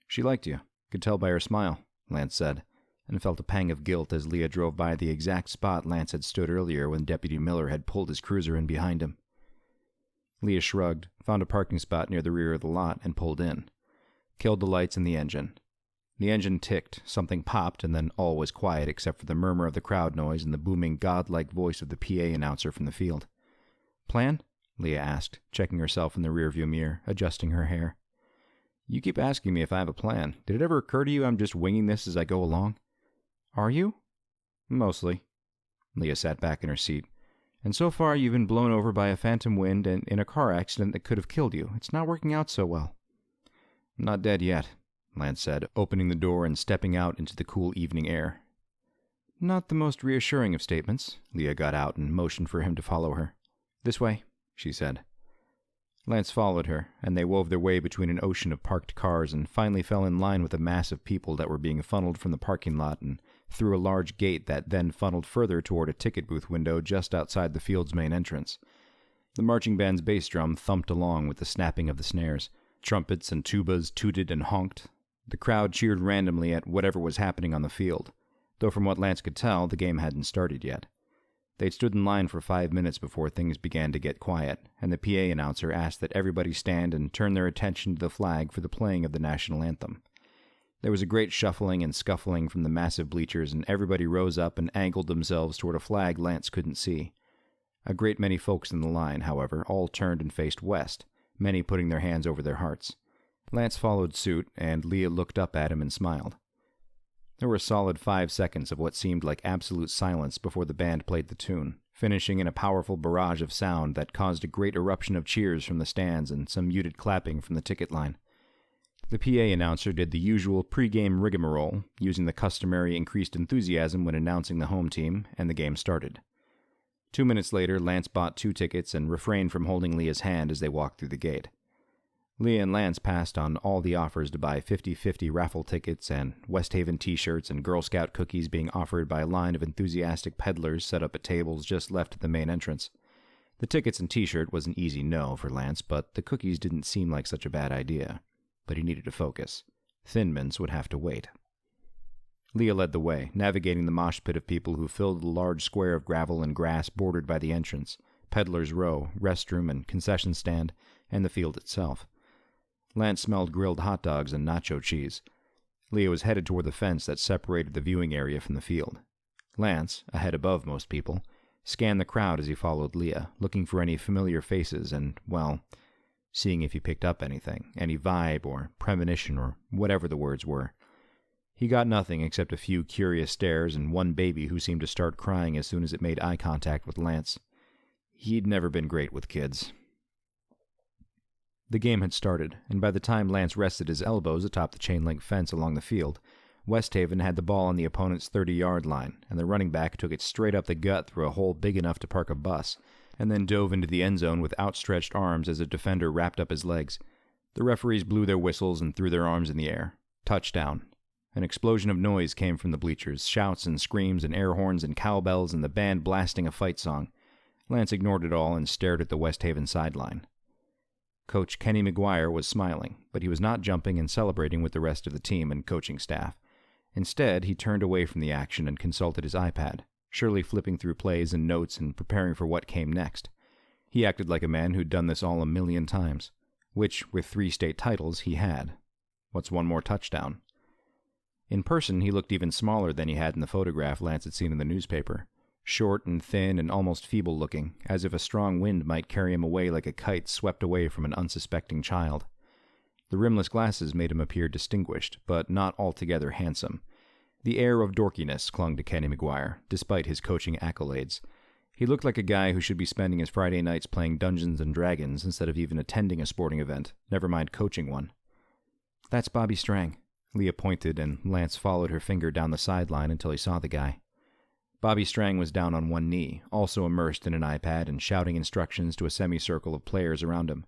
"She liked you. Could tell by her smile," Lance said, and felt a pang of guilt as Leah drove by the exact spot Lance had stood earlier when Deputy Miller had pulled his cruiser in behind him. Leah shrugged, found a parking spot near the rear of the lot, and pulled in. Killed the lights and the engine. The engine ticked, something popped, and then all was quiet except for the murmur of the crowd noise and the booming godlike voice of the PA announcer from the field. "Plan?" Leah asked, checking herself in the rearview mirror, adjusting her hair. "You keep asking me if I have a plan. Did it ever occur to you I'm just winging this as I go along?" "Are you?" "Mostly." Leah sat back in her seat. "And so far you've been blown over by a phantom wind and in a car accident that could have killed you. It's not working out so well." "I'm not dead yet," Lance said, opening the door and stepping out into the cool evening air. "Not the most reassuring of statements." Leah got out and motioned for him to follow her. "This way," she said. Lance followed her, and they wove their way between an ocean of parked cars and finally fell in line with a mass of people that were being funneled from the parking lot and through a large gate that then funneled further toward a ticket booth window just outside the field's main entrance. The marching band's bass drum thumped along with the snapping of the snares. Trumpets and tubas tooted and honked. The crowd cheered randomly at whatever was happening on the field, though from what Lance could tell, the game hadn't started yet. They'd stood in line for 5 minutes before things began to get quiet, and the PA announcer asked that everybody stand and turn their attention to the flag for the playing of the national anthem. There was a great shuffling and scuffling from the massive bleachers, and everybody rose up and angled themselves toward a flag Lance couldn't see. A great many folks in the line, however, all turned and faced west, many putting their hands over their hearts. Lance followed suit, and Leah looked up at him and smiled. There were a solid 5 seconds of what seemed like absolute silence before the band played the tune, finishing in a powerful barrage of sound that caused a great eruption of cheers from the stands and some muted clapping from the ticket line. The PA announcer did the usual pre-game rigmarole, using the customary increased enthusiasm when announcing the home team, and the game started. 2 minutes later, Lance bought 2 tickets and refrained from holding Leah's hand as they walked through the gate. Leah and Lance passed on all the offers to buy 50-50 raffle tickets and Westhaven t-shirts and Girl Scout cookies being offered by a line of enthusiastic peddlers set up at tables just left of the main entrance. The tickets and t-shirt was an easy no for Lance, but the cookies didn't seem like such a bad idea. But he needed to focus. Thin Mints would have to wait. Leah led the way, navigating the mosh pit of people who filled the large square of gravel and grass bordered by the entrance, peddler's row, restroom and concession stand, and the field itself. Lance smelled grilled hot dogs and nacho cheese. Leah was headed toward the fence that separated the viewing area from the field. Lance, a head above most people, scanned the crowd as he followed Leah, looking for any familiar faces and, well, seeing if he picked up anything, any vibe or premonition or whatever the words were. He got nothing except a few curious stares and one baby who seemed to start crying as soon as it made eye contact with Lance. He'd never been great with kids. The game had started, and by the time Lance rested his elbows atop the chain-link fence along the field, Westhaven had the ball on the opponent's 30-yard line, and the running back took it straight up the gut through a hole big enough to park a bus, and then dove into the end zone with outstretched arms as a defender wrapped up his legs. The referees blew their whistles and threw their arms in the air. Touchdown. An explosion of noise came from the bleachers, shouts and screams and air horns and cowbells and the band blasting a fight song. Lance ignored it all and stared at the Westhaven sideline. Coach Kenny McGuire was smiling, but he was not jumping and celebrating with the rest of the team and coaching staff. Instead, he turned away from the action and consulted his iPad, surely flipping through plays and notes and preparing for what came next. He acted like a man who'd done this all a million times, which, with 3 state titles, he had. What's one more touchdown? In person, he looked even smaller than he had in the photograph Lance had seen in the newspaper. Short and thin and almost feeble-looking, as if a strong wind might carry him away like a kite swept away from an unsuspecting child. The rimless glasses made him appear distinguished, but not altogether handsome. The air of dorkiness clung to Kenny McGuire, despite his coaching accolades. He looked like a guy who should be spending his Friday nights playing Dungeons and Dragons instead of even attending a sporting event, never mind coaching one. "That's Bobby Strang." Leah pointed, and Lance followed her finger down the sideline until he saw the guy. Bobby Strang was down on one knee, also immersed in an iPad and shouting instructions to a semicircle of players around him.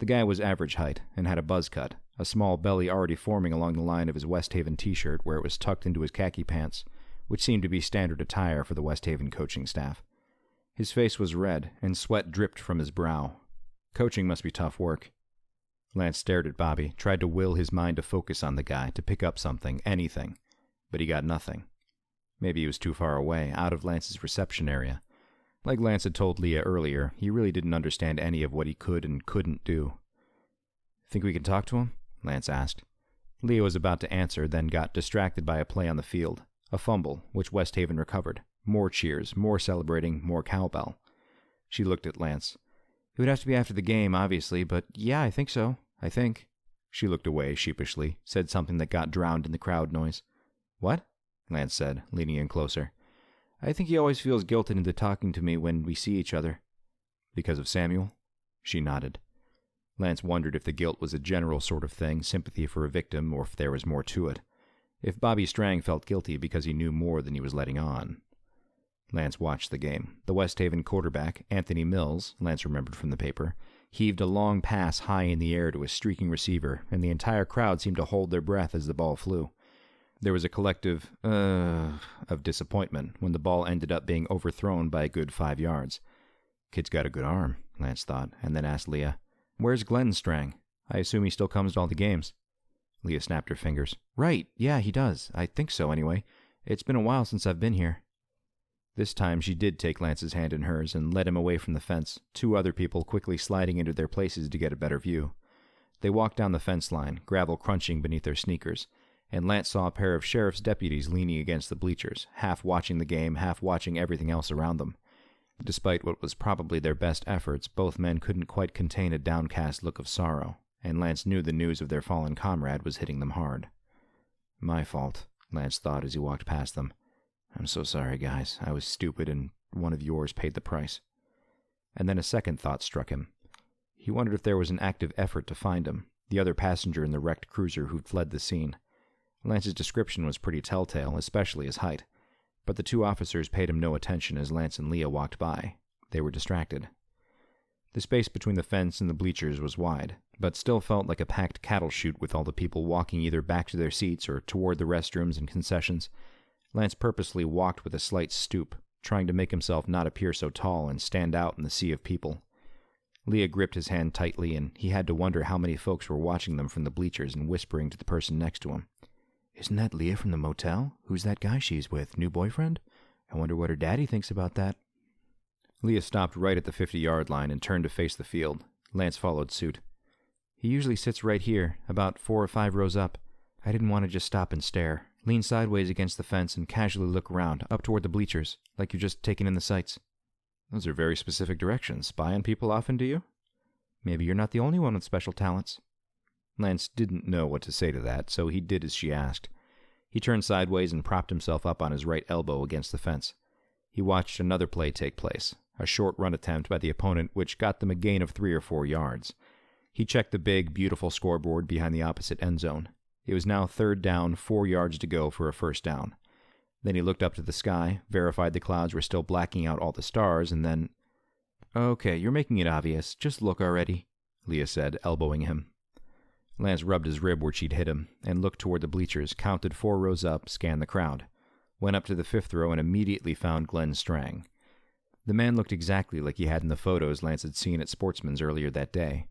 The guy was average height and had a buzz cut, a small belly already forming along the line of his Westhaven t-shirt where it was tucked into his khaki pants, which seemed to be standard attire for the Westhaven coaching staff. His face was red, and sweat dripped from his brow. Coaching must be tough work. Lance stared at Bobby, tried to will his mind to focus on the guy, to pick up something, anything, but he got nothing. Maybe he was too far away, out of Lance's reception area. Like Lance had told Leah earlier, he really didn't understand any of what he could and couldn't do. "Think we can talk to him?" Lance asked. Leah was about to answer, then got distracted by a play on the field, a fumble, which Westhaven recovered. More cheers, more celebrating, more cowbell. She looked at Lance. "It would have to be after the game, obviously, but yeah, I think so. I think." She looked away sheepishly, said something that got drowned in the crowd noise. "What?" Lance said, leaning in closer. "I think he always feels guilted into talking to me when we see each other." "Because of Samuel?" She nodded. Lance wondered if the guilt was a general sort of thing, sympathy for a victim, or if there was more to it. If Bobby Strang felt guilty because he knew more than he was letting on. Lance watched the game. The Westhaven quarterback, Anthony Mills, Lance remembered from the paper, heaved a long pass high in the air to a streaking receiver, and the entire crowd seemed to hold their breath as the ball flew. There was a collective, of disappointment when the ball ended up being overthrown by a good 5 yards. "Kid's got a good arm," Lance thought, and then asked Leah, "Where's Glenn Strang? I assume he still comes to all the games." Leah snapped her fingers. "Right, yeah, he does. I think so, anyway. It's been a while since I've been here." This time she did take Lance's hand in hers and led him away from the fence, 2 other people quickly sliding into their places to get a better view. They walked down the fence line, gravel crunching beneath their sneakers, and Lance saw a pair of sheriff's deputies leaning against the bleachers, half watching the game, half watching everything else around them. Despite what was probably their best efforts, both men couldn't quite contain a downcast look of sorrow, and Lance knew the news of their fallen comrade was hitting them hard. "My fault," Lance thought as he walked past them. "I'm so sorry, guys. I was stupid, and one of yours paid the price." And then a second thought struck him. He wondered if there was an active effort to find him, the other passenger in the wrecked cruiser who'd fled the scene. Lance's description was pretty telltale, especially his height, but the 2 officers paid him no attention as Lance and Leah walked by. They were distracted. The space between the fence and the bleachers was wide, but still felt like a packed cattle chute with all the people walking either back to their seats or toward the restrooms and concessions. Lance purposely walked with a slight stoop, trying to make himself not appear so tall and stand out in the sea of people. Leah gripped his hand tightly, and he had to wonder how many folks were watching them from the bleachers and whispering to the person next to him. "Isn't that Leah from the motel? Who's that guy she's with? New boyfriend? I wonder what her daddy thinks about that." Leah stopped right at the 50-yard line and turned to face the field. Lance followed suit. "He usually sits right here, about 4 or 5 rows up. I didn't want to just stop and stare. Lean sideways against the fence and casually look around, up toward the bleachers, like you're just taking in the sights." "Those are very specific directions. Spy on people often, do you?" "Maybe you're not the only one with special talents." Lance didn't know what to say to that, so he did as she asked. He turned sideways and propped himself up on his right elbow against the fence. He watched another play take place, a short run attempt by the opponent which got them a gain of 3 or 4 yards. He checked the big, beautiful scoreboard behind the opposite end zone. It was now 3rd down, 4 yards to go for a first down. Then he looked up to the sky, verified the clouds were still blacking out all the stars, and then... "Okay, you're making it obvious. Just look already," Leah said, elbowing him. Lance rubbed his rib where she'd hit him, and looked toward the bleachers, counted 4 rows up, scanned the crowd. Went up to the 5th row and immediately found Glenn Strang. The man looked exactly like he had in the photos Lance had seen at Sportsman's earlier that day.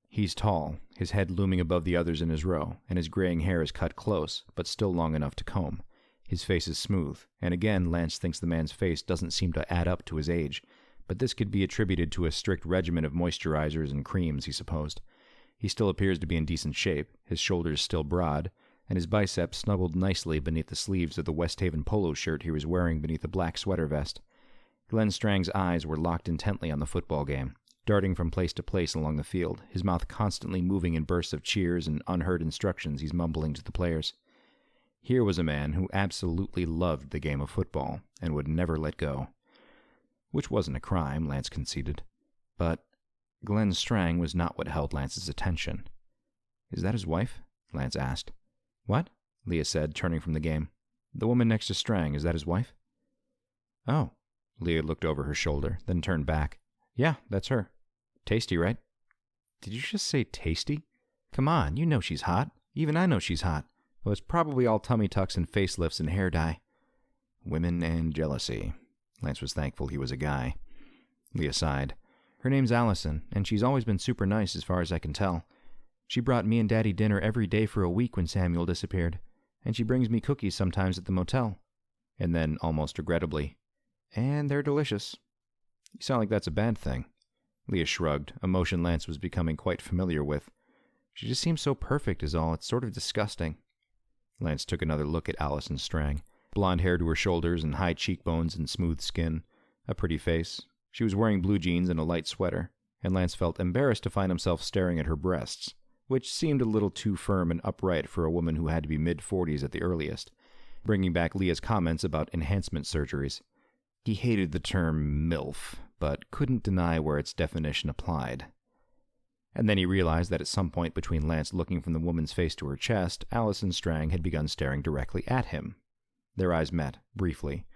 He's tall, his head looming above the others in his row, and his graying hair is cut close, but still long enough to comb. His face is smooth, and again Lance thinks the man's face doesn't seem to add up to his age, but this could be attributed to a strict regimen of moisturizers and creams, he supposed. He still appears to be in decent shape, his shoulders still broad, and his biceps snuggled nicely beneath the sleeves of the Westhaven polo shirt he was wearing beneath a black sweater vest. Glenn Strang's eyes were locked intently on the football game, darting from place to place along the field, his mouth constantly moving in bursts of cheers and unheard instructions he's mumbling to the players. Here was a man who absolutely loved the game of football and would never let go. Which wasn't a crime, Lance conceded. But Glenn Strang was not what held Lance's attention. "Is that his wife?" Lance asked. "What?" Leah said, turning from the game. "The woman next to Strang, is that his wife?" "Oh." Leah looked over her shoulder, then turned back. "Yeah, that's her. Tasty, right?" "Did you just say tasty? Come on, you know she's hot. Even I know she's hot. Well, it's probably all tummy tucks and facelifts and hair dye." Women and jealousy. Lance was thankful he was a guy. Leah sighed. "Her name's Allison, and she's always been super nice as far as I can tell. She brought me and Daddy dinner every day for a week when Samuel disappeared, and she brings me cookies sometimes at the motel." And then, almost regrettably, "And they're delicious." "You sound like that's a bad thing." Leah shrugged, a motion Lance was becoming quite familiar with. "She just seems so perfect is all. It's sort of disgusting." Lance took another look at Allison Strang. Blonde hair to her shoulders and high cheekbones and smooth skin. A pretty face. She was wearing blue jeans and a light sweater, and Lance felt embarrassed to find himself staring at her breasts, which seemed a little too firm and upright for a woman who had to be mid-40s at the earliest, bringing back Leah's comments about enhancement surgeries. He hated the term MILF, but couldn't deny where its definition applied. And then he realized that at some point between Lance looking from the woman's face to her chest, Allison Strang had begun staring directly at him. Their eyes met, briefly,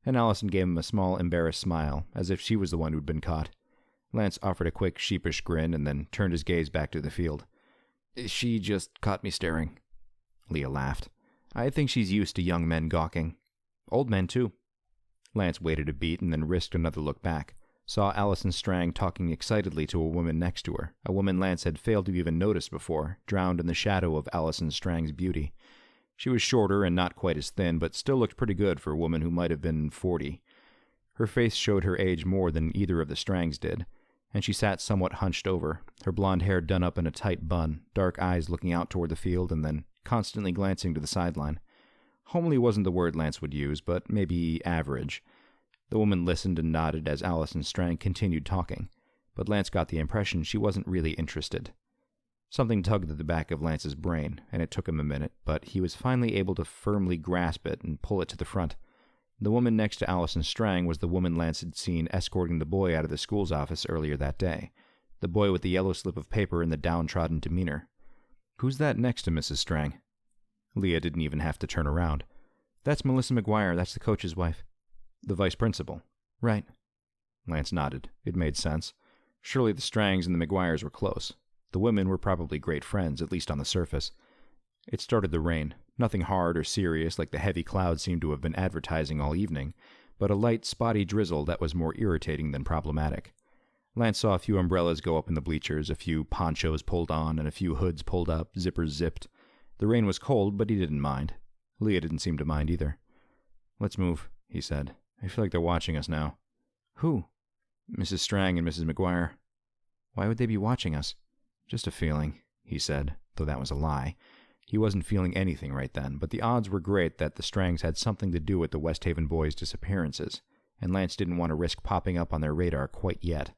and Allison gave him a small, embarrassed smile, as if she was the one who'd been caught. Lance offered a quick, sheepish grin and then turned his gaze back to the field. "She just caught me staring." Leah laughed. "I think she's used to young men gawking. Old men, too." Lance waited a beat and then risked another look back. Saw Allison Strang talking excitedly to a woman next to her, a woman Lance had failed to even notice before, drowned in the shadow of Allison Strang's beauty. She was shorter and not quite as thin, but still looked pretty good for a woman who might have been 40. Her face showed her age more than either of the Strangs did, and she sat somewhat hunched over, her blonde hair done up in a tight bun, dark eyes looking out toward the field and then constantly glancing to the sideline. Homely wasn't the word Lance would use, but maybe average. The woman listened and nodded as Allison Strang continued talking, but Lance got the impression she wasn't really interested. Something tugged at the back of Lance's brain, and it took him a minute, but he was finally able to firmly grasp it and pull it to the front. The woman next to Allison Strang was the woman Lance had seen escorting the boy out of the school's office earlier that day, the boy with the yellow slip of paper and the downtrodden demeanor. "Who's that next to Mrs. Strang?" Leah didn't even have to turn around. "That's Melissa McGuire, that's the coach's wife." "The vice principal?" "Right." Lance nodded. It made sense. Surely the Strangs and the McGuires were close. The women were probably great friends, at least on the surface. It started to rain. Nothing hard or serious like the heavy clouds seemed to have been advertising all evening, but a light, spotty drizzle that was more irritating than problematic. Lance saw a few umbrellas go up in the bleachers, a few ponchos pulled on, and a few hoods pulled up, zippers zipped. The rain was cold, but he didn't mind. Leah didn't seem to mind either. "Let's move," he said. "I feel like they're watching us now." "Who?" "Mrs. Strang and Mrs. McGuire." "Why would they be watching us?" "Just a feeling," he said, though that was a lie. He wasn't feeling anything right then, but the odds were great that the Strangs had something to do with the Westhaven boys' disappearances, and Lance didn't want to risk popping up on their radar quite yet.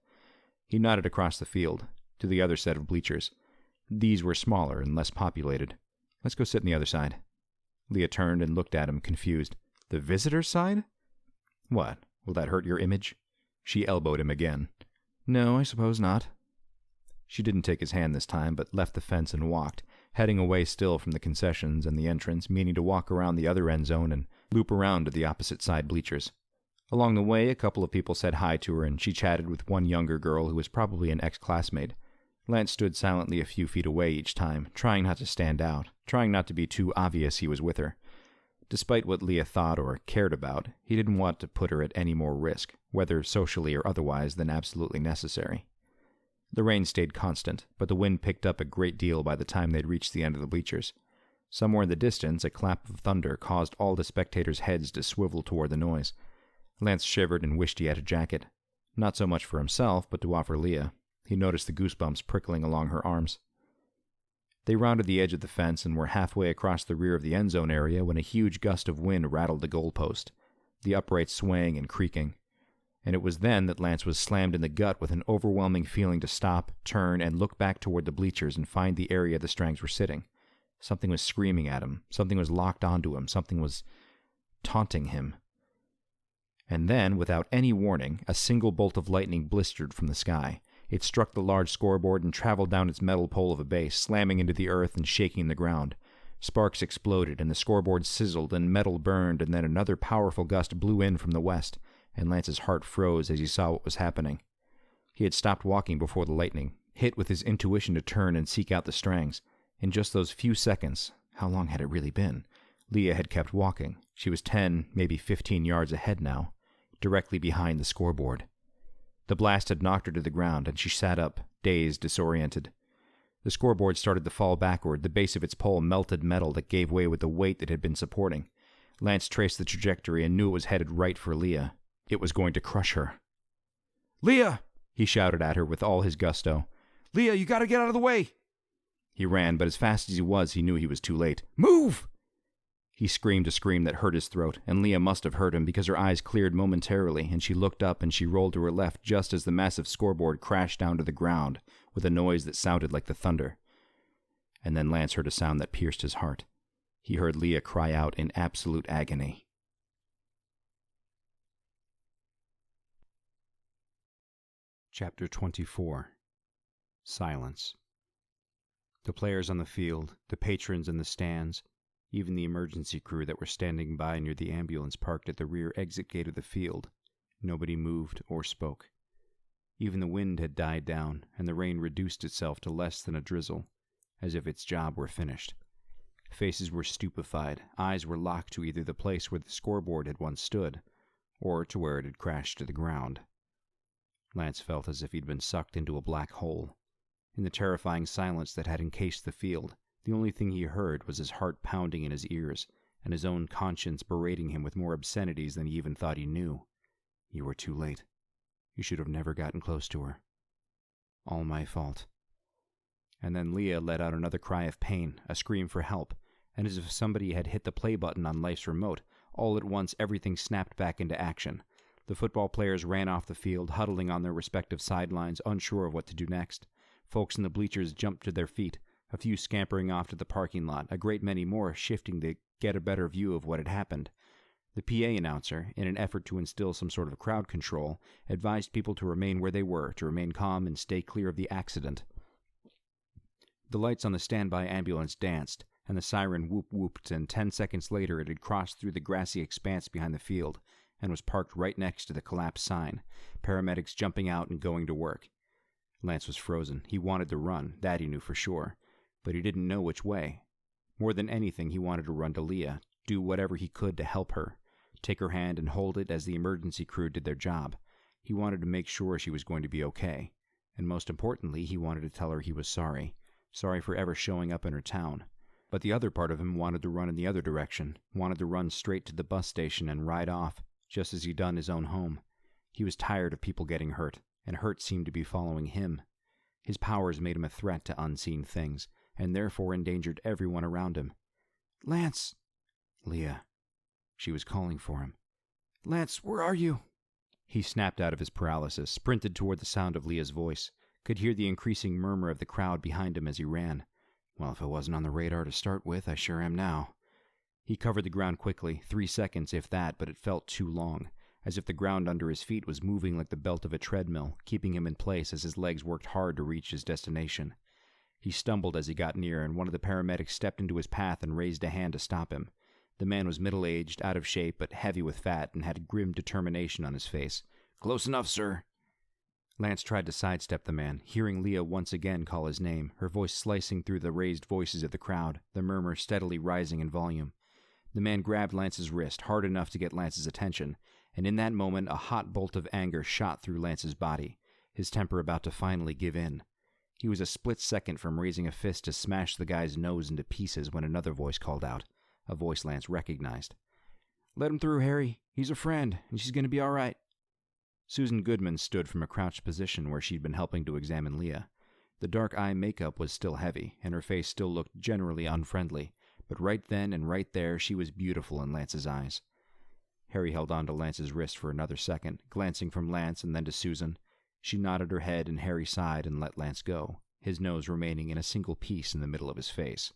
He nodded across the field, to the other set of bleachers. These were smaller and less populated. "Let's go sit on the other side." Leah turned and looked at him, confused. "The visitor's side?" "What? Will that hurt your image?" She elbowed him again. "No, I suppose not." She didn't take his hand this time, but left the fence and walked, heading away still from the concessions and the entrance, meaning to walk around the other end zone and loop around to the opposite side bleachers. Along the way, a couple of people said hi to her, and she chatted with one younger girl who was probably an ex-classmate. Lance stood silently a few feet away each time, trying not to stand out, trying not to be too obvious he was with her. Despite what Leah thought or cared about, he didn't want to put her at any more risk, whether socially or otherwise, than absolutely necessary. The rain stayed constant, but the wind picked up a great deal by the time they'd reached the end of the bleachers. Somewhere in the distance, a clap of thunder caused all the spectators' heads to swivel toward the noise. Lance shivered and wished he had a jacket. Not so much for himself, but to offer Leah. He noticed the goosebumps prickling along her arms. They rounded the edge of the fence and were halfway across the rear of the end zone area when a huge gust of wind rattled the goalpost, the uprights swaying and creaking. And it was then that Lance was slammed in the gut with an overwhelming feeling to stop, turn, and look back toward the bleachers and find the area the Strangs were sitting. Something was screaming at him. Something was locked onto him. Something was taunting him. And then, without any warning, a single bolt of lightning blistered from the sky. It struck the large scoreboard and traveled down its metal pole of a base, slamming into the earth and shaking the ground. Sparks exploded, and the scoreboard sizzled, and metal burned, and then another powerful gust blew in from the west, and Lance's heart froze as he saw what was happening. He had stopped walking before the lightning, hit with his intuition to turn and seek out the Strangs. In just those few seconds, how long had it really been? Leah had kept walking. She was 10, maybe 15 yards ahead now, directly behind the scoreboard. The blast had knocked her to the ground, and she sat up, dazed, disoriented. The scoreboard started to fall backward, the base of its pole melted metal that gave way with the weight that had been supporting. Lance traced the trajectory and knew it was headed right for Leah. It was going to crush her. "Leah!" he shouted at her with all his gusto. "Leah, you gotta get out of the way!" He ran, but as fast as he was, he knew he was too late. "Move!" He screamed a scream that hurt his throat, and Leah must have heard him because her eyes cleared momentarily, and she looked up and she rolled to her left just as the massive scoreboard crashed down to the ground with a noise that sounded like the thunder. And then Lance heard a sound that pierced his heart. He heard Leah cry out in absolute agony. Chapter 24. Silence. The players on the field, the patrons in the stands, even the emergency crew that were standing by near the ambulance parked at the rear exit gate of the field. Nobody moved or spoke. Even the wind had died down, and the rain reduced itself to less than a drizzle, as if its job were finished. Faces were stupefied, eyes were locked to either the place where the scoreboard had once stood, or to where it had crashed to the ground. Lance felt as if he'd been sucked into a black hole. In the terrifying silence that had encased the field, the only thing he heard was his heart pounding in his ears, and his own conscience berating him with more obscenities than he even thought he knew. "You were too late. You should have never gotten close to her. All my fault." And then Leah let out another cry of pain, a scream for help, and as if somebody had hit the play button on life's remote, all at once everything snapped back into action. The football players ran off the field, huddling on their respective sidelines, unsure of what to do next. Folks in the bleachers jumped to their feet, a few scampering off to the parking lot, a great many more shifting to get a better view of what had happened. The PA announcer, in an effort to instill some sort of crowd control, advised people to remain where they were, to remain calm and stay clear of the accident. The lights on the standby ambulance danced, and the siren whoop-whooped, and 10 seconds later it had crossed through the grassy expanse behind the field, and was parked right next to the collapsed sign, paramedics jumping out and going to work. Lance was frozen. He wanted to run, that he knew for sure, but he didn't know which way. More than anything, he wanted to run to Leah, do whatever he could to help her, take her hand and hold it as the emergency crew did their job. He wanted to make sure she was going to be okay, and most importantly, he wanted to tell her he was sorry for ever showing up in her town. But the other part of him wanted to run in the other direction, wanted to run straight to the bus station and ride off, just as he'd done his own home. He was tired of people getting hurt, and hurt seemed to be following him. His powers made him a threat to unseen things, and therefore endangered everyone around him. "Lance!" Leah. She was calling for him. "Lance, where are you?" He snapped out of his paralysis, sprinted toward the sound of Leah's voice, could hear the increasing murmur of the crowd behind him as he ran. Well, if it wasn't on the radar to start with, I sure am now. He covered the ground quickly, 3 seconds if that, but it felt too long, as if the ground under his feet was moving like the belt of a treadmill, keeping him in place as his legs worked hard to reach his destination. He stumbled as he got near, and one of the paramedics stepped into his path and raised a hand to stop him. The man was middle-aged, out of shape, but heavy with fat, and had a grim determination on his face. "Close enough, sir." Lance tried to sidestep the man, hearing Leah once again call his name, her voice slicing through the raised voices of the crowd, the murmur steadily rising in volume. The man grabbed Lance's wrist, hard enough to get Lance's attention, and in that moment a hot bolt of anger shot through Lance's body, his temper about to finally give in. He was a split second from raising a fist to smash the guy's nose into pieces when another voice called out, a voice Lance recognized. "Let him through, Harry. He's a friend, and she's going to be all right." Susan Goodman stood from a crouched position where she'd been helping to examine Leah. The dark eye makeup was still heavy, and her face still looked generally unfriendly, but right then and right there she was beautiful in Lance's eyes. Harry held on to Lance's wrist for another second, glancing from Lance and then to Susan. She nodded her head and Harry sighed and let Lance go, his nose remaining in a single piece in the middle of his face.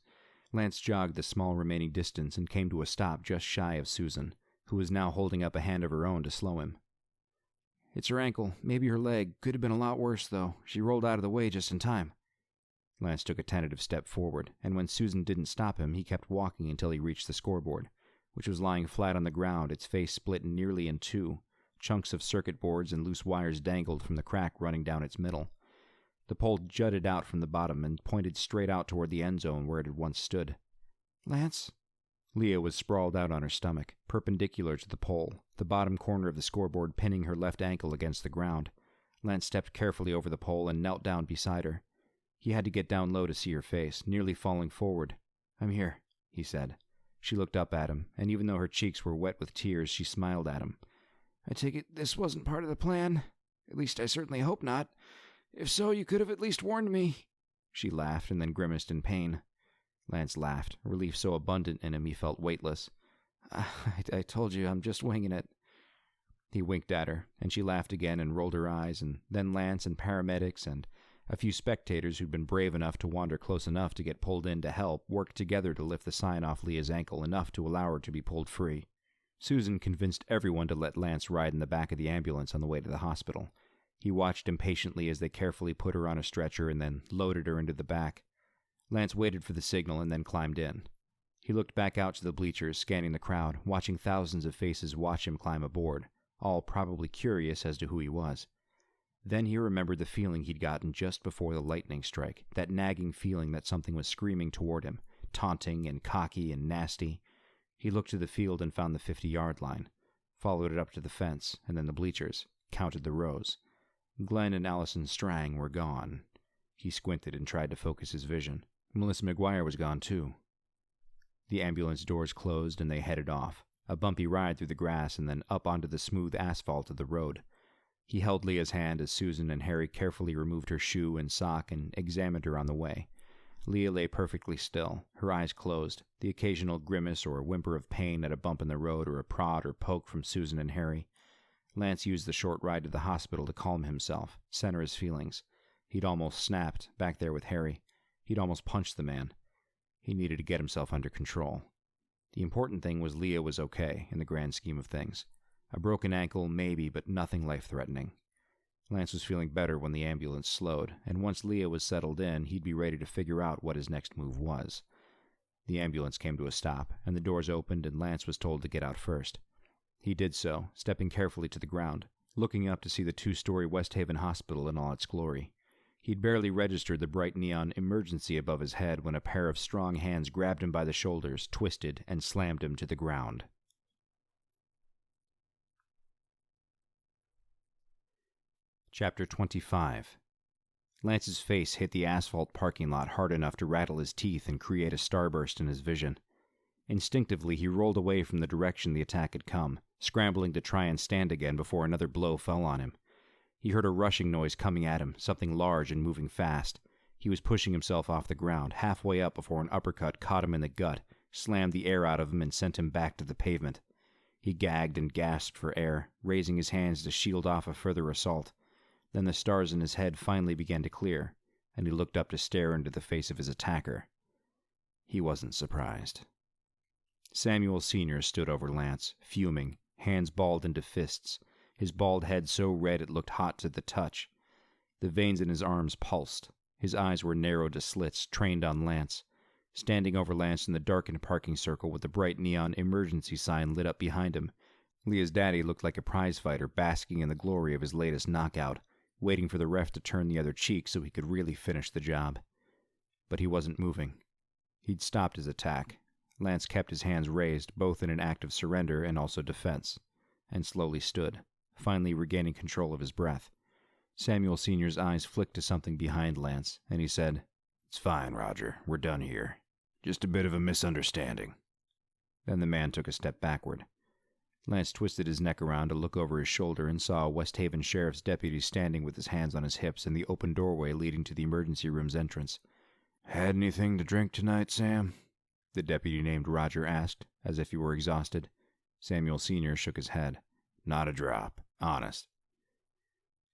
Lance jogged the small remaining distance and came to a stop just shy of Susan, who was now holding up a hand of her own to slow him. "It's her ankle, maybe her leg. Could have been a lot worse, though. She rolled out of the way just in time." Lance took a tentative step forward, and when Susan didn't stop him, he kept walking until he reached the scoreboard, which was lying flat on the ground, its face split nearly in two. Chunks of circuit boards and loose wires dangled from the crack running down its middle. The pole jutted out from the bottom and pointed straight out toward the end zone where it had once stood. "Lance?" Leah was sprawled out on her stomach, perpendicular to the pole, the bottom corner of the scoreboard pinning her left ankle against the ground. Lance stepped carefully over the pole and knelt down beside her. He had to get down low to see her face, nearly falling forward. "I'm here," he said. She looked up at him, and even though her cheeks were wet with tears, she smiled at him. "I take it this wasn't part of the plan? At least I certainly hope not. If so, you could have at least warned me." She laughed and then grimaced in pain. Lance laughed, relief so abundant in him he felt weightless. I told you, I'm just winging it." He winked at her, and she laughed again and rolled her eyes, and then Lance and paramedics and a few spectators who'd been brave enough to wander close enough to get pulled in to help worked together to lift the sign off Leah's ankle enough to allow her to be pulled free. Susan convinced everyone to let Lance ride in the back of the ambulance on the way to the hospital. He watched impatiently as they carefully put her on a stretcher and then loaded her into the back. Lance waited for the signal and then climbed in. He looked back out to the bleachers, scanning the crowd, watching thousands of faces watch him climb aboard, all probably curious as to who he was. Then he remembered the feeling he'd gotten just before the lightning strike, that nagging feeling that something was screaming toward him, taunting and cocky and nasty. He looked to the field and found the 50-yard line, followed it up to the fence, and then the bleachers, counted the rows. Glenn and Allison Strang were gone. He squinted and tried to focus his vision. Melissa McGuire was gone, too. The ambulance doors closed and they headed off, a bumpy ride through the grass and then up onto the smooth asphalt of the road. He held Leah's hand as Susan and Harry carefully removed her shoe and sock and examined her on the way. Leah lay perfectly still, her eyes closed, the occasional grimace or whimper of pain at a bump in the road or a prod or poke from Susan and Harry. Lance used the short ride to the hospital to calm himself, center his feelings. He'd almost snapped, back there with Harry. He'd almost punched the man. He needed to get himself under control. The important thing was Leah was okay, in the grand scheme of things. A broken ankle, maybe, but nothing life-threatening. Lance was feeling better when the ambulance slowed, and once Leah was settled in, he'd be ready to figure out what his next move was. The ambulance came to a stop, and the doors opened, and Lance was told to get out first. He did so, stepping carefully to the ground, looking up to see the 2-story Westhaven hospital in all its glory. He'd barely registered the bright neon emergency above his head when a pair of strong hands grabbed him by the shoulders, twisted, and slammed him to the ground. Chapter 25. Lance's face hit the asphalt parking lot hard enough to rattle his teeth and create a starburst in his vision. Instinctively, he rolled away from the direction the attack had come, scrambling to try and stand again before another blow fell on him. He heard a rushing noise coming at him, something large and moving fast. He was pushing himself off the ground, halfway up before an uppercut caught him in the gut, slammed the air out of him, and sent him back to the pavement. He gagged and gasped for air, raising his hands to shield off a further assault. Then the stars in his head finally began to clear, and he looked up to stare into the face of his attacker. He wasn't surprised. Samuel Sr. stood over Lance, fuming, hands balled into fists, his bald head so red it looked hot to the touch. The veins in his arms pulsed. His eyes were narrowed to slits, trained on Lance. Standing over Lance in the darkened parking circle with the bright neon emergency sign lit up behind him, Leah's daddy looked like a prizefighter basking in the glory of his latest knockout, waiting for the ref to turn the other cheek so he could really finish the job. But he wasn't moving. He'd stopped his attack. Lance kept his hands raised, both in an act of surrender and also defense, and slowly stood, finally regaining control of his breath. Samuel Sr.'s eyes flicked to something behind Lance, and he said, "It's fine, Roger. We're done here. Just a bit of a misunderstanding." Then the man took a step backward. Lance twisted his neck around to look over his shoulder and saw a Westhaven sheriff's deputy standing with his hands on his hips in the open doorway leading to the emergency room's entrance. "Had anything to drink tonight, Sam?" the deputy named Roger asked, as if he were exhausted. Samuel Sr. shook his head. "Not a drop. Honest."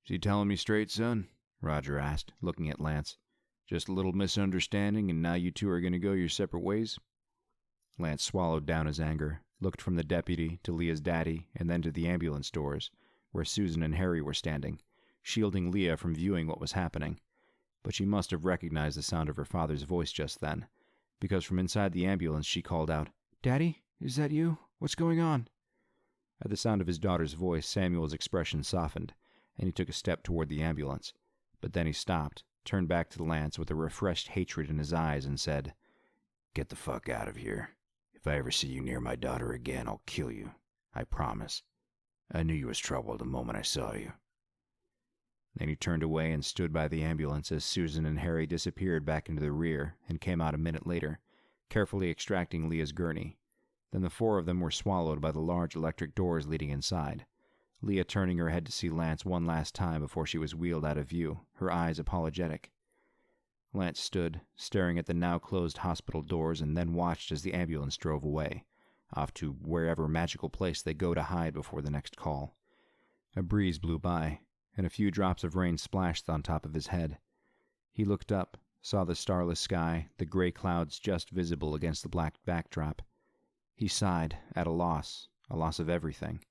"Is he telling me straight, son?" Roger asked, looking at Lance. "Just a little misunderstanding, and now you two are going to go your separate ways?" Lance swallowed down his anger, looked from the deputy to Leah's daddy, and then to the ambulance doors, where Susan and Harry were standing, shielding Leah from viewing what was happening. But she must have recognized the sound of her father's voice just then, because from inside the ambulance she called out, "Daddy, is that you? What's going on?" At the sound of his daughter's voice, Samuel's expression softened, and he took a step toward the ambulance. But then he stopped, turned back to Lance with a refreshed hatred in his eyes, and said, "Get the fuck out of here. If I ever see you near my daughter again, I'll kill you. I promise. I knew you was trouble the moment I saw you." Then he turned away and stood by the ambulance as Susan and Harry disappeared back into the rear and came out a minute later, carefully extracting Leah's gurney. Then the four of them were swallowed by the large electric doors leading inside, Leah turning her head to see Lance one last time before she was wheeled out of view, her eyes apologetic. Lance stood, staring at the now-closed hospital doors, and then watched as the ambulance drove away, off to wherever magical place they go to hide before the next call. A breeze blew by, and a few drops of rain splashed on top of his head. He looked up, saw the starless sky, the gray clouds just visible against the black backdrop. He sighed, at a loss of everything.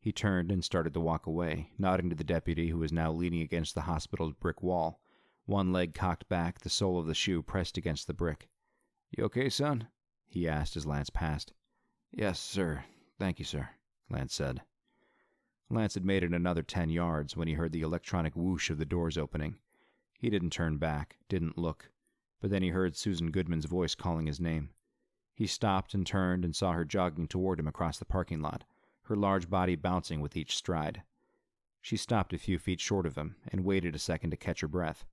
He turned and started to walk away, nodding to the deputy who was now leaning against the hospital's brick wall, one leg cocked back, the sole of the shoe pressed against the brick. "You okay, son?" he asked as Lance passed. "Yes, sir. Thank you, sir," Lance said. Lance had made it another 10 yards when he heard the electronic whoosh of the doors opening. He didn't turn back, didn't look, but then he heard Susan Goodman's voice calling his name. He stopped and turned and saw her jogging toward him across the parking lot, her large body bouncing with each stride. She stopped a few feet short of him and waited a second to catch her breath,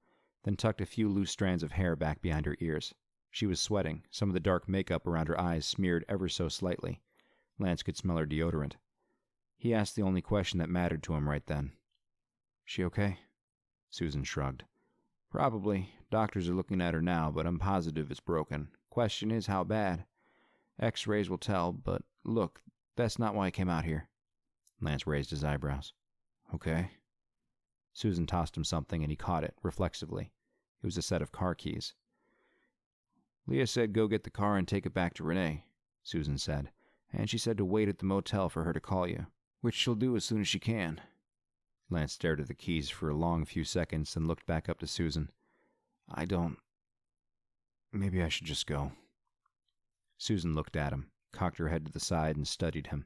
then tucked a few loose strands of hair back behind her ears. She was sweating, some of the dark makeup around her eyes smeared ever so slightly. Lance could smell her deodorant. He asked the only question that mattered to him right then. "She okay?" Susan shrugged. "Probably. Doctors are looking at her now, but I'm positive it's broken. Question is how bad. X-rays will tell, but look, that's not why I came out here." Lance raised his eyebrows. "Okay." Susan tossed him something and he caught it, reflexively. It was a set of car keys. "Leah said go get the car and take it back to Renee," Susan said, "and she said to wait at the motel for her to call you, which she'll do as soon as she can." Lance stared at the keys for a long few seconds and looked back up to Susan. Maybe I should just go." Susan looked at him, cocked her head to the side, and studied him.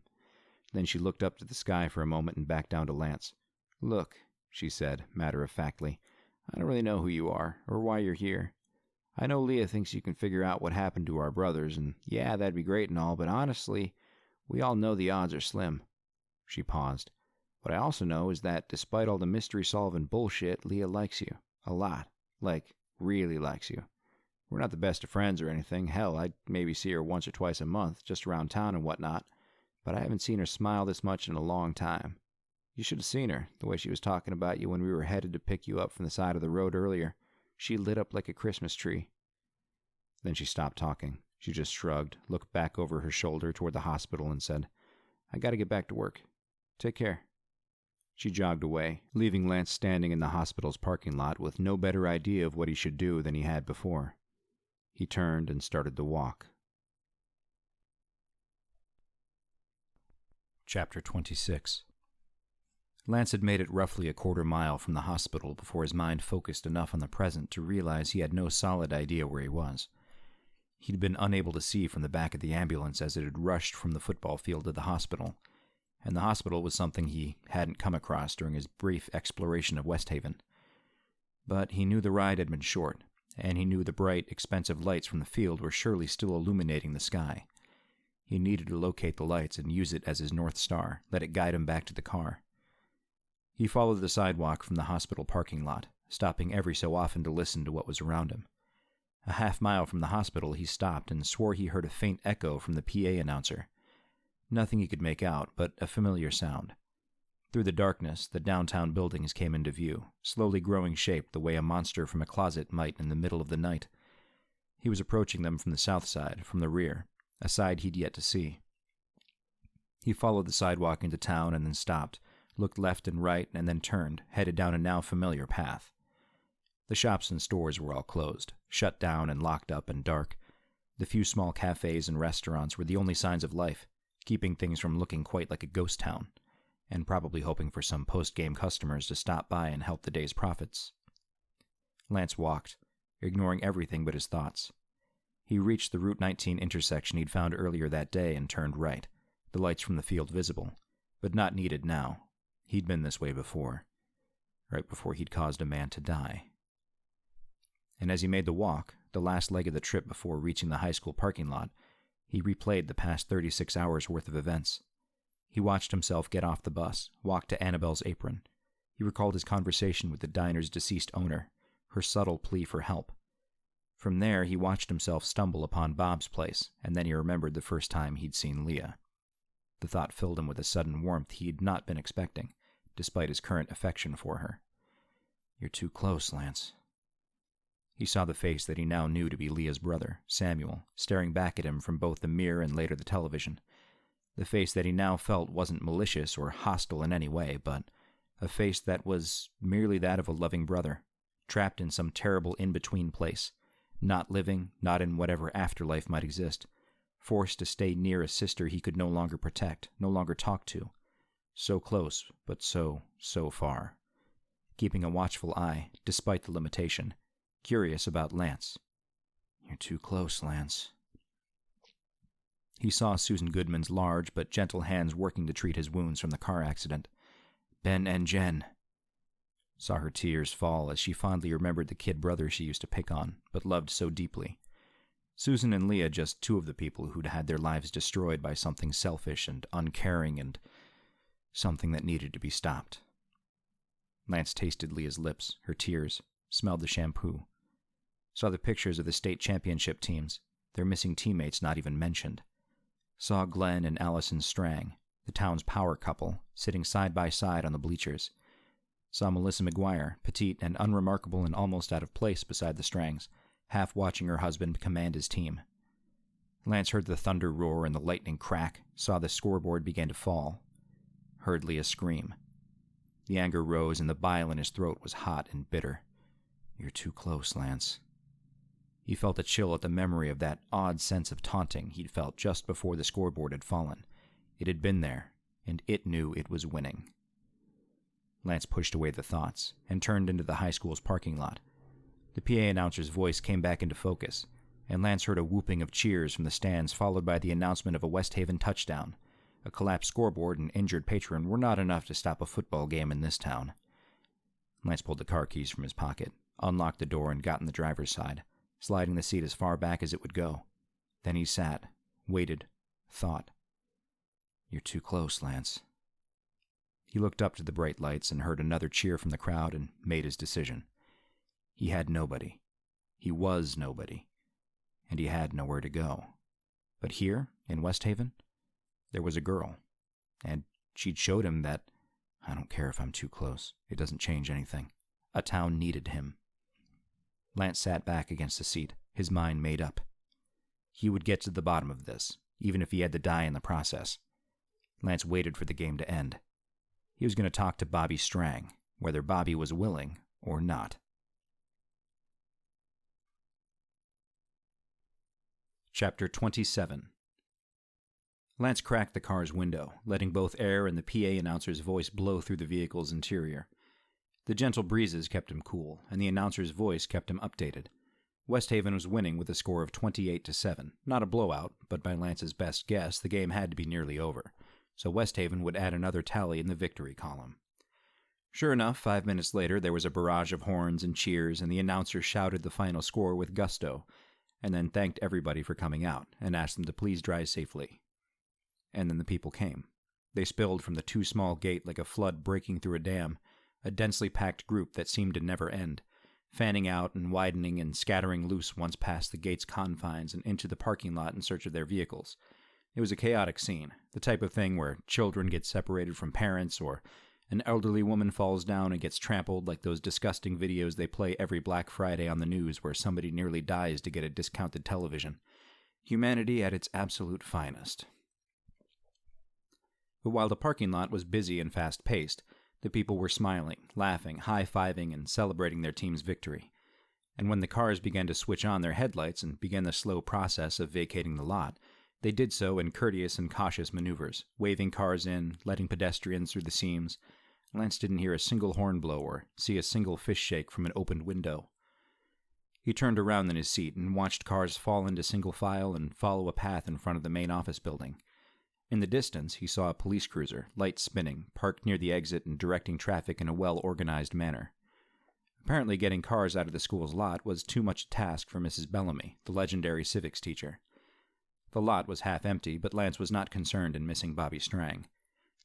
Then she looked up to the sky for a moment and back down to Lance. "Look," she said, matter-of-factly, "I don't really know who you are, or why you're here. I know Leah thinks you can figure out what happened to our brothers, and yeah, that'd be great and all, but honestly, we all know the odds are slim." She paused. "What I also know is that, despite all the mystery-solving bullshit, Leah likes you. A lot. Like, really likes you. We're not the best of friends or anything. Hell, I'd maybe see her once or twice a month, just around town and whatnot, but I haven't seen her smile this much in a long time. You should have seen her, the way she was talking about you when we were headed to pick you up from the side of the road earlier. She lit up like a Christmas tree." Then she stopped talking. She just shrugged, looked back over her shoulder toward the hospital, and said, "I gotta get back to work. Take care." She jogged away, leaving Lance standing in the hospital's parking lot with no better idea of what he should do than he had before. He turned and started to walk. Chapter 26. Lance had made it roughly a quarter-mile from the hospital before his mind focused enough on the present to realize he had no solid idea where he was. He'd been unable to see from the back of the ambulance as it had rushed from the football field to the hospital. and the hospital was something he hadn't come across during his brief exploration of Westhaven. But he knew the ride had been short, and he knew the bright, expensive lights from the field were surely still illuminating the sky. He needed to locate the lights and use it as his North Star, let it guide him back to the car. He followed the sidewalk from the hospital parking lot, stopping every so often to listen to what was around him. A half-mile from the hospital, he stopped and swore he heard a faint echo from the PA announcer. Nothing he could make out, but a familiar sound. Through the darkness, the downtown buildings came into view, slowly growing shape the way a monster from a closet might in the middle of the night. He was approaching them from the south side, from the rear, a side he'd yet to see. He followed the sidewalk into town and then stopped, looked left and right, and then turned, headed down a now familiar path. The shops and stores were all closed, shut down and locked up and dark. The few small cafes and restaurants were the only signs of life, keeping things from looking quite like a ghost town, and probably hoping for some post-game customers to stop by and help the day's profits. Lance walked, ignoring everything but his thoughts. He reached the Route 19 intersection he'd found earlier that day and turned right, the lights from the field visible, but not needed now. He'd been this way before, right before he'd caused a man to die. And as he made the walk, the last leg of the trip before reaching the high school parking lot, he replayed the past 36 hours' worth of events. He watched himself get off the bus, walk to Annabelle's apron. He recalled his conversation with the diner's deceased owner, her subtle plea for help. From there, he watched himself stumble upon Bob's place, and then he remembered the first time he'd seen Leah. The thought filled him with a sudden warmth he'd not been expecting, despite his current affection for her. "You're too close, Lance." He saw the face that he now knew to be Leah's brother, Samuel, staring back at him from both the mirror and later the television. The face that he now felt wasn't malicious or hostile in any way, but a face that was merely that of a loving brother, trapped in some terrible in-between place, not living, not in whatever afterlife might exist, forced to stay near a sister he could no longer protect, no longer talk to. So close, but so far. Keeping a watchful eye, despite the limitation, curious about Lance. "You're too close, Lance." He saw Susan Goodman's large but gentle hands working to treat his wounds from the car accident. Ben and Jen. Saw her tears fall as she fondly remembered the kid brother she used to pick on, but loved so deeply. Susan and Leah just two of the people who'd had their lives destroyed by something selfish and uncaring and something that needed to be stopped. Lance tasted Leah's lips, her tears, smelled the shampoo. Saw the pictures of the state championship teams, their missing teammates not even mentioned. Saw Glenn and Allison Strang, the town's power couple, sitting side by side on the bleachers. Saw Melissa McGuire, petite and unremarkable and almost out of place beside the Strangs, half watching her husband command his team. Lance heard the thunder roar and the lightning crack, saw the scoreboard begin to fall. Heard Leah scream. The anger rose and the bile in his throat was hot and bitter. "You're too close, Lance." He felt a chill at the memory of that odd sense of taunting he'd felt just before the scoreboard had fallen. It had been there, and it knew it was winning. Lance pushed away the thoughts and turned into the high school's parking lot. The PA announcer's voice came back into focus, and Lance heard a whooping of cheers from the stands followed by the announcement of a Westhaven touchdown. A collapsed scoreboard and injured patron were not enough to stop a football game in this town. Lance pulled the car keys from his pocket, unlocked the door, and got in the driver's side, sliding the seat as far back as it would go. Then he sat, waited, thought. "You're too close, Lance." He looked up to the bright lights and heard another cheer from the crowd and made his decision. He had nobody. He was nobody. And he had nowhere to go. But here, in Westhaven, there was a girl. And she'd showed him that, "I don't care if I'm too close. It doesn't change anything." A town needed him. Lance sat back against the seat, his mind made up. He would get to the bottom of this, even if he had to die in the process. Lance waited for the game to end. He was going to talk to Bobby Strang, whether Bobby was willing or not. Chapter 27. Lance cracked the car's window, letting both air and the PA announcer's voice blow through the vehicle's interior. The gentle breezes kept him cool, and the announcer's voice kept him updated. Westhaven was winning with a score of 28-7. Not a blowout, but by Lance's best guess, the game had to be nearly over. so Westhaven would add another tally in the victory column. Sure enough, 5 minutes later, there was a barrage of horns and cheers, and the announcer shouted the final score with gusto, and then thanked everybody for coming out, and asked them to please drive safely. And then the people came. They spilled from the too small gate like a flood breaking through a dam, a densely packed group that seemed to never end, fanning out and widening and scattering loose once past the gate's confines and into the parking lot in search of their vehicles. It was a chaotic scene, the type of thing where children get separated from parents, or an elderly woman falls down and gets trampled like those disgusting videos they play every Black Friday on the news where somebody nearly dies to get a discounted television. Humanity at its absolute finest. But while the parking lot was busy and fast-paced, the people were smiling, laughing, high-fiving, and celebrating their team's victory. And when the cars began to switch on their headlights and began the slow process of vacating the lot, they did so in courteous and cautious maneuvers, waving cars in, letting pedestrians through the seams. Lance didn't hear a single horn blow or see a single fish shake from an opened window. He turned around in his seat and watched cars fall into single file and follow a path in front of the main office building. In the distance, he saw a police cruiser, lights spinning, parked near the exit and directing traffic in a well-organized manner. Apparently getting cars out of the school's lot was too much a task for Mrs. Bellamy, the legendary civics teacher. The lot was half empty, but Lance was not concerned in missing Bobby Strang.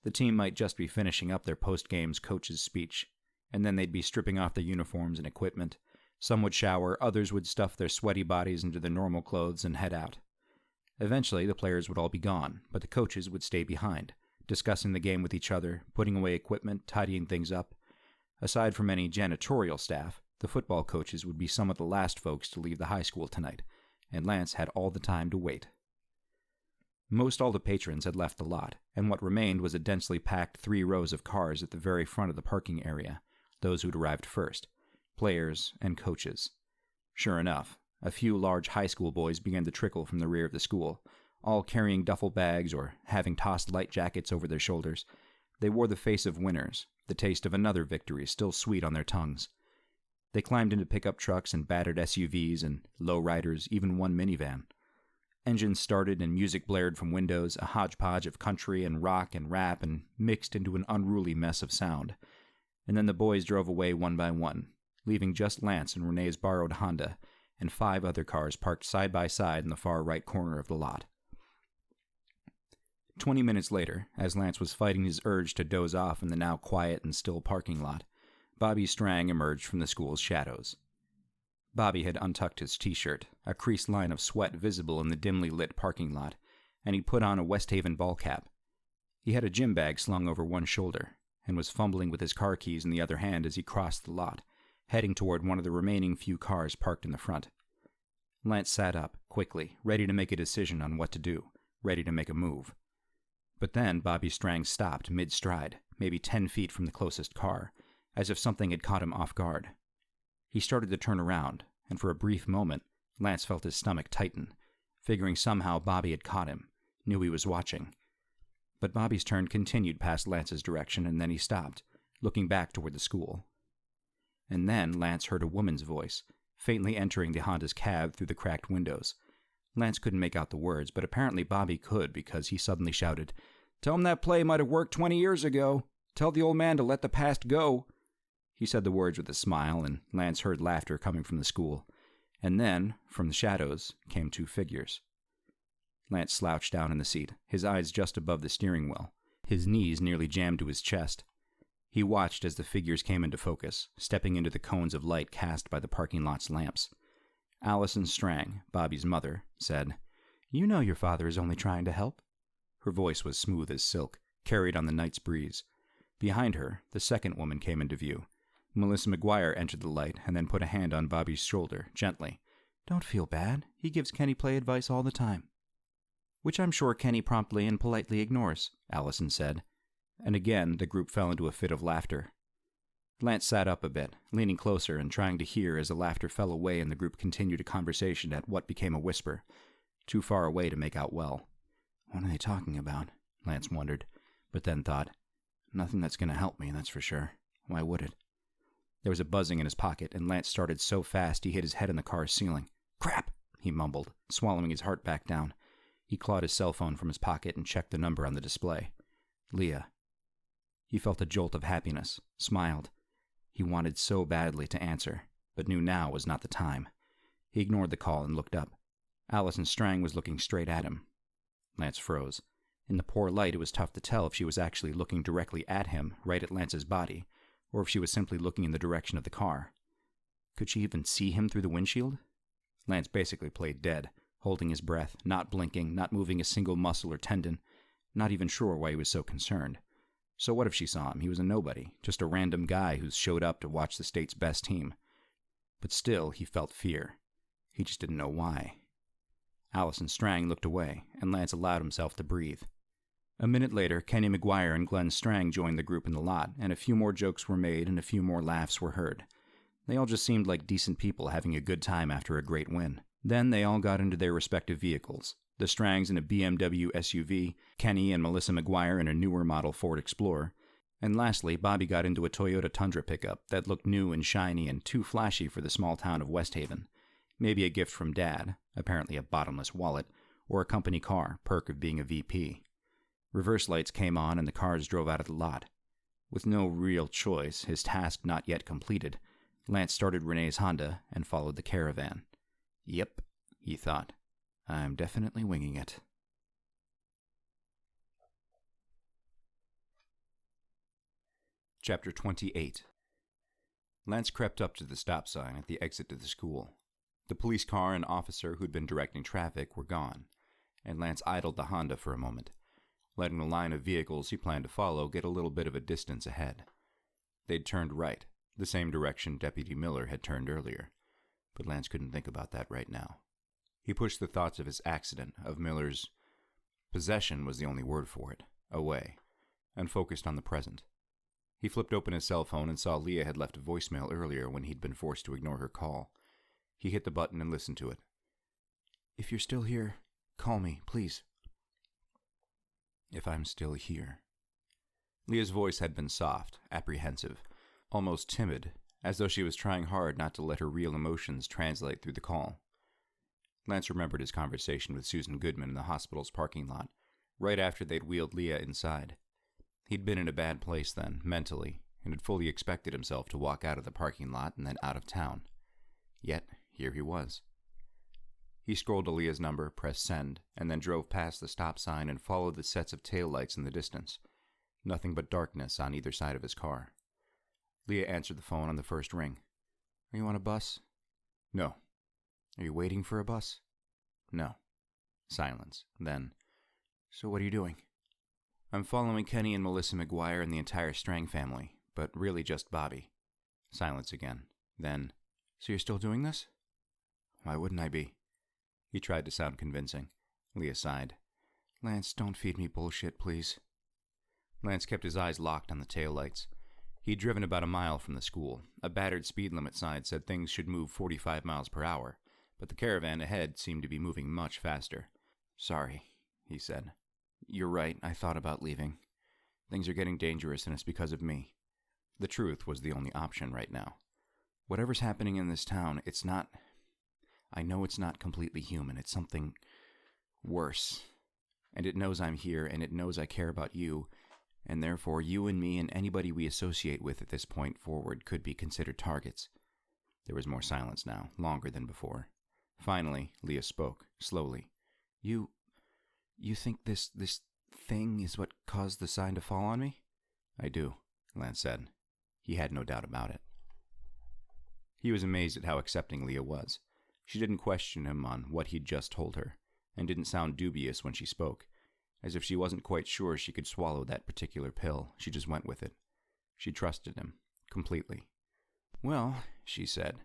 The team might just be finishing up their post-games coach's speech, and then they'd be stripping off their uniforms and equipment. Some would shower, others would stuff their sweaty bodies into their normal clothes and head out. Eventually, the players would all be gone, but the coaches would stay behind, discussing the game with each other, putting away equipment, tidying things up. Aside from any janitorial staff, the football coaches would be some of the last folks to leave the high school tonight, and Lance had all the time to wait. Most all the patrons had left the lot, and what remained was a densely packed 3 rows of cars at the very front of the parking area, those who'd arrived first, players and coaches. Sure enough, a few large high school boys began to trickle from the rear of the school, all carrying duffel bags or having tossed light jackets over their shoulders. They wore the face of winners, the taste of another victory still sweet on their tongues. They climbed into pickup trucks and battered SUVs and lowriders, even one minivan. Engines started and music blared from windows, a hodgepodge of country and rock and rap, and mixed into an unruly mess of sound. And then the boys drove away one by one, leaving just Lance and Renee's borrowed Honda, and 5 other cars parked side by side in the far right corner of the lot. 20 minutes later, as Lance was fighting his urge to doze off in the now quiet and still parking lot, Bobby Strang emerged from the school's shadows. Bobby had untucked his t-shirt, a creased line of sweat visible in the dimly lit parking lot, and he'd put on a Westhaven ball cap. He had a gym bag slung over one shoulder, and was fumbling with his car keys in the other hand as he crossed the lot, heading toward one of the remaining few cars parked in the front. Lance sat up, quickly, ready to make a decision on what to do, ready to make a move. But then Bobby Strang stopped mid-stride, maybe 10 feet from the closest car, as if something had caught him off guard. He started to turn around, and for a brief moment, Lance felt his stomach tighten, figuring somehow Bobby had caught him, knew he was watching. But Bobby's turn continued past Lance's direction, and then he stopped, looking back toward the school. And then Lance heard a woman's voice, faintly entering the Honda's cab through the cracked windows. Lance couldn't make out the words, but apparently Bobby could, because he suddenly shouted, "Tell him that play might have worked 20 years ago. Tell the old man to let the past go." He said the words with a smile, and Lance heard laughter coming from the school. And then, from the shadows, came 2 figures. Lance slouched down in the seat, his eyes just above the steering wheel, his knees nearly jammed to his chest. He watched as the figures came into focus, stepping into the cones of light cast by the parking lot's lamps. Allison Strang, Bobby's mother, said, "You know your father is only trying to help." Her voice was smooth as silk, carried on the night's breeze. Behind her, the second woman came into view. Melissa McGuire entered the light and then put a hand on Bobby's shoulder, gently. "Don't feel bad. He gives Kenny play advice all the time." "Which I'm sure Kenny promptly and politely ignores," Allison said. And again the group fell into a fit of laughter. Lance sat up a bit, leaning closer and trying to hear as the laughter fell away and the group continued a conversation at what became a whisper, too far away to make out well. What are they talking about? Lance wondered, but then thought, nothing that's going to help me, that's for sure. Why would it? There was a buzzing in his pocket, and Lance started so fast he hit his head on the car's ceiling. "Crap!" he mumbled, swallowing his heart back down. He clawed his cell phone from his pocket and checked the number on the display. Leah. He felt a jolt of happiness, smiled. He wanted so badly to answer, but knew now was not the time. He ignored the call and looked up. Allison Strang was looking straight at him. Lance froze. In the poor light, it was tough to tell if she was actually looking directly at him, right at Lance's body, or if she was simply looking in the direction of the car. Could she even see him through the windshield? Lance basically played dead, holding his breath, not blinking, not moving a single muscle or tendon, not even sure why he was so concerned. So what if she saw him? He was a nobody, just a random guy who showed up to watch the state's best team. But still, he felt fear. He just didn't know why. Allison Strang looked away, and Lance allowed himself to breathe. A minute later, Kenny McGuire and Glenn Strang joined the group in the lot, and a few more jokes were made and a few more laughs were heard. They all just seemed like decent people having a good time after a great win. Then they all got into their respective vehicles. The Strangs in a BMW SUV, Kenny and Melissa McGuire in a newer model Ford Explorer, and lastly, Bobby got into a Toyota Tundra pickup that looked new and shiny and too flashy for the small town of Westhaven. Maybe a gift from Dad, apparently a bottomless wallet, or a company car, perk of being a VP. Reverse lights came on and the cars drove out of the lot. With no real choice, his task not yet completed, Lance started Renee's Honda and followed the caravan. Yep, he thought. I'm definitely winging it. Chapter 28. Lance crept up to the stop sign at the exit to the school. The police car and officer who'd been directing traffic were gone, and Lance idled the Honda for a moment, letting the line of vehicles he planned to follow get a little bit of a distance ahead. They'd turned right, the same direction Deputy Miller had turned earlier, but Lance couldn't think about that right now. He pushed the thoughts of his accident, of Miller's possession was the only word for it, away, and focused on the present. He flipped open his cell phone and saw Leah had left a voicemail earlier when he'd been forced to ignore her call. He hit the button and listened to it. "If you're still here, call me, please." If I'm still here. Leah's voice had been soft, apprehensive, almost timid, as though she was trying hard not to let her real emotions translate through the call. Lance remembered his conversation with Susan Goodman in the hospital's parking lot, right after they'd wheeled Leah inside. He'd been in a bad place then, mentally, and had fully expected himself to walk out of the parking lot and then out of town. Yet, here he was. He scrolled to Leah's number, pressed send, and then drove past the stop sign and followed the sets of taillights in the distance. Nothing but darkness on either side of his car. Leah answered the phone on the first ring. "Are you on a bus?" "No." "Are you waiting for a bus?" "No." Silence. Then, "So what are you doing?" "I'm following Kenny and Melissa McGuire and the entire Strang family, but really just Bobby." Silence again. Then, "So you're still doing this?" "Why wouldn't I be?" He tried to sound convincing. Leah sighed. "Lance, don't feed me bullshit, please." Lance kept his eyes locked on the taillights. He'd driven about a mile from the school. A battered speed limit sign said things should move 45 miles per hour, but the caravan ahead seemed to be moving much faster. "Sorry," he said. "You're right, I thought about leaving. Things are getting dangerous and it's because of me." The truth was the only option right now. Whatever's happening in this town, it's not... I know it's not completely human. It's something worse. And it knows I'm here, and it knows I care about you, and therefore you and me and anybody we associate with at this point forward could be considered targets. There was more silence now, longer than before. Finally, Leah spoke, slowly. You think this thing is what caused the sign to fall on me?" "I do," Lance said. He had no doubt about it. He was amazed at how accepting Leah was. She didn't question him on what he'd just told her, and didn't sound dubious when she spoke. As if she wasn't quite sure she could swallow that particular pill, she just went with it. She trusted him, completely. "Well," she said,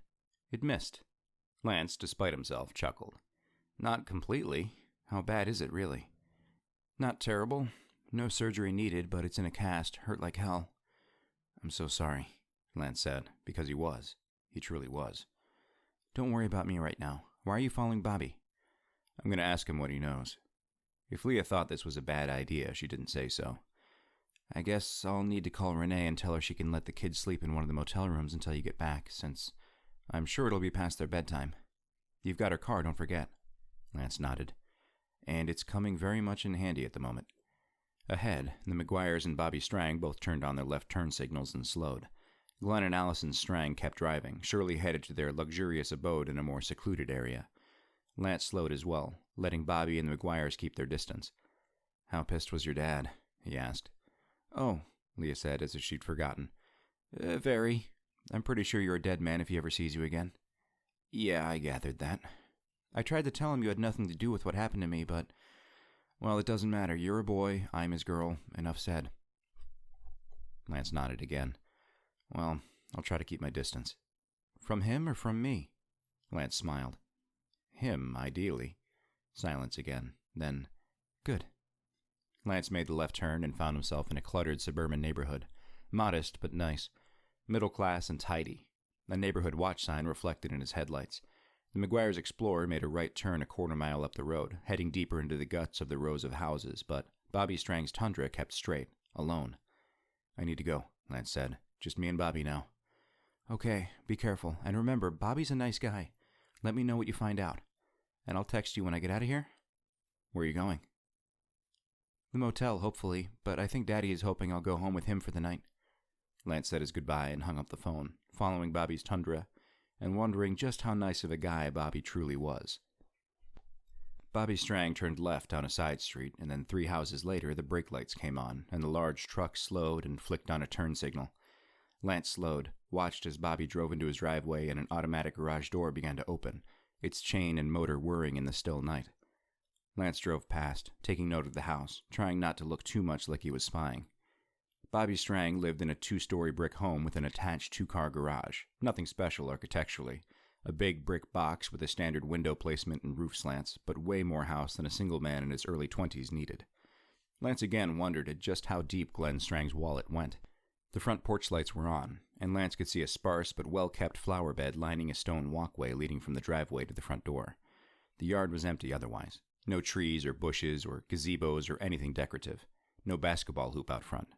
"it missed." Lance, despite himself, chuckled. "Not completely. How bad is it, really?" "Not terrible. No surgery needed, but it's in a cast. Hurt like hell." "I'm so sorry," Lance said, because he was. He truly was. "Don't worry about me right now. Why are you following Bobby?" "I'm going to ask him what he knows." If Leah thought this was a bad idea, she didn't say so. "I guess I'll need to call Renee and tell her she can let the kids sleep in one of the motel rooms until you get back, since I'm sure it'll be past their bedtime. You've got her car, don't forget." Lance nodded. "And it's coming very much in handy at the moment." Ahead, the McGuires and Bobby Strang both turned on their left turn signals and slowed. Glenn and Allison Strang kept driving, surely headed to their luxurious abode in a more secluded area. Lance slowed as well, letting Bobby and the McGuires keep their distance. "How pissed was your dad?" he asked. "Oh," Leah said, as if she'd forgotten. Very. I'm pretty sure you're a dead man if he ever sees you again." "Yeah, I gathered that. I tried to tell him you had nothing to do with what happened to me, but, well, it doesn't matter. You're a boy, I'm his girl. Enough said." Lance nodded again. "Well, I'll try to keep my distance." "From him or from me?" Lance smiled. "Him, ideally." Silence again. Then, "Good." Lance made the left turn and found himself in a cluttered suburban neighborhood. Modest, but nice. Middle class and tidy. A neighborhood watch sign reflected in his headlights. The McGuire's Explorer made a right turn a quarter-mile up the road, heading deeper into the guts of the rows of houses, but Bobby Strang's Tundra kept straight, alone. "I need to go," Lance said. "Just me and Bobby now." "Okay, be careful. And remember, Bobby's a nice guy. Let me know what you find out. And I'll text you when I get out of here." "Where are you going?" "The motel, hopefully, but I think Daddy is hoping I'll go home with him for the night." Lance said his goodbye and hung up the phone, following Bobby's Tundra, and wondering just how nice of a guy Bobby truly was. Bobby Strang turned left down a side street, and then 3 houses later the brake lights came on, and the large truck slowed and flicked on a turn signal. Lance slowed, watched as Bobby drove into his driveway and an automatic garage door began to open, its chain and motor whirring in the still night. Lance drove past, taking note of the house, trying not to look too much like he was spying. Bobby Strang lived in a 2-story brick home with an attached 2-car garage, nothing special architecturally, a big brick box with a standard window placement and roof slants, but way more house than a single man in his early 20s needed. Lance again wondered at just how deep Glenn Strang's wallet went. The front porch lights were on, and Lance could see a sparse but well-kept flower bed lining a stone walkway leading from the driveway to the front door. The yard was empty otherwise. No trees or bushes or gazebos or anything decorative. No basketball hoop out front.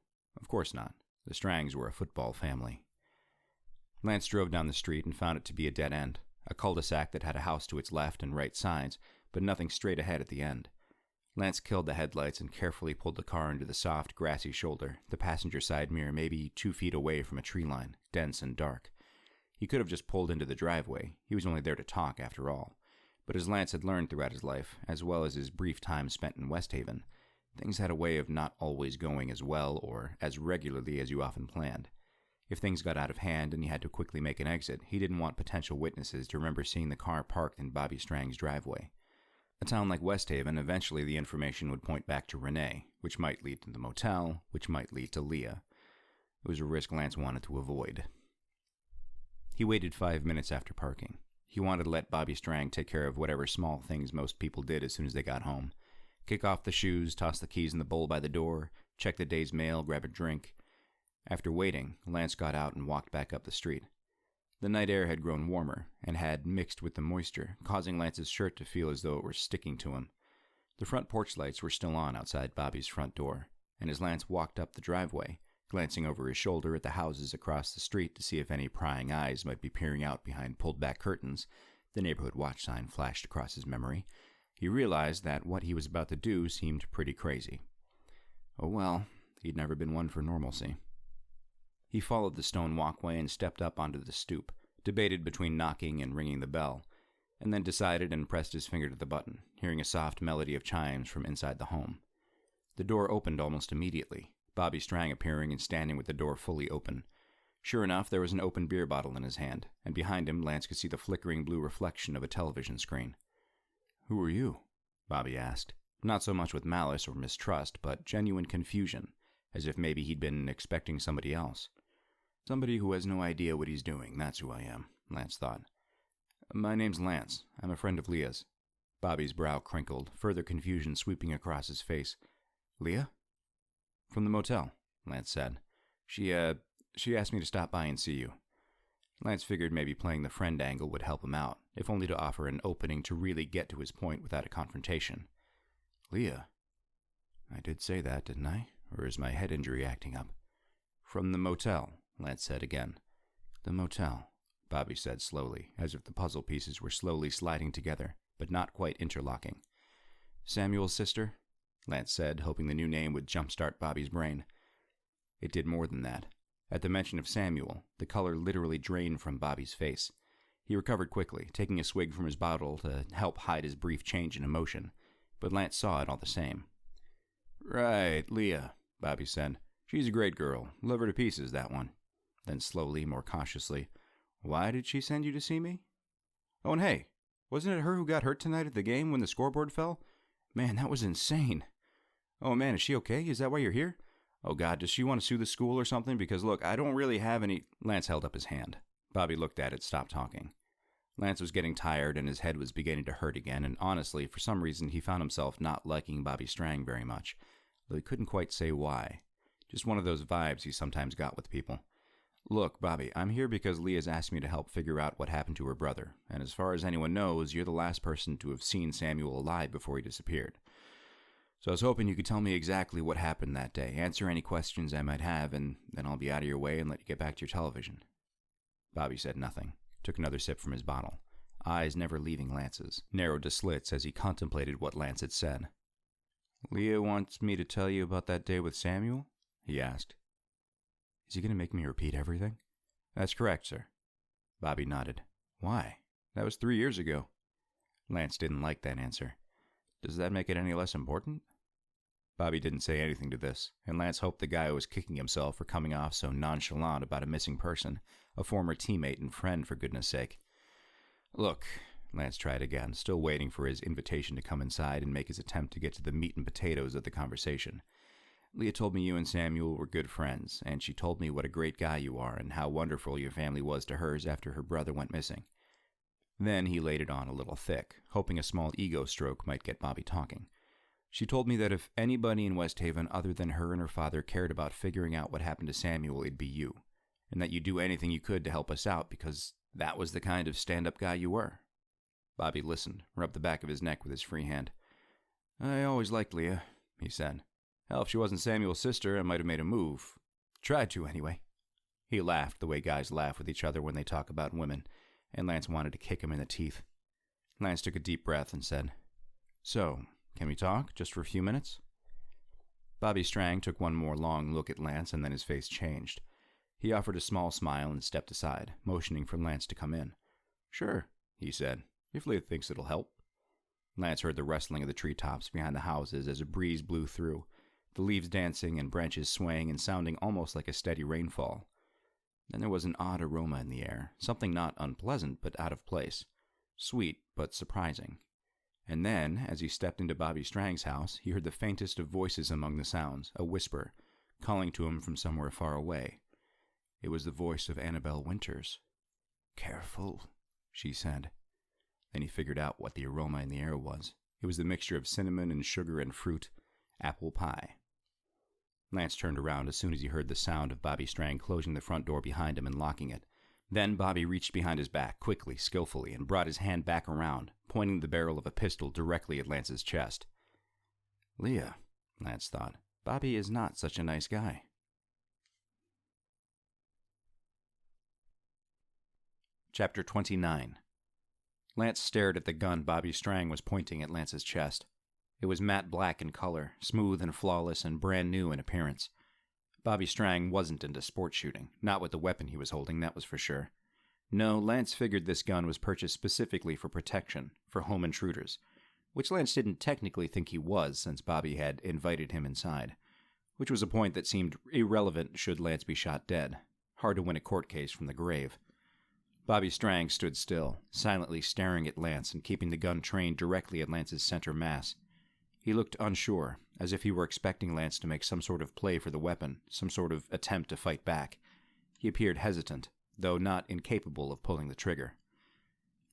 Of course not. The Strangs were a football family. Lance drove down the street and found it to be a dead end, a cul-de-sac that had a house to its left and right sides, but nothing straight ahead at the end. Lance killed the headlights and carefully pulled the car into the soft, grassy shoulder, the passenger side mirror maybe 2 feet away from a tree line, dense and dark. He could have just pulled into the driveway. He was only there to talk, after all. But as Lance had learned throughout his life, as well as his brief time spent in Westhaven, things had a way of not always going as well or as regularly as you often planned. If things got out of hand and he had to quickly make an exit, he didn't want potential witnesses to remember seeing the car parked in Bobby Strang's driveway. A town like Westhaven, eventually the information would point back to Renee, which might lead to the motel, which might lead to Leah. It was a risk Lance wanted to avoid. He waited 5 minutes after parking. He wanted to let Bobby Strang take care of whatever small things most people did as soon as they got home. Kick off the shoes, toss the keys in the bowl by the door, check the day's mail, grab a drink. After waiting, Lance got out and walked back up the street. The night air had grown warmer and had mixed with the moisture, causing Lance's shirt to feel as though it were sticking to him. The front porch lights were still on outside Bobby's front door, and as Lance walked up the driveway, glancing over his shoulder at the houses across the street to see if any prying eyes might be peering out behind pulled-back curtains, the neighborhood watch sign flashed across his memory, he realized that what he was about to do seemed pretty crazy. Oh well, he'd never been one for normalcy. He followed the stone walkway and stepped up onto the stoop, debated between knocking and ringing the bell, and then decided and pressed his finger to the button, hearing a soft melody of chimes from inside the home. The door opened almost immediately, Bobby Strang appearing and standing with the door fully open. Sure enough, there was an open beer bottle in his hand, and behind him Lance could see the flickering blue reflection of a television screen. "Who are you?" Bobby asked, not so much with malice or mistrust, but genuine confusion, as if maybe he'd been expecting somebody else. "Somebody who has no idea what he's doing, that's who I am," Lance thought. "My name's Lance. I'm a friend of Leah's." Bobby's brow crinkled, further confusion sweeping across his face. "Leah?" "From the motel," Lance said. She asked me to stop by and see you." Lance figured maybe playing the friend angle would help him out, if only to offer an opening to really get to his point without a confrontation. "Leah? I did say that, didn't I? Or is my head injury acting up?" "From the motel," Lance said again. "The motel," Bobby said slowly, as if the puzzle pieces were slowly sliding together, but not quite interlocking. "Samuel's sister?" Lance said, hoping the new name would jumpstart Bobby's brain. It did more than that. At the mention of Samuel, the color literally drained from Bobby's face. He recovered quickly, taking a swig from his bottle to help hide his brief change in emotion, but Lance saw it all the same. "Right, Leah," Bobby said. "She's a great girl. Love her to pieces, that one." Then slowly, more cautiously, "Why did she send you to see me? Oh, and hey, wasn't it her who got hurt tonight at the game when the scoreboard fell? Man, that was insane. Oh man, is she okay? Is that why you're here? Oh God, does she want to sue the school or something? Because look, I don't really have any..." Lance held up his hand. Bobby looked at it, stopped talking. Lance was getting tired and his head was beginning to hurt again, and honestly, for some reason, he found himself not liking Bobby Strang very much, though he couldn't quite say why. Just one of those vibes he sometimes got with people. "Look, Bobby, I'm here because Leah's asked me to help figure out what happened to her brother, and as far as anyone knows, you're the last person to have seen Samuel alive before he disappeared. So I was hoping you could tell me exactly what happened that day, answer any questions I might have, and then I'll be out of your way and let you get back to your television." Bobby said nothing, took another sip from his bottle, eyes never leaving Lance's, narrowed to slits as he contemplated what Lance had said. "Leah wants me to tell you about that day with Samuel?" he asked. "Is he going to make me repeat everything?" "That's correct, sir." Bobby nodded. "Why? That was 3 years ago." Lance didn't like that answer. "Does that make it any less important?" Bobby didn't say anything to this, and Lance hoped the guy was kicking himself for coming off so nonchalant about a missing person, a former teammate and friend, for goodness sake. "Look," Lance tried again, still waiting for his invitation to come inside and make his attempt to get to the meat and potatoes of the conversation. "Leah told me you and Samuel were good friends, and she told me what a great guy you are and how wonderful your family was to hers after her brother went missing." Then he laid it on a little thick, hoping a small ego stroke might get Bobby talking. "She told me that if anybody in Westhaven other than her and her father cared about figuring out what happened to Samuel, it'd be you, and that you'd do anything you could to help us out because that was the kind of stand-up guy you were." Bobby listened, rubbed the back of his neck with his free hand. "I always liked Leah," he said. "Hell, if she wasn't Samuel's sister, I might have made a move. Tried to, anyway." He laughed the way guys laugh with each other when they talk about women, and Lance wanted to kick him in the teeth. Lance took a deep breath and said, "So, can we talk, just for a few minutes?" Bobby Strang took one more long look at Lance, and then his face changed. He offered a small smile and stepped aside, motioning for Lance to come in. "Sure," he said, "if Leah thinks it'll help." Lance heard the rustling of the treetops behind the houses as a breeze blew through, the leaves dancing and branches swaying and sounding almost like a steady rainfall. Then there was an odd aroma in the air, something not unpleasant but out of place, sweet but surprising. And then, as he stepped into Bobby Strang's house, he heard the faintest of voices among the sounds, a whisper, calling to him from somewhere far away. It was the voice of Annabelle Winters. "Careful," she said. Then he figured out what the aroma in the air was. It was the mixture of cinnamon and sugar and fruit, apple pie. Lance turned around as soon as he heard the sound of Bobby Strang closing the front door behind him and locking it. Then Bobby reached behind his back, quickly, skillfully, and brought his hand back around, pointing the barrel of a pistol directly at Lance's chest. Leah, Lance thought, Bobby is not such a nice guy. Chapter 29. Lance stared at the gun Bobby Strang was pointing at Lance's chest. It was matte black in color, smooth and flawless, and brand new in appearance. Bobby Strang wasn't into sport shooting, not with the weapon he was holding, that was for sure. No, Lance figured this gun was purchased specifically for protection, for home intruders, which Lance didn't technically think he was since Bobby had invited him inside, which was a point that seemed irrelevant should Lance be shot dead. Hard to win a court case from the grave. Bobby Strang stood still, silently staring at Lance and keeping the gun trained directly at Lance's center mass. He looked unsure, as if he were expecting Lance to make some sort of play for the weapon, some sort of attempt to fight back. He appeared hesitant, though not incapable of pulling the trigger.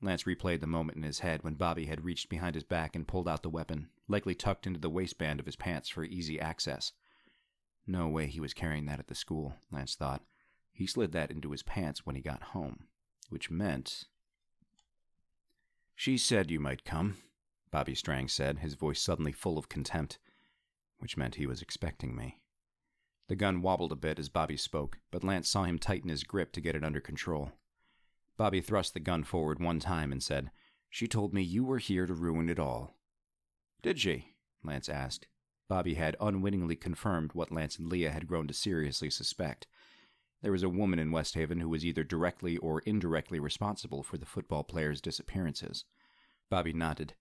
Lance replayed the moment in his head when Bobby had reached behind his back and pulled out the weapon, likely tucked into the waistband of his pants for easy access. No way he was carrying that at the school, Lance thought. He slid that into his pants when he got home, which meant... "She said you might come," Bobby Strang said, his voice suddenly full of contempt, which meant he was expecting me. The gun wobbled a bit as Bobby spoke, but Lance saw him tighten his grip to get it under control. Bobby thrust the gun forward one time and said, "She told me you were here to ruin it all." "Did she?" Lance asked. Bobby had unwittingly confirmed what Lance and Leah had grown to seriously suspect. There was a woman in Westhaven who was either directly or indirectly responsible for the football players' disappearances. Bobby nodded.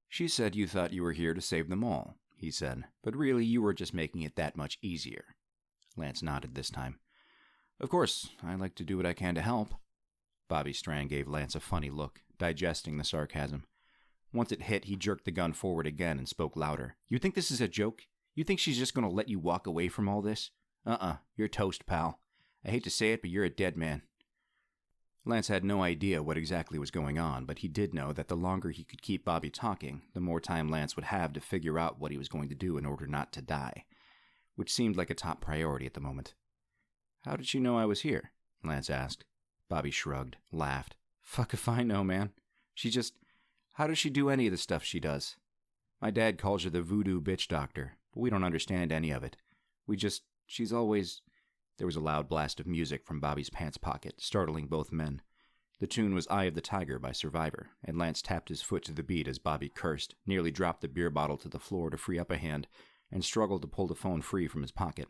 "She said you thought you were here to save them all," he said, "but really you were just making it that much easier." Lance nodded this time. "Of course, I like to do what I can to help." Bobby Strang gave Lance a funny look, digesting the sarcasm. Once it hit, he jerked the gun forward again and spoke louder. "You think this is a joke? You think she's just going to let you walk away from all this? You're toast, pal. I hate to say it, but you're a dead man." Lance had no idea what exactly was going on, but he did know that the longer he could keep Bobby talking, the more time Lance would have to figure out what he was going to do in order not to die, which seemed like a top priority at the moment. "How did she know I was here?" Lance asked. Bobby shrugged, laughed. "Fuck if I know, man. How does she do any of the stuff she does? My dad calls her the voodoo bitch doctor, but we don't understand any of it. She's always..." There was a loud blast of music from Bobby's pants pocket, startling both men. The tune was Eye of the Tiger by Survivor, and Lance tapped his foot to the beat as Bobby cursed, nearly dropped the beer bottle to the floor to free up a hand, and struggled to pull the phone free from his pocket.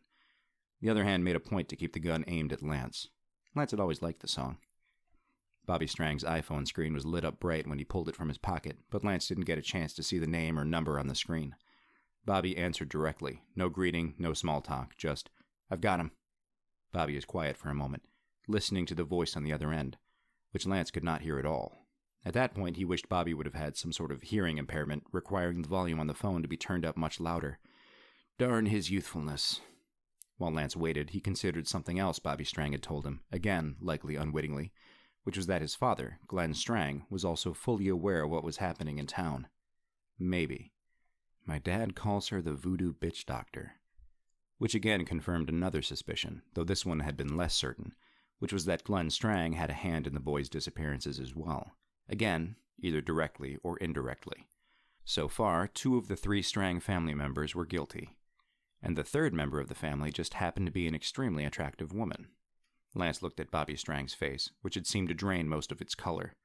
The other hand made a point to keep the gun aimed at Lance. Lance had always liked the song. Bobby Strang's iPhone screen was lit up bright when he pulled it from his pocket, but Lance didn't get a chance to see the name or number on the screen. Bobby answered directly. No greeting, no small talk, just, "I've got him." Bobby was quiet for a moment, listening to the voice on the other end, which Lance could not hear at all. At that point, he wished Bobby would have had some sort of hearing impairment, requiring the volume on the phone to be turned up much louder. Darn his youthfulness. While Lance waited, he considered something else Bobby Strang had told him, again, likely unwittingly, which was that his father, Glenn Strang, was also fully aware of what was happening in town. Maybe. My dad calls her the voodoo bitch doctor. Which again confirmed another suspicion, though this one had been less certain, which was that Glenn Strang had a hand in the boys' disappearances as well. Again, either directly or indirectly. So far, 2 of the 3 Strang family members were guilty, and the 3rd member of the family just happened to be an extremely attractive woman. Lance looked at Bobby Strang's face, which had seemed to drain most of its color.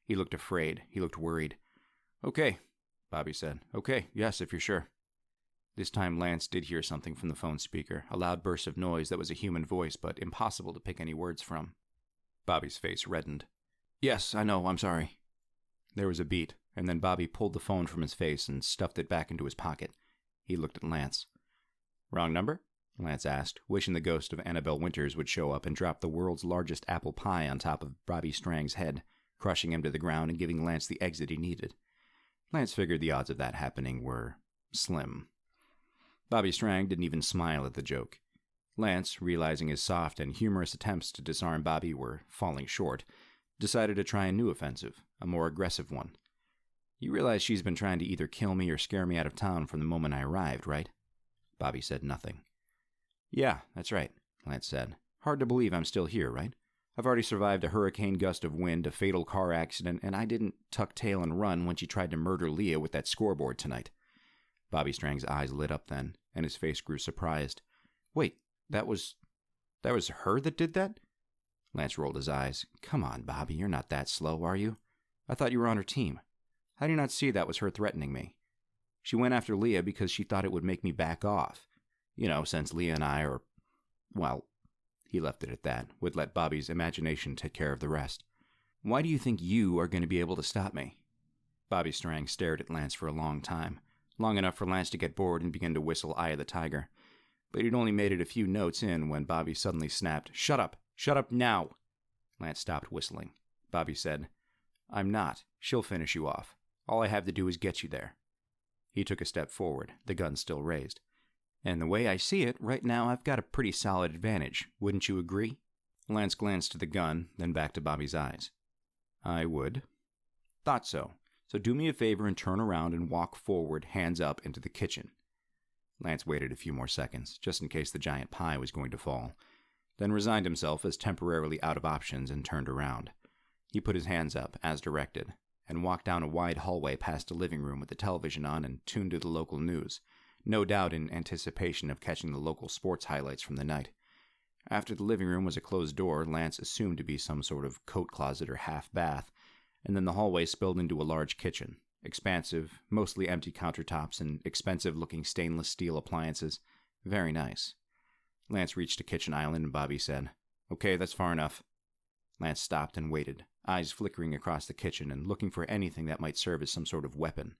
He looked afraid. He looked worried. "Okay," Bobby said. "Okay, yes, if you're sure." This time Lance did hear something from the phone speaker, a loud burst of noise that was a human voice, but impossible to pick any words from. Bobby's face reddened. "Yes, I know, I'm sorry." There was a beat, and then Bobby pulled the phone from his face and stuffed it back into his pocket. He looked at Lance. "Wrong number?" Lance asked, wishing the ghost of Annabelle Winters would show up and drop the world's largest apple pie on top of Bobby Strang's head, crushing him to the ground and giving Lance the exit he needed. Lance figured the odds of that happening were slim. Bobby Strang didn't even smile at the joke. Lance, realizing his soft and humorous attempts to disarm Bobby were falling short, decided to try a new offensive, a more aggressive one. "You realize she's been trying to either kill me or scare me out of town from the moment I arrived, right?" Bobby said nothing. "Yeah, that's right," Lance said. "Hard to believe I'm still here, right? I've already survived a hurricane gust of wind, a fatal car accident, and I didn't tuck tail and run when she tried to murder Leah with that scoreboard tonight." Bobby Strang's eyes lit up then, and his face grew surprised. "Wait, that was her that did that?" Lance rolled his eyes. "Come on, Bobby, you're not that slow, are you? I thought you were on her team. How do you not see that was her threatening me? She went after Leah because she thought it would make me back off. You know, since Leah and I are, well," he left it at that, would let Bobby's imagination take care of the rest. "Why do you think you are going to be able to stop me?" Bobby Strang stared at Lance for a long time, long enough for Lance to get bored and begin to whistle Eye of the Tiger. But he'd only made it a few notes in when Bobby suddenly snapped, "Shut up! Shut up now!" Lance stopped whistling. Bobby said, "I'm not. She'll finish you off. All I have to do is get you there." He took a step forward, the gun still raised. "And the way I see it, right now I've got a pretty solid advantage. Wouldn't you agree?" Lance glanced to the gun, then back to Bobby's eyes. "I would." "Thought so. So do me a favor and turn around and walk forward, hands up, into the kitchen." Lance waited a few more seconds, just in case the giant pie was going to fall, then resigned himself as temporarily out of options and turned around. He put his hands up, as directed, and walked down a wide hallway past a living room with the television on and tuned to the local news, no doubt in anticipation of catching the local sports highlights from the night. After the living room was a closed door Lance assumed to be some sort of coat closet or half bath, and then the hallway spilled into a large kitchen, Expansive, mostly empty countertops and expensive-looking stainless steel appliances. Very nice. Lance reached a kitchen island and Bobby said, "Okay, that's far enough." Lance stopped and waited, eyes flickering across the kitchen and looking for anything that might serve as some sort of weapon.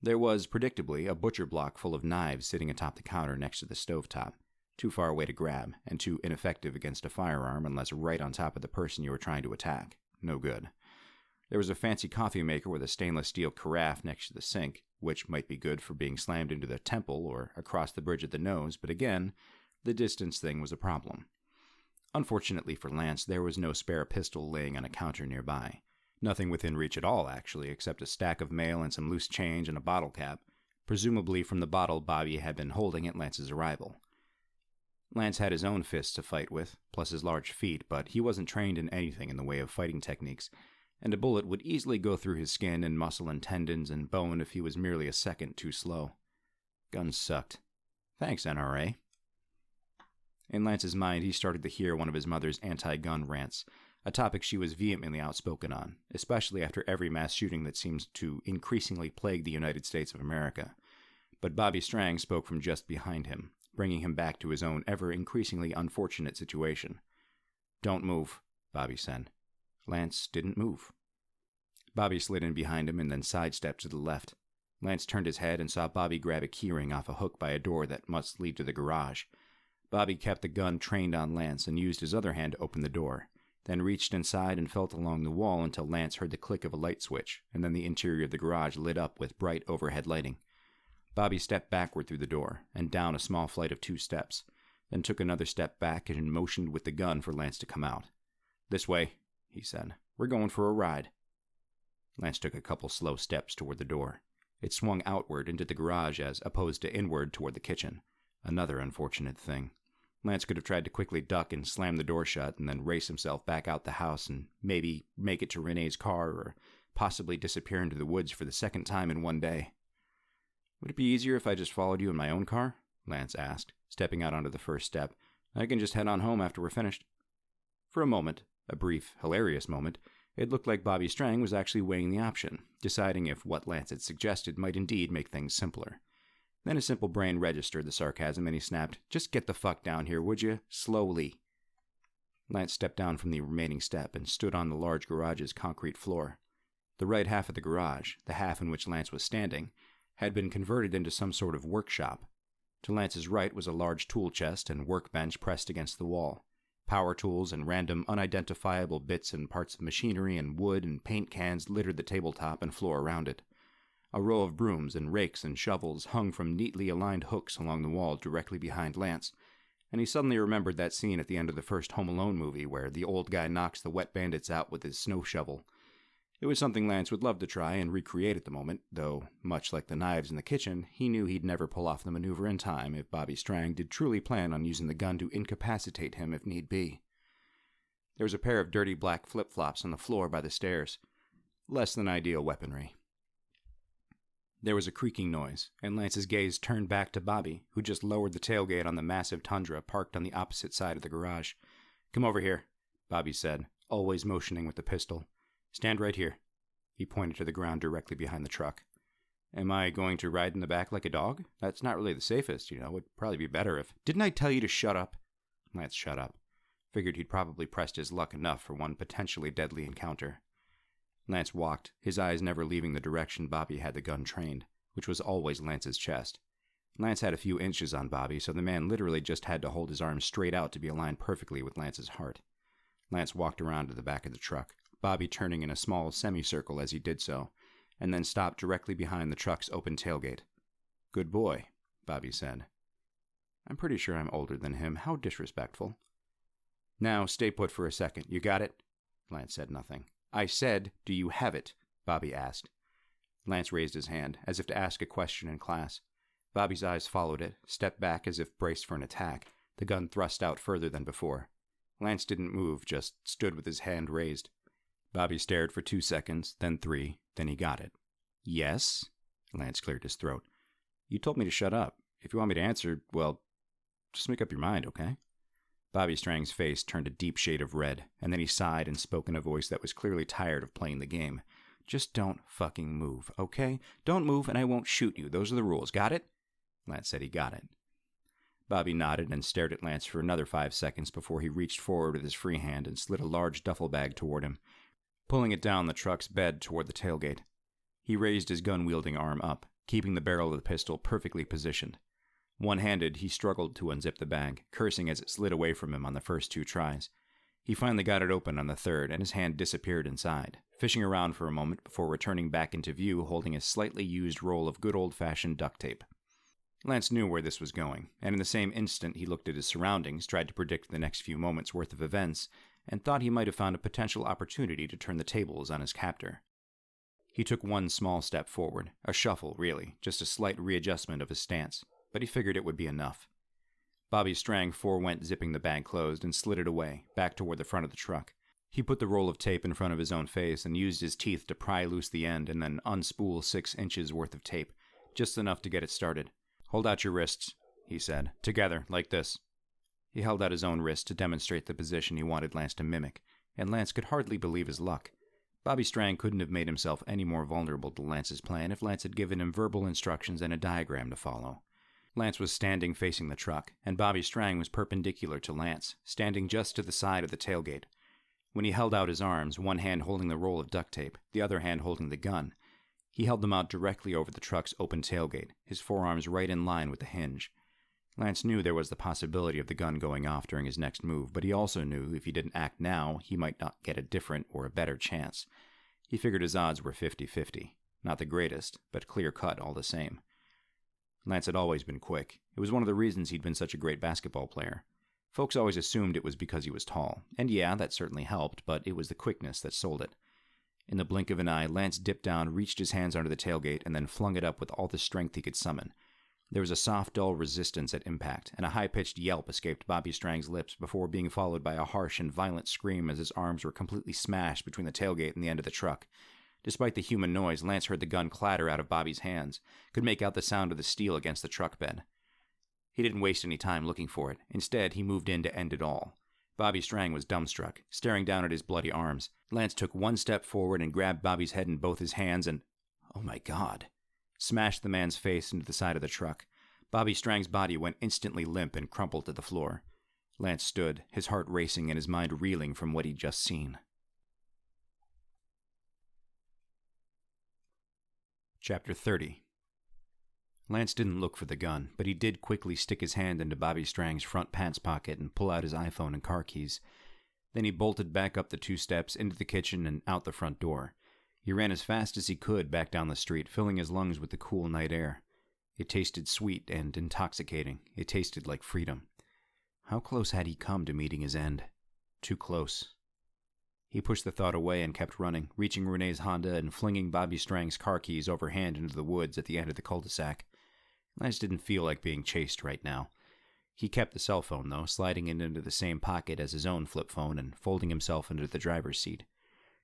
There was, predictably, a butcher block full of knives sitting atop the counter next to the stovetop, too far away to grab, and too ineffective against a firearm unless right on top of the person you were trying to attack. No good. There was a fancy coffee maker with a stainless steel carafe next to the sink, which might be good for being slammed into the temple or across the bridge of the nose, but again, the distance thing was a problem. Unfortunately for Lance, there was no spare pistol laying on a counter nearby. Nothing within reach at all, actually, except a stack of mail and some loose change and a bottle cap, presumably from the bottle Bobby had been holding at Lance's arrival. Lance had his own fists to fight with, plus his large feet, but he wasn't trained in anything in the way of fighting techniques, and a bullet would easily go through his skin and muscle and tendons and bone if he was merely a second too slow. Guns sucked. Thanks, NRA. In Lance's mind, he started to hear one of his mother's anti-gun rants, a topic she was vehemently outspoken on, especially after every mass shooting that seems to increasingly plague the United States of America. But Bobby Strang spoke from just behind him, bringing him back to his own ever-increasingly unfortunate situation. "Don't move," Bobby said. Lance didn't move. Bobby slid in behind him and then sidestepped to the left. Lance turned his head and saw Bobby grab a keyring off a hook by a door that must lead to the garage. Bobby kept the gun trained on Lance and used his other hand to open the door, then reached inside and felt along the wall until Lance heard the click of a light switch, and then the interior of the garage lit up with bright overhead lighting. Bobby stepped backward through the door and down a small flight of 2 steps, then took another step back and motioned with the gun for Lance to come out. "This way," he said. "We're going for a ride." Lance took a couple slow steps toward the door. It swung outward into the garage as opposed to inward toward the kitchen. Another unfortunate thing. Lance could have tried to quickly duck and slam the door shut and then race himself back out the house and maybe make it to Renee's car or possibly disappear into the woods for the second time in one day. "Would it be easier if I just followed you in my own car?" Lance asked, stepping out onto the first step. "I can just head on home after we're finished." For a moment, a brief, hilarious moment, it looked like Bobby Strang was actually weighing the option, deciding if what Lance had suggested might indeed make things simpler. Then his simple brain registered the sarcasm and he snapped, "Just get the fuck down here, would you? Slowly." Lance stepped down from the remaining step and stood on the large garage's concrete floor. The right half of the garage, the half in which Lance was standing, had been converted into some sort of workshop. To Lance's right was a large tool chest and workbench pressed against the wall. Power tools and random unidentifiable bits and parts of machinery and wood and paint cans littered the tabletop and floor around it. A row of brooms and rakes and shovels hung from neatly aligned hooks along the wall directly behind Lance, and he suddenly remembered that scene at the end of the first Home Alone movie where the old guy knocks the wet bandits out with his snow shovel. It was something Lance would love to try and recreate at the moment, though, much like the knives in the kitchen, he knew he'd never pull off the maneuver in time if Bobby Strang did truly plan on using the gun to incapacitate him if need be. There was a pair of dirty black flip-flops on the floor by the stairs. Less than ideal weaponry. There was a creaking noise, and Lance's gaze turned back to Bobby, who just lowered the tailgate on the massive Tundra parked on the opposite side of the garage. "Come over here," Bobby said, always motioning with the pistol. "Stand right here." He pointed to the ground directly behind the truck. "Am I going to ride in the back like a dog? That's not really the safest, It'd probably be better if—" "Didn't I tell you to shut up?" Lance shut up. Figured he'd probably pressed his luck enough for one potentially deadly encounter. Lance walked, his eyes never leaving the direction Bobby had the gun trained, which was always Lance's chest. Lance had a few inches on Bobby, so the man literally just had to hold his arms straight out to be aligned perfectly with Lance's heart. Lance walked around to the back of the truck, Bobby turning in a small semicircle as he did so, and then stopped directly behind the truck's open tailgate. "Good boy," Bobby said. "I'm pretty sure I'm older than him. How disrespectful." "Now, stay put for a second. You got it?" Lance said nothing. "I said, do you have it?" Bobby asked. Lance raised his hand, as if to ask a question in class. Bobby's eyes followed it, stepped back as if braced for an attack, the gun thrust out further than before. Lance didn't move, just stood with his hand raised. Bobby stared for 2 seconds, then 3, then he got it. "Yes?" Lance cleared his throat. "You told me to shut up. If you want me to answer, well, just make up your mind, okay?" Bobby Strang's face turned a deep shade of red, and then he sighed and spoke in a voice that was clearly tired of playing the game. Just don't fucking move, okay? Don't move and I won't shoot you. Those are the rules. Got it? Lance said he got it. Bobby nodded and stared at Lance for another 5 seconds before he reached forward with his free hand and slid a large duffel bag toward him, pulling it down the truck's bed toward the tailgate. He raised his gun-wielding arm up, keeping the barrel of the pistol perfectly positioned. One-handed, he struggled to unzip the bag, cursing as it slid away from him on the first 2 tries. He finally got it open on the third, and his hand disappeared inside, fishing around for a moment before returning back into view holding a slightly used roll of good old-fashioned duct tape. Lance knew where this was going, and in the same instant he looked at his surroundings, tried to predict the next few moments' worth of events, and thought he might have found a potential opportunity to turn the tables on his captor. He took one small step forward, a shuffle, really, just a slight readjustment of his stance, but he figured it would be enough. Bobby Strang forewent zipping the bag closed and slid it away, back toward the front of the truck. He put the roll of tape in front of his own face and used his teeth to pry loose the end and then unspool 6 inches worth of tape, just enough to get it started. "Hold out your wrists," he said. "Together, like this." He held out his own wrist to demonstrate the position he wanted Lance to mimic, and Lance could hardly believe his luck. Bobby Strang couldn't have made himself any more vulnerable to Lance's plan if Lance had given him verbal instructions and a diagram to follow. Lance was standing facing the truck, and Bobby Strang was perpendicular to Lance, standing just to the side of the tailgate. When he held out his arms, one hand holding the roll of duct tape, the other hand holding the gun, he held them out directly over the truck's open tailgate, his forearms right in line with the hinge. Lance knew there was the possibility of the gun going off during his next move, but he also knew if he didn't act now, he might not get a different or a better chance. He figured his odds were 50-50. Not the greatest, but clear-cut all the same. Lance had always been quick. It was one of the reasons he'd been such a great basketball player. Folks always assumed it was because he was tall, and yeah, that certainly helped, but it was the quickness that sold it. In the blink of an eye, Lance dipped down, reached his hands under the tailgate, and then flung it up with all the strength he could summon. There was a soft, dull resistance at impact, and a high-pitched yelp escaped Bobby Strang's lips before being followed by a harsh and violent scream as his arms were completely smashed between the tailgate and the end of the truck. Despite the human noise, Lance heard the gun clatter out of Bobby's hands, could make out the sound of the steel against the truck bed. He didn't waste any time looking for it. Instead, he moved in to end it all. Bobby Strang was dumbstruck, staring down at his bloody arms. Lance took one step forward and grabbed Bobby's head in both his hands and, oh my God, smashed the man's face into the side of the truck. Bobby Strang's body went instantly limp and crumpled to the floor. Lance stood, his heart racing and his mind reeling from what he'd just seen. Chapter 30. Lance didn't look for the gun, but he did quickly stick his hand into Bobby Strang's front pants pocket and pull out his iPhone and car keys. Then he bolted back up the 2 steps into the kitchen and out the front door. He ran as fast as he could back down the street, filling his lungs with the cool night air. It tasted sweet and intoxicating. It tasted like freedom. How close had he come to meeting his end? Too close. He pushed the thought away and kept running, reaching Renee's Honda and flinging Bobby Strang's car keys overhand into the woods at the end of the cul-de-sac. Lance didn't feel like being chased right now. He kept the cell phone, though, sliding it into the same pocket as his own flip phone and folding himself into the driver's seat.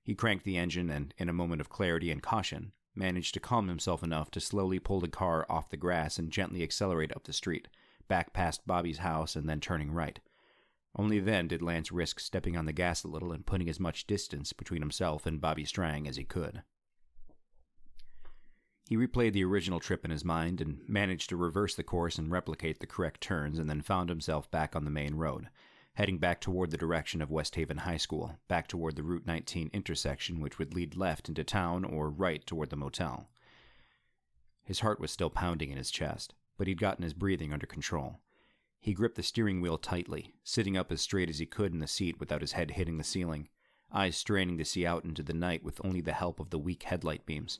He cranked the engine and, in a moment of clarity and caution, managed to calm himself enough to slowly pull the car off the grass and gently accelerate up the street, back past Bobby's house and then turning right. Only then did Lance risk stepping on the gas a little and putting as much distance between himself and Bobby Strang as he could. He replayed the original trip in his mind and managed to reverse the course and replicate the correct turns and then found himself back on the main road, heading back toward the direction of Westhaven High School, back toward the Route 19 intersection which would lead left into town or right toward the motel. His heart was still pounding in his chest, but he'd gotten his breathing under control. He gripped the steering wheel tightly, sitting up as straight as he could in the seat without his head hitting the ceiling, eyes straining to see out into the night with only the help of the weak headlight beams.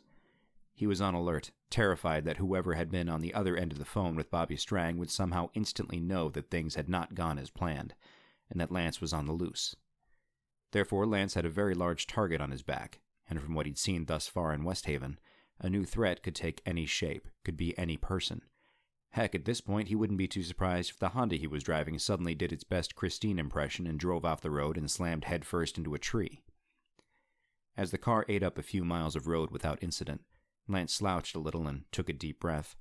He was on alert, terrified that whoever had been on the other end of the phone with Bobby Strang would somehow instantly know that things had not gone as planned, and that Lance was on the loose. Therefore, Lance had a very large target on his back, and from what he'd seen thus far in Westhaven, a new threat could take any shape, could be any person. Heck, at this point, he wouldn't be too surprised if the Honda he was driving suddenly did its best Christine impression and drove off the road and slammed headfirst into a tree. As the car ate up a few miles of road without incident, Lance slouched a little and took a deep breath.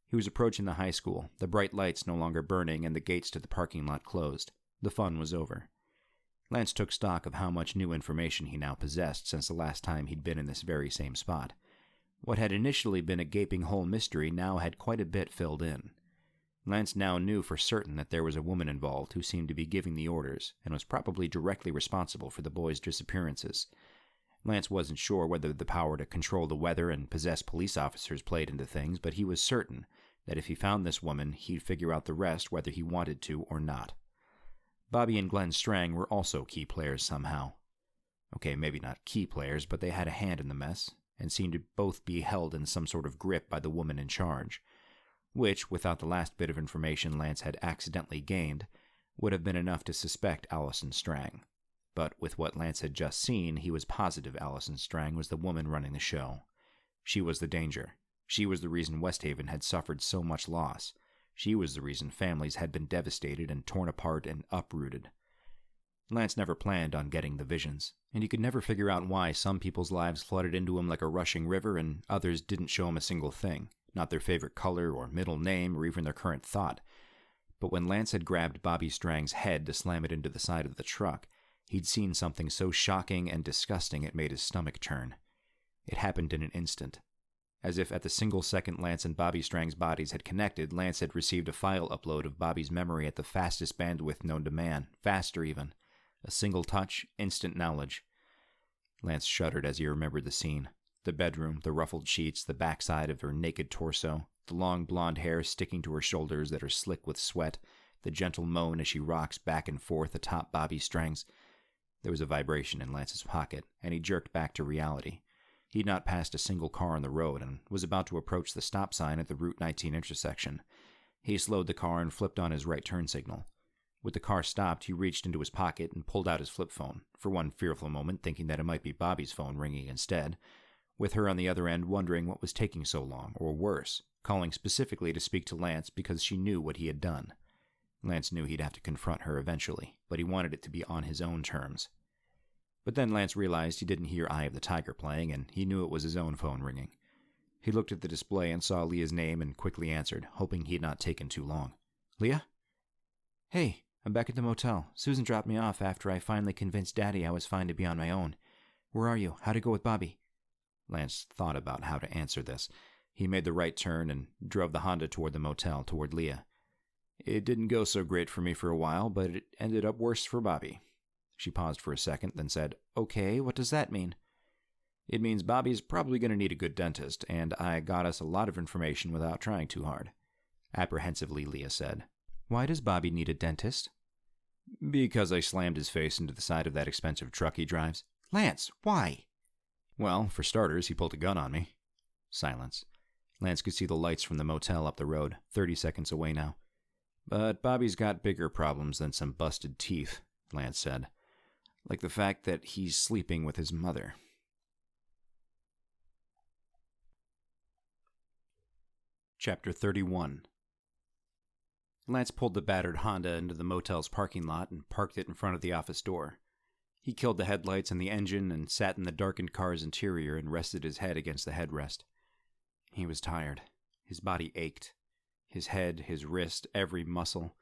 He was approaching the high school, the bright lights no longer burning and the gates to the parking lot closed. The fun was over. Lance took stock of how much new information he now possessed since the last time he'd been in this very same spot. What had initially been a gaping hole mystery now had quite a bit filled in. Lance now knew for certain that there was a woman involved who seemed to be giving the orders and was probably directly responsible for the boys' disappearances. Lance wasn't sure whether the power to control the weather and possess police officers played into things, but he was certain that if he found this woman, he'd figure out the rest whether he wanted to or not. Bobby and Glenn Strang were also key players somehow. Okay, maybe not key players, but they had a hand in the mess, and seemed to both be held in some sort of grip by the woman in charge, which, without the last bit of information Lance had accidentally gained, would have been enough to suspect Allison Strang. But with what Lance had just seen, he was positive Allison Strang was the woman running the show. She was the danger. She was the reason Westhaven had suffered so much loss. She was the reason families had been devastated and torn apart and uprooted. Lance never planned on getting the visions, and he could never figure out why some people's lives flooded into him like a rushing river and others didn't show him a single thing, not their favorite color or middle name or even their current thought. But when Lance had grabbed Bobby Strang's head to slam it into the side of the truck, he'd seen something so shocking and disgusting it made his stomach turn. It happened in an instant. As if at the single second Lance and Bobby Strang's bodies had connected, Lance had received a file upload of Bobby's memory at the fastest bandwidth known to man, faster even. A single touch, instant knowledge. Lance shuddered as he remembered the scene. The bedroom, the ruffled sheets, the backside of her naked torso, the long blonde hair sticking to her shoulders that are slick with sweat, the gentle moan as she rocks back and forth atop Bobby Strang's. There was a vibration in Lance's pocket, and he jerked back to reality. He'd not passed a single car on the road and was about to approach the stop sign at the Route 19 intersection. He slowed the car and flipped on his right turn signal. With the car stopped, he reached into his pocket and pulled out his flip phone, for one fearful moment thinking that it might be Bobby's phone ringing instead, with her on the other end wondering what was taking so long, or worse, calling specifically to speak to Lance because she knew what he had done. Lance knew he'd have to confront her eventually, but he wanted it to be on his own terms. But then Lance realized he didn't hear Eye of the Tiger playing, and he knew it was his own phone ringing. He looked at the display and saw Leah's name and quickly answered, hoping he had not taken too long. Leah? Hey, I'm back at the motel. Susan dropped me off after I finally convinced Daddy I was fine to be on my own. Where are you? How'd it go with Bobby? Lance thought about how to answer this. He made the right turn and drove the Honda toward the motel, toward Leah. It didn't go so great for me for a while, but it ended up worse for Bobby. She paused for a second, then said, Okay, what does that mean? It means Bobby's probably going to need a good dentist, and I got us a lot of information without trying too hard. Apprehensively, Leah said. Why does Bobby need a dentist? Because I slammed his face into the side of that expensive truck he drives. Lance, why? Well, for starters, he pulled a gun on me. Silence. Lance could see the lights from the motel up the road, 30 seconds away now. But Bobby's got bigger problems than some busted teeth, Lance said. Like the fact that he's sleeping with his mother. Chapter 31. Lance pulled the battered Honda into the motel's parking lot and parked it in front of the office door. He killed the headlights and the engine and sat in the darkened car's interior and rested his head against the headrest. He was tired. His body ached. His head, his wrist, every muscle.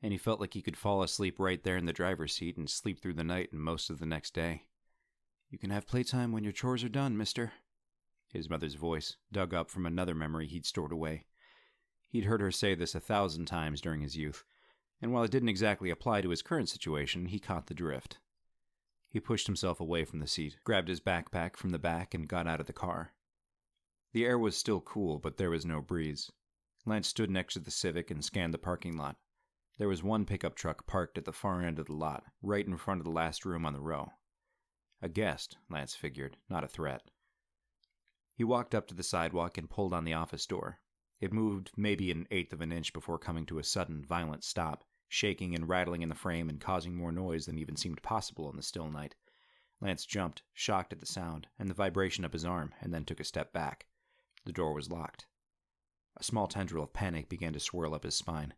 And he felt like he could fall asleep right there in the driver's seat and sleep through the night and most of the next day. You can have playtime when your chores are done, mister. His mother's voice, dug up from another memory he'd stored away. He'd heard her say this 1,000 times during his youth, and while it didn't exactly apply to his current situation, he caught the drift. He pushed himself away from the seat, grabbed his backpack from the back, and got out of the car. The air was still cool, but there was no breeze. Lance stood next to the Civic and scanned the parking lot. There was one pickup truck parked at the far end of the lot, right in front of the last room on the row. A guest, Lance figured, not a threat. He walked up to the sidewalk and pulled on the office door. It moved maybe 1/8 of an inch before coming to a sudden, violent stop, shaking and rattling in the frame and causing more noise than even seemed possible in the still night. Lance jumped, shocked at the sound, and the vibration up his arm, and then took a step back. The door was locked. A small tendril of panic began to swirl up his spine.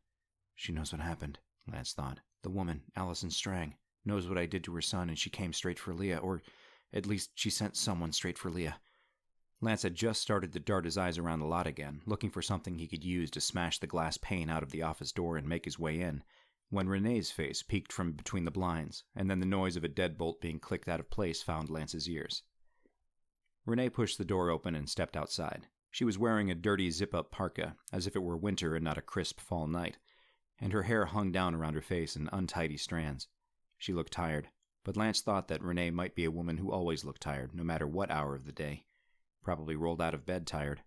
She knows what happened, Lance thought. The woman, Allison Strang, knows what I did to her son, and she came straight for Leah, or at least she sent someone straight for Leah. Lance had just started to dart his eyes around the lot again, looking for something he could use to smash the glass pane out of the office door and make his way in, when Renee's face peeked from between the blinds, and then the noise of a deadbolt being clicked out of place found Lance's ears. Renee pushed the door open and stepped outside. She was wearing a dirty zip-up parka, as if it were winter and not a crisp fall night, and her hair hung down around her face in untidy strands. She looked tired, but Lance thought that Renee might be a woman who always looked tired, no matter what hour of the day. Probably rolled out of bed tired.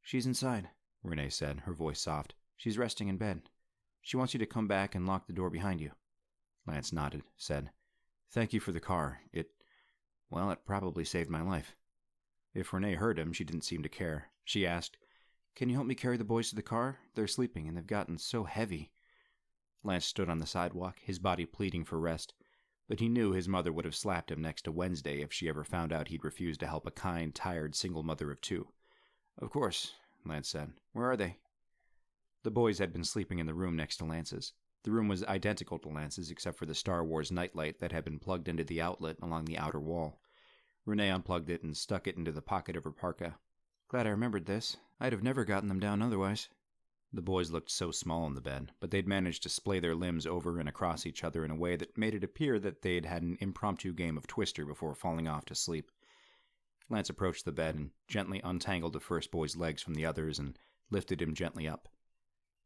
"She's inside," Renee said, her voice soft. "She's resting in bed. She wants you to come back and lock the door behind you." Lance nodded, said, "Thank you for the car. It probably saved my life." If Renee heard him, she didn't seem to care. She asked, "Can you help me carry the boys to the car? They're sleeping, and they've gotten so heavy." Lance stood on the sidewalk, his body pleading for rest, but he knew his mother would have slapped him next to Wednesday if she ever found out he'd refused to help a kind, tired single mother of two. "Of course," Lance said. "Where are they?" The boys had been sleeping in the room next to Lance's. The room was identical to Lance's except for the Star Wars nightlight that had been plugged into the outlet along the outer wall. Renee unplugged it and stuck it into the pocket of her parka. "Glad I remembered this. I'd have never gotten them down otherwise." The boys looked so small in the bed, but they'd managed to splay their limbs over and across each other in a way that made it appear that they'd had an impromptu game of Twister before falling off to sleep. Lance approached the bed and gently untangled the first boy's legs from the others and lifted him gently up.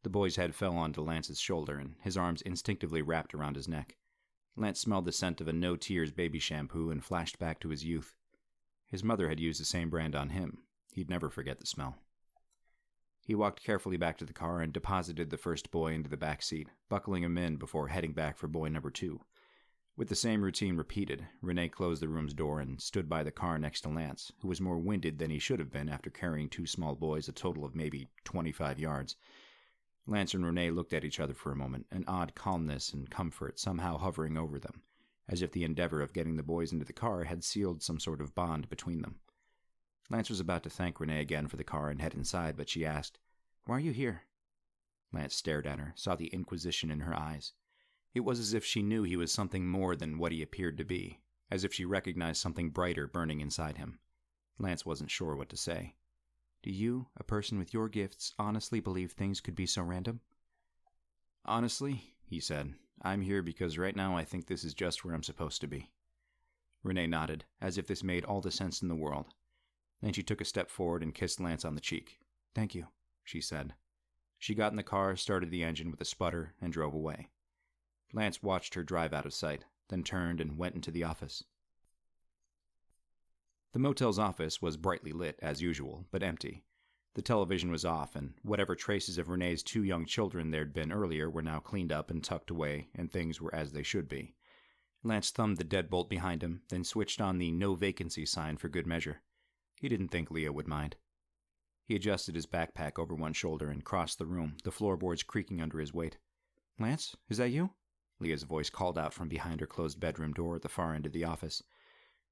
The boy's head fell onto Lance's shoulder, and his arms instinctively wrapped around his neck. Lance smelled the scent of a No Tears baby shampoo and flashed back to his youth. His mother had used the same brand on him. He'd never forget the smell. He walked carefully back to the car and deposited the first boy into the back seat, buckling him in before heading back for boy number 2. With the same routine repeated, Renee closed the room's door and stood by the car next to Lance, who was more winded than he should have been after carrying 2 small boys a total of maybe 25 yards. Lance and Renee looked at each other for a moment, an odd calmness and comfort somehow hovering over them, as if the endeavor of getting the boys into the car had sealed some sort of bond between them. Lance was about to thank Renee again for the car and head inside, but she asked, "Why are you here?" Lance stared at her, saw the inquisition in her eyes. It was as if she knew he was something more than what he appeared to be, as if she recognized something brighter burning inside him. Lance wasn't sure what to say. "Do you, a person with your gifts, honestly believe things could be so random?" "Honestly," he said, "I'm here because right now I think this is just where I'm supposed to be." Renee nodded, as if this made all the sense in the world. Then she took a step forward and kissed Lance on the cheek. "Thank you," she said. She got in the car, started the engine with a sputter, and drove away. Lance watched her drive out of sight, then turned and went into the office. The motel's office was brightly lit, as usual, but empty. The television was off, and whatever traces of Renee's 2 young children there'd been earlier were now cleaned up and tucked away, and things were as they should be. Lance thumbed the deadbolt behind him, then switched on the no vacancy sign for good measure. He didn't think Leah would mind. He adjusted his backpack over one shoulder and crossed the room, the floorboards creaking under his weight. "Lance, is that you?" Leah's voice called out from behind her closed bedroom door at the far end of the office.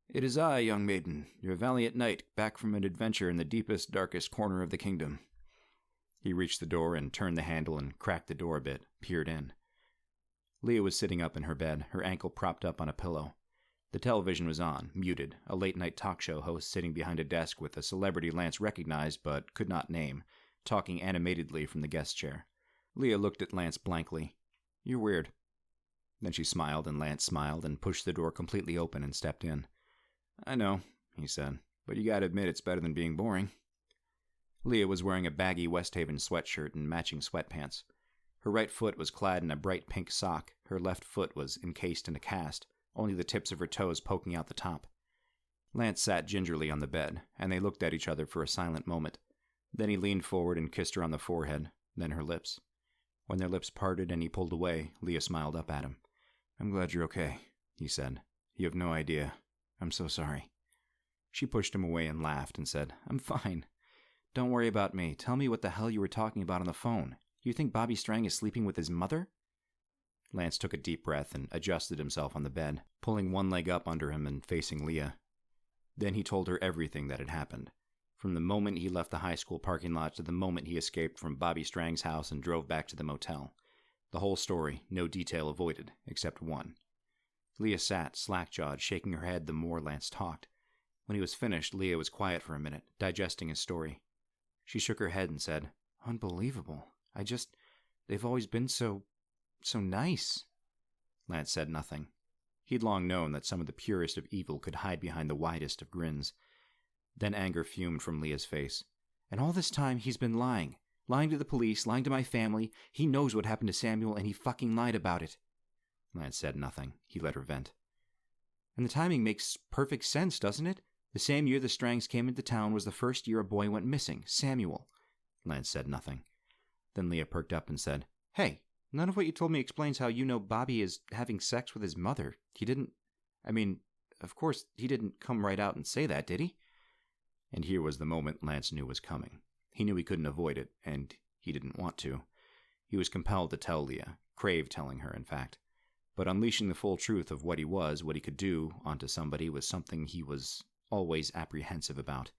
"It is I, young maiden, your valiant knight, back from an adventure in the deepest, darkest corner of the kingdom." He reached the door and turned the handle and cracked the door a bit, peered in. Leah was sitting up in her bed, her ankle propped up on a pillow. The television was on, muted, a late-night talk show host sitting behind a desk with a celebrity Lance recognized but could not name, talking animatedly from the guest chair. Leah looked at Lance blankly. "You're weird." Then she smiled, and Lance smiled, and pushed the door completely open and stepped in. "I know," he said, "but you gotta admit it's better than being boring." Leah was wearing a baggy Westhaven sweatshirt and matching sweatpants. Her right foot was clad in a bright pink sock, her left foot was encased in a cast, only the tips of her toes poking out the top. Lance sat gingerly on the bed, and they looked at each other for a silent moment. Then he leaned forward and kissed her on the forehead, then her lips. When their lips parted and he pulled away, Leah smiled up at him. "I'm glad you're okay," he said. "You have no idea. I'm so sorry." She pushed him away and laughed and said, "I'm fine. Don't worry about me. Tell me what the hell you were talking about on the phone. You think Bobby Strang is sleeping with his mother?" Lance took a deep breath and adjusted himself on the bed, pulling one leg up under him and facing Leah. Then he told her everything that had happened, from the moment he left the high school parking lot to the moment he escaped from Bobby Strang's house and drove back to the motel. The whole story, no detail avoided, except one. Leah sat, slack-jawed, shaking her head the more Lance talked. When he was finished, Leah was quiet for a minute, digesting his story. She shook her head and said, "Unbelievable. They've always been so so nice. Lance said nothing. He'd long known that some of the purest of evil could hide behind the widest of grins. Then anger fumed from Leah's face. And all this time he's been lying. Lying to the police, lying to my family. He knows what happened to Samuel, and he fucking lied about it. Lance said nothing. He let her vent. And the timing makes perfect sense, doesn't it? The same year the Strangs came into town was the first year a boy went missing, Samuel. Lance said nothing. Then Leah perked up and said, Hey, none of what you told me explains how you know Bobby is having sex with his mother. Of course, he didn't come right out and say that, did he? And here was the moment Lance knew was coming. He knew he couldn't avoid it, and he didn't want to. He was compelled to tell Leah, craved telling her, in fact. But unleashing the full truth of what he was, what he could do, onto somebody was something he was always apprehensive about.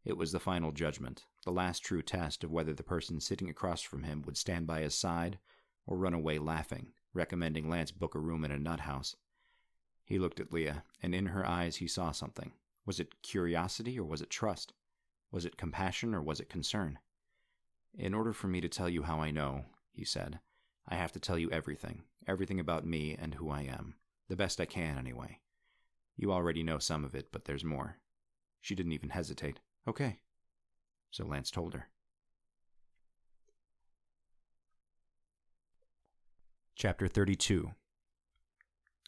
It was the final judgment, the last true test of whether the person sitting across from him would stand by his side or run away laughing, recommending Lance book a room in a nut house. He looked at Leah, and in her eyes he saw something. Was it curiosity or was it trust? Was it compassion or was it concern? In order for me to tell you how I know, he said, I have to tell you everything about me and who I am. The best I can, anyway. You already know some of it, but there's more. She didn't even hesitate. Okay. So Lance told her. Chapter 32.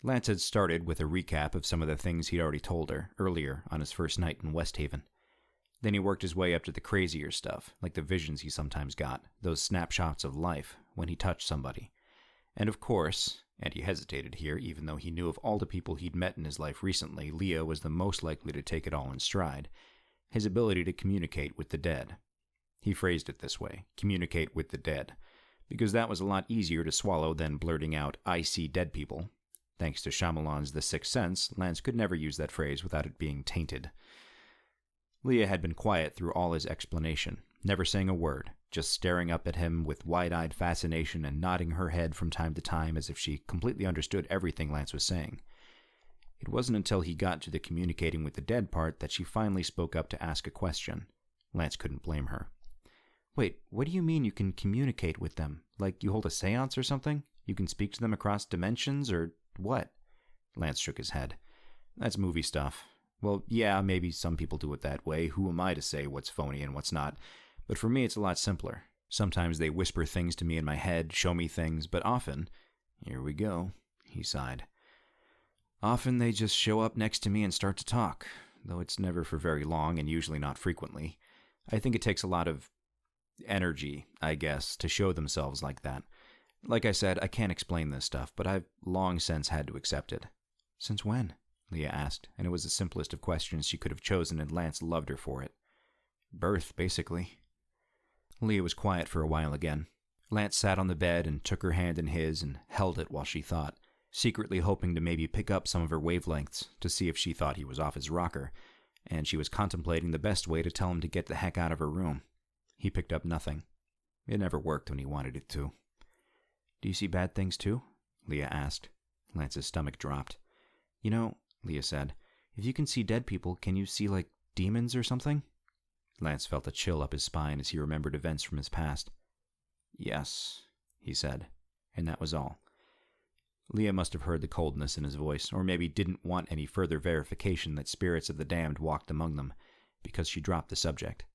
Lance had started with a recap of some of the things he'd already told her earlier on his first night in Westhaven. Then he worked his way up to the crazier stuff, like the visions he sometimes got, those snapshots of life when he touched somebody. And of course, and he hesitated here, even though he knew of all the people he'd met in his life recently, Leah was the most likely to take it all in stride, his ability to communicate with the dead. He phrased it this way, communicate with the dead, because that was a lot easier to swallow than blurting out, I see dead people. Thanks to Shyamalan's The Sixth Sense, Lance could never use that phrase without it being tainted. Leah had been quiet through all his explanation, never saying a word, just staring up at him with wide-eyed fascination and nodding her head from time to time as if she completely understood everything Lance was saying. It wasn't until he got to the communicating with the dead part that she finally spoke up to ask a question. Lance couldn't blame her. Wait, what do you mean you can communicate with them? Like you hold a seance or something? You can speak to them across dimensions, or what? Lance shook his head. That's movie stuff. Well, yeah, maybe some people do it that way. Who am I to say what's phony and what's not? But for me, it's a lot simpler. Sometimes they whisper things to me in my head, show me things, but often... Here we go, he sighed. Often they just show up next to me and start to talk, though it's never for very long and usually not frequently. I think it takes a lot of energy, I guess, to show themselves like that. Like I said, I can't explain this stuff, but I've long since had to accept it. Since when? Leah asked, and it was the simplest of questions she could have chosen, and Lance loved her for it. Birth, basically. Leah was quiet for a while again. Lance sat on the bed and took her hand in his and held it while she thought, secretly hoping to maybe pick up some of her wavelengths to see if she thought he was off his rocker, and she was contemplating the best way to tell him to get the heck out of her room. He picked up nothing. It never worked when he wanted it to. Do you see bad things too? Leah asked. Lance's stomach dropped. You know, Leah said, if you can see dead people, can you see, like, demons or something? Lance felt a chill up his spine as he remembered events from his past. Yes, he said, and that was all. Leah must have heard the coldness in his voice, or maybe didn't want any further verification that spirits of the damned walked among them, because she dropped the subject.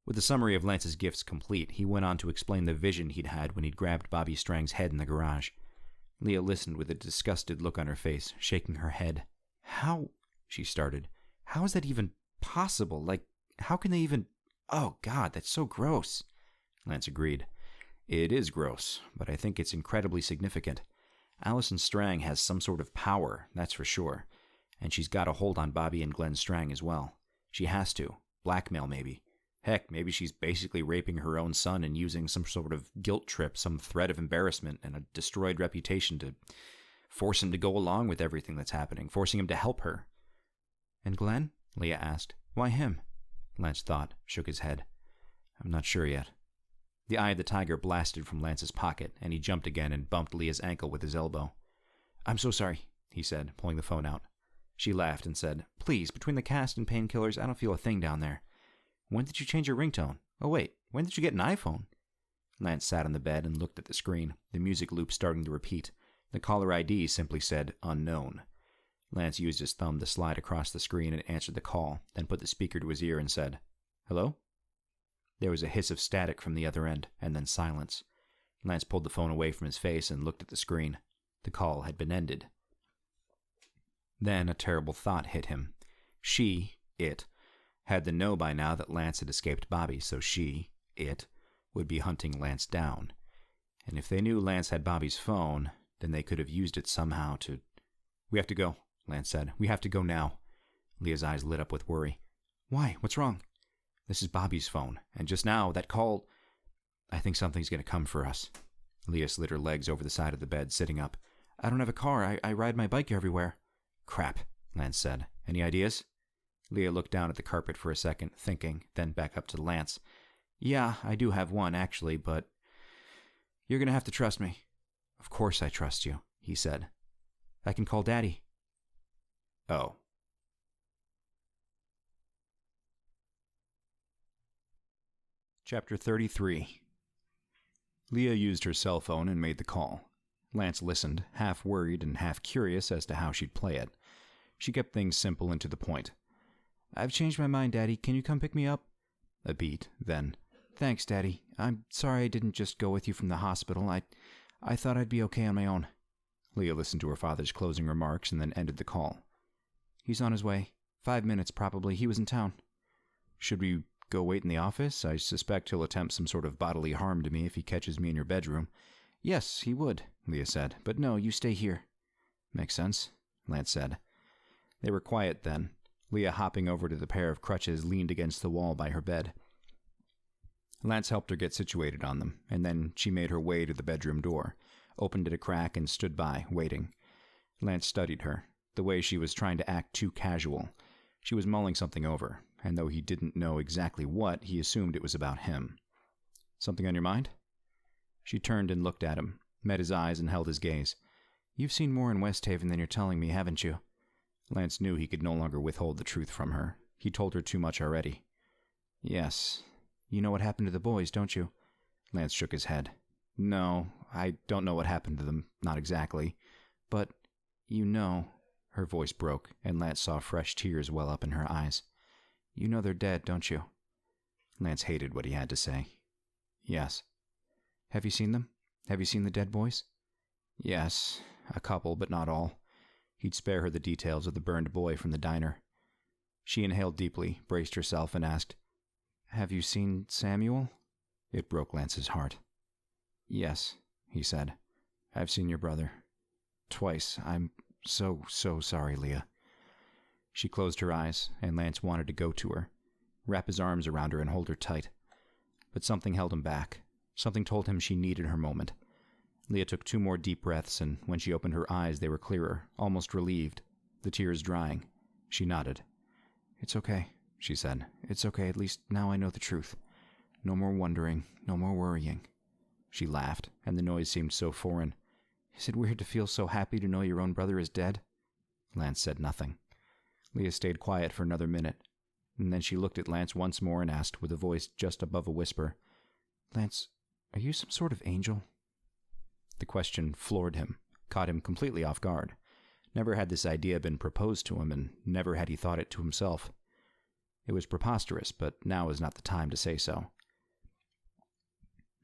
With the summary of Lance's gifts complete, he went on to explain the vision he'd had when he'd grabbed Bobby Strang's head in the garage. Leah listened with a disgusted look on her face, shaking her head. How? She started. How is that even possible? Like, how can they even... Oh, God, that's so gross. Lance agreed. It is gross, but I think it's incredibly significant. Allison Strang has some sort of power, that's for sure. And she's got a hold on Bobby and Glenn Strang as well. She has to. Blackmail, maybe. Heck, maybe she's basically raping her own son and using some sort of guilt trip, some threat of embarrassment and a destroyed reputation to force him to go along with everything that's happening, forcing him to help her. And Glenn? Leah asked. Why him? Lance thought, shook his head. I'm not sure yet. The eye of the tiger blasted from Lance's pocket, and he jumped again and bumped Leah's ankle with his elbow. I'm so sorry, he said, pulling the phone out. She laughed and said, Please, between the cast and painkillers, I don't feel a thing down there. When did you change your ringtone? Oh, wait, when did you get an iPhone? Lance sat on the bed and looked at the screen, the music loop starting to repeat. The caller ID simply said, unknown. Lance used his thumb to slide across the screen and answered the call, then put the speaker to his ear and said, "Hello?" There was a hiss of static from the other end, and then silence. Lance pulled the phone away from his face and looked at the screen. The call had been ended. Then a terrible thought hit him. It, had to know by now that Lance had escaped Bobby, so it, would be hunting Lance down. And if they knew Lance had Bobby's phone, then they could have used it somehow to... "We have to go," Lance said. "We have to go now." Leah's eyes lit up with worry. "Why? What's wrong?" "This is Bobby's phone, and just now, that call... I think something's going to come for us." Leah slid her legs over the side of the bed, sitting up. "I don't have a car. I ride my bike everywhere." "Crap," Lance said. "Any ideas?" Leah looked down at the carpet for a second, thinking, then back up to Lance. "Yeah, I do have one, actually, but you're going to have to trust me." "Of course I trust you," he said. "I can call Daddy." "Oh." Chapter 33. Leah used her cell phone and made the call. Lance listened, half worried and half curious as to how she'd play it. She kept things simple and to the point. "I've changed my mind, Daddy. Can you come pick me up?" A beat, then, "Thanks, Daddy. I'm sorry I didn't just go with you from the hospital. I thought I'd be okay on my own." Leah listened to her father's closing remarks and then ended the call. "He's on his way. 5 minutes, probably. He was in town." "Should we go wait in the office? I suspect he'll attempt some sort of bodily harm to me if he catches me in your bedroom." "Yes, he would," Leah said. "But no, you stay here." "Makes sense," Lance said. They were quiet then. Leah, hopping over to the pair of crutches, leaned against the wall by her bed. Lance helped her get situated on them, and then she made her way to the bedroom door, opened it a crack, and stood by, waiting. Lance studied her, the way she was trying to act too casual. She was mulling something over, and though he didn't know exactly what, he assumed it was about him. "Something on your mind?" She turned and looked at him, met his eyes, and held his gaze. "You've seen more in Westhaven than you're telling me, haven't you?" Lance knew he could no longer withhold the truth from her. He told her too much already. "Yes. You know what happened to the boys, don't you?" Lance shook his head. "No, I don't know what happened to them, not exactly. But, you know..." Her voice broke, and Lance saw fresh tears well up in her eyes. "You know they're dead, don't you?" Lance hated what he had to say. "Yes." "Have you seen them? Have you seen the dead boys?" "Yes, a couple, but not all." He'd spare her the details of the burned boy from the diner. She inhaled deeply, braced herself, and asked, "Have you seen Samuel?" It broke Lance's heart. "Yes," he said. "I've seen your brother. Twice. I'm so sorry, Leah." She closed her eyes, and Lance wanted to go to her, wrap his arms around her and hold her tight. But something held him back. Something told him she needed her moment. Leah took 2 more deep breaths, and when she opened her eyes, they were clearer, almost relieved, the tears drying. She nodded. "It's okay," she said. "It's okay. At least now I know the truth. No more wondering, no more worrying." She laughed, and the noise seemed so foreign. "Is it weird to feel so happy to know your own brother is dead?" Lance said nothing. Leah stayed quiet for another minute, and then she looked at Lance once more and asked, with a voice just above a whisper, "Lance, are you some sort of angel?" The question floored him, caught him completely off guard. Never had this idea been proposed to him, and never had he thought it to himself. It was preposterous, but now was not the time to say so.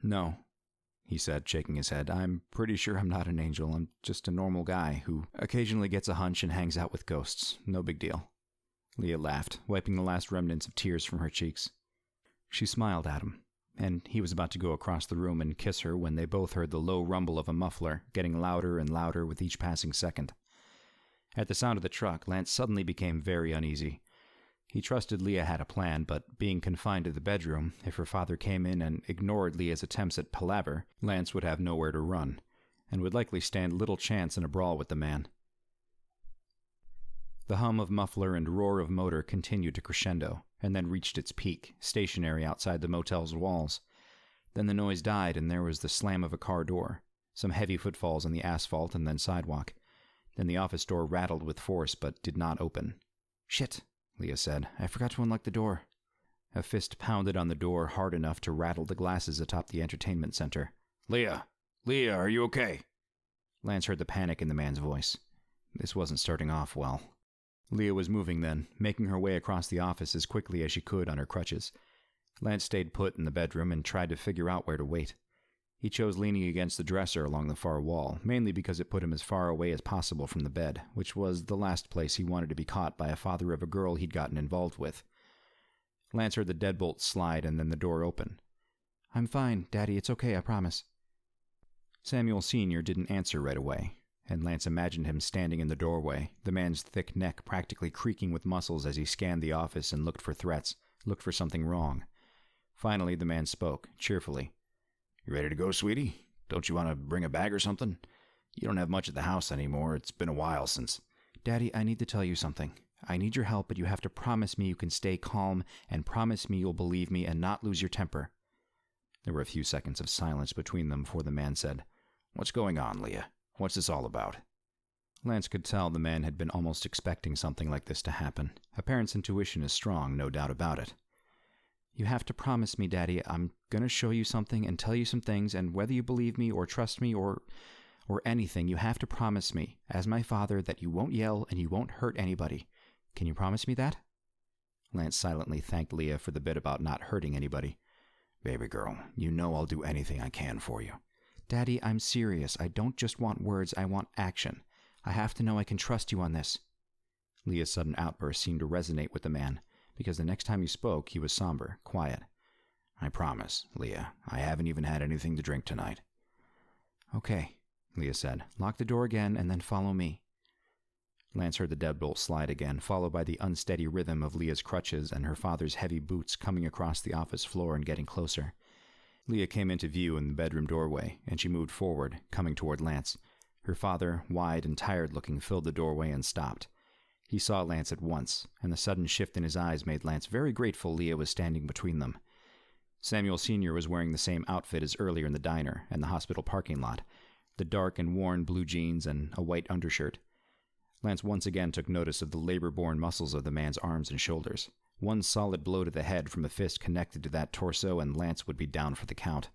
"No," he said, shaking his head. "I'm pretty sure I'm not an angel. I'm just a normal guy who occasionally gets a hunch and hangs out with ghosts. No big deal." Leah laughed, wiping the last remnants of tears from her cheeks. She smiled at him, and he was about to go across the room and kiss her when they both heard the low rumble of a muffler, getting louder and louder with each passing second. At the sound of the truck, Lance suddenly became very uneasy. He trusted Leah had a plan, but being confined to the bedroom, if her father came in and ignored Leah's attempts at palaver, Lance would have nowhere to run, and would likely stand little chance in a brawl with the man. The hum of muffler and roar of motor continued to crescendo, and then reached its peak, stationary outside the motel's walls. Then the noise died, and there was the slam of a car door, some heavy footfalls on the asphalt and then sidewalk. Then the office door rattled with force, but did not open. "Shit," Leah said. "I forgot to unlock the door." A fist pounded on the door hard enough to rattle the glasses atop the entertainment center. Leah! Leah, are you okay? Lance heard the panic in the man's voice. This wasn't starting off well. Leah was moving then, making her way across the office as quickly as she could on her crutches. Lance stayed put in the bedroom and tried to figure out where to wait. He chose leaning against the dresser along the far wall, mainly because it put him as far away as possible from the bed, which was the last place he wanted to be caught by a father of a girl he'd gotten involved with. Lance heard the deadbolt slide and then the door open. "I'm fine, Daddy. It's okay, I promise." Samuel Sr. didn't answer right away, and Lance imagined him standing in the doorway, the man's thick neck practically creaking with muscles as he scanned the office and looked for threats, looked for something wrong. Finally, the man spoke, cheerfully. "You ready to go, sweetie? Don't you want to bring a bag or something? You don't have much at the house anymore. It's been a while since..." "Daddy, I need to tell you something. I need your help, but you have to promise me you can stay calm and promise me you'll believe me and not lose your temper." There were a few seconds of silence between them before the man said, "What's going on, Leah? What's this all about?" Lance could tell the man had been almost expecting something like this to happen. A parent's intuition is strong, no doubt about it. "You have to promise me, Daddy. I'm going to show you something and tell you some things, and whether you believe me or trust me or anything, you have to promise me, as my father, that you won't yell and you won't hurt anybody. Can you promise me that?" Lance silently thanked Leah for the bit about not hurting anybody. "Baby girl, you know I'll do anything I can for you." "Daddy, I'm serious. I don't just want words, I want action. I have to know I can trust you on this." Leah's sudden outburst seemed to resonate with the man, because the next time he spoke, he was somber, quiet. "I promise, Leah. I haven't even had anything to drink tonight." "Okay," Leah said. "Lock the door again and then follow me." Lance heard the deadbolt slide again, followed by the unsteady rhythm of Leah's crutches and her father's heavy boots coming across the office floor and getting closer. Leah came into view in the bedroom doorway, and she moved forward, coming toward Lance. Her father, wide and tired-looking, filled the doorway and stopped. He saw Lance at once, and the sudden shift in his eyes made Lance very grateful Leah was standing between them. Samuel Sr. was wearing the same outfit as earlier in the diner and the hospital parking lot, the dark and worn blue jeans and a white undershirt. Lance once again took notice of the labor-born muscles of the man's arms and shoulders. One solid blow to the head from a fist connected to that torso, and Lance would be down for the count.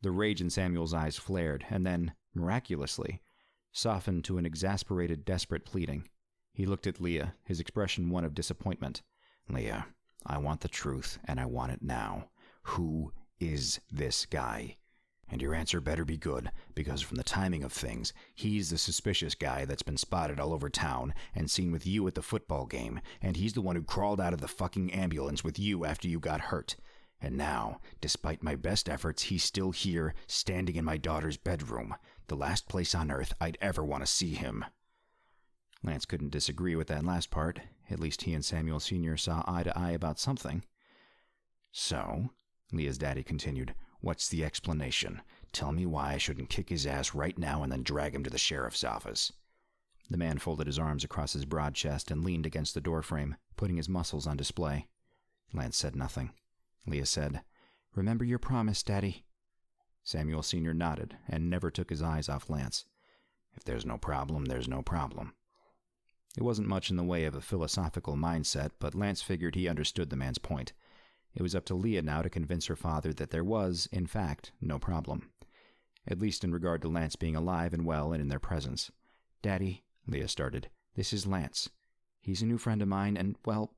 The rage in Samuel's eyes flared, and then, miraculously, softened to an exasperated, desperate pleading. He looked at Leah, his expression one of disappointment. "Leah, I want the truth, and I want it now. Who is this guy? And your answer better be good, because from the timing of things, he's the suspicious guy that's been spotted all over town and seen with you at the football game, and he's the one who crawled out of the fucking ambulance with you after you got hurt. And now, despite my best efforts, he's still here, standing in my daughter's bedroom, the last place on earth I'd ever want to see him." Lance couldn't disagree with that last part. At least he and Samuel Sr. saw eye to eye about something. "So," Leah's daddy continued, "what's the explanation? Tell me why I shouldn't kick his ass right now and then drag him to the sheriff's office." The man folded his arms across his broad chest and leaned against the doorframe, putting his muscles on display. Lance said nothing. Leah said, "Remember your promise, Daddy." Samuel Sr. nodded and never took his eyes off Lance. "If there's no problem, there's no problem." It wasn't much in the way of a philosophical mindset, but Lance figured he understood the man's point. It was up to Leah now to convince her father that there was, in fact, no problem. At least in regard to Lance being alive and well and in their presence. "Daddy," Leah started, "this is Lance. He's a new friend of mine, and, well,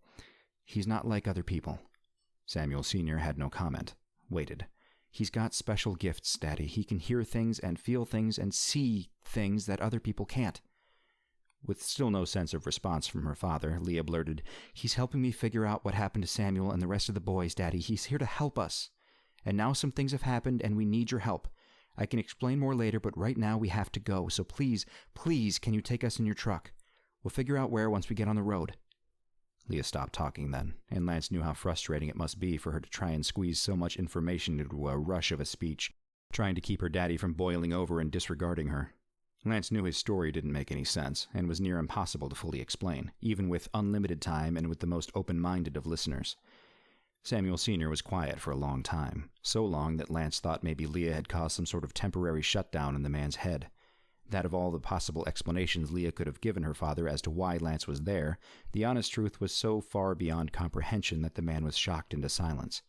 he's not like other people." Samuel Sr. had no comment. Waited. "He's got special gifts, Daddy. He can hear things and feel things and see things that other people can't." With still no sense of response from her father, Leah blurted, "He's helping me figure out what happened to Samuel and the rest of the boys, Daddy. He's here to help us. And now some things have happened, and we need your help. I can explain more later, but right now we have to go. So please, please, can you take us in your truck? We'll figure out where once we get on the road." Leah stopped talking then, and Lance knew how frustrating it must be for her to try and squeeze so much information into a rush of a speech, trying to keep her daddy from boiling over and disregarding her. Lance knew his story didn't make any sense, and was near impossible to fully explain, even with unlimited time and with the most open-minded of listeners. Samuel Sr. was quiet for a long time, so long that Lance thought maybe Leah had caused some sort of temporary shutdown in the man's head. That of all the possible explanations Leah could have given her father as to why Lance was there, the honest truth was so far beyond comprehension that the man was shocked into silence.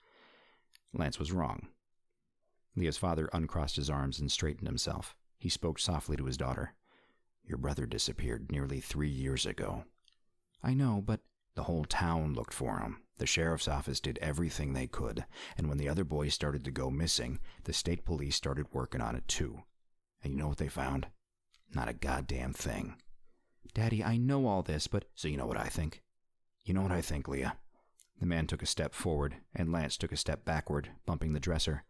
Lance was wrong. Leah's father uncrossed his arms and straightened himself. He spoke softly to his daughter. "Your brother disappeared nearly 3 years ago." "I know, but—" "The whole town looked for him. The sheriff's office did everything they could, and when the other boys started to go missing, the state police started working on it too. And you know what they found? Not a goddamn thing." "Daddy, I know all this, but—" "So you know what I think?" "You know what I think, Leah?" The man took a step forward, and Lance took a step backward, bumping the dresser.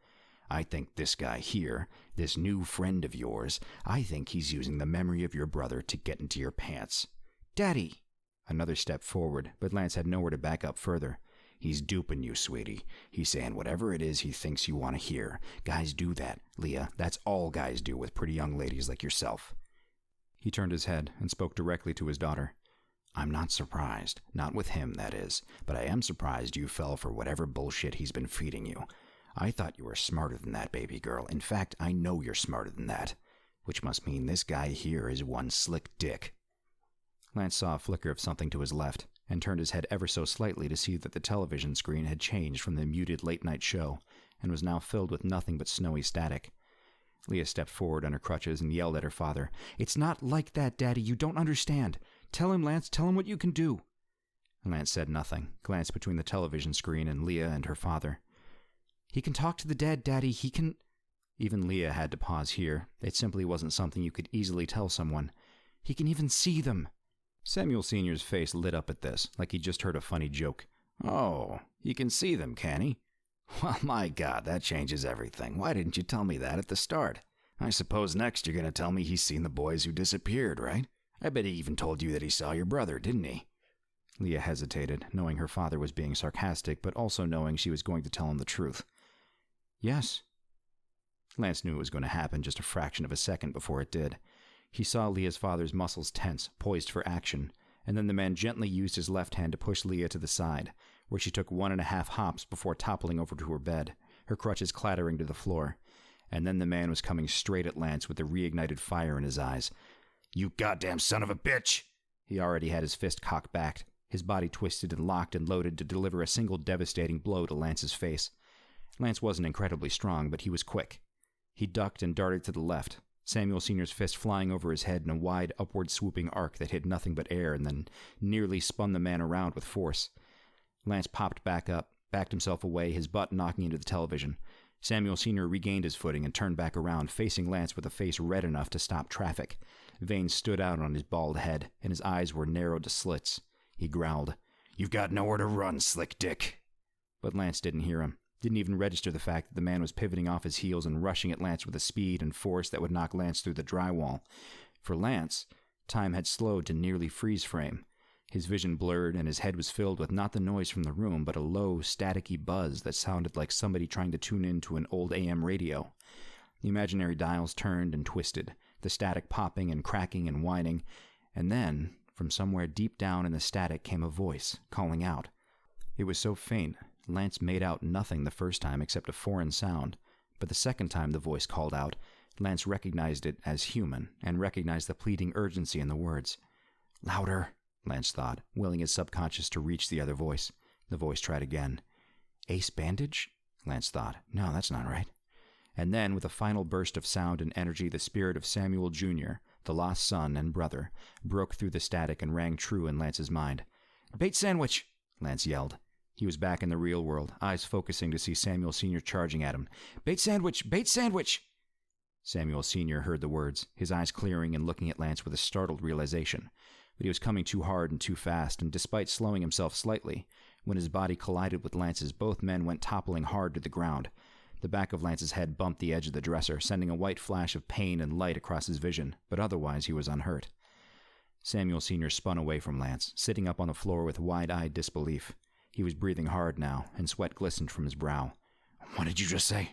"I think this guy here, this new friend of yours, I think he's using the memory of your brother to get into your pants." "Daddy!" Another step forward, but Lance had nowhere to back up further. "He's duping you, sweetie. He's saying whatever it is he thinks you want to hear. Guys do that, Leah. That's all guys do with pretty young ladies like yourself." He turned his head and spoke directly to his daughter. "I'm not surprised. Not with him, that is. But I am surprised you fell for whatever bullshit he's been feeding you. I thought you were smarter than that, baby girl. In fact, I know you're smarter than that. Which must mean this guy here is one slick dick." Lance saw a flicker of something to his left, and turned his head ever so slightly to see that the television screen had changed from the muted late-night show, and was now filled with nothing but snowy static. Leah stepped forward on her crutches and yelled at her father. "It's not like that, Daddy. You don't understand. Tell him, Lance. Tell him what you can do." Lance said nothing, glanced between the television screen and Leah and her father. "He can talk to the dead, Daddy. He can—" Even Leah had to pause here. It simply wasn't something you could easily tell someone. "He can even see them." Samuel Sr.'s face lit up at this, like he'd just heard a funny joke. "Oh, he can see them, can he? Well, my God, that changes everything. Why didn't you tell me that at the start? I suppose next you're going to tell me he's seen the boys who disappeared, right? I bet he even told you that he saw your brother, didn't he?" Leah hesitated, knowing her father was being sarcastic, but also knowing she was going to tell him the truth. "Yes." Lance knew it was going to happen just a fraction of a second before it did. He saw Leah's father's muscles tense, poised for action, and then the man gently used his left hand to push Leah to the side, where she took 1.5 hops before toppling over to her bed, her crutches clattering to the floor. And then the man was coming straight at Lance with the reignited fire in his eyes. "You goddamn son of a bitch!" He already had his fist cocked back, his body twisted and locked and loaded to deliver a single devastating blow to Lance's face. Lance wasn't incredibly strong, but he was quick. He ducked and darted to the left, Samuel Sr.'s fist flying over his head in a wide, upward swooping arc that hit nothing but air and then nearly spun the man around with force. Lance popped back up, backed himself away, his butt knocking into the television. Samuel Sr. regained his footing and turned back around, facing Lance with a face red enough to stop traffic. Veins stood out on his bald head, and his eyes were narrowed to slits. He growled, "You've got nowhere to run, slick dick." But Lance didn't hear him. Didn't even register the fact that the man was pivoting off his heels and rushing at Lance with a speed and force that would knock Lance through the drywall. For Lance, time had slowed to nearly freeze frame. His vision blurred, and his head was filled with not the noise from the room, but a low, staticky buzz that sounded like somebody trying to tune in to an old AM radio. The imaginary dials turned and twisted, the static popping and cracking and whining, and then, from somewhere deep down in the static came a voice, calling out. It was so faint, Lance made out nothing the first time except a foreign sound, but the second time the voice called out, Lance recognized it as human, and recognized the pleading urgency in the words. "Louder," Lance thought, willing his subconscious to reach the other voice. The voice tried again. "Ace Bandage?" Lance thought. No, that's not right. And then, with a final burst of sound and energy, the spirit of Samuel Jr., the lost son and brother, broke through the static and rang true in Lance's mind. "Bait sandwich!" Lance yelled. He was back in the real world, eyes focusing to see Samuel Sr. charging at him. "Bait sandwich! Bait sandwich!" Samuel Sr. heard the words, his eyes clearing and looking at Lance with a startled realization. But he was coming too hard and too fast, and despite slowing himself slightly, when his body collided with Lance's, both men went toppling hard to the ground. The back of Lance's head bumped the edge of the dresser, sending a white flash of pain and light across his vision, but otherwise he was unhurt. Samuel Sr. spun away from Lance, sitting up on the floor with wide-eyed disbelief. He was breathing hard now, and sweat glistened from his brow. "What did you just say?"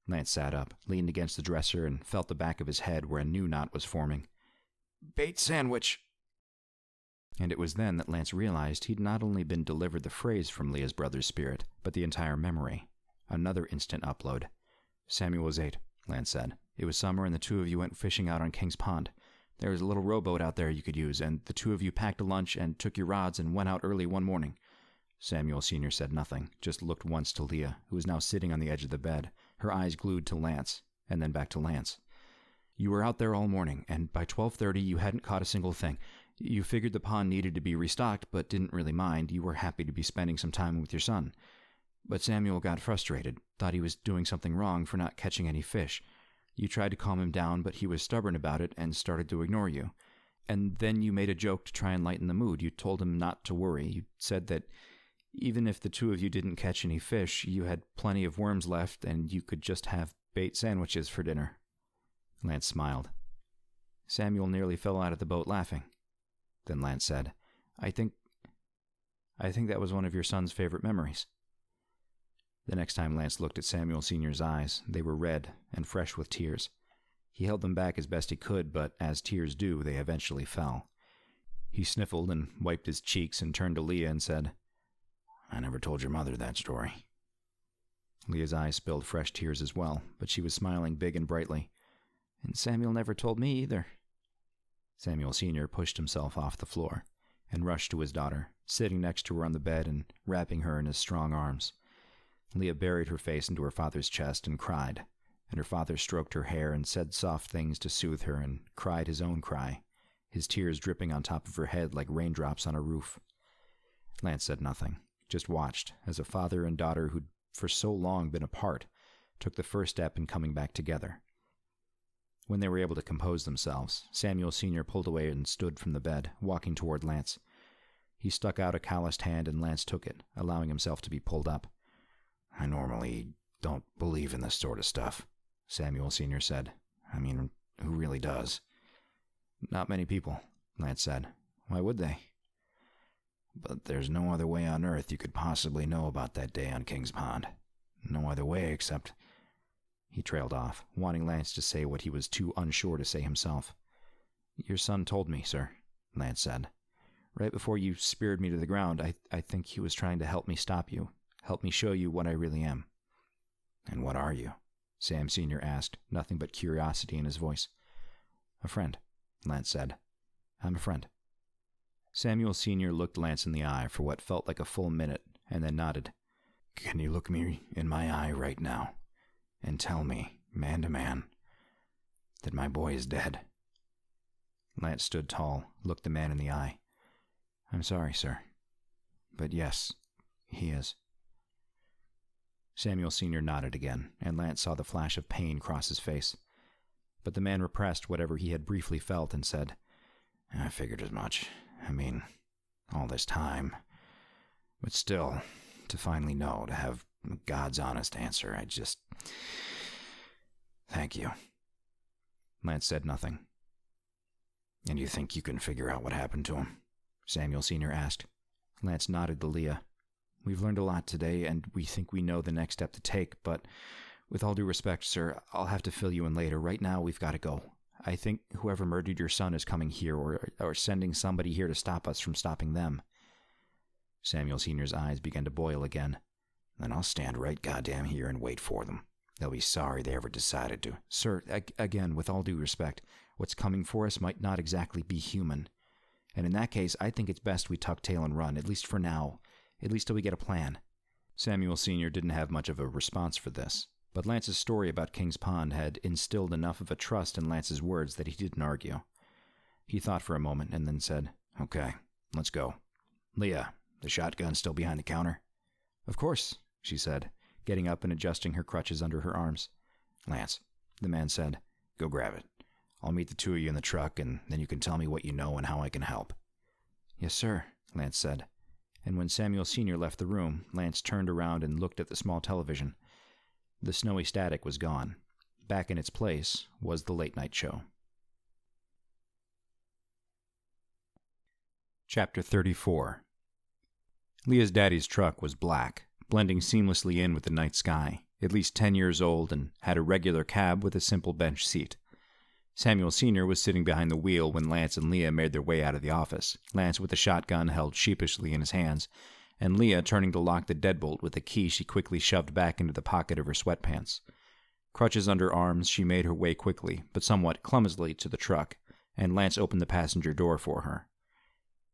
Lance sat up, leaned against the dresser, and felt the back of his head where a new knot was forming. "Bait sandwich!" And it was then that Lance realized he'd not only been delivered the phrase from Leah's brother's spirit, but the entire memory. Another instant upload. "Samuel was 8, Lance said. It was summer and the two of you went fishing out on King's Pond. There was a little rowboat out there you could use, and the two of you packed a lunch and took your rods and went out early one morning." Samuel Sr. said nothing, just looked once to Leah, who was now sitting on the edge of the bed, her eyes glued to Lance, and then back to Lance. "You were out there all morning, and by 12:30 you hadn't caught a single thing. You figured the pond needed to be restocked, but didn't really mind. You were happy to be spending some time with your son. But Samuel got frustrated, thought he was doing something wrong for not catching any fish. You tried to calm him down, but he was stubborn about it and started to ignore you. And then you made a joke to try and lighten the mood. You told him not to worry. You said that even if the two of you didn't catch any fish, you had plenty of worms left and you could just have bait sandwiches for dinner." Lance smiled. Samuel nearly fell out of the boat laughing. Then Lance said, I think that was one of your son's favorite memories." The next time Lance looked at Samuel Sr.'s eyes, they were red and fresh with tears. He held them back as best he could, but as tears do, they eventually fell. He sniffled and wiped his cheeks and turned to Leah and said, "I never told your mother that story." Leah's eyes spilled fresh tears as well, but she was smiling big and brightly. "And Samuel never told me either." Samuel Sr. pushed himself off the floor and rushed to his daughter, sitting next to her on the bed and wrapping her in his strong arms. Leah buried her face into her father's chest and cried, and her father stroked her hair and said soft things to soothe her and cried his own cry, his tears dripping on top of her head like raindrops on a roof. Lance said nothing, just watched as a father and daughter who'd for so long been apart took the first step in coming back together. When they were able to compose themselves, Samuel Sr. pulled away and stood from the bed, walking toward Lance. He stuck out a calloused hand and Lance took it, allowing himself to be pulled up. "I normally don't believe in this sort of stuff," Samuel Sr. said. "I mean, who really does?" "Not many people," Lance said. "Why would they?" "But there's no other way on Earth you could possibly know about that day on King's Pond. No other way except—" He trailed off, wanting Lance to say what he was too unsure to say himself. "Your son told me, sir," Lance said. "Right before you speared me to the ground, I think he was trying to help me stop you, help me show you what I really am." "And what are you?" Sam Sr. asked, nothing but curiosity in his voice. "A friend," Lance said. "I'm a friend." Samuel Sr. looked Lance in the eye for what felt like a full minute, and then nodded. "Can you look me in my eye right now and tell me, man to man, that my boy is dead?" Lance stood tall, looked the man in the eye. "I'm sorry, sir. But yes, he is." Samuel Sr. nodded again, and Lance saw the flash of pain cross his face. But the man repressed whatever he had briefly felt and said, "I figured as much. I mean, all this time. But still, to finally know, to have God's honest answer, I just... Thank you." Lance said nothing. "And you think you can figure out what happened to him?" Samuel Sr. asked. Lance nodded to Leah. "We've learned a lot today, and we think we know the next step to take, but with all due respect, sir, I'll have to fill you in later. Right now, we've got to go. I think whoever murdered your son is coming here, or sending somebody here to stop us from stopping them." Samuel Sr.'s eyes began to boil again. "Then I'll stand right goddamn here and wait for them. They'll be sorry they ever decided to." "Sir, again, with all due respect, what's coming for us might not exactly be human. And in that case, I think it's best we tuck tail and run, at least for now. At least till we get a plan." Samuel Sr. didn't have much of a response for this, but Lance's story about King's Pond had instilled enough of a trust in Lance's words that he didn't argue. He thought for a moment and then said, "Okay, let's go. Leah, the shotgun's still behind the counter?" "Of course," she said, getting up and adjusting her crutches under her arms. "Lance," the man said, "go grab it. I'll meet the two of you in the truck, and then you can tell me what you know and how I can help." "Yes, sir," Lance said. And when Samuel Sr. left the room, Lance turned around and looked at the small television. The snowy static was gone. Back in its place was the late-night show. Chapter 34. Leah's daddy's truck was black, blending seamlessly in with the night sky, at least 10 years old, and had a regular cab with a simple bench seat. Samuel Sr. was sitting behind the wheel when Lance and Leah made their way out of the office, Lance with the shotgun held sheepishly in his hands, and Leah turning to lock the deadbolt with a key she quickly shoved back into the pocket of her sweatpants. Crutches under arms, she made her way quickly, but somewhat clumsily, to the truck, and Lance opened the passenger door for her.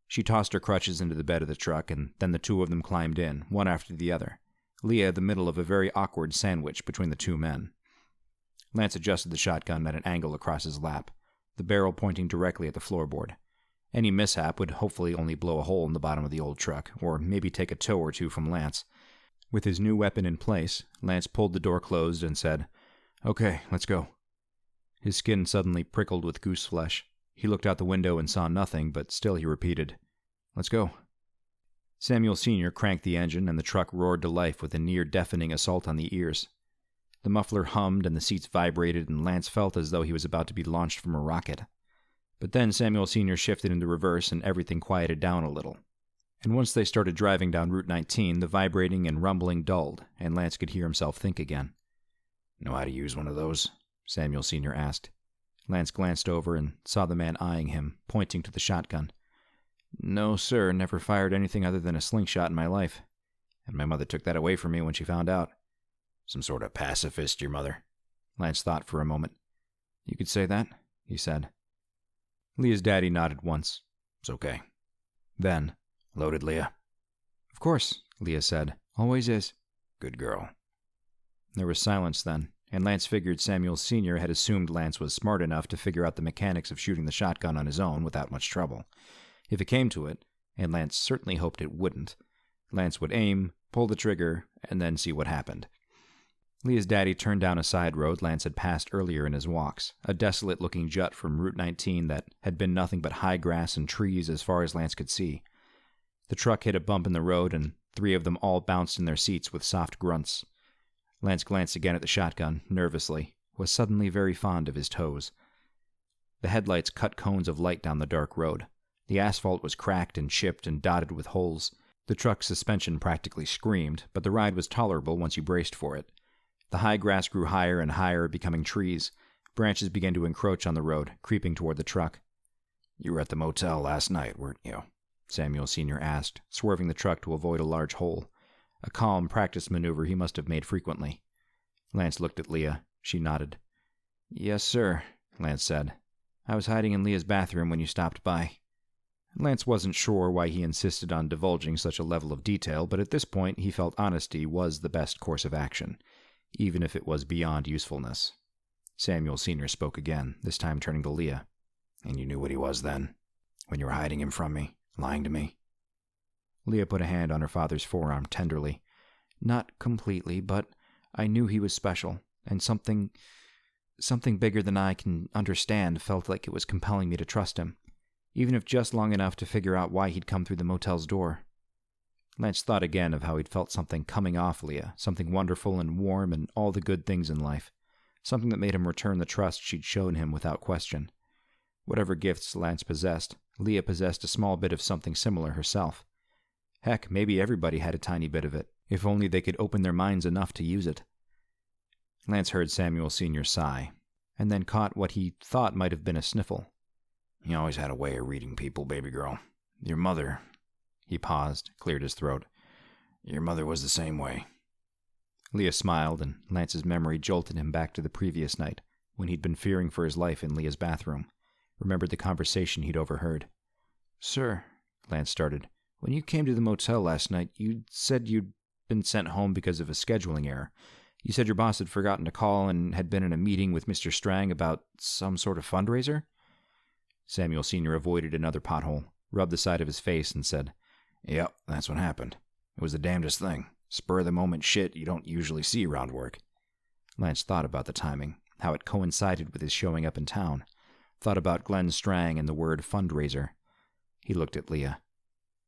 She tossed her crutches into the bed of the truck, and then the two of them climbed in, one after the other, Leah the middle of a very awkward sandwich between the two men. Lance adjusted the shotgun at an angle across his lap, the barrel pointing directly at the floorboard. Any mishap would hopefully only blow a hole in the bottom of the old truck, or maybe take a toe or two from Lance. With his new weapon in place, Lance pulled the door closed and said, "Okay, let's go." His skin suddenly prickled with goose flesh. He looked out the window and saw nothing, but still he repeated, "Let's go." Samuel Sr. cranked the engine, and the truck roared to life with a near-deafening assault on the ears. The muffler hummed and the seats vibrated, and Lance felt as though he was about to be launched from a rocket. But then Samuel Sr. shifted into reverse, and everything quieted down a little. And once they started driving down Route 19, the vibrating and rumbling dulled, and Lance could hear himself think again. "Know how to use one of those?" Samuel Sr. asked. Lance glanced over and saw the man eyeing him, pointing to the shotgun. "No, sir, never fired anything other than a slingshot in my life. And my mother took that away from me when she found out." "Some sort of pacifist, your mother?" Lance thought for a moment. "You could say that," he said. Leah's daddy nodded once. "It's okay." Then, "Loaded, Leah?" "Of course," Leah said. "Always is." "Good girl." There was silence then, and Lance figured Samuel Sr. had assumed Lance was smart enough to figure out the mechanics of shooting the shotgun on his own without much trouble. If it came to it, and Lance certainly hoped it wouldn't, Lance would aim, pull the trigger, and then see what happened. Leah's daddy turned down a side road Lance had passed earlier in his walks, a desolate-looking jut from Route 19 that had been nothing but high grass and trees as far as Lance could see. The truck hit a bump in the road, and three of them all bounced in their seats with soft grunts. Lance glanced again at the shotgun, nervously, was suddenly very fond of his toes. The headlights cut cones of light down the dark road. The asphalt was cracked and chipped and dotted with holes. The truck's suspension practically screamed, but the ride was tolerable once you braced for it. The high grass grew higher and higher, becoming trees. Branches began to encroach on the road, creeping toward the truck. "You were at the motel last night, weren't you?" Samuel Sr. asked, swerving the truck to avoid a large hole. A calm, practiced maneuver he must have made frequently. Lance looked at Leah. She nodded. "Yes, sir," Lance said. "I was hiding in Leah's bathroom when you stopped by." Lance wasn't sure why he insisted on divulging such a level of detail, but at this point he felt honesty was the best course of action, even if it was beyond usefulness. Samuel Sr. spoke again, this time turning to Leah. "And you knew what he was then? When you were hiding him from me? Lying to me?" Leah put a hand on her father's forearm tenderly. "Not completely, but I knew he was special, and something bigger than I can understand felt like it was compelling me to trust him, even if just long enough to figure out why he'd come through the motel's door." Lance thought again of how he'd felt something coming off Leah, something wonderful and warm and all the good things in life, something that made him return the trust she'd shown him without question. Whatever gifts Lance possessed, Leah possessed a small bit of something similar herself. Heck, maybe everybody had a tiny bit of it, if only they could open their minds enough to use it. Lance heard Samuel Sr. sigh, and then caught what he thought might have been a sniffle. "You always had a way of reading people, baby girl. Your mother..." He paused, cleared his throat. "Your mother was the same way." Leah smiled, and Lance's memory jolted him back to the previous night, when he'd been fearing for his life in Leah's bathroom, remembered the conversation he'd overheard. "Sir," Lance started, "when you came to the motel last night, you said you'd been sent home because of a scheduling error. You said your boss had forgotten to call and had been in a meeting with Mr. Strang about some sort of fundraiser?" Samuel Sr. avoided another pothole, rubbed the side of his face, and said, "Yep, that's what happened. It was the damnedest thing. Spur-of-the-moment shit you don't usually see around work." Lance thought about the timing, how it coincided with his showing up in town. Thought about Glenn Strang and the word fundraiser. He looked at Leah.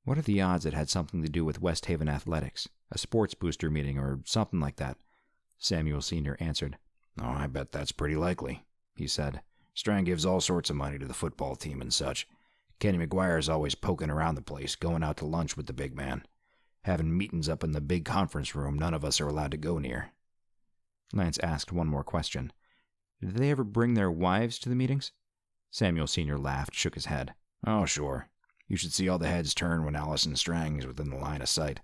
What are the odds it had something to do with Westhaven athletics? A sports booster meeting or something like that? Samuel Sr. answered. "Oh, I bet that's pretty likely," he said. "Strang gives all sorts of money to the football team and such. Kenny McGuire's always poking around the place, going out to lunch with the big man. Having meetings up in the big conference room none of us are allowed to go near." Lance asked one more question. "Did they ever bring their wives to the meetings?" Samuel Sr. laughed, shook his head. "Oh, sure. You should see all the heads turn when Allison Strang is within the line of sight.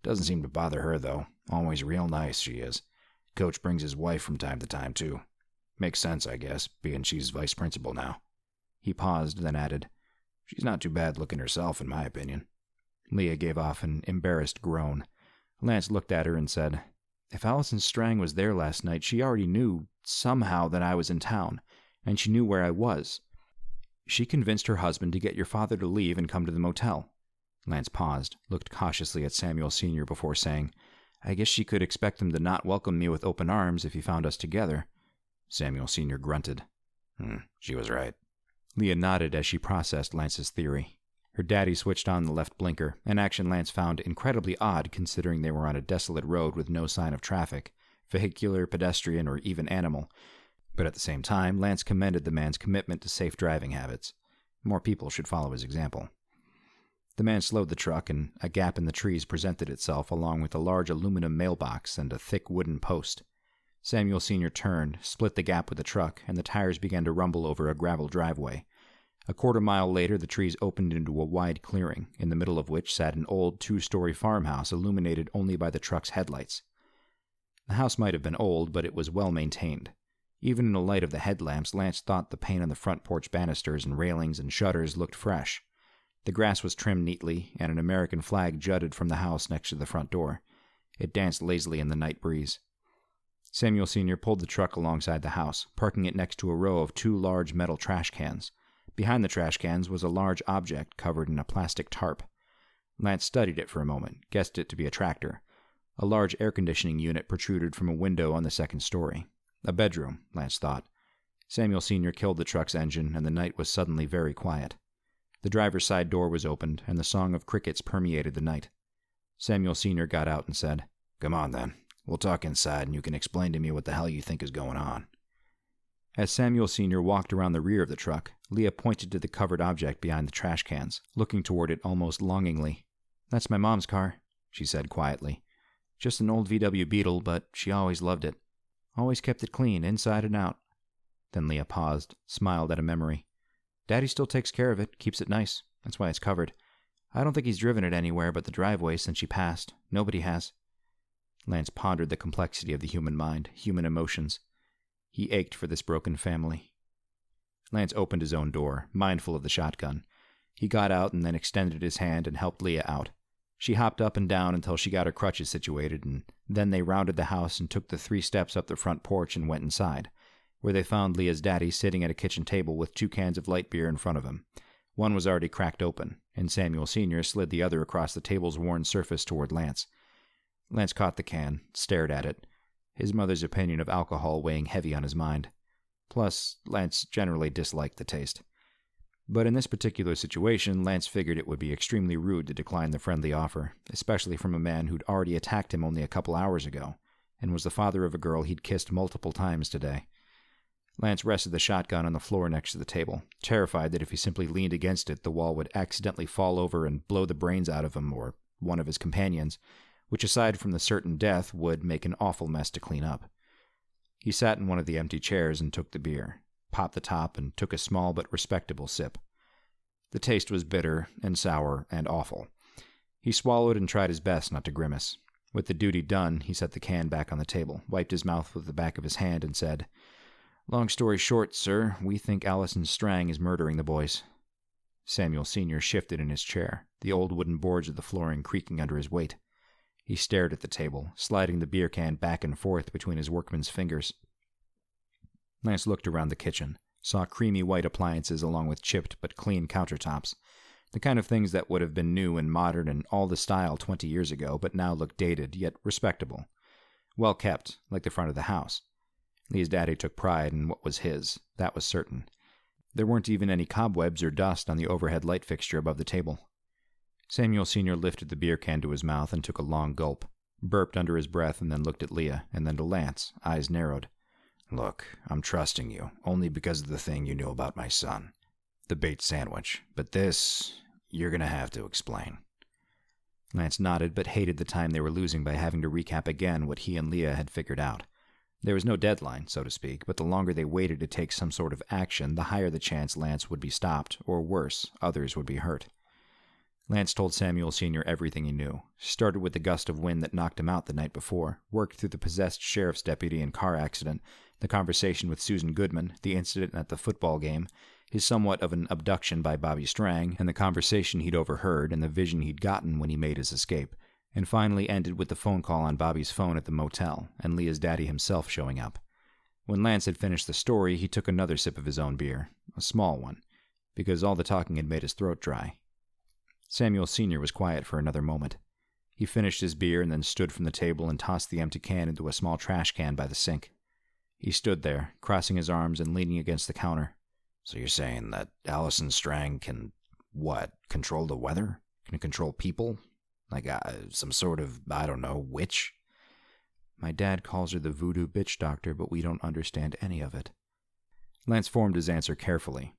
Doesn't seem to bother her, though. Always real nice, she is. Coach brings his wife from time to time, too. Makes sense, I guess, being she's vice principal now. He paused, then added, She's not too bad looking herself, in my opinion. Leah gave off an embarrassed groan. Lance looked at her and said, If Allison Strang was there last night, she already knew, somehow, that I was in town, and she knew where I was. She convinced her husband to get your father to leave and come to the motel. Lance paused, looked cautiously at Samuel Sr. before saying, I guess she could expect him to not welcome me with open arms if he found us together. Samuel Sr. grunted. She was right. Leah nodded as she processed Lance's theory. Her daddy switched on the left blinker, an action Lance found incredibly odd considering they were on a desolate road with no sign of traffic, vehicular, pedestrian, or even animal. But at the same time, Lance commended the man's commitment to safe driving habits. More people should follow his example. The man slowed the truck, and a gap in the trees presented itself along with a large aluminum mailbox and a thick wooden post. Samuel Sr. turned, split the gap with the truck, and the tires began to rumble over a gravel driveway. A quarter-mile later, the trees opened into a wide clearing, in the middle of which sat an old 2-story farmhouse illuminated only by the truck's headlights. The house might have been old, but it was well-maintained. Even in the light of the headlamps, Lance thought the paint on the front porch banisters and railings and shutters looked fresh. The grass was trimmed neatly, and an American flag jutted from the house next to the front door. It danced lazily in the night breeze. Samuel Sr. pulled the truck alongside the house, parking it next to a row of 2 large metal trash cans. Behind the trash cans was a large object covered in a plastic tarp. Lance studied it for a moment, guessed it to be a tractor. A large air conditioning unit protruded from a window on the second story. A bedroom, Lance thought. Samuel Sr. killed the truck's engine, and the night was suddenly very quiet. The driver's side door was opened, and the song of crickets permeated the night. Samuel Sr. got out and said, Come on, then. We'll talk inside, and you can explain to me what the hell you think is going on. As Samuel Sr. walked around the rear of the truck, Leah pointed to the covered object behind the trash cans, looking toward it almost longingly. That's my mom's car, she said quietly. Just an old VW Beetle, but she always loved it. Always kept it clean, inside and out. Then Leah paused, smiled at a memory. Daddy still takes care of it, keeps it nice. That's why it's covered. I don't think he's driven it anywhere but the driveway since she passed. Nobody has. Lance pondered the complexity of the human mind, human emotions. He ached for this broken family. Lance opened his own door, mindful of the shotgun. He got out and then extended his hand and helped Leah out. She hopped up and down until she got her crutches situated, and then they rounded the house and took the 3 steps up the front porch and went inside, where they found Leah's daddy sitting at a kitchen table with 2 cans of light beer in front of him. One was already cracked open, and Samuel Sr. slid the other across the table's worn surface toward Lance. Lance caught the can, stared at it, his mother's opinion of alcohol weighing heavy on his mind. Plus, Lance generally disliked the taste. But in this particular situation, Lance figured it would be extremely rude to decline the friendly offer, especially from a man who'd already attacked him only a couple hours ago, and was the father of a girl he'd kissed multiple times today. Lance rested the shotgun on the floor next to the table, terrified that if he simply leaned against it, the wall would accidentally fall over and blow the brains out of him or one of his companions, which aside from the certain death would make an awful mess to clean up. He sat in one of the empty chairs and took the beer, popped the top, and took a small but respectable sip. The taste was bitter and sour and awful. He swallowed and tried his best not to grimace. With the duty done, he set the can back on the table, wiped his mouth with the back of his hand, and said, Long story short, sir, we think Allison Strang is murdering the boys. Samuel Sr. shifted in his chair, the old wooden boards of the flooring creaking under his weight. He stared at the table, sliding the beer can back and forth between his workman's fingers. Lance looked around the kitchen, saw creamy white appliances along with chipped but clean countertops, the kind of things that would have been new and modern and all the style 20 years ago, but now looked dated, yet respectable. Well kept, like the front of the house. Leah's daddy took pride in what was his, that was certain. There weren't even any cobwebs or dust on the overhead light fixture above the table. Samuel Sr. lifted the beer can to his mouth and took a long gulp, burped under his breath and then looked at Leah, and then to Lance, eyes narrowed. Look, I'm trusting you, only because of the thing you knew about my son. The bait sandwich. But this, you're going to have to explain. Lance nodded, but hated the time they were losing by having to recap again what he and Leah had figured out. There was no deadline, so to speak, but the longer they waited to take some sort of action, the higher the chance Lance would be stopped, or worse, others would be hurt. Lance told Samuel Sr. everything he knew. Started with the gust of wind that knocked him out the night before, worked through the possessed sheriff's deputy and car accident, the conversation with Susan Goodman, the incident at the football game, his somewhat of an abduction by Bobby Strang, and the conversation he'd overheard and the vision he'd gotten when he made his escape, and finally ended with the phone call on Bobby's phone at the motel, and Leah's daddy himself showing up. When Lance had finished the story, he took another sip of his own beer, a small one, because all the talking had made his throat dry. Samuel Sr. was quiet for another moment. He finished his beer and then stood from the table and tossed the empty can into a small trash can by the sink. He stood there, crossing his arms and leaning against the counter. So you're saying that Allison Strang can, control the weather? Can control people? Like some sort of, I don't know, witch? My dad calls her the voodoo bitch doctor, but we don't understand any of it. Lance formed his answer carefully.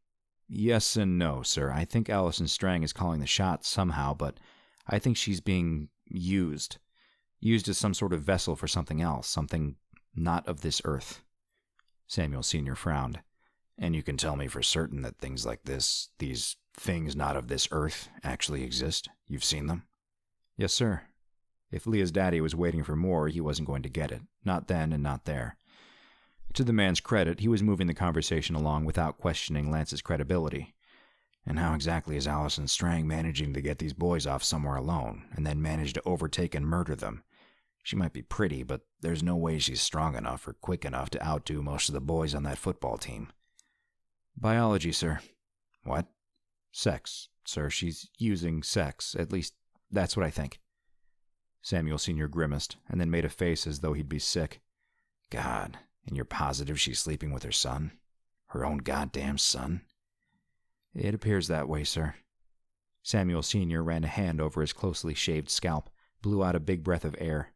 Yes and no, sir. I think Allison Strang is calling the shots somehow, but I think she's being used. Used as some sort of vessel for something else, something not of this earth. Samuel Sr. frowned. And you can tell me for certain that things like this, these things not of this earth, actually exist? You've seen them? Yes, sir. If Leah's daddy was waiting for more, he wasn't going to get it. Not then and not there. To the man's credit, he was moving the conversation along without questioning Lance's credibility. And how exactly is Allison Strang managing to get these boys off somewhere alone, and then manage to overtake and murder them? She might be pretty, but there's no way she's strong enough or quick enough to outdo most of the boys on that football team. Biology, sir. What? Sex, sir. She's using sex. At least, that's what I think. Samuel Sr. grimaced, and then made a face as though he'd be sick. God, and you're positive she's sleeping with her son? Her own goddamn son? It appears that way, sir. Samuel Sr. ran a hand over his closely shaved scalp, blew out a big breath of air.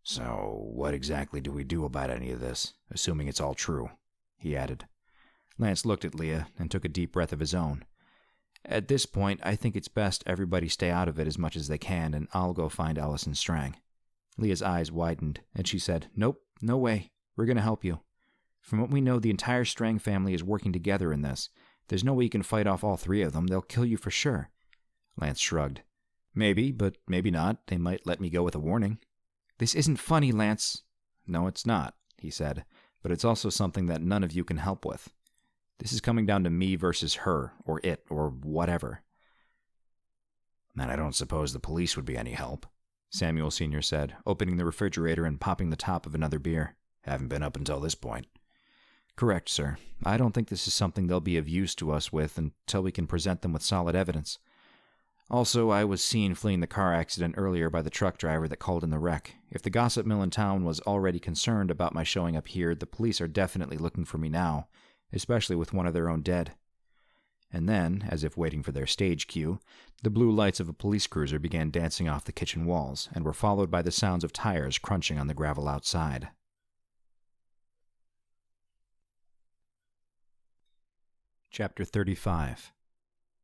So, what exactly do we do about any of this, assuming it's all true? He added. Lance looked at Leah and took a deep breath of his own. At this point, I think it's best everybody stay out of it as much as they can, and I'll go find Allison Strang. Leah's eyes widened, and she said, Nope, no way. We're going to help you. From what we know, the entire Strang family is working together in this. There's no way you can fight off all three of them. They'll kill you for sure. Lance shrugged. Maybe, but maybe not. They might let me go with a warning. This isn't funny, Lance. No, it's not, he said, but it's also something that none of you can help with. This is coming down to me versus her, or it, or whatever. And I don't suppose the police would be any help, Samuel Sr. said, opening the refrigerator and popping the top of another beer. Haven't been up until this point. Correct, sir. I don't think this is something they'll be of use to us with until we can present them with solid evidence. Also, I was seen fleeing the car accident earlier by the truck driver that called in the wreck. If the gossip mill in town was already concerned about my showing up here, the police are definitely looking for me now, especially with one of their own dead. And then, as if waiting for their stage cue, the blue lights of a police cruiser began dancing off the kitchen walls and were followed by the sounds of tires crunching on the gravel outside. Chapter 35.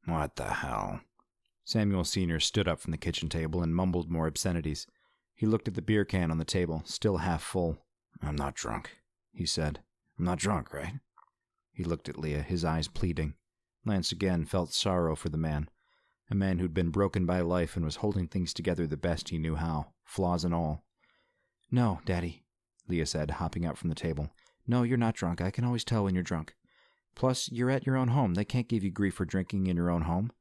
What the hell? Samuel Sr. stood up from the kitchen table and mumbled more obscenities. He looked at the beer can on the table, still half full. I'm not drunk, he said. I'm not drunk, right? He looked at Leah, his eyes pleading. Lance again felt sorrow for the man, a man who'd been broken by life and was holding things together the best he knew how, flaws and all. No, Daddy, Leah said, hopping out from the table. No, you're not drunk. I can always tell when you're drunk. Plus, you're at your own home. They can't give you grief for drinking in your own home.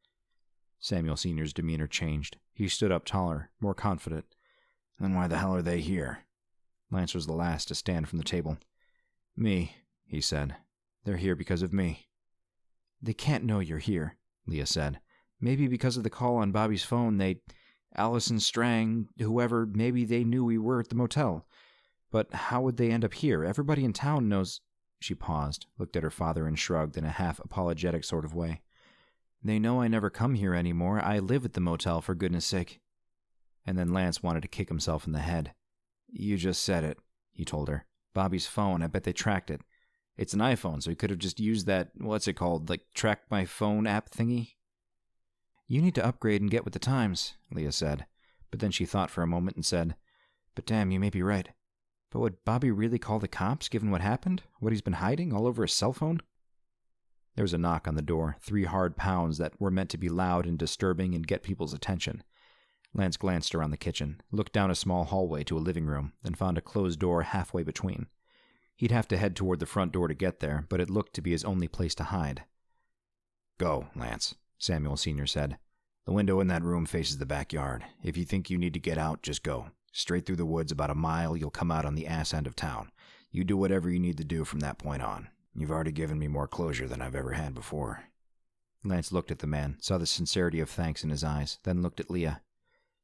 Samuel Sr.'s demeanor changed. He stood up taller, more confident. Then why the hell are they here? Lance was the last to stand from the table. Me, he said. They're here because of me. They can't know you're here, Leah said. Maybe because of the call on Bobby's phone, Allison Strang, whoever, maybe they knew we were at the motel. But how would they end up here? Everybody in town knows... She paused, looked at her father and shrugged in a half-apologetic sort of way. They know I never come here anymore. I live at the motel, for goodness sake. And then Lance wanted to kick himself in the head. You just said it, he told her. Bobby's phone, I bet they tracked it. It's an iPhone, so he could have just used that, what's it called, like track my phone app thingy? You need to upgrade and get with the times, Leah said. But then she thought for a moment and said, But damn, you may be right. But would Bobby really call the cops, given what happened? What he's been hiding all over his cell phone? There was a knock on the door, 3 hard pounds that were meant to be loud and disturbing and get people's attention. Lance glanced around the kitchen, looked down a small hallway to a living room, then found a closed door halfway between. He'd have to head toward the front door to get there, but it looked to be his only place to hide. "Go, Lance," Samuel Sr. said. "The window in that room faces the backyard. If you think you need to get out, just go. Straight through the woods about a mile, you'll come out on the ass end of town. You do whatever you need to do from that point on. You've already given me more closure than I've ever had before." Lance looked at the man, saw the sincerity of thanks in his eyes, then looked at Leah.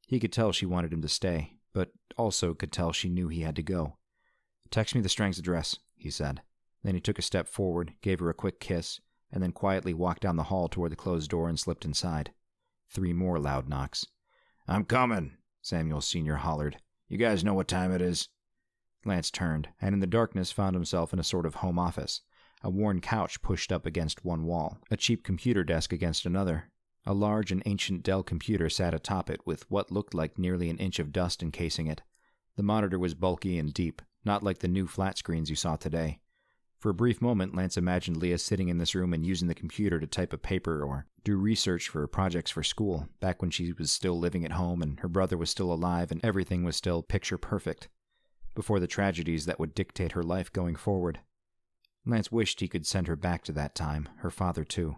He could tell she wanted him to stay, but also could tell she knew he had to go. "Text me the Strang's address," he said. Then he took a step forward, gave her a quick kiss, and then quietly walked down the hall toward the closed door and slipped inside. 3 more loud knocks. "I'm coming," Samuel Sr. hollered. "You guys know what time it is?" Lance turned, and in the darkness found himself in a sort of home office. A worn couch pushed up against one wall, a cheap computer desk against another. A large and ancient Dell computer sat atop it with what looked like nearly an inch of dust encasing it. The monitor was bulky and deep, not like the new flat screens you saw today. For a brief moment, Lance imagined Leah sitting in this room and using the computer to type a paper or do research for projects for school, back when she was still living at home and her brother was still alive and everything was still picture perfect, before the tragedies that would dictate her life going forward. Lance wished he could send her back to that time, her father too.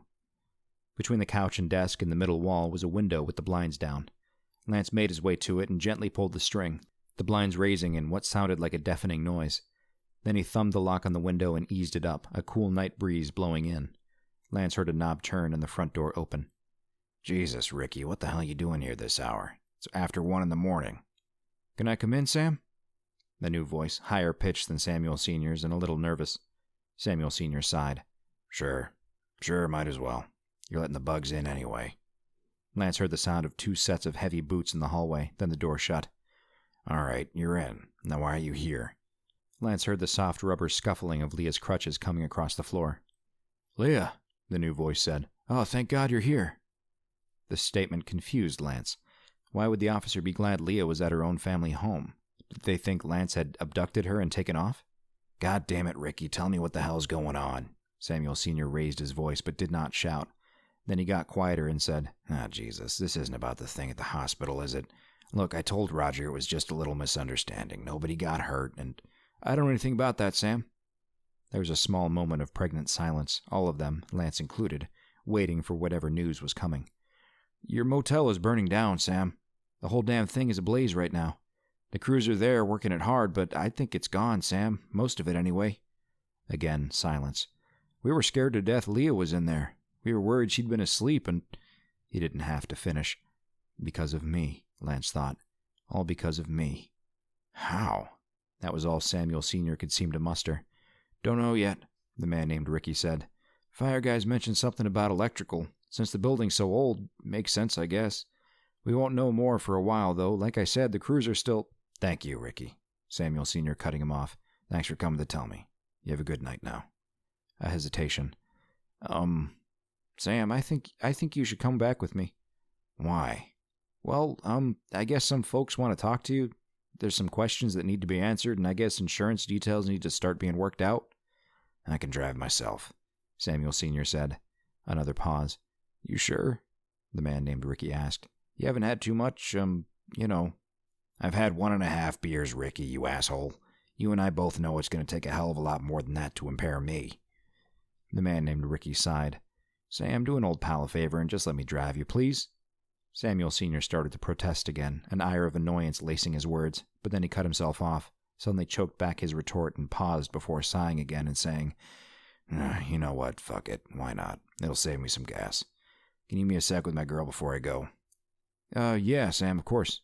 Between the couch and desk and the middle wall was a window with the blinds down. Lance made his way to it and gently pulled the string, the blinds raising in what sounded like a deafening noise. Then he thumbed the lock on the window and eased it up, a cool night breeze blowing in. Lance heard a knob turn and the front door open. "Jesus, Ricky, what the hell are you doing here this hour? It's after 1 in the morning. "Can I come in, Sam?" The new voice, higher pitched than Samuel Sr.'s and a little nervous. Samuel Sr. sighed. Sure, might as well. You're letting the bugs in anyway." Lance heard the sound of 2 sets of heavy boots in the hallway, then the door shut. "All right, you're in. Now why are you here?" Lance heard the soft rubber scuffling of Leah's crutches coming across the floor. "Leah," the new voice said. "Oh, thank God you're here." The statement confused Lance. Why would the officer be glad Leah was at her own family home? Did they think Lance had abducted her and taken off? "God damn it, Ricky, tell me what the hell's going on." Samuel Sr. raised his voice but did not shout. Then he got quieter and said, Jesus, this isn't about the thing at the hospital, is it? Look, I told Roger it was just a little misunderstanding. Nobody got hurt, and..." "I don't know anything about that, Sam." There was a small moment of pregnant silence, all of them, Lance included, waiting for whatever news was coming. "Your motel is burning down, Sam. The whole damn thing is ablaze right now. The crews are there working it hard, but I think it's gone, Sam. Most of it, anyway." Again, silence. "We were scared to death Leah was in there. We were worried she'd been asleep, and..." He didn't have to finish. "Because of me," Lance thought. "All because of me." "How?" That was all Samuel Sr. could seem to muster. "Don't know yet," the man named Ricky said. "Fire guys mentioned something about electrical. Since the building's so old, makes sense, I guess. We won't know more for a while, though. Like I said, the crews are still..." "Thank you, Ricky," Samuel Sr. cutting him off. "Thanks for coming to tell me. You have a good night now." A hesitation. Sam, I think you should come back with me." "Why?" "Well, I guess some folks want to talk to you. There's some questions that need to be answered, and I guess insurance details need to start being worked out." "I can drive myself," Samuel Sr. said. Another pause. "You sure?" the man named Ricky asked. "You haven't had too much, "I've had 1.5 beers, Ricky, you asshole. You and I both know it's going to take a hell of a lot more than that to impair me." The man named Ricky sighed. "Sam, do an old pal a favor and just let me drive you, please." Samuel Sr. started to protest again, an ire of annoyance lacing his words, but then he cut himself off, suddenly choked back his retort and paused before sighing again and saying, "You know what, fuck it, why not? It'll save me some gas. Can you give me a sec with my girl before I go?" Yeah, Sam, of course."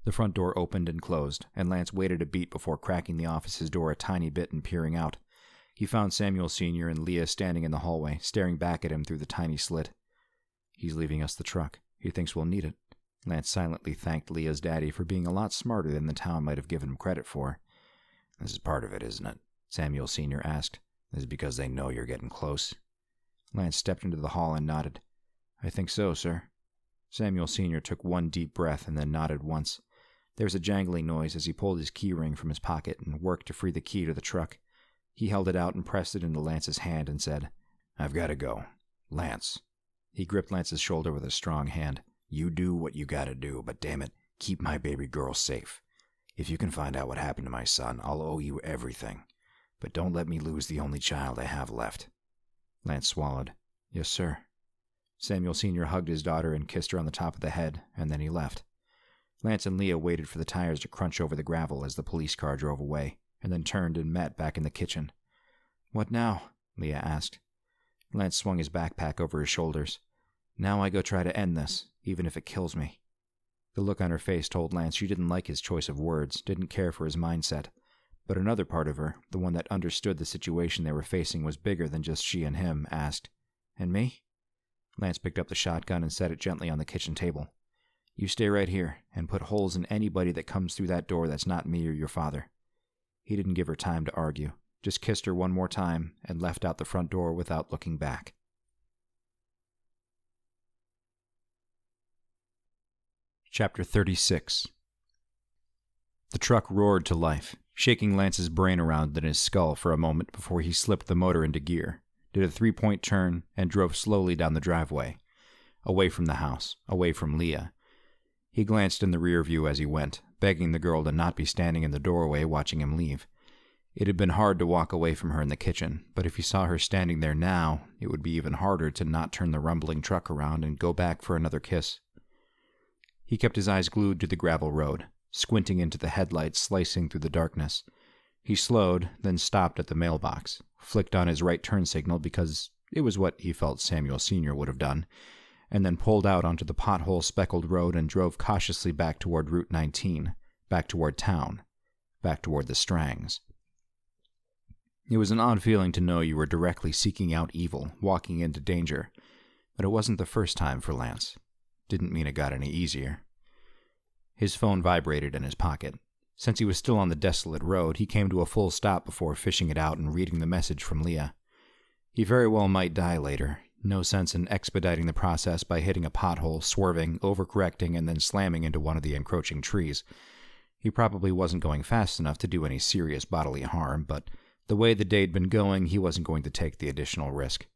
The front door opened and closed, and Lance waited a beat before cracking the office's door a tiny bit and peering out. He found Samuel Sr. and Leah standing in the hallway, staring back at him through the tiny slit. "He's leaving us the truck. He thinks we'll need it." Lance silently thanked Leah's daddy for being a lot smarter than the town might have given him credit for. "This is part of it, isn't it?" Samuel Sr. asked. "This is because they know you're getting close." Lance stepped into the hall and nodded. "I think so, sir." Samuel Sr. took one deep breath and then nodded once. There was a jangling noise as he pulled his key ring from his pocket and worked to free the key to the truck. He held it out and pressed it into Lance's hand and said, "I've got to go. Lance." He gripped Lance's shoulder with a strong hand. "You do what you gotta do, but damn it, keep my baby girl safe. If you can find out what happened to my son, I'll owe you everything. But don't let me lose the only child I have left." Lance swallowed. "Yes, sir." Samuel Sr. hugged his daughter and kissed her on the top of the head, and then he left. Lance and Leah waited for the tires to crunch over the gravel as the police car drove away, and then turned and met back in the kitchen. "What now?" Leah asked. Lance swung his backpack over his shoulders. "Now I go try to end this, even if it kills me." The look on her face told Lance she didn't like his choice of words, didn't care for his mindset. But another part of her, the one that understood the situation they were facing was bigger than just she and him, asked, "And me?" Lance picked up the shotgun and set it gently on the kitchen table. "You stay right here, and put holes in anybody that comes through that door that's not me or your father." He didn't give her time to argue, just kissed her one more time and left out the front door without looking back. Chapter 36. The truck roared to life, shaking Lance's brain around in his skull for a moment before he slipped the motor into gear, did a 3-point turn, and drove slowly down the driveway, away from the house, away from Leah. He glanced in the rear view as he went, begging the girl to not be standing in the doorway watching him leave. It had been hard to walk away from her in the kitchen, but if he saw her standing there now, it would be even harder to not turn the rumbling truck around and go back for another kiss. He kept his eyes glued to the gravel road, squinting into the headlights slicing through the darkness. He slowed, then stopped at the mailbox, flicked on his right turn signal because it was what he felt Samuel Sr. would have done, and then pulled out onto the pothole-speckled road and drove cautiously back toward Route 19, back toward town, back toward the Strangs. It was an odd feeling to know you were directly seeking out evil, walking into danger, but it wasn't the first time for Lance. Didn't mean it got any easier. His phone vibrated in his pocket. Since he was still on the desolate road, he came to a full stop before fishing it out and reading the message from Leah. He very well might die later. No sense in expediting the process by hitting a pothole, swerving, overcorrecting, and then slamming into one of the encroaching trees. He probably wasn't going fast enough to do any serious bodily harm, but the way the day'd been going, he wasn't going to take the additional risk.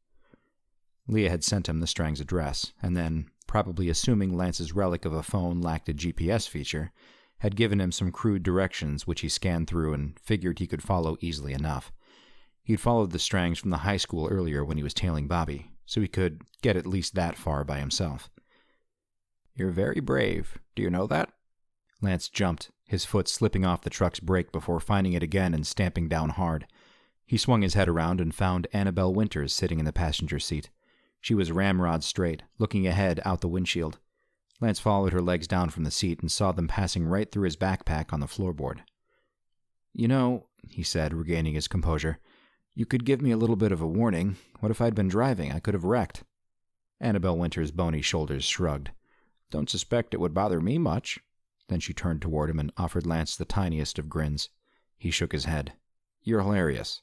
Leah had sent him the Strang's address, and then, probably assuming Lance's relic of a phone lacked a GPS feature, had given him some crude directions which he scanned through and figured he could follow easily enough. He'd followed the Strangs from the high school earlier when he was tailing Bobby, so he could get at least that far by himself. "You're very brave. Do you know that?" Lance jumped, his foot slipping off the truck's brake before finding it again and stamping down hard. He swung his head around and found Annabelle Winters sitting in the passenger seat. She was ramrod straight, looking ahead out the windshield. Lance followed her legs down from the seat and saw them passing right through his backpack on the floorboard. "You know," he said, regaining his composure, "you could give me a little bit of a warning. What if I'd been driving? I could have wrecked." Annabelle Winters' bony shoulders shrugged. "Don't suspect it would bother me much." Then she turned toward him and offered Lance the tiniest of grins. He shook his head. "You're hilarious."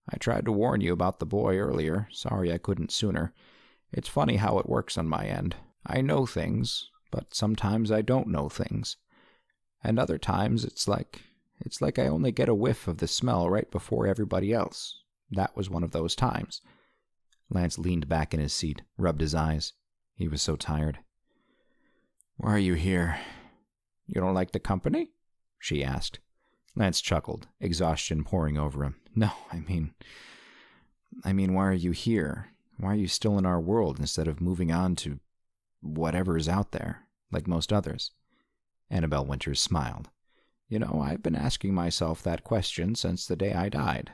"I tried to warn you about the boy earlier. Sorry I couldn't sooner. It's funny how it works on my end. I know things, but sometimes I don't know things. And other times it's like I only get a whiff of the smell right before everybody else. That was one of those times." Lance leaned back in his seat, rubbed his eyes. He was so tired. "Why are you here?" "You don't like the company?" she asked. Lance chuckled, exhaustion pouring over him. "No, I mean, why are you here? Why are you still in our world instead of moving on to whatever's out there, like most others?" Annabelle Winters smiled. "You know, I've been asking myself that question since the day I died."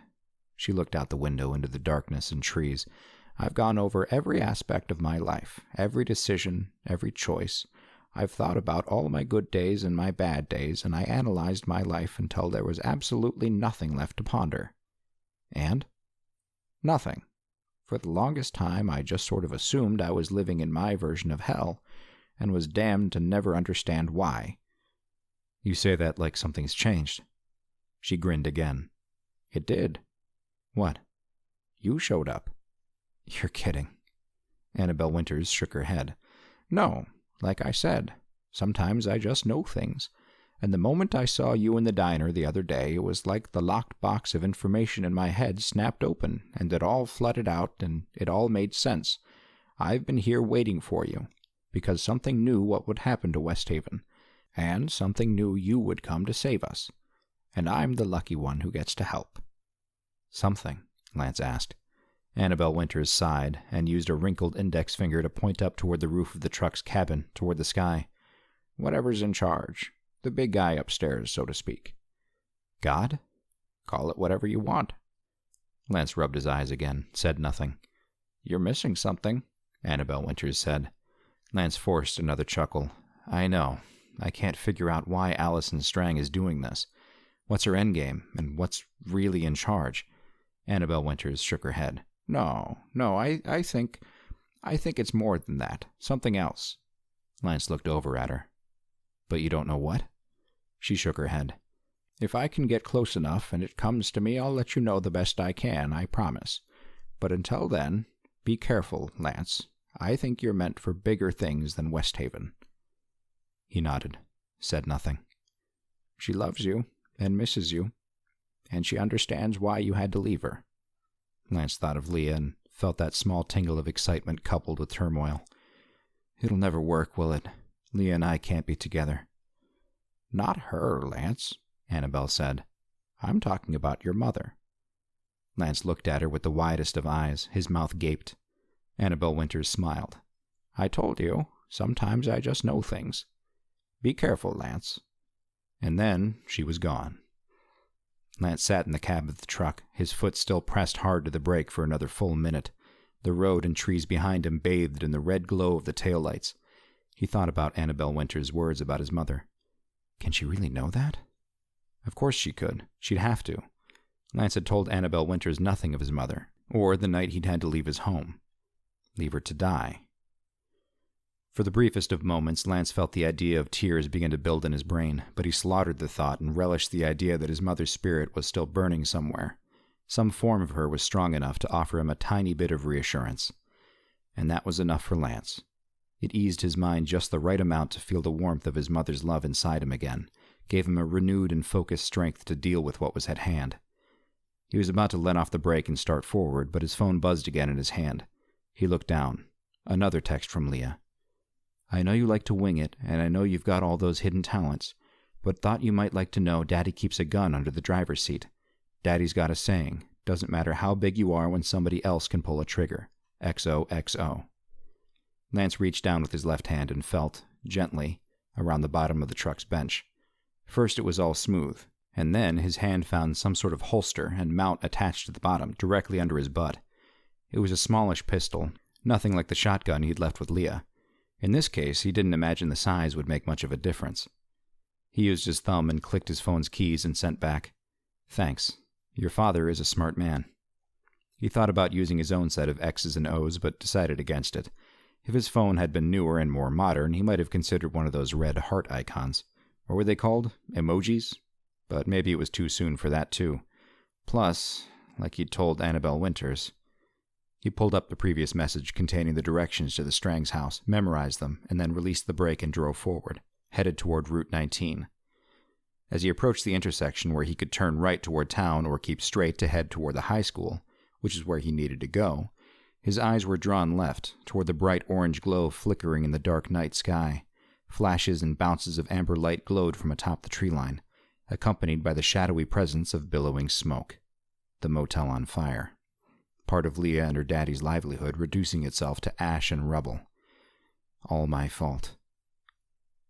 She looked out the window into the darkness and trees. "I've gone over every aspect of my life, every decision, every choice. I've thought about all my good days and my bad days, and I analyzed my life until there was absolutely nothing left to ponder. And? Nothing. For the longest time, I just sort of assumed I was living in my version of hell, and was damned to never understand why." "You say that like something's changed." She grinned again. "It did." "What?" "You showed up." "You're kidding." Annabelle Winters shook her head. "No. Like I said, sometimes I just know things. and the moment I saw you in the diner the other day, it was like the locked box of information in my head snapped open, and it all flooded out, and it all made sense. I've been here waiting for you, because something knew what would happen to Westhaven, and something knew you would come to save us, and I'm the lucky one who gets to help." "Something?" Lance asked. Annabelle Winters sighed and used a wrinkled index finger to point up toward the roof of the truck's cabin, toward the sky. "Whatever's in charge. The big guy upstairs, so to speak." "God?" "Call it whatever you want." Lance rubbed his eyes again, said nothing. "You're missing something," Annabelle Winters said. Lance forced another chuckle. "I know. I can't figure out why Allison Strang is doing this. What's her endgame, and what's really in charge?" Annabelle Winters shook her head. No, I think it's more than that. Something else." Lance looked over at her. "But you don't know what?" She shook her head. "If I can get close enough and it comes to me, I'll let you know the best I can, I promise. But until then, be careful, Lance. I think you're meant for bigger things than Westhaven." He nodded, said nothing. "She loves you and misses you, and she understands why you had to leave her." Lance thought of Leah and felt that small tingle of excitement coupled with turmoil. "It'll never work, will it? Leah and I can't be together." "Not her, Lance," Annabelle said. "I'm talking about your mother." Lance looked at her with the widest of eyes, his mouth gaped. Annabelle Winters smiled. "I told you, sometimes I just know things. Be careful, Lance." And then she was gone. Lance sat in the cab of the truck, his foot still pressed hard to the brake for another full minute. The road and trees behind him bathed in the red glow of the taillights. He thought about Annabelle Winters' words about his mother. Can she really know that? Of course she could. She'd have to. Lance had told Annabelle Winters nothing of his mother, or the night he'd had to leave his home. Leave her to die. For the briefest of moments, Lance felt the idea of tears begin to build in his brain, but he slaughtered the thought and relished the idea that his mother's spirit was still burning somewhere. Some form of her was strong enough to offer him a tiny bit of reassurance. And that was enough for Lance. It eased his mind just the right amount to feel the warmth of his mother's love inside him again, gave him a renewed and focused strength to deal with what was at hand. He was about to let off the brake and start forward, but his phone buzzed again in his hand. He looked down. Another text from Leah. "I know you like to wing it, and I know you've got all those hidden talents, but thought you might like to know Daddy keeps a gun under the driver's seat. Daddy's got a saying, doesn't matter how big you are when somebody else can pull a trigger. XOXO. Lance reached down with his left hand and felt, gently, around the bottom of the truck's bench. First it was all smooth, and then his hand found some sort of holster and mount attached to the bottom, directly under his butt. It was a smallish pistol, nothing like the shotgun he'd left with Leah. In this case, he didn't imagine the size would make much of a difference. He used his thumb and clicked his phone's keys and sent back, "Thanks. Your father is a smart man." He thought about using his own set of X's and O's, but decided against it. If his phone had been newer and more modern, he might have considered one of those red heart icons. What were they called? Emojis? But maybe it was too soon for that, too. Plus, like he'd told Annabelle Winters. He pulled up the previous message containing the directions to the Strang's house, memorized them, and then released the brake and drove forward, headed toward Route 19. As he approached the intersection where he could turn right toward town or keep straight to head toward the high school, which is where he needed to go, his eyes were drawn left, toward the bright orange glow flickering in the dark night sky. Flashes and bounces of amber light glowed from atop the tree line, accompanied by the shadowy presence of billowing smoke. The motel on fire. Part of Leah and her daddy's livelihood reducing itself to ash and rubble. All my fault.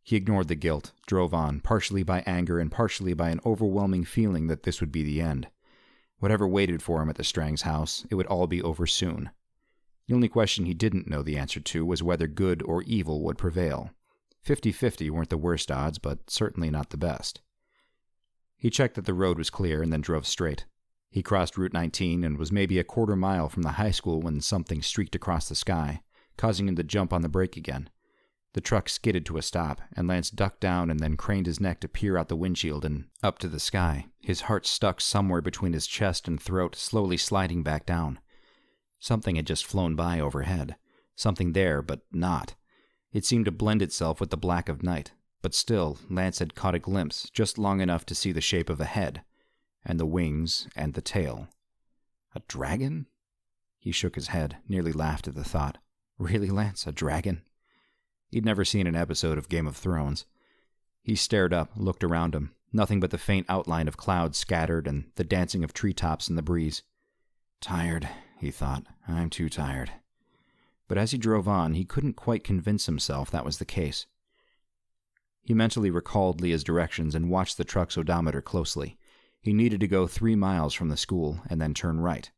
He ignored the guilt, drove on, partially by anger and partially by an overwhelming feeling that this would be the end. Whatever waited for him at the Strang's house, it would all be over soon. The only question he didn't know the answer to was whether good or evil would prevail. 50-50 weren't the worst odds, but certainly not the best. He checked that the road was clear and then drove straight. He crossed Route 19 and was maybe a quarter mile from the high school when something streaked across the sky, causing him to jump on the brake again. The truck skidded to a stop, and Lance ducked down and then craned his neck to peer out the windshield and up to the sky, his heart stuck somewhere between his chest and throat, slowly sliding back down. Something had just flown by overhead. Something there, but not. It seemed to blend itself with the black of night. But still, Lance had caught a glimpse, just long enough to see the shape of a head, and the wings, and the tail. A dragon? He shook his head, nearly laughed at the thought. Really, Lance, a dragon? He'd never seen an episode of Game of Thrones. He stared up, looked around him, nothing but the faint outline of clouds scattered and the dancing of treetops in the breeze. Tired, he thought. I'm too tired. But as he drove on, he couldn't quite convince himself that was the case. He mentally recalled Leah's directions and watched the truck's odometer closely. He needed to go 3 miles from the school and then turn right.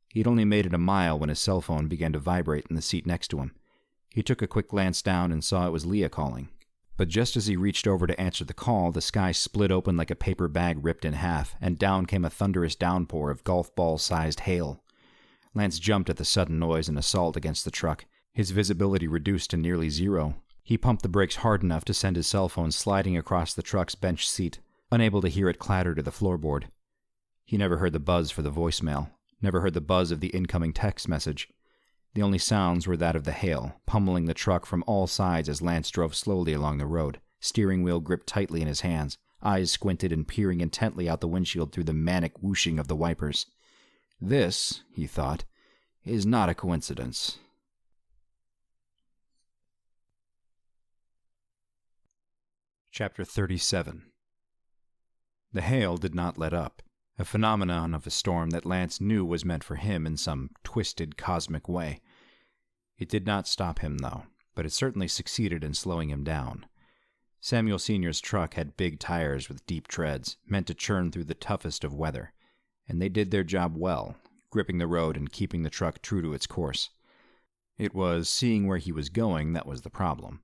He'd only made it a mile when his cell phone began to vibrate in the seat next to him. He took a quick glance down and saw it was Leah calling. But just as he reached over to answer the call, the sky split open like a paper bag ripped in half, and down came a thunderous downpour of golf ball-sized hail. Lance jumped at the sudden noise and assault against the truck, his visibility reduced to nearly zero. He pumped the brakes hard enough to send his cell phone sliding across the truck's bench seat, unable to hear it clatter to the floorboard. He never heard the buzz for the voicemail, never heard the buzz of the incoming text message. The only sounds were that of the hail, pummeling the truck from all sides as Lance drove slowly along the road, steering wheel gripped tightly in his hands, eyes squinted and peering intently out the windshield through the manic whooshing of the wipers. This, he thought, is not a coincidence. Chapter 37. The hail did not let up, a phenomenon of a storm that Lance knew was meant for him in some twisted cosmic way. It did not stop him, though, but it certainly succeeded in slowing him down. Samuel Sr.'s truck had big tires with deep treads, meant to churn through the toughest of weather, and they did their job well, gripping the road and keeping the truck true to its course. It was seeing where he was going that was the problem.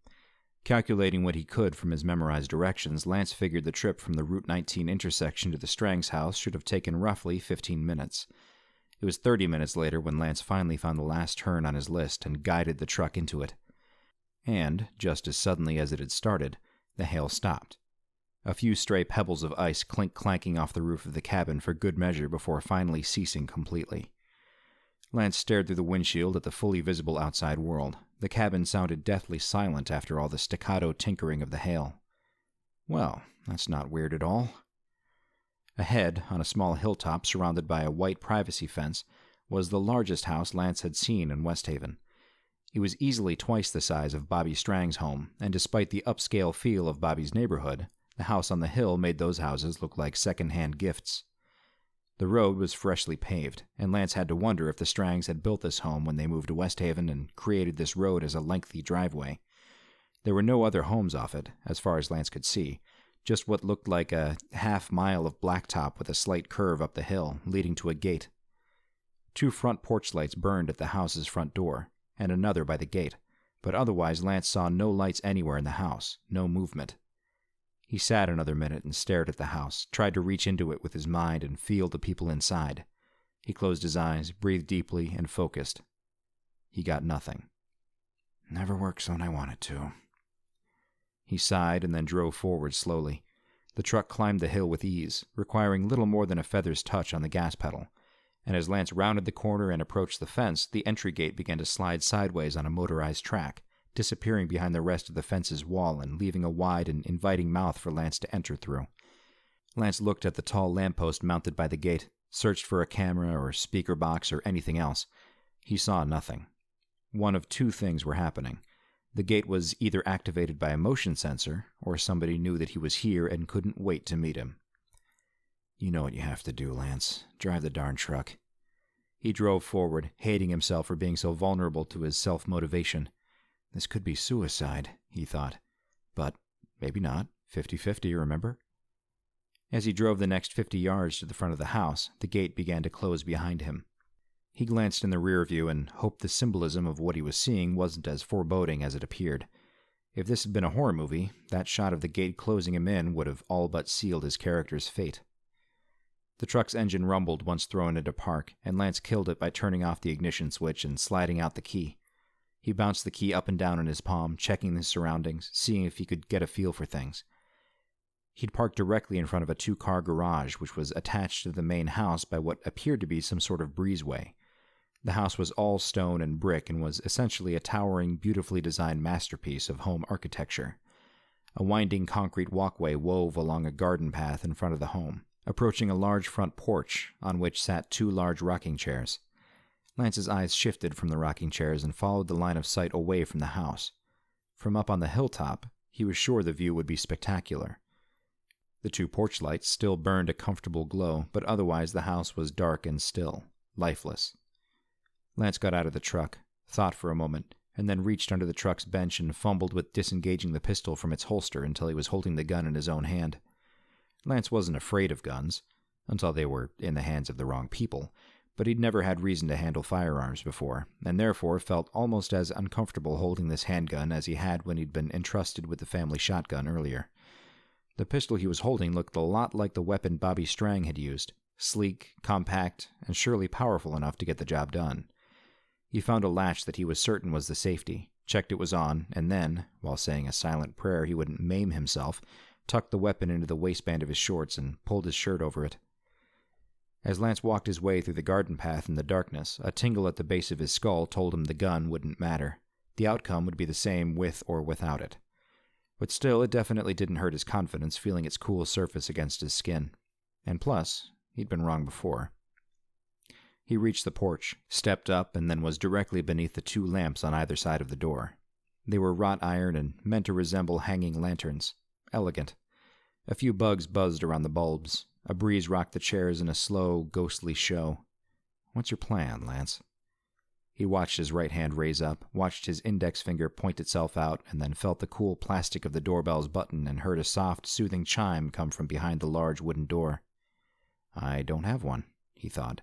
Calculating what he could from his memorized directions, Lance figured the trip from the Route 19 intersection to the Strang's house should have taken roughly 15 minutes. It was 30 minutes later when Lance finally found the last turn on his list and guided the truck into it. And, just as suddenly as it had started, the hail stopped. A few stray pebbles of ice clink-clanking off the roof of the cabin for good measure before finally ceasing completely. Lance stared through the windshield at the fully visible outside world. The cabin sounded deathly silent after all the staccato tinkering of the hail. Well, that's not weird at all. Ahead, on a small hilltop surrounded by a white privacy fence, was the largest house Lance had seen in Westhaven. It was easily twice the size of Bobby Strang's home, and despite the upscale feel of Bobby's neighborhood, the house on the hill made those houses look like second-hand gifts. The road was freshly paved, and Lance had to wonder if the Strangs had built this home when they moved to Westhaven and created this road as a lengthy driveway. There were no other homes off it, as far as Lance could see, just what looked like a half-mile of blacktop with a slight curve up the hill, leading to a gate. 2 front porch lights burned at the house's front door, and another by the gate, but otherwise Lance saw no lights anywhere in the house, no movement. He sat another minute and stared at the house, tried to reach into it with his mind and feel the people inside. He closed his eyes, breathed deeply, and focused. He got nothing. Never works when I want it to. He sighed and then drove forward slowly. The truck climbed the hill with ease, requiring little more than a feather's touch on the gas pedal, and as Lance rounded the corner and approached the fence, the entry gate began to slide sideways on a motorized track, disappearing behind the rest of the fence's wall and leaving a wide and inviting mouth for Lance to enter through. Lance looked at the tall lamppost mounted by the gate, searched for a camera or speaker box or anything else. He saw nothing. One of 2 things were happening. The gate was either activated by a motion sensor, or somebody knew that he was here and couldn't wait to meet him. You know what you have to do, Lance. Drive the darn truck. He drove forward, hating himself for being so vulnerable to his self-motivation. This could be suicide, he thought. But maybe not. 50-50, remember? As he drove the next 50 yards to the front of the house, the gate began to close behind him. He glanced in the rear view and hoped the symbolism of what he was seeing wasn't as foreboding as it appeared. If this had been a horror movie, that shot of the gate closing him in would have all but sealed his character's fate. The truck's engine rumbled once thrown into park, and Lance killed it by turning off the ignition switch and sliding out the key. He bounced the key up and down in his palm, checking his surroundings, seeing if he could get a feel for things. He'd parked directly in front of a 2-car garage, which was attached to the main house by what appeared to be some sort of breezeway. The house was all stone and brick and was essentially a towering, beautifully designed masterpiece of home architecture. A winding concrete walkway wove along a garden path in front of the home, approaching a large front porch on which sat 2 large rocking chairs. Lance's eyes shifted from the rocking chairs and followed the line of sight away from the house. From up on the hilltop, he was sure the view would be spectacular. The 2 porch lights still burned a comfortable glow, but otherwise the house was dark and still, lifeless. Lance got out of the truck, thought for a moment, and then reached under the truck's bench and fumbled with disengaging the pistol from its holster until he was holding the gun in his own hand. Lance wasn't afraid of guns, until they were in the hands of the wrong people, but he'd never had reason to handle firearms before, and therefore felt almost as uncomfortable holding this handgun as he had when he'd been entrusted with the family shotgun earlier. The pistol he was holding looked a lot like the weapon Bobby Strang had used, sleek, compact, and surely powerful enough to get the job done. He found a latch that he was certain was the safety, checked it was on, and then, while saying a silent prayer he wouldn't maim himself, tucked the weapon into the waistband of his shorts and pulled his shirt over it. As Lance walked his way through the garden path in the darkness, a tingle at the base of his skull told him the gun wouldn't matter. The outcome would be the same with or without it. But still, it definitely didn't hurt his confidence feeling its cool surface against his skin. And plus, he'd been wrong before. He reached the porch, stepped up, and then was directly beneath the 2 lamps on either side of the door. They were wrought iron and meant to resemble hanging lanterns. Elegant. A few bugs buzzed around the bulbs. A breeze rocked the chairs in a slow, ghostly show. "What's your plan, Lance?" He watched his right hand raise up, watched his index finger point itself out, and then felt the cool plastic of the doorbell's button and heard a soft, soothing chime come from behind the large wooden door. "I don't have one," he thought.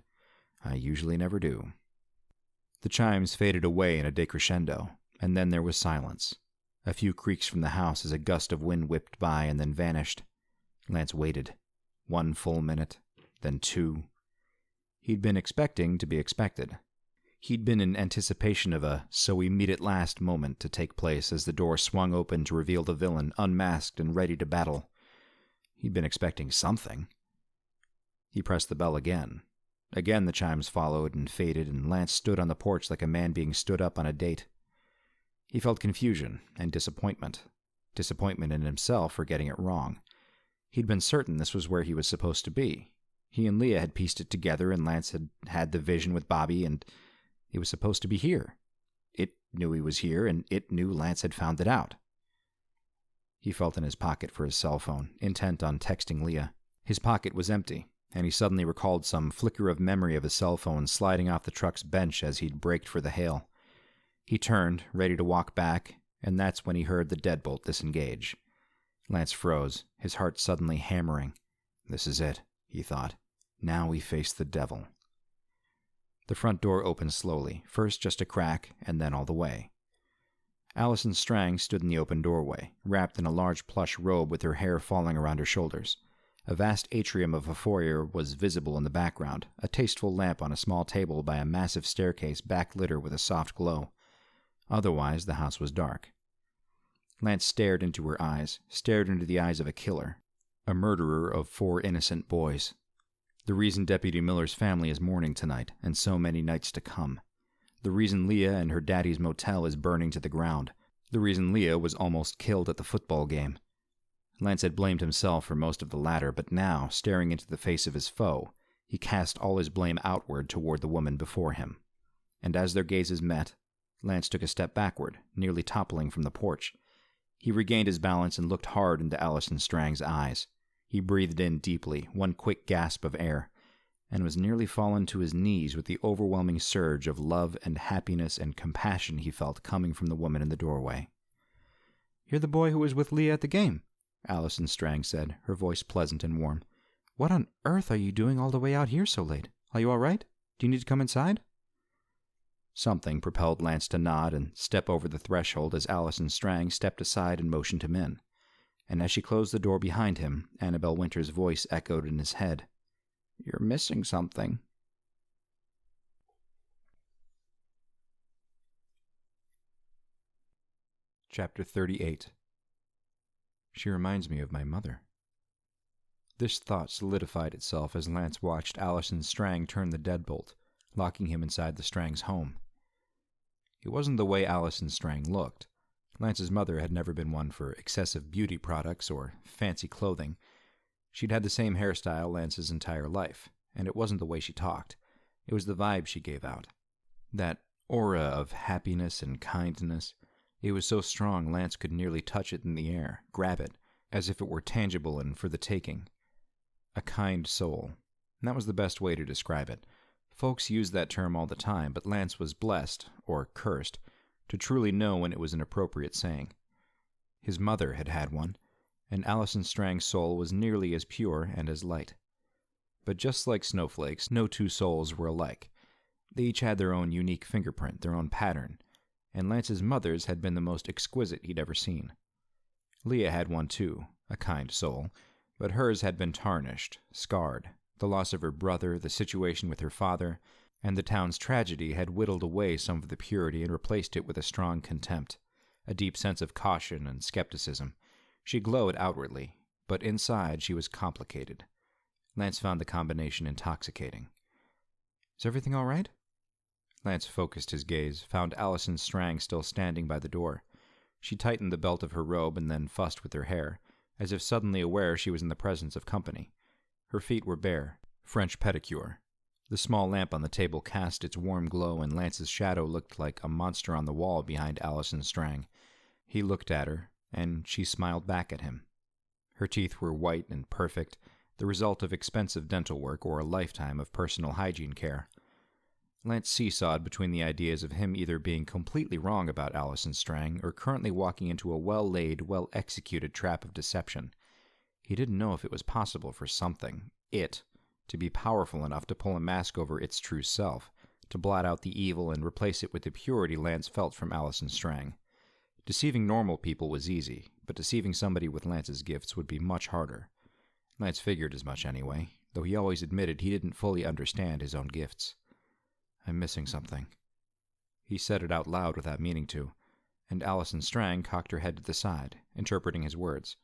"I usually never do." The chimes faded away in a decrescendo, and then there was silence. A few creaks from the house as a gust of wind whipped by and then vanished. Lance waited. 1 full minute, then 2. He'd been expecting to be expected. He'd been in anticipation of a "so we meet at last" moment to take place as the door swung open to reveal the villain, unmasked and ready to battle. He'd been expecting something. He pressed the bell again. Again the chimes followed and faded, and Lance stood on the porch like a man being stood up on a date. He felt confusion and disappointment. Disappointment in himself for getting it wrong. He'd been certain this was where he was supposed to be. He and Leah had pieced it together, and Lance had had the vision with Bobby, and he was supposed to be here. It knew he was here, and it knew Lance had found it out. He felt in his pocket for his cell phone, intent on texting Leah. His pocket was empty, and he suddenly recalled some flicker of memory of his cell phone sliding off the truck's bench as he'd braked for the hail. He turned, ready to walk back, and that's when he heard the deadbolt disengage. Lance froze, his heart suddenly hammering. This is it, he thought. Now we face the devil. The front door opened slowly, first just a crack, and then all the way. Allison Strang stood in the open doorway, wrapped in a large plush robe with her hair falling around her shoulders. A vast atrium of a foyer was visible in the background, a tasteful lamp on a small table by a massive staircase backlit with a soft glow. Otherwise, the house was dark. Lance stared into her eyes, stared into the eyes of a killer, a murderer of 4 innocent boys. The reason Deputy Miller's family is mourning tonight, and so many nights to come. The reason Leah and her daddy's motel is burning to the ground. The reason Leah was almost killed at the football game. Lance had blamed himself for most of the latter, but now, staring into the face of his foe, he cast all his blame outward toward the woman before him. And as their gazes met, Lance took a step backward, nearly toppling from the porch. He regained his balance and looked hard into Allison Strang's eyes. He breathed in deeply, one quick gasp of air, and was nearly fallen to his knees with the overwhelming surge of love and happiness and compassion he felt coming from the woman in the doorway. "You're the boy who was with Leah at the game," Allison Strang said, her voice pleasant and warm. "What on earth are you doing all the way out here so late? Are you all right? Do you need to come inside?" Something propelled Lance to nod and step over the threshold as Allison Strang stepped aside and motioned him in. And as she closed the door behind him, Annabelle Winter's voice echoed in his head. "You're missing something." Chapter 38. She reminds me of my mother. This thought solidified itself as Lance watched Allison Strang turn the deadbolt, locking him inside the Strang's home. It wasn't the way Allison Strang looked. Lance's mother had never been one for excessive beauty products or fancy clothing. She'd had the same hairstyle Lance's entire life, and it wasn't the way she talked. It was the vibe she gave out. That aura of happiness and kindness. It was so strong Lance could nearly touch it in the air, grab it, as if it were tangible and for the taking. A kind soul. And that was the best way to describe it. Folks used that term all the time, but Lance was blessed, or cursed, to truly know when it was an appropriate saying. His mother had had one, and Allison Strang's soul was nearly as pure and as light. But just like snowflakes, no two souls were alike. They each had their own unique fingerprint, their own pattern, and Lance's mother's had been the most exquisite he'd ever seen. Leah had one too, a kind soul, but hers had been tarnished, scarred. The loss of her brother, the situation with her father, and the town's tragedy had whittled away some of the purity and replaced it with a strong contempt, a deep sense of caution and skepticism. She glowed outwardly, but inside she was complicated. Lance found the combination intoxicating. "Is everything all right?" Lance focused his gaze, found Allison Strang still standing by the door. She tightened the belt of her robe and then fussed with her hair, as if suddenly aware she was in the presence of company. Her feet were bare, French pedicure. The small lamp on the table cast its warm glow, and Lance's shadow looked like a monster on the wall behind Allison Strang. He looked at her, and she smiled back at him. Her teeth were white and perfect, the result of expensive dental work or a lifetime of personal hygiene care. Lance seesawed between the ideas of him either being completely wrong about Allison Strang or currently walking into a well-laid, well-executed trap of deception. He didn't know if it was possible for something, to be powerful enough to pull a mask over its true self, to blot out the evil and replace it with the purity Lance felt from Allison Strang. Deceiving normal people was easy, but deceiving somebody with Lance's gifts would be much harder. Lance figured as much anyway, though he always admitted he didn't fully understand his own gifts. "I'm missing something." He said it out loud without meaning to, and Allison Strang cocked her head to the side, interpreting his words.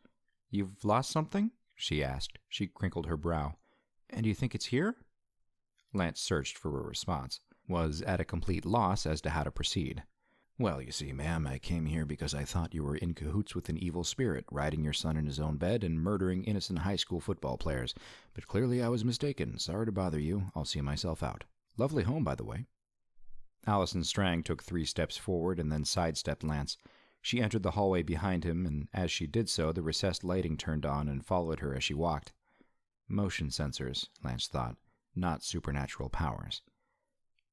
"You've lost something?" she asked. She crinkled her brow. "And you think it's here?" Lance searched for a response, was at a complete loss as to how to proceed. "Well, you see, ma'am, I came here because I thought you were in cahoots with an evil spirit, riding your son in his own bed and murdering innocent high school football players. But clearly I was mistaken. Sorry to bother you. I'll see myself out. Lovely home, by the way." Allison Strang took 3 steps forward and then sidestepped Lance. She entered the hallway behind him, and as she did so, the recessed lighting turned on and followed her as she walked. Motion sensors, Lance thought, not supernatural powers.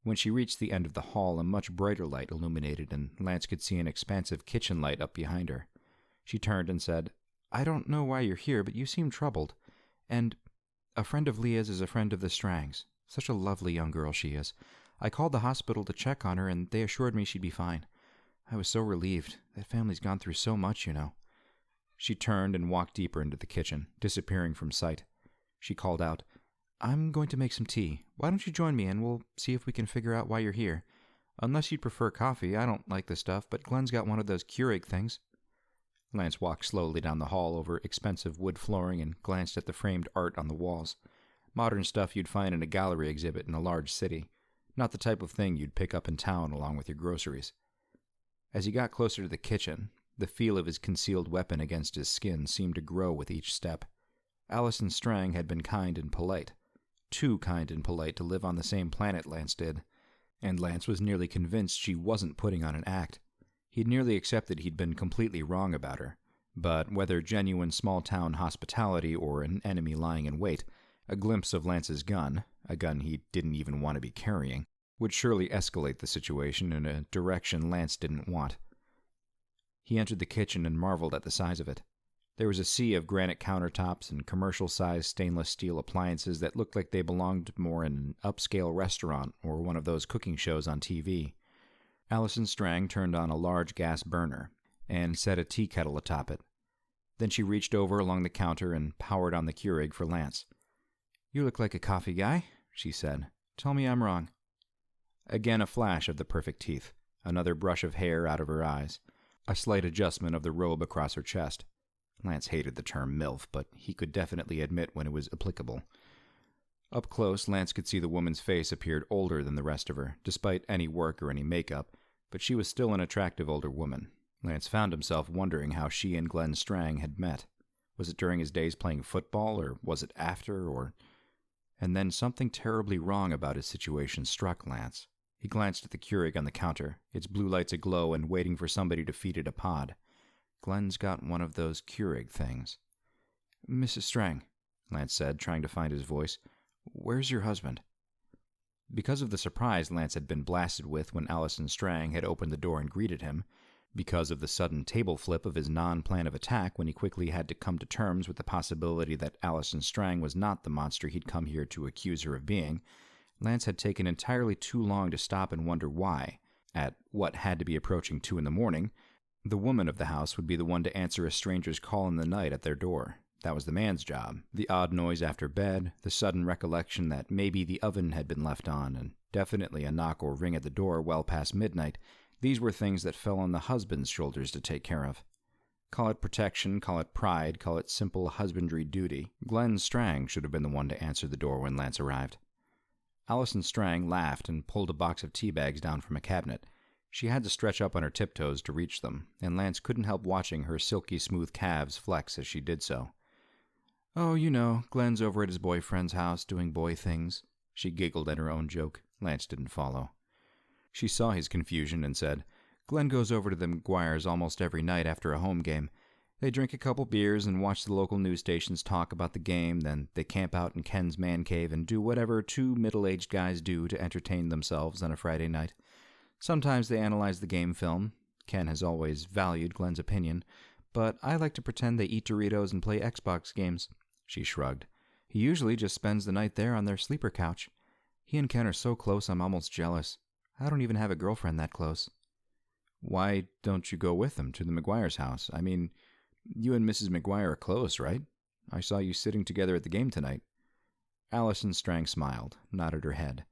When she reached the end of the hall, a much brighter light illuminated, and Lance could see an expansive kitchen light up behind her. She turned and said, "I don't know why you're here, but you seem troubled. And a friend of Leah's is a friend of the Strangs. Such a lovely young girl she is. I called the hospital to check on her, and they assured me she'd be fine. I was so relieved. That family's gone through so much, you know." She turned and walked deeper into the kitchen, disappearing from sight. She called out, "I'm going to make some tea. Why don't you join me, and we'll see if we can figure out why you're here. Unless you'd prefer coffee, I don't like the stuff, but Glenn's got one of those Keurig things." Lance walked slowly down the hall over expensive wood flooring and glanced at the framed art on the walls. Modern stuff you'd find in a gallery exhibit in a large city. Not the type of thing you'd pick up in town along with your groceries. As he got closer to the kitchen, the feel of his concealed weapon against his skin seemed to grow with each step. Allison Strang had been kind and polite. Too kind and polite to live on the same planet Lance did. And Lance was nearly convinced she wasn't putting on an act. He'd nearly accepted he'd been completely wrong about her. But whether genuine small-town hospitality or an enemy lying in wait, a glimpse of Lance's gun, a gun he didn't even want to be carrying, would surely escalate the situation in a direction Lance didn't want. He entered the kitchen and marveled at the size of it. There was a sea of granite countertops and commercial-sized stainless steel appliances that looked like they belonged more in an upscale restaurant or one of those cooking shows on TV. Allison Strang turned on a large gas burner and set a tea kettle atop it. Then she reached over along the counter and powered on the Keurig for Lance. "You look like a coffee guy," she said. "Tell me I'm wrong." Again a flash of the perfect teeth, another brush of hair out of her eyes, a slight adjustment of the robe across her chest. Lance hated the term MILF, but he could definitely admit when it was applicable. Up close, Lance could see the woman's face appeared older than the rest of her, despite any work or any makeup, but she was still an attractive older woman. Lance found himself wondering how she and Glenn Strang had met. Was it during his days playing football, or was it after, or... And then something terribly wrong about his situation struck Lance. He glanced at the Keurig on the counter, its blue lights aglow and waiting for somebody to feed it a pod. Glenn's got one of those Keurig things. "Mrs. Strang," Lance said, trying to find his voice, "where's your husband?" Because of the surprise Lance had been blasted with when Allison Strang had opened the door and greeted him, because of the sudden table flip of his non-plan of attack when he quickly had to come to terms with the possibility that Allison Strang was not the monster he'd come here to accuse her of being, Lance had taken entirely too long to stop and wonder why, at what had to be approaching 2 a.m, the woman of the house would be the one to answer a stranger's call in the night at their door. That was the man's job. The odd noise after bed, the sudden recollection that maybe the oven had been left on, and definitely a knock or ring at the door well past midnight, these were things that fell on the husband's shoulders to take care of. Call it protection, call it pride, call it simple husbandry duty. Glenn Strang should have been the one to answer the door when Lance arrived. Allison Strang laughed and pulled a box of tea bags down from a cabinet. She had to stretch up on her tiptoes to reach them, and Lance couldn't help watching her silky smooth calves flex as she did so. "Oh, you know, Glenn's over at his boyfriend's house doing boy things." She giggled at her own joke. Lance didn't follow. She saw his confusion and said, "Glenn goes over to the McGuires almost every night after a home game. They drink a couple beers and watch the local news stations talk about the game, then they camp out in Ken's man cave and do whatever 2 middle-aged guys do to entertain themselves on a Friday night. Sometimes they analyze the game film. Ken has always valued Glenn's opinion, but I like to pretend they eat Doritos and play Xbox games." She shrugged. "He usually just spends the night there on their sleeper couch. He and Ken are so close I'm almost jealous. I don't even have a girlfriend that close." "Why don't you go with them to the McGuire's house? I mean, you and Mrs. McGuire are close, right? I saw you sitting together at the game tonight." Allison Strang smiled, nodded her head.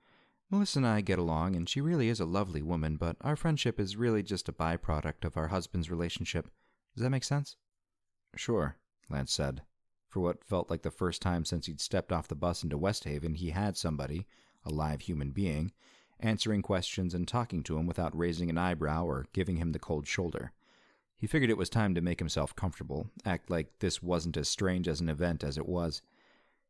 "Melissa and I get along, and she really is a lovely woman, but our friendship is really just a byproduct of our husband's relationship. Does that make sense?" "Sure," Lance said. For what felt like the first time since he'd stepped off the bus into Westhaven, he had somebody, a live human being, answering questions and talking to him without raising an eyebrow or giving him the cold shoulder. He figured it was time to make himself comfortable, act like this wasn't as strange as an event as it was.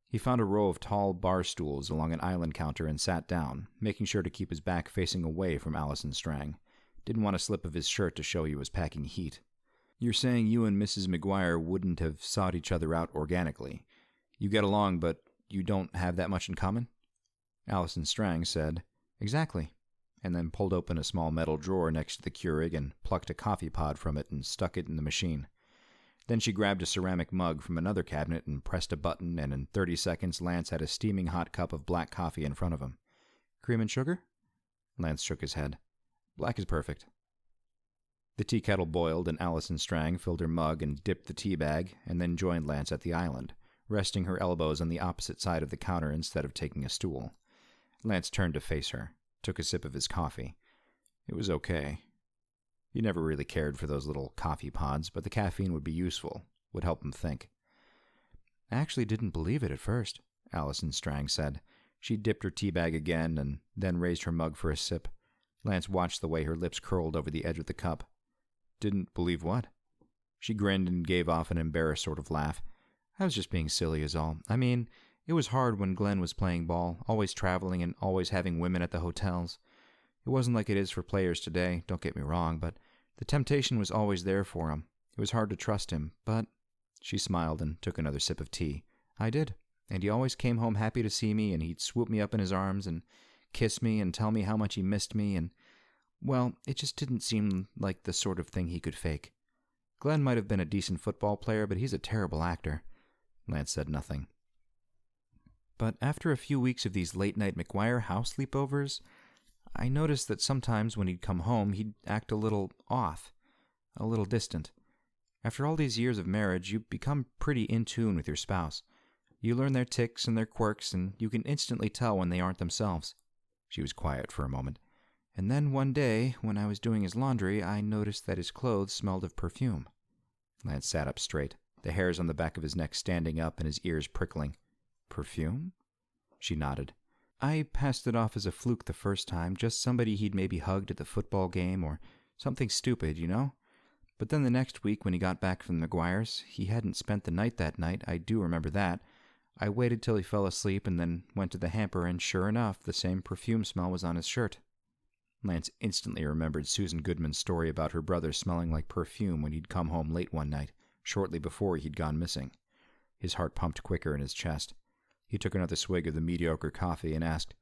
He found a row of tall bar stools along an island counter and sat down, making sure to keep his back facing away from Allison Strang. Didn't want a slip of his shirt to show he was packing heat. "You're saying you and Mrs. McGuire wouldn't have sought each other out organically. You get along, but you don't have that much in common?" Allison Strang said, "Exactly," and then pulled open a small metal drawer next to the Keurig and plucked a coffee pod from it and stuck it in the machine. Then she grabbed a ceramic mug from another cabinet and pressed a button, and in 30 seconds Lance had a steaming hot cup of black coffee in front of him. "Cream and sugar?" Lance shook his head. "Black is perfect." The tea kettle boiled, and Allison Strang filled her mug and dipped the tea bag, and then joined Lance at the island, resting her elbows on the opposite side of the counter instead of taking a stool. Lance turned to face her, took a sip of his coffee. It was okay. He never really cared for those little coffee pods, but the caffeine would be useful, would help him think. "I actually didn't believe it at first," Allison Strang said. She dipped her tea bag again and then raised her mug for a sip. Lance watched the way her lips curled over the edge of the cup. "Didn't believe what?" She grinned and gave off an embarrassed sort of laugh. "I was just being silly is all. I mean, it was hard when Glenn was playing ball, always traveling and always having women at the hotels. It wasn't like it is for players today, don't get me wrong, but the temptation was always there for him. It was hard to trust him, but..." She smiled and took another sip of tea. "I did, and he always came home happy to see me, and he'd swoop me up in his arms and kiss me and tell me how much he missed me, and, well, it just didn't seem like the sort of thing he could fake. Glenn might have been a decent football player, but he's a terrible actor." Lance said nothing. "But after a few weeks of these late-night McGuire house sleepovers, I noticed that sometimes when he'd come home, he'd act a little off, a little distant. After all these years of marriage, you become pretty in tune with your spouse. You learn their tics and their quirks, and you can instantly tell when they aren't themselves." She was quiet for a moment. "And then one day, when I was doing his laundry, I noticed that his clothes smelled of perfume." Lance sat up straight, the hairs on the back of his neck standing up and his ears prickling. "Perfume?" She nodded. "I passed it off as a fluke the first time, just somebody he'd maybe hugged at the football game or something stupid, you know? But then the next week when he got back from the McGuire's, he hadn't spent the night that night, I do remember that. I waited till he fell asleep and then went to the hamper, and sure enough, the same perfume smell was on his shirt. Lance instantly remembered Susan Goodman's story about her brother smelling like perfume when he'd come home late one night, shortly before he'd gone missing. His heart pumped quicker in his chest. He took another swig of the mediocre coffee and asked,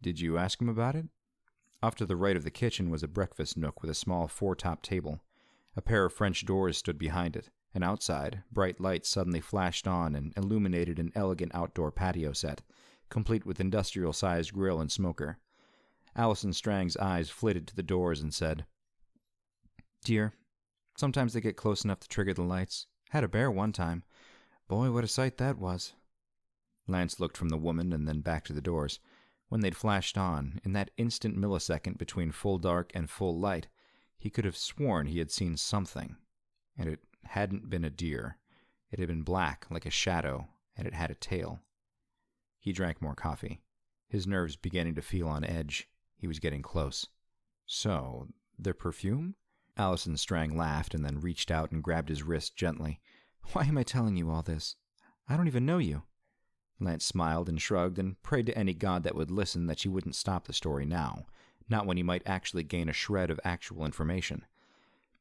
"Did you ask him about it?" Off to the right of the kitchen was a breakfast nook with a small four-top table. A pair of French doors stood behind it, and outside, bright lights suddenly flashed on and illuminated an elegant outdoor patio set, complete with industrial-sized grill and smoker. Allison Strang's eyes flitted to the doors and said, "Dear, sometimes they get close enough to trigger the lights. Had a bear one time. Boy, what a sight that was." Lance looked from the woman and then back to the doors. When they'd flashed on, in that instant millisecond between full dark and full light, he could have sworn he had seen something. And it hadn't been a deer. It had been black, like a shadow, and it had a tail. He drank more coffee, his nerves beginning to feel on edge. He was getting close. "So, the perfume?" Allison Strang laughed and then reached out and grabbed his wrist gently. "Why am I telling you all this? I don't even know you." Lance smiled and shrugged and prayed to any god that would listen that she wouldn't stop the story now, not when he might actually gain a shred of actual information.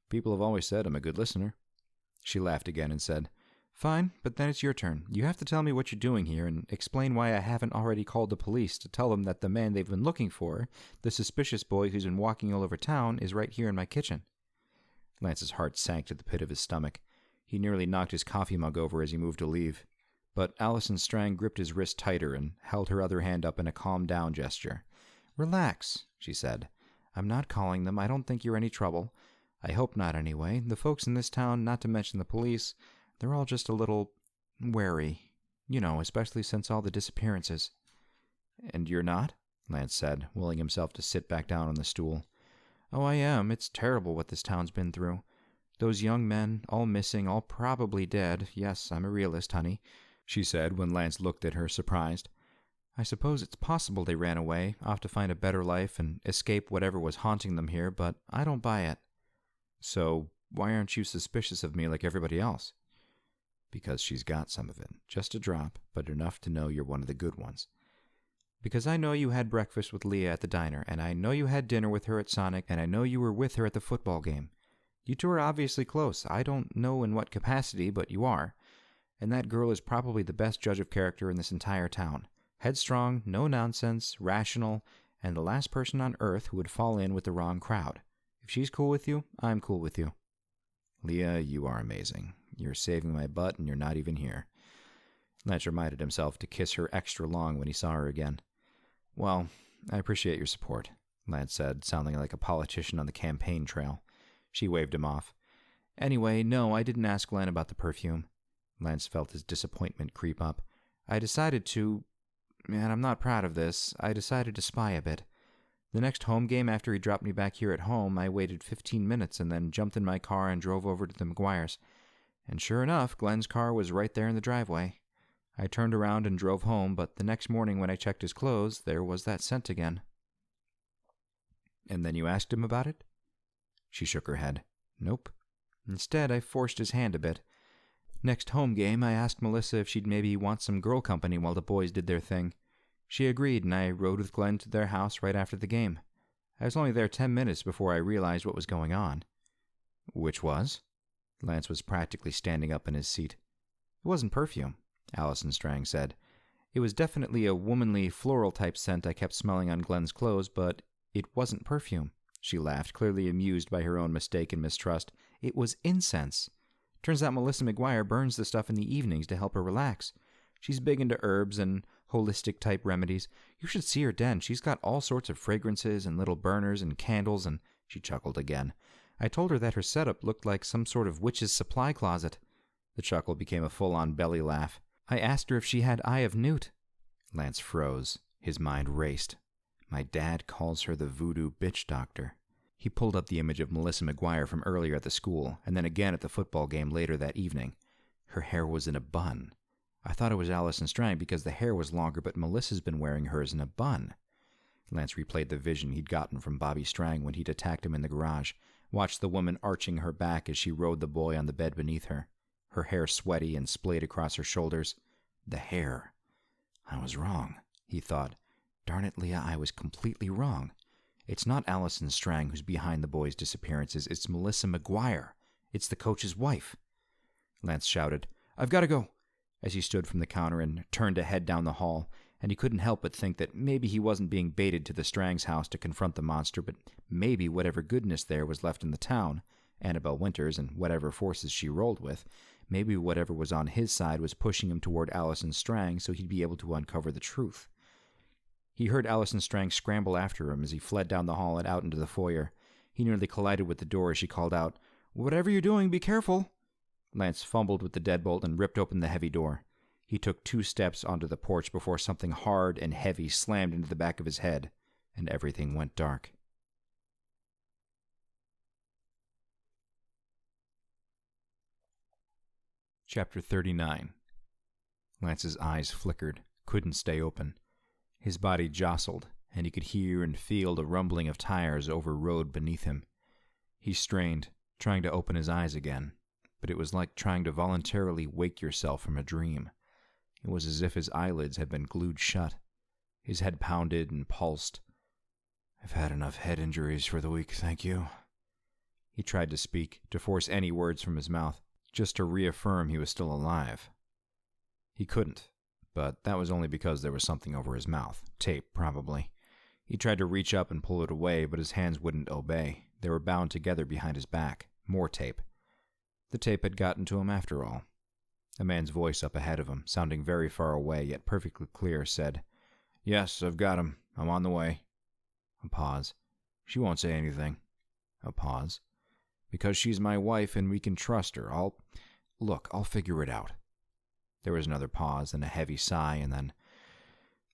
"People have always said I'm a good listener." She laughed again and said, "Fine, but then it's your turn. You have to tell me what you're doing here and explain why I haven't already called the police to tell them that the man they've been looking for, the suspicious boy who's been walking all over town, is right here in my kitchen." Lance's heart sank to the pit of his stomach. He nearly knocked his coffee mug over as he moved to leave. But Allison Strang gripped his wrist tighter and held her other hand up in a calm-down gesture. "Relax," she said. "I'm not calling them. I don't think you're any trouble. I hope not, anyway. The folks in this town, not to mention the police, they're all just a little wary. You know, especially since all the disappearances." "And you're not?" Lance said, willing himself to sit back down on the stool. "Oh, I am. It's terrible what this town's been through. Those young men, all missing, all probably dead. Yes, I'm a realist, honey," she said when Lance looked at her, surprised. "I suppose it's possible they ran away, off to find a better life and escape whatever was haunting them here, but I don't buy it." "So, why aren't you suspicious of me like everybody else?" "Because she's got some of it. Just a drop, but enough to know you're one of the good ones." "Because I know you had breakfast with Leah at the diner, and I know you had dinner with her at Sonic, and I know you were with her at the football game. You two are obviously close. I don't know in what capacity, but you are. And that girl is probably the best judge of character in this entire town. Headstrong, no nonsense, rational, and the last person on earth who would fall in with the wrong crowd. If she's cool with you, I'm cool with you." "Leah, you are amazing. You're saving my butt and you're not even here." Lance reminded himself to kiss her extra long when he saw her again. "Well, I appreciate your support," Lance said, sounding like a politician on the campaign trail. She waved him off. "Anyway, no, I didn't ask Glenn about the perfume." Lance felt his disappointment creep up. "I decided to, and I'm not proud of this, I decided to spy a bit. The next home game after he dropped me back here at home, I waited 15 minutes and then jumped in my car and drove over to the McGuire's. And sure enough, Glenn's car was right there in the driveway. I turned around and drove home, but the next morning when I checked his clothes, there was that scent again." "And then you asked him about it?" She shook her head. "Nope. Instead, I forced his hand a bit. Next home game, I asked Melissa if she'd maybe want some girl company while the boys did their thing. She agreed, and I rode with Glenn to their house right after the game. I was only there 10 minutes before I realized what was going on." "Which was?" Lance was practically standing up in his seat. "It wasn't perfume," Allison Strang said. "It was definitely a womanly, floral-type scent I kept smelling on Glenn's clothes, but it wasn't perfume." She laughed, clearly amused by her own mistake and mistrust. "It was incense. Turns out Melissa McGuire burns the stuff in the evenings to help her relax. She's big into herbs and holistic-type remedies. You should see her den. She's got all sorts of fragrances and little burners and candles," and she chuckled again. "I told her that her setup looked like some sort of witch's supply closet." The chuckle became a full-on belly laugh. "I asked her if she had Eye of Newt." Lance froze. His mind raced. "My dad calls her the voodoo bitch doctor." He pulled up the image of Melissa McGuire from earlier at the school, and then again at the football game later that evening. Her hair was in a bun. I thought it was Allison Strang because the hair was longer, but Melissa's been wearing hers in a bun. Lance replayed the vision he'd gotten from Bobby Strang when he'd attacked him in the garage, watched the woman arching her back as she rode the boy on the bed beneath her, her hair sweaty and splayed across her shoulders. The hair. I was wrong, he thought. Darn it, Leah, I was completely wrong. It's not Allison Strang who's behind the boy's disappearances. It's Melissa McGuire. It's the coach's wife. Lance shouted, "I've got to go," as he stood from the counter and turned to head down the hall, and he couldn't help but think that maybe he wasn't being baited to the Strang's house to confront the monster, but maybe whatever goodness there was left in the town, Annabelle Winters and whatever forces she rolled with, maybe whatever was on his side was pushing him toward Allison Strang so he'd be able to uncover the truth. He heard Allison Strang scramble after him as he fled down the hall and out into the foyer. He nearly collided with the door as she called out, "Whatever you're doing, be careful!" Lance fumbled with the deadbolt and ripped open the heavy door. He took 2 steps onto the porch before something hard and heavy slammed into the back of his head, and everything went dark. Chapter 39. Lance's eyes flickered, couldn't stay open. His body jostled, and he could hear and feel the rumbling of tires over road beneath him. He strained, trying to open his eyes again, but it was like trying to voluntarily wake yourself from a dream. It was as if his eyelids had been glued shut. His head pounded and pulsed. "I've had enough head injuries for the week, thank you." He tried to speak, to force any words from his mouth, just to reaffirm he was still alive. He couldn't, but that was only because there was something over his mouth. Tape, probably. He tried to reach up and pull it away, but his hands wouldn't obey. They were bound together behind his back. More tape. The tape had gotten to him after all. A man's voice up ahead of him, sounding very far away yet perfectly clear, said, "Yes, I've got him. I'm on the way." A pause. "She won't say anything." A pause. "Because she's my wife and we can trust her. I'll figure it out." There was another pause and a heavy sigh, and then,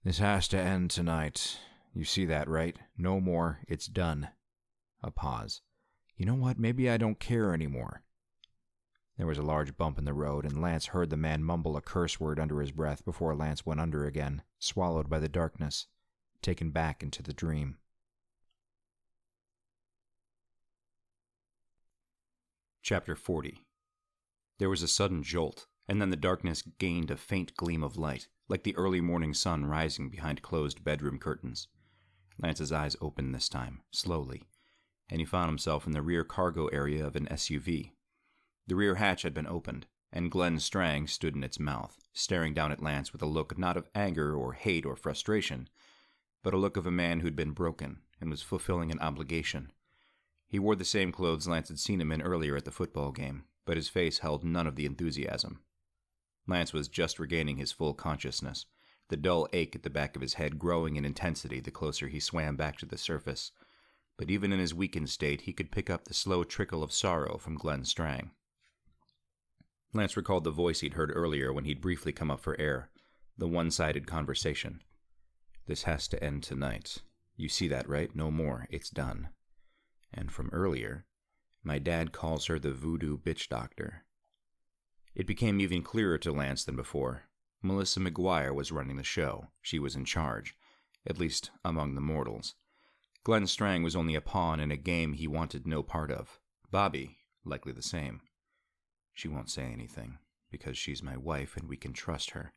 "This has to end tonight. You see that, right? No more. It's done." A pause. "You know what? Maybe I don't care anymore." There was a large bump in the road, and Lance heard the man mumble a curse word under his breath before Lance went under again, swallowed by the darkness, taken back into the dream. Chapter 40. There was a sudden jolt, and then the darkness gained a faint gleam of light, like the early morning sun rising behind closed bedroom curtains. Lance's eyes opened this time, slowly, and he found himself in the rear cargo area of an SUV. The rear hatch had been opened, and Glenn Strang stood in its mouth, staring down at Lance with a look not of anger or hate or frustration, but a look of a man who'd been broken and was fulfilling an obligation. He wore the same clothes Lance had seen him in earlier at the football game, but his face held none of the enthusiasm. Lance was just regaining his full consciousness, the dull ache at the back of his head growing in intensity the closer he swam back to the surface. But even in his weakened state, he could pick up the slow trickle of sorrow from Glenn Strang. Lance recalled the voice he'd heard earlier when he'd briefly come up for air, the one-sided conversation. "This has to end tonight. You see that, right? No more. It's done." And from earlier, "My dad calls her the voodoo bitch doctor." It became even clearer to Lance than before. Melissa McGuire was running the show. She was in charge, at least among the mortals. Glenn Strang was only a pawn in a game he wanted no part of. Bobby, likely the same. "She won't say anything, because she's my wife and we can trust her."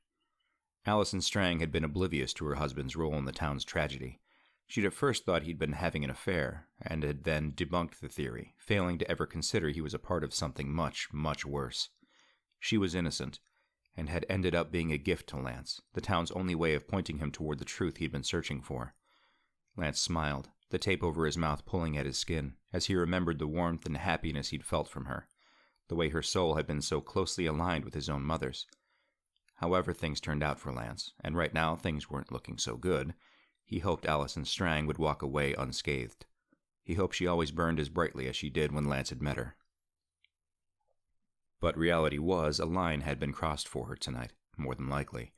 Allison Strang had been oblivious to her husband's role in the town's tragedy. She'd at first thought he'd been having an affair, and had then debunked the theory, failing to ever consider he was a part of something much, much worse. She was innocent, and had ended up being a gift to Lance, the town's only way of pointing him toward the truth he'd been searching for. Lance smiled, the tape over his mouth pulling at his skin, as he remembered the warmth and happiness he'd felt from her, the way her soul had been so closely aligned with his own mother's. However things turned out for Lance, and right now things weren't looking so good, he hoped Allison Strang would walk away unscathed. He hoped she always burned as brightly as she did when Lance had met her. But reality was, a line had been crossed for her tonight, more than likely.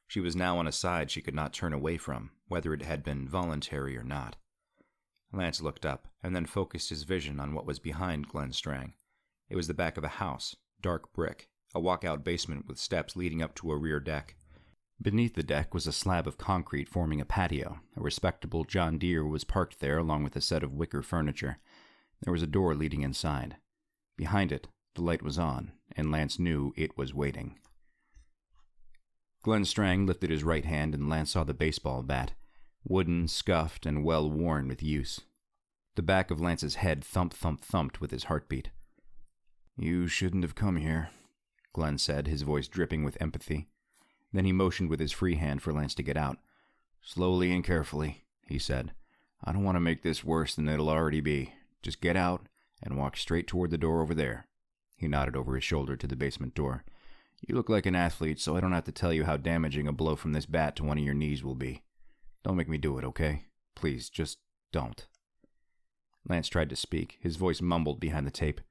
She was now on a side she could not turn away from, whether it had been voluntary or not. Lance looked up, and then focused his vision on what was behind Glenn Strang. It was the back of a house, dark brick, a walkout basement with steps leading up to a rear deck. Beneath the deck was a slab of concrete forming a patio. A respectable John Deere was parked there along with a set of wicker furniture. There was a door leading inside. Behind it, the light was on, and Lance knew it was waiting. Glenn Strang lifted his right hand, and Lance saw the baseball bat, wooden, scuffed, and well worn with use. The back of Lance's head thumped with his heartbeat. "You shouldn't have come here," Glenn said, his voice dripping with empathy. Then he motioned with his free hand for Lance to get out. "Slowly and carefully," he said. "I don't want to make this worse than it'll already be. Just get out and walk straight toward the door over there." He nodded over his shoulder to the basement door. "You look like an athlete, so I don't have to tell you how damaging a blow from this bat to one of your knees will be. Don't make me do it, okay? Please, just don't." Lance tried to speak. His voice mumbled behind the tape.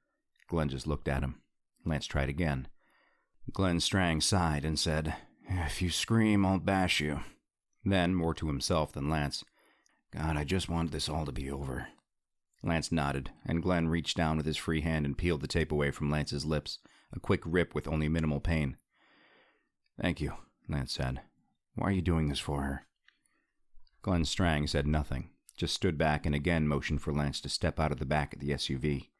Glenn just looked at him. Lance tried again. Glenn Strang sighed and said, "If you scream, I'll bash you." Then, more to himself than Lance, "God, I just want this all to be over." Lance nodded, and Glenn reached down with his free hand and peeled the tape away from Lance's lips, a quick rip with only minimal pain. "Thank you," Lance said. "Why are you doing this for her?" Glenn Strang said nothing, just stood back and again motioned for Lance to step out of the back of the SUV.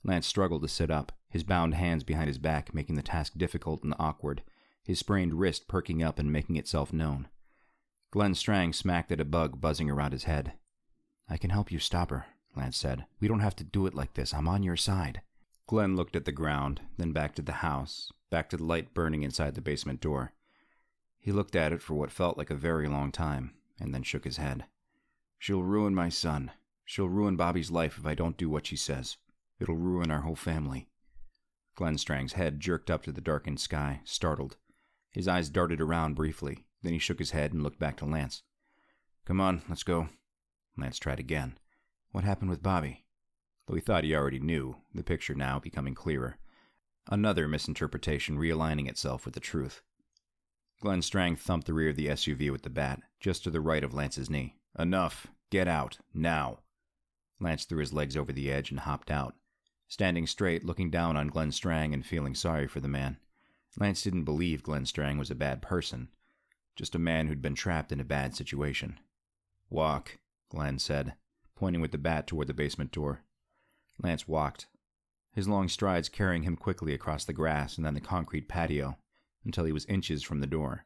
Lance struggled to sit up, his bound hands behind his back making the task difficult and awkward, his sprained wrist perking up and making itself known. Glenn Strang smacked at a bug buzzing around his head. "I can help you stop her," Lance said. "We don't have to do it like this. I'm on your side." Glenn looked at the ground, then back to the house, back to the light burning inside the basement door. He looked at it for what felt like a very long time, and then shook his head. "She'll ruin my son. She'll ruin Bobby's life if I don't do what she says. It'll ruin our whole family." Glenn Strang's head jerked up to the darkened sky, startled. His eyes darted around briefly, then he shook his head and looked back to Lance. "Come on, let's go." Lance tried again. "What happened with Bobby?" Though he thought he already knew, the picture now becoming clearer. Another misinterpretation realigning itself with the truth. Glenn Strang thumped the rear of the SUV with the bat, just to the right of Lance's knee. "Enough! Get out! Now!" Lance threw his legs over the edge and hopped out, standing straight, looking down on Glenn Strang and feeling sorry for the man. Lance didn't believe Glenn Strang was a bad person, just a man who'd been trapped in a bad situation. "Walk," Glenn said, pointing with the bat toward the basement door. Lance walked, his long strides carrying him quickly across the grass and then the concrete patio, until he was inches from the door.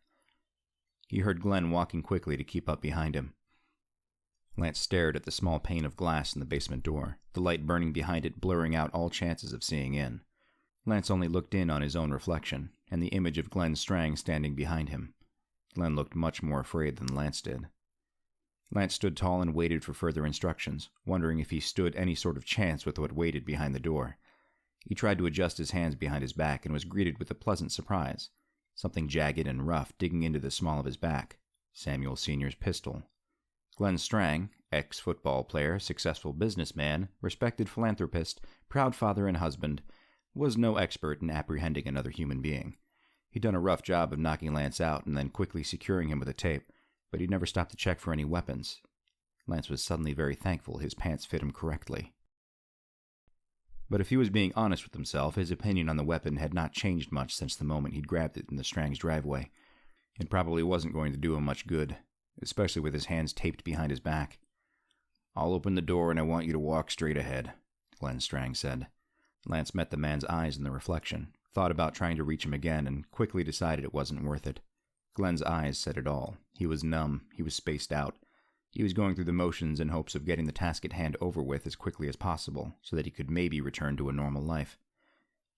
He heard Glenn walking quickly to keep up behind him. Lance stared at the small pane of glass in the basement door, the light burning behind it blurring out all chances of seeing in. Lance only looked in on his own reflection, and the image of Glenn Strang standing behind him. Glenn looked much more afraid than Lance did. Lance stood tall and waited for further instructions, wondering if he stood any sort of chance with what waited behind the door. He tried to adjust his hands behind his back and was greeted with a pleasant surprise. Something jagged and rough digging into the small of his back. Samuel Sr.'s pistol. Glenn Strang, ex-football player, successful businessman, respected philanthropist, proud father and husband, was no expert in apprehending another human being. He'd done a rough job of knocking Lance out and then quickly securing him with a tape, but he'd never stopped to check for any weapons. Lance was suddenly very thankful his pants fit him correctly. But if he was being honest with himself, his opinion on the weapon had not changed much since the moment he'd grabbed it in the Strang's driveway. It probably wasn't going to do him much good, especially with his hands taped behind his back. "I'll open the door and I want you to walk straight ahead," Glenn Strang said. Lance met the man's eyes in the reflection, thought about trying to reach him again, and quickly decided it wasn't worth it. Glenn's eyes said it all. He was numb. He was spaced out. He was going through the motions in hopes of getting the task at hand over with as quickly as possible, so that he could maybe return to a normal life.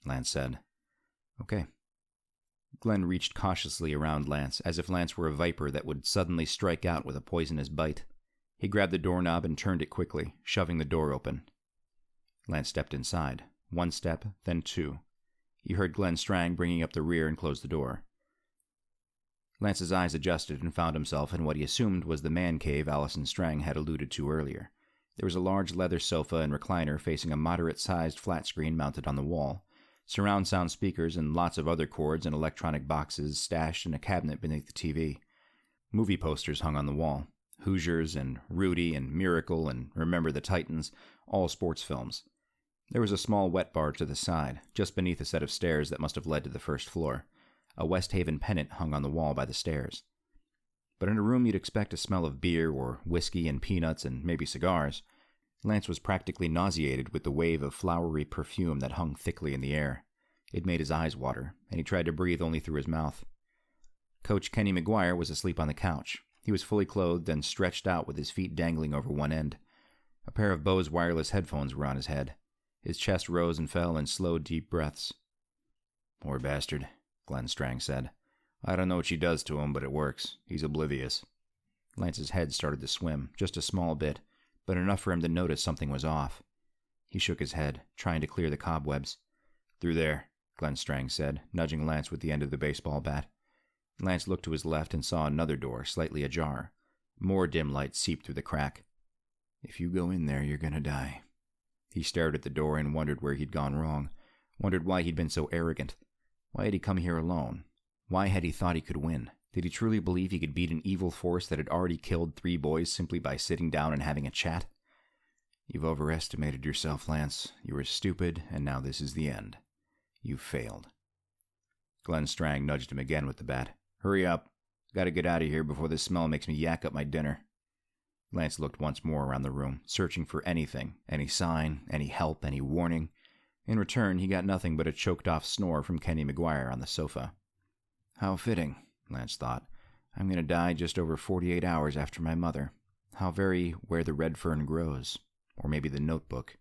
Lance said, "Okay." Glenn reached cautiously around Lance, as if Lance were a viper that would suddenly strike out with a poisonous bite. He grabbed the doorknob and turned it quickly, shoving the door open. Lance stepped inside. One step, then two. He heard Glenn Strang bringing up the rear and closed the door. Lance's eyes adjusted and found himself in what he assumed was the man cave Allison Strang had alluded to earlier. There was a large leather sofa and recliner facing a moderate-sized flat screen mounted on the wall, surround sound speakers and lots of other cords and electronic boxes stashed in a cabinet beneath the TV. Movie posters hung on the wall. Hoosiers and Rudy and Miracle and Remember the Titans, all sports films. There was a small wet bar to the side, just beneath a set of stairs that must have led to the first floor. A Westhaven pennant hung on the wall by the stairs. But in a room you'd expect a smell of beer or whiskey and peanuts and maybe cigars. Lance was practically nauseated with the wave of flowery perfume that hung thickly in the air. It made his eyes water, and he tried to breathe only through his mouth. Coach Kenny McGuire was asleep on the couch. He was fully clothed and stretched out with his feet dangling over one end. A pair of Bose wireless headphones were on his head. His chest rose and fell in slow, deep breaths. "Poor bastard," Glenn Strang said. "I don't know what she does to him, but it works. He's oblivious." Lance's head started to swim, just a small bit, but enough for him to notice something was off. He shook his head, trying to clear the cobwebs. "Through there," Glenn Strang said, nudging Lance with the end of the baseball bat. Lance looked to his left and saw another door, slightly ajar. More dim light seeped through the crack. "If you go in there, you're gonna die." He stared at the door and wondered where he'd gone wrong, wondered why he'd been so arrogant. Why had he come here alone? Why had he thought he could win? Did he truly believe he could beat an evil force that had already killed 3 boys simply by sitting down and having a chat? "You've overestimated yourself, Lance. You were stupid, and now this is the end. You've failed." Glenn Strang nudged him again with the bat. "Hurry up. Gotta get out of here before this smell makes me yak up my dinner." Lance looked once more around the room, searching for anything, any sign, any help, any warning. In return, he got nothing but a choked-off snore from Kenny McGuire on the sofa. How fitting, Lance thought. I'm going to die just over 48 hours after my mother. How very Where the Red Fern Grows. Or maybe The Notebook.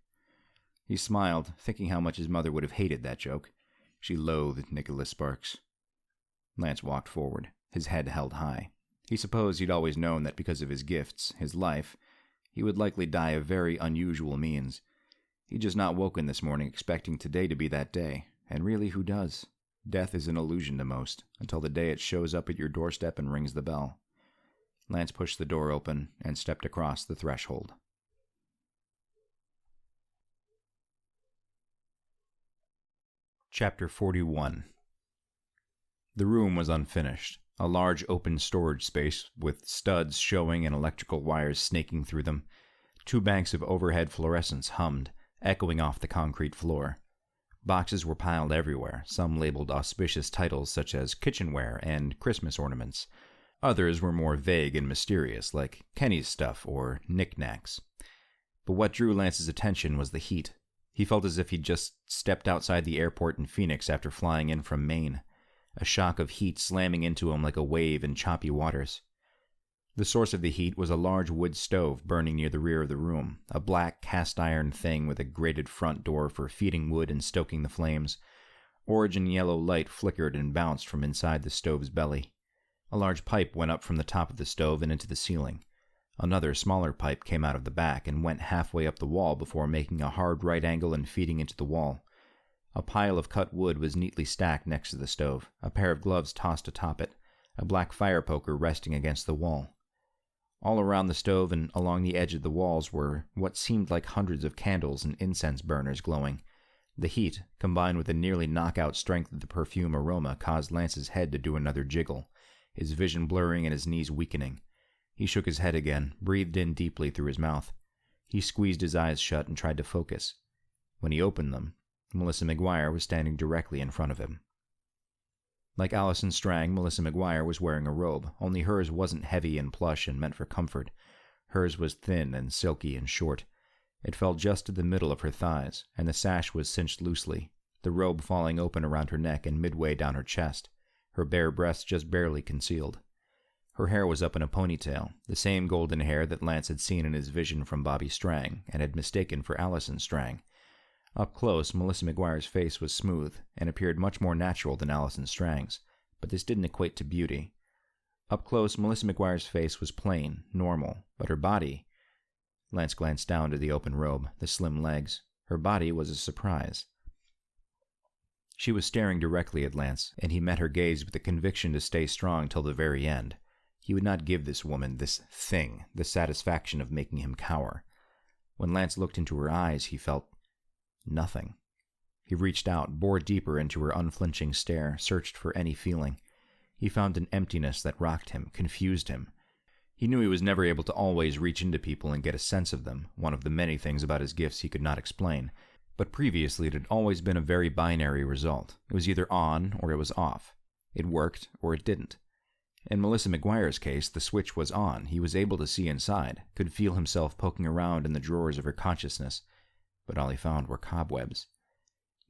He smiled, thinking how much his mother would have hated that joke. She loathed Nicholas Sparks. Lance walked forward, his head held high. He supposed he'd always known that because of his gifts, his life, he would likely die of very unusual means. He'd just not woken this morning expecting today to be that day. And really, who does? Death is an illusion to most, until the day it shows up at your doorstep and rings the bell. Lance pushed the door open and stepped across the threshold. Chapter 41. The room was unfinished, a large open storage space with studs showing and electrical wires snaking through them. 2 banks of overhead fluorescents hummed, echoing off the concrete floor. Boxes were piled everywhere, some labeled auspicious titles such as kitchenware and Christmas ornaments. Others were more vague and mysterious, like Kenny's stuff or knickknacks. But what drew Lance's attention was the heat. He felt as if he'd just stepped outside the airport in Phoenix after flying in from Maine, a shock of heat slamming into him like a wave in choppy waters. The source of the heat was a large wood stove burning near the rear of the room, a black cast-iron thing with a grated front door for feeding wood and stoking the flames. Orange and yellow light flickered and bounced from inside the stove's belly. A large pipe went up from the top of the stove and into the ceiling. Another, smaller pipe came out of the back and went halfway up the wall before making a hard right angle and feeding into the wall. A pile of cut wood was neatly stacked next to the stove, a pair of gloves tossed atop it, a black fire poker resting against the wall. All around the stove and along the edge of the walls were what seemed like hundreds of candles and incense burners glowing. The heat, combined with the nearly knockout strength of the perfume aroma, caused Lance's head to do another jiggle, his vision blurring and his knees weakening. He shook his head again, breathed in deeply through his mouth. He squeezed his eyes shut and tried to focus. When he opened them, Melissa McGuire was standing directly in front of him. Like Allison Strang, Melissa McGuire was wearing a robe, only hers wasn't heavy and plush and meant for comfort. Hers was thin and silky and short. It fell just to the middle of her thighs, and the sash was cinched loosely, the robe falling open around her neck and midway down her chest, her bare breasts just barely concealed. Her hair was up in a ponytail, the same golden hair that Lance had seen in his vision from Bobby Strang and had mistaken for Allison Strang. Up close, Melissa McGuire's face was smooth and appeared much more natural than Allison Strang's, but this didn't equate to beauty. Up close, Melissa McGuire's face was plain, normal, but her body... Lance glanced down to the open robe, the slim legs. Her body was a surprise. She was staring directly at Lance, and he met her gaze with the conviction to stay strong till the very end. He would not give this woman, this thing, the satisfaction of making him cower. When Lance looked into her eyes, he felt nothing. He reached out, bored deeper into her unflinching stare, searched for any feeling. He found an emptiness that rocked him, confused him. He knew he was never able to always reach into people and get a sense of them, one of the many things about his gifts he could not explain. But previously it had always been a very binary result. It was either on or it was off. It worked or it didn't. In Melissa McGuire's case, the switch was on. He was able to see inside, could feel himself poking around in the drawers of her consciousness, but all he found were cobwebs.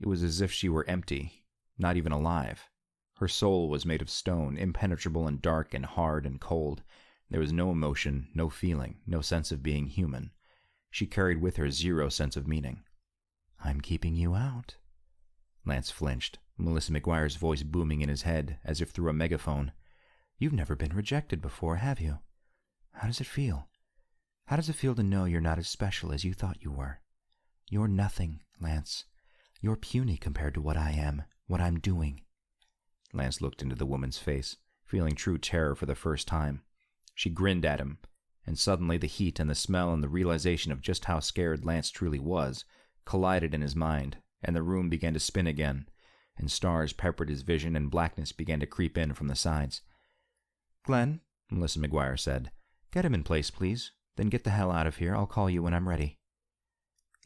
It was as if she were empty, not even alive. Her soul was made of stone, impenetrable and dark and hard and cold. There was no emotion, no feeling, no sense of being human. She carried with her zero sense of meaning. "I'm keeping you out." Lance flinched, Melissa McGuire's voice booming in his head, as if through a megaphone. "You've never been rejected before, have you? How does it feel? How does it feel to know you're not as special as you thought you were? You're nothing, Lance. You're puny compared to what I am, what I'm doing." Lance looked into the woman's face, feeling true terror for the first time. She grinned at him, and suddenly the heat and the smell and the realization of just how scared Lance truly was collided in his mind, and the room began to spin again, and stars peppered his vision and blackness began to creep in from the sides. "Glenn," Melissa McGuire said, "get him in place, please. Then get the hell out of here. I'll call you when I'm ready."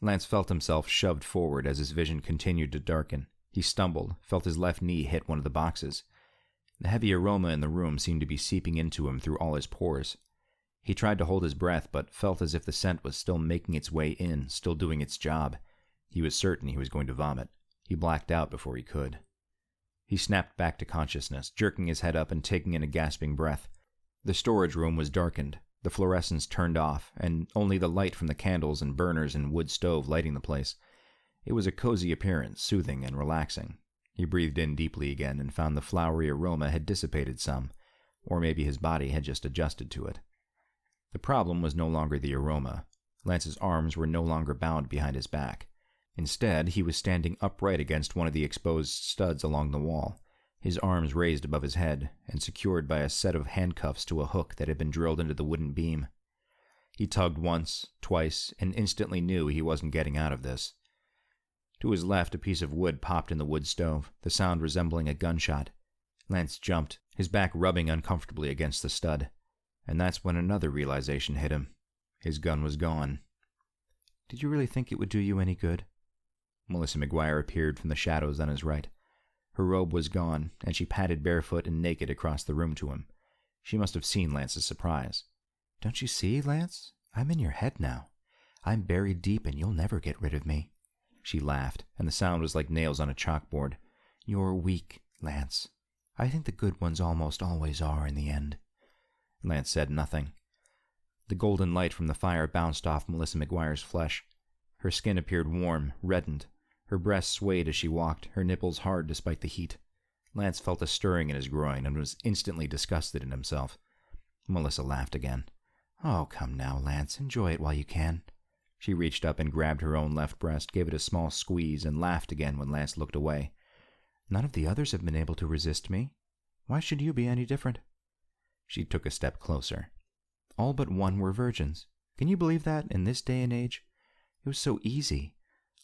Lance felt himself shoved forward as his vision continued to darken. He stumbled, felt his left knee hit one of the boxes. The heavy aroma in the room seemed to be seeping into him through all his pores. He tried to hold his breath, but felt as if the scent was still making its way in, still doing its job. He was certain he was going to vomit. He blacked out before he could. He snapped back to consciousness, jerking his head up and taking in a gasping breath. The storage room was darkened, the fluorescence turned off, and only the light from the candles and burners and wood stove lighting the place. It was a cozy appearance, soothing and relaxing. He breathed in deeply again and found the flowery aroma had dissipated some, or maybe his body had just adjusted to it. The problem was no longer the aroma. Lance's arms were no longer bound behind his back. Instead, he was standing upright against one of the exposed studs along the wall, his arms raised above his head and secured by a set of handcuffs to a hook that had been drilled into the wooden beam. He tugged once, twice, and instantly knew he wasn't getting out of this. To his left, a piece of wood popped in the wood stove, the sound resembling a gunshot. Lance jumped, his back rubbing uncomfortably against the stud. And that's when another realization hit him. His gun was gone. "Did you really think it would do you any good?" Melissa McGuire appeared from the shadows on his right. Her robe was gone, and she padded barefoot and naked across the room to him. She must have seen Lance's surprise. "Don't you see, Lance? I'm in your head now. I'm buried deep and you'll never get rid of me." She laughed, and the sound was like nails on a chalkboard. "You're weak, Lance. I think the good ones almost always are in the end." Lance said nothing. The golden light from the fire bounced off Melissa McGuire's flesh. Her skin appeared warm, reddened. Her breasts swayed as she walked, her nipples hard despite the heat. Lance felt a stirring in his groin and was instantly disgusted in himself. Melissa laughed again. "Oh, come now, Lance. Enjoy it while you can." She reached up and grabbed her own left breast, gave it a small squeeze, and laughed again when Lance looked away. "None of the others have been able to resist me. Why should you be any different?" She took a step closer. "All but one were virgins. Can you believe that, in this day and age? It was so easy.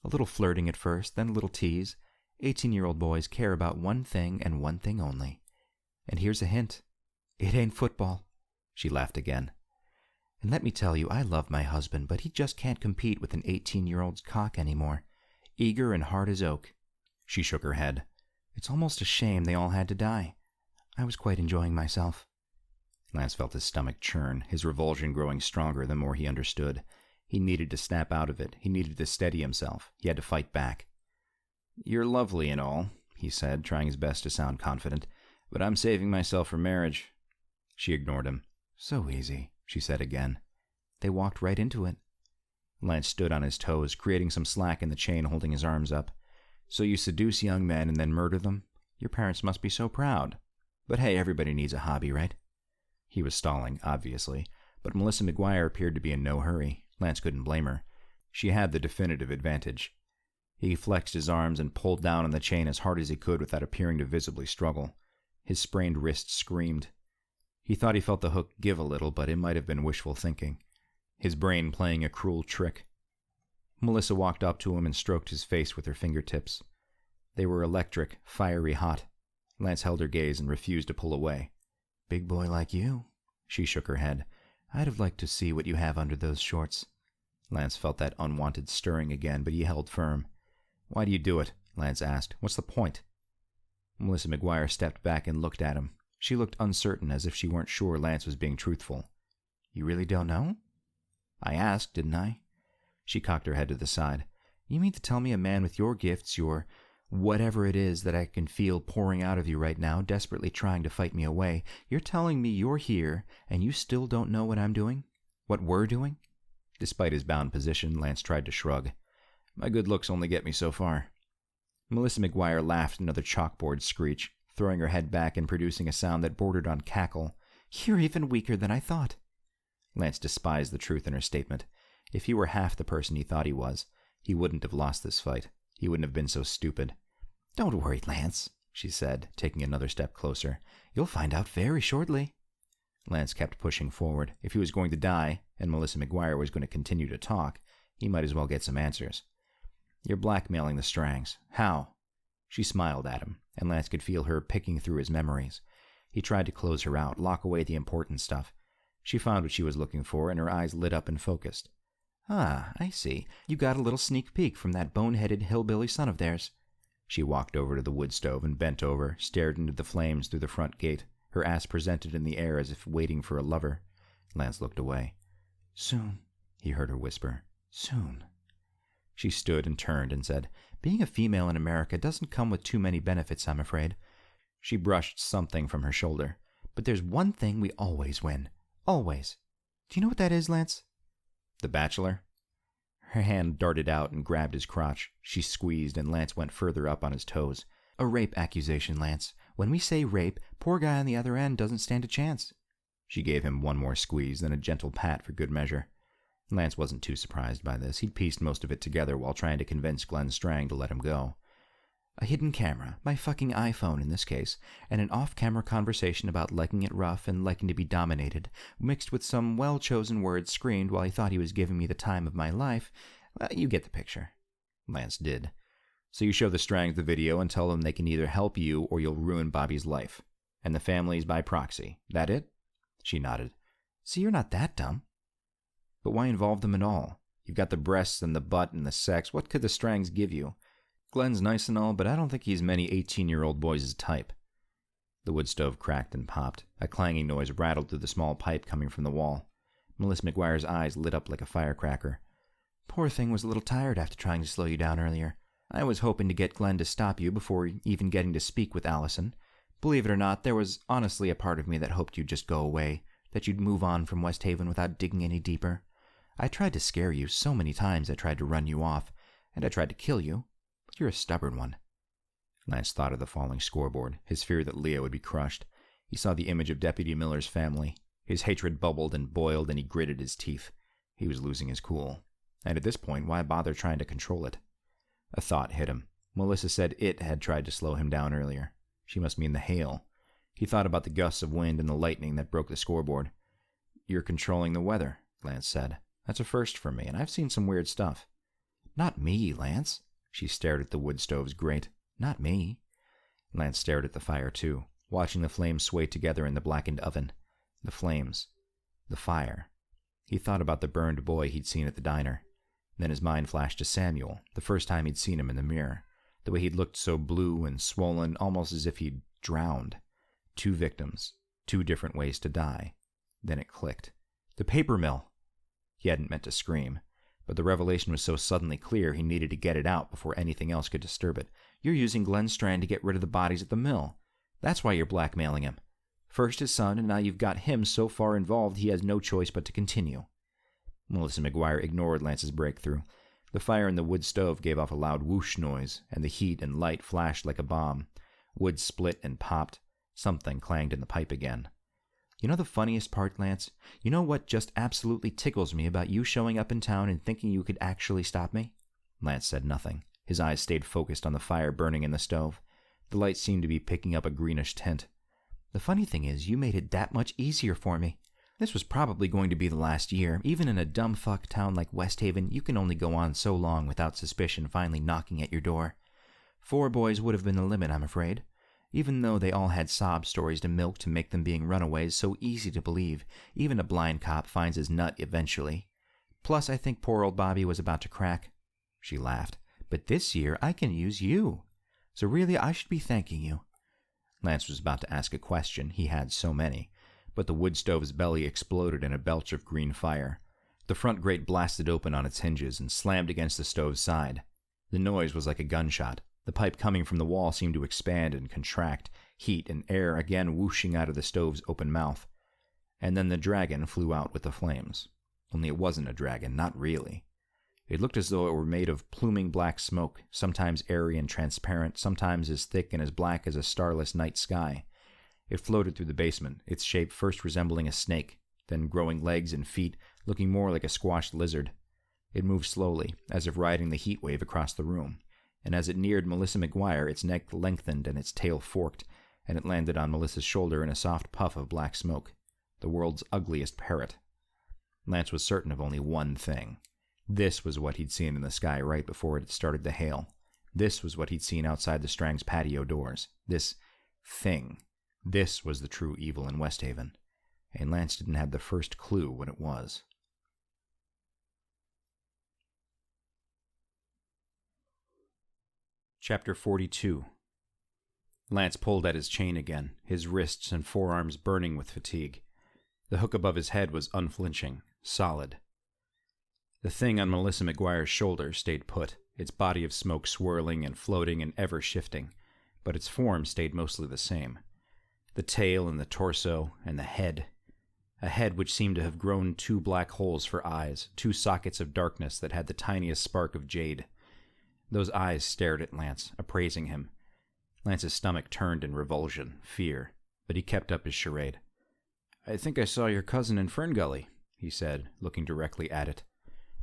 A little flirting at first, then a little tease. 18-year-old boys care about one thing and one thing only. And here's a hint. It ain't football." She laughed again. "And let me tell you, I love my husband, but he just can't compete with an 18-year-old's cock anymore. Eager and hard as oak." She shook her head. "It's almost a shame they all had to die. I was quite enjoying myself." Lance felt his stomach churn, his revulsion growing stronger the more he understood. He needed to snap out of it. He needed to steady himself. He had to fight back. "You're lovely and all," he said, trying his best to sound confident, "but I'm saving myself for marriage." She ignored him. "So easy," she said again. "They walked right into it." Lance stood on his toes, creating some slack in the chain holding his arms up. "So you seduce young men and then murder them? Your parents must be so proud. But hey, everybody needs a hobby, right?" He was stalling, obviously, but Melissa McGuire appeared to be in no hurry. Lance couldn't blame her. She had the definitive advantage. He flexed his arms and pulled down on the chain as hard as he could without appearing to visibly struggle. His sprained wrist screamed. He thought he felt the hook give a little, but it might have been wishful thinking. His brain playing a cruel trick. Melissa walked up to him and stroked his face with her fingertips. They were electric, fiery hot. Lance held her gaze and refused to pull away. "Big boy like you." She shook her head. "I'd have liked to see what you have under those shorts." Lance felt that unwanted stirring again, but he held firm. "Why do you do it?" Lance asked. "What's the point?" Melissa McGuire stepped back and looked at him. She looked uncertain, as if she weren't sure Lance was being truthful. You really don't know? I asked, didn't I? She cocked her head to the side. You mean to tell me a man with your gifts, your whatever it is that I can feel pouring out of you right now, desperately trying to fight me away, you're telling me you're here and you still don't know what I'm doing? What we're doing? Despite his bound position, Lance tried to shrug. My good looks only get me so far. Melissa McGuire laughed another chalkboard screech, throwing her head back and producing a sound that bordered on cackle. You're even weaker than I thought. Lance despised the truth in her statement. If he were half the person he thought he was, he wouldn't have lost this fight. He wouldn't have been so stupid. Don't worry, Lance, she said, taking another step closer. You'll find out very shortly. Lance kept pushing forward. If he was going to die, and Melissa McGuire was going to continue to talk, he might as well get some answers. You're blackmailing the Strangs. How? She smiled at him, and Lance could feel her picking through his memories. He tried to close her out, lock away the important stuff. She found what she was looking for, and her eyes lit up and focused. Ah, I see. You got a little sneak peek from that bone-headed hillbilly son of theirs. She walked over to the wood stove and bent over, stared into the flames through the front gate, her ass presented in the air as if waiting for a lover. Lance looked away. Soon, he heard her whisper. Soon. She stood and turned and said, Being a female in America doesn't come with too many benefits, I'm afraid. She brushed something from her shoulder. But there's one thing we always win. Always. Do you know what that is, Lance? The Bachelor? Her hand darted out and grabbed his crotch. She squeezed, and Lance went further up on his toes. A rape accusation, Lance. When we say rape, poor guy on the other end doesn't stand a chance. She gave him one more squeeze, then a gentle pat for good measure. Lance wasn't too surprised by this. He'd pieced most of it together while trying to convince Glenn Strang to let him go. A hidden camera, my fucking iPhone in this case, and an off-camera conversation about liking it rough and liking to be dominated, mixed with some well-chosen words screamed while he thought he was giving me the time of my life. Well, you get the picture. Lance did. So you show the Strangs the video and tell them they can either help you or you'll ruin Bobby's life. And the family's by proxy. That it? She nodded. See, you're not that dumb. But why involve them at all? You've got the breasts and the butt and the sex. What could the Strangs give you? Glenn's nice and all, but I don't think he's many 18-year-old boys' type. The wood stove cracked and popped. A clanging noise rattled through the small pipe coming from the wall. Melissa McGuire's eyes lit up like a firecracker. Poor thing was a little tired after trying to slow you down earlier. I was hoping to get Glenn to stop you before even getting to speak with Allison. Believe it or not, there was honestly a part of me that hoped you'd just go away, that you'd move on from Westhaven without digging any deeper. I tried to scare you so many times. I tried to run you off, and I tried to kill you. But you're a stubborn one. Lance thought of the falling scoreboard, his fear that Leah would be crushed. He saw the image of Deputy Miller's family. His hatred bubbled and boiled, and he gritted his teeth. He was losing his cool. And at this point, why bother trying to control it? A thought hit him. Melissa said it had tried to slow him down earlier. She must mean the hail. He thought about the gusts of wind and the lightning that broke the scoreboard. You're controlling the weather, Lance said. That's a first for me, and I've seen some weird stuff. Not me, Lance. She stared at the wood stove's grate. Not me. Lance stared at the fire, too, watching the flames sway together in the blackened oven. The flames. The fire. He thought about the burned boy he'd seen at the diner. Then his mind flashed to Samuel, the first time he'd seen him in the mirror. The way he'd looked so blue and swollen, almost as if he'd drowned. 2 victims. 2 different ways to die. Then it clicked. The paper mill! He hadn't meant to scream, but the revelation was so suddenly clear he needed to get it out before anything else could disturb it. You're using Glenn Strang to get rid of the bodies at the mill. That's why you're blackmailing him. First his son, and now you've got him so far involved he has no choice but to continue. Melissa McGuire ignored Lance's breakthrough. The fire in the wood stove gave off a loud whoosh noise, and the heat and light flashed like a bomb. Wood split and popped. Something clanged in the pipe again. You know the funniest part, Lance? You know what just absolutely tickles me about you showing up in town and thinking you could actually stop me? Lance said nothing. His eyes stayed focused on the fire burning in the stove. The light seemed to be picking up a greenish tint. The funny thing is, you made it that much easier for me. This was probably going to be the last year. Even in a dumb fuck town like Westhaven, you can only go on so long without suspicion finally knocking at your door. 4 boys would have been the limit, I'm afraid. Even though they all had sob stories to milk to make them being runaways so easy to believe, even a blind cop finds his nut eventually. Plus, I think poor old Bobby was about to crack. She laughed. But this year, I can use you. So really, I should be thanking you. Lance was about to ask a question, he had so many, but the wood stove's belly exploded in a belch of green fire. The front grate blasted open on its hinges and slammed against the stove's side. The noise was like a gunshot. The pipe coming from the wall seemed to expand and contract, heat and air again whooshing out of the stove's open mouth. And then the dragon flew out with the flames. Only it wasn't a dragon, not really. It looked as though it were made of pluming black smoke, sometimes airy and transparent, sometimes as thick and as black as a starless night sky. It floated through the basement, its shape first resembling a snake, then growing legs and feet, looking more like a squashed lizard. It moved slowly, as if riding the heat wave across the room, and as it neared Melissa McGuire, its neck lengthened and its tail forked, and it landed on Melissa's shoulder in a soft puff of black smoke. The world's ugliest parrot. Lance was certain of only one thing. This was what he'd seen in the sky right before it had started to hail. This was what he'd seen outside the Strang's patio doors. This thing. This was the true evil in Westhaven. And Lance didn't have the first clue what it was. Chapter 42. Lance pulled at his chain again, his wrists and forearms burning with fatigue. The hook above his head was unflinching, solid. The thing on Melissa McGuire's shoulder stayed put, its body of smoke swirling and floating and ever shifting, but its form stayed mostly the same. The tail and the torso and the head. A head which seemed to have grown two black holes for eyes, two sockets of darkness that had the tiniest spark of jade. Those eyes stared at Lance, appraising him. Lance's stomach turned in revulsion, fear, but he kept up his charade. "I think I saw your cousin in Ferngully," he said, looking directly at it.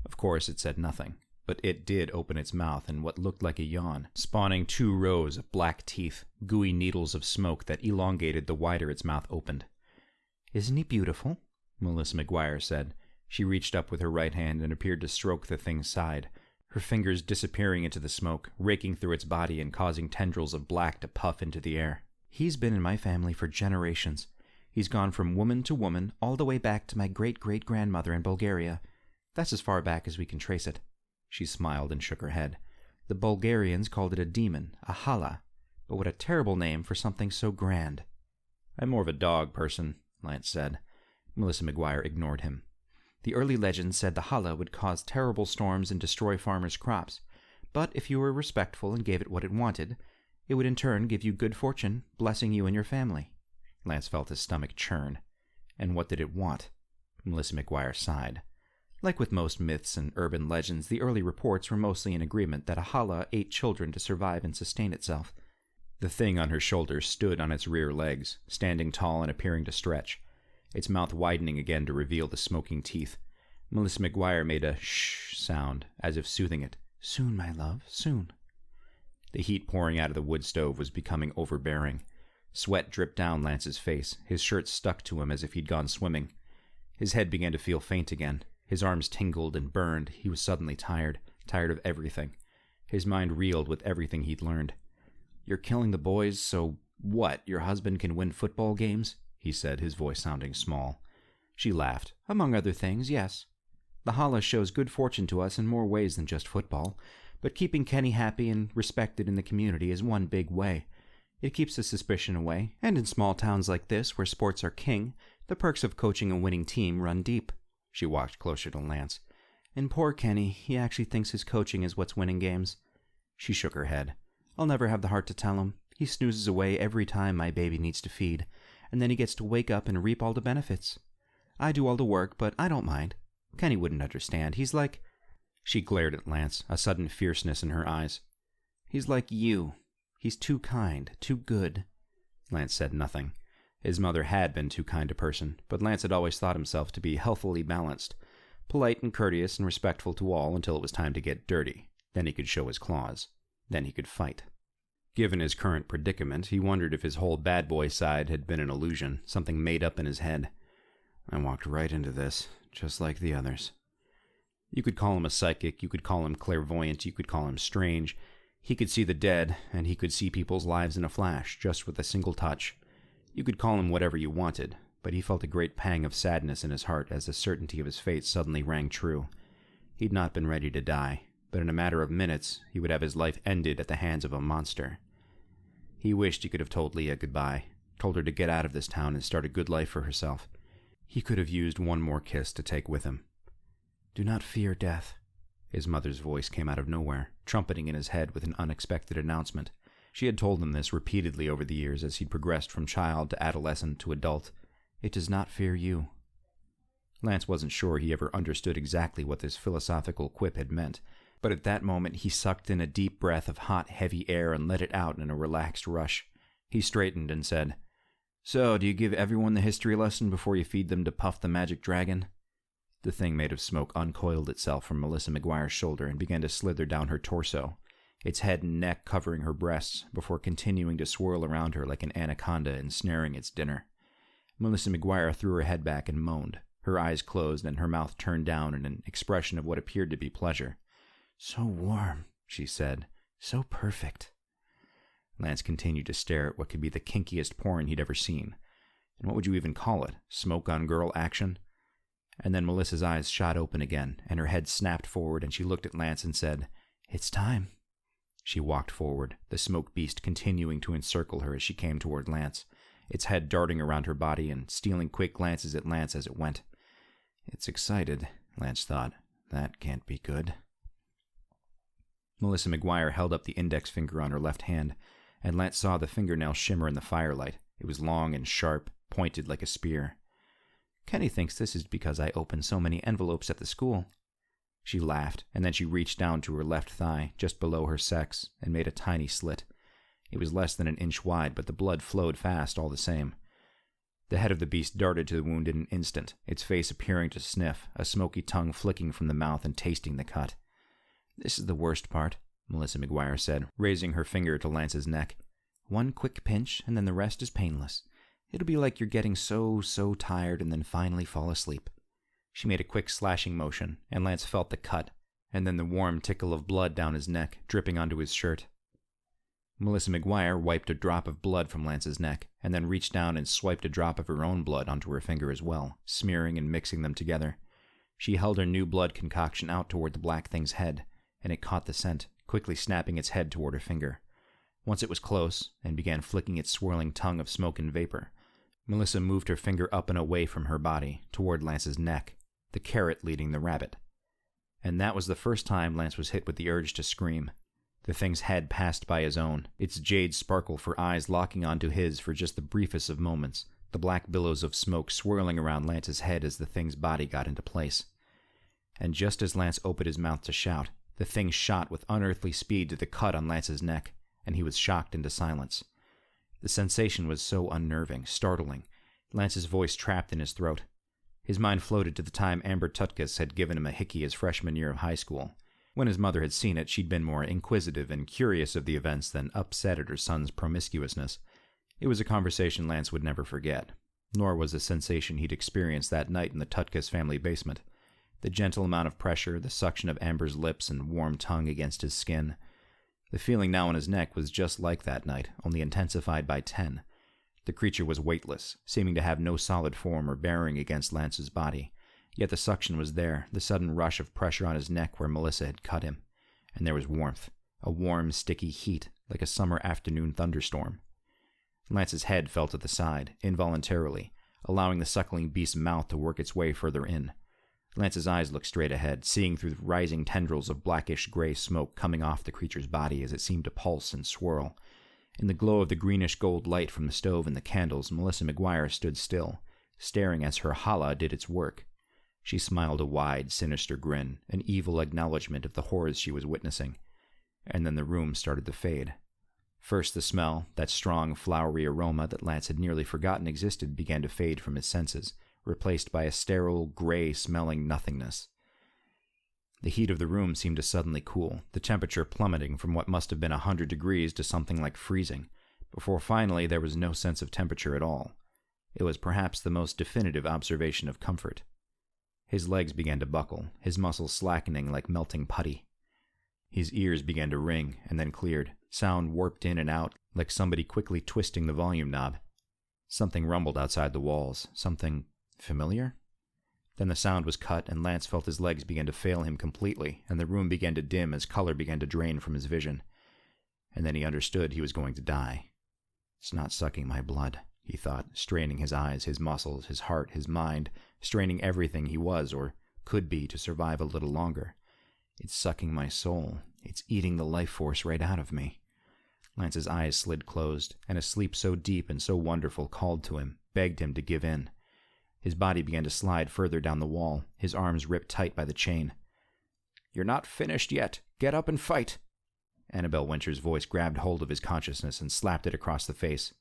Of course, it said nothing, but it did open its mouth in what looked like a yawn, spawning 2 rows of black teeth, gooey needles of smoke that elongated the wider its mouth opened. "Isn't he beautiful?" Melissa McGuire said. She reached up with her right hand and appeared to stroke the thing's side, her fingers disappearing into the smoke, raking through its body and causing tendrils of black to puff into the air. "He's been in my family for generations. He's gone from woman to woman, all the way back to my great-great-grandmother in Bulgaria. That's as far back as we can trace it." She smiled and shook her head. "The Bulgarians called it a demon, a hala, but what a terrible name for something so grand." "I'm more of a dog person," Lance said. Melissa McGuire ignored him. "The early legends said the hala would cause terrible storms and destroy farmers' crops, but if you were respectful and gave it what it wanted, it would in turn give you good fortune, blessing you and your family." Lance felt his stomach churn. And what did it want? Melissa McGuire sighed. Like with most myths and urban legends, the early reports were mostly in agreement that a hala ate children to survive and sustain itself. The thing on her shoulder stood on its rear legs, standing tall and appearing to stretch, its mouth widening again to reveal the smoking teeth. Melissa McGuire made a shh sound, as if soothing it. "Soon, my love, soon." The heat pouring out of the wood stove was becoming overbearing. Sweat dripped down Lance's face. His shirt stuck to him as if he'd gone swimming. His head began to feel faint again. His arms tingled and burned. He was suddenly tired of everything. His mind reeled with everything he'd learned. "You're killing the boys, so what, your husband can win football games?" he said, his voice sounding small. She laughed. "Among other things, yes. The hala shows good fortune to us in more ways than just football, but keeping Kenny happy and respected in the community is one big way. It keeps the suspicion away, and in small towns like this, where sports are king, the perks of coaching a winning team run deep." She walked closer to Lance. "And poor Kenny, he actually thinks his coaching is what's winning games." She shook her head. "I'll never have the heart to tell him. He snoozes away every time my baby needs to feed, and then he gets to wake up and reap all the benefits. I do all the work, but I don't mind. Kenny wouldn't understand. He's like..." She glared at Lance, a sudden fierceness in her eyes. "He's like you. He's too kind, too good." Lance said nothing. His mother had been too kind a person, but Lance had always thought himself to be healthily balanced, polite and courteous and respectful to all until it was time to get dirty. Then he could show his claws. Then he could fight. Given his current predicament, he wondered if his whole bad boy side had been an illusion, something made up in his head. "I walked right into this, just like the others." You could call him a psychic, you could call him clairvoyant, you could call him strange. He could see the dead, and he could see people's lives in a flash, just with a single touch. You could call him whatever you wanted, but he felt a great pang of sadness in his heart as the certainty of his fate suddenly rang true. He'd not been ready to die, but in a matter of minutes he would have his life ended at the hands of a monster. He wished he could have told Leah goodbye, told her to get out of this town and start a good life for herself. He could have used one more kiss to take with him. "Do not fear death." His mother's voice came out of nowhere, trumpeting in his head with an unexpected announcement. She had told him this repeatedly over the years as he progressed from child to adolescent to adult. "It does not fear you." Lance wasn't sure he ever understood exactly what this philosophical quip had meant, but at that moment he sucked in a deep breath of hot, heavy air and let it out in a relaxed rush. He straightened and said, "So, do you give everyone the history lesson before you feed them to Puff the Magic Dragon?" The thing made of smoke uncoiled itself from Melissa McGuire's shoulder and began to slither down her torso, its head and neck covering her breasts, before continuing to swirl around her like an anaconda ensnaring its dinner. Melissa McGuire threw her head back and moaned, her eyes closed and her mouth turned down in an expression of what appeared to be pleasure. "So warm," she said. "So perfect." Lance continued to stare at what could be the kinkiest porn he'd ever seen. And what would you even call it? Smoke-on-girl action? And then Melissa's eyes shot open again, and her head snapped forward, and she looked at Lance and said, "It's time." She walked forward, the smoke beast continuing to encircle her as she came toward Lance, its head darting around her body and stealing quick glances at Lance as it went. "It's excited," Lance thought. "That can't be good." Melissa McGuire held up the index finger on her left hand, and Lance saw the fingernail shimmer in the firelight. It was long and sharp, pointed like a spear. "Kenny thinks this is because I opened so many envelopes at the school." She laughed, and then she reached down to her left thigh, just below her sex, and made a tiny slit. It was less than an inch wide, but the blood flowed fast all the same. The head of the beast darted to the wound in an instant, its face appearing to sniff, a smoky tongue flicking from the mouth and tasting the cut. "This is the worst part," Melissa McGuire said, raising her finger to Lance's neck. "One quick pinch, and then the rest is painless. It'll be like you're getting so tired and then finally fall asleep." She made a quick slashing motion, and Lance felt the cut, and then the warm tickle of blood down his neck, dripping onto his shirt. Melissa McGuire wiped a drop of blood from Lance's neck, and then reached down and swiped a drop of her own blood onto her finger as well, smearing and mixing them together. She held her new blood concoction out toward the black thing's head, and it caught the scent, quickly snapping its head toward her finger. Once it was close, and began flicking its swirling tongue of smoke and vapor, Melissa moved her finger up and away from her body, toward Lance's neck, the carrot leading the rabbit. And that was the first time Lance was hit with the urge to scream. The thing's head passed by his own, its jade sparkle for eyes locking onto his for just the briefest of moments, the black billows of smoke swirling around Lance's head as the thing's body got into place. And just as Lance opened his mouth to shout, the thing shot with unearthly speed to the cut on Lance's neck, and he was shocked into silence. The sensation was so unnerving, startling, Lance's voice trapped in his throat. His mind floated to the time Amber Tutkus had given him a hickey his freshman year of high school. When his mother had seen it, she'd been more inquisitive and curious of the events than upset at her son's promiscuousness. It was a conversation Lance would never forget, nor was the sensation he'd experienced that night in the Tutkus family basement. The gentle amount of pressure, the suction of Amber's lips and warm tongue against his skin. The feeling now in his neck was just like that night, only intensified by 10. The creature was weightless, seeming to have no solid form or bearing against Lance's body. Yet the suction was there, the sudden rush of pressure on his neck where Melissa had cut him. And there was warmth, a warm, sticky heat, like a summer afternoon thunderstorm. Lance's head fell to the side, involuntarily, allowing the suckling beast's mouth to work its way further in. Lance's eyes looked straight ahead, seeing through the rising tendrils of blackish-gray smoke coming off the creature's body as it seemed to pulse and swirl. In the glow of the greenish-gold light from the stove and the candles, Melissa McGuire stood still, staring as her hala did its work. She smiled a wide, sinister grin, an evil acknowledgement of the horrors she was witnessing. And then the room started to fade. First the smell, that strong, flowery aroma that Lance had nearly forgotten existed, began to fade from his senses, replaced by a sterile, gray-smelling nothingness. The heat of the room seemed to suddenly cool, the temperature plummeting from what must have been 100 degrees to something like freezing, before finally there was no sense of temperature at all. It was perhaps the most definitive observation of comfort. His legs began to buckle, his muscles slackening like melting putty. His ears began to ring, and then cleared, sound warped in and out, like somebody quickly twisting the volume knob. Something rumbled outside the walls, something familiar? Then the sound was cut, and Lance felt his legs begin to fail him completely, and the room began to dim as color began to drain from his vision. And then he understood he was going to die. It's not sucking my blood, he thought, straining his eyes, his muscles, his heart, his mind, straining everything he was or could be to survive a little longer. It's sucking my soul. It's eating the life force right out of me. Lance's eyes slid closed, and a sleep so deep and so wonderful called to him, begged him to give in. His body began to slide further down the wall, his arms ripped tight by the chain. "You're not finished yet. Get up and fight." Annabelle Winter's voice grabbed hold of his consciousness and slapped it across the face.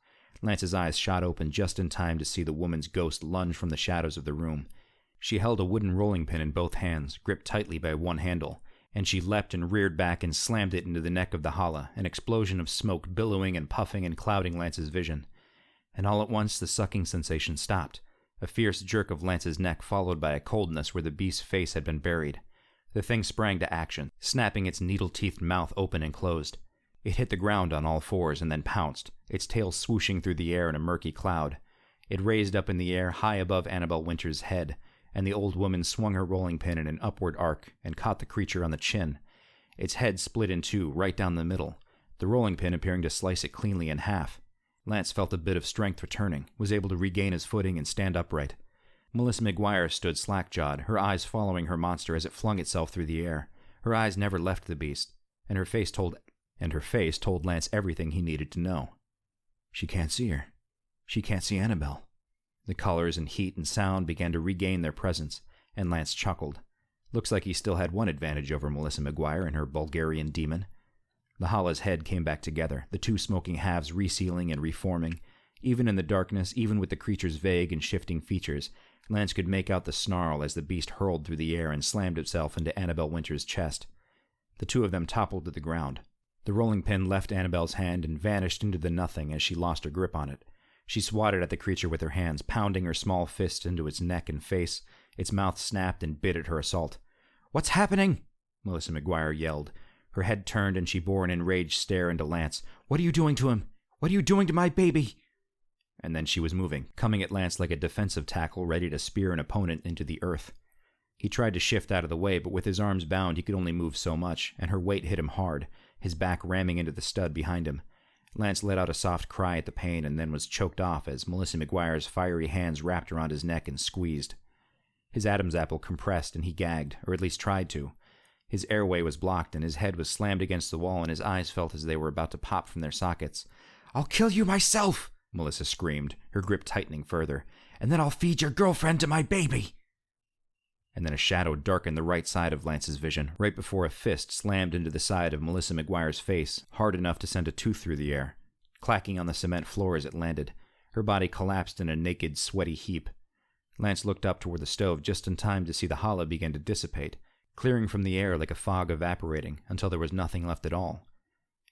Lance's eyes shot open just in time to see the woman's ghost lunge from the shadows of the room. She held a wooden rolling pin in both hands, gripped tightly by one handle, and she leapt and reared back and slammed it into the neck of the Hala, an explosion of smoke billowing and puffing and clouding Lance's vision. And all at once the sucking sensation stopped, a fierce jerk of Lance's neck followed by a coldness where the beast's face had been buried. The thing sprang to action, snapping its needle-teethed mouth open and closed. It hit the ground on all fours and then pounced, its tail swooshing through the air in a murky cloud. It raised up in the air high above Annabelle Winter's head, and the old woman swung her rolling pin in an upward arc and caught the creature on the chin. Its head split in two, right down the middle, the rolling pin appearing to slice it cleanly in half. Lance felt a bit of strength returning, was able to regain his footing and stand upright. Melissa McGuire stood slack-jawed, her eyes following her monster as it flung itself through the air. Her eyes never left the beast, and her face told Lance everything he needed to know. She can't see her. She can't see Annabelle. The colors and heat and sound began to regain their presence, and Lance chuckled. Looks like he still had one advantage over Melissa McGuire and her Bulgarian demon. The Hala's head came back together, the two smoking halves resealing and reforming. Even in the darkness, even with the creature's vague and shifting features, Lance could make out the snarl as the beast hurled through the air and slammed itself into Annabelle Winter's chest. The two of them toppled to the ground. The rolling pin left Annabelle's hand and vanished into the nothing as she lost her grip on it. She swatted at the creature with her hands, pounding her small fist into its neck and face. Its mouth snapped and bit at her assault. "What's happening?" Melissa McGuire yelled. Her head turned and she bore an enraged stare into Lance. "What are you doing to him? What are you doing to my baby?" And then she was moving, coming at Lance like a defensive tackle ready to spear an opponent into the earth. He tried to shift out of the way, but with his arms bound he could only move so much, and her weight hit him hard, his back ramming into the stud behind him. Lance let out a soft cry at the pain and then was choked off as Melissa McGuire's fiery hands wrapped around his neck and squeezed. His Adam's apple compressed and he gagged, or at least tried to. His airway was blocked and his head was slammed against the wall and his eyes felt as they were about to pop from their sockets. "I'll kill you myself!" Melissa screamed, her grip tightening further. "And then I'll feed your girlfriend to my baby!" And then a shadow darkened the right side of Lance's vision, right before a fist slammed into the side of Melissa McGuire's face, hard enough to send a tooth through the air. Clacking on the cement floor as it landed, her body collapsed in a naked, sweaty heap. Lance looked up toward the stove just in time to see the Hala begin to dissipate, clearing from the air like a fog evaporating until there was nothing left at all.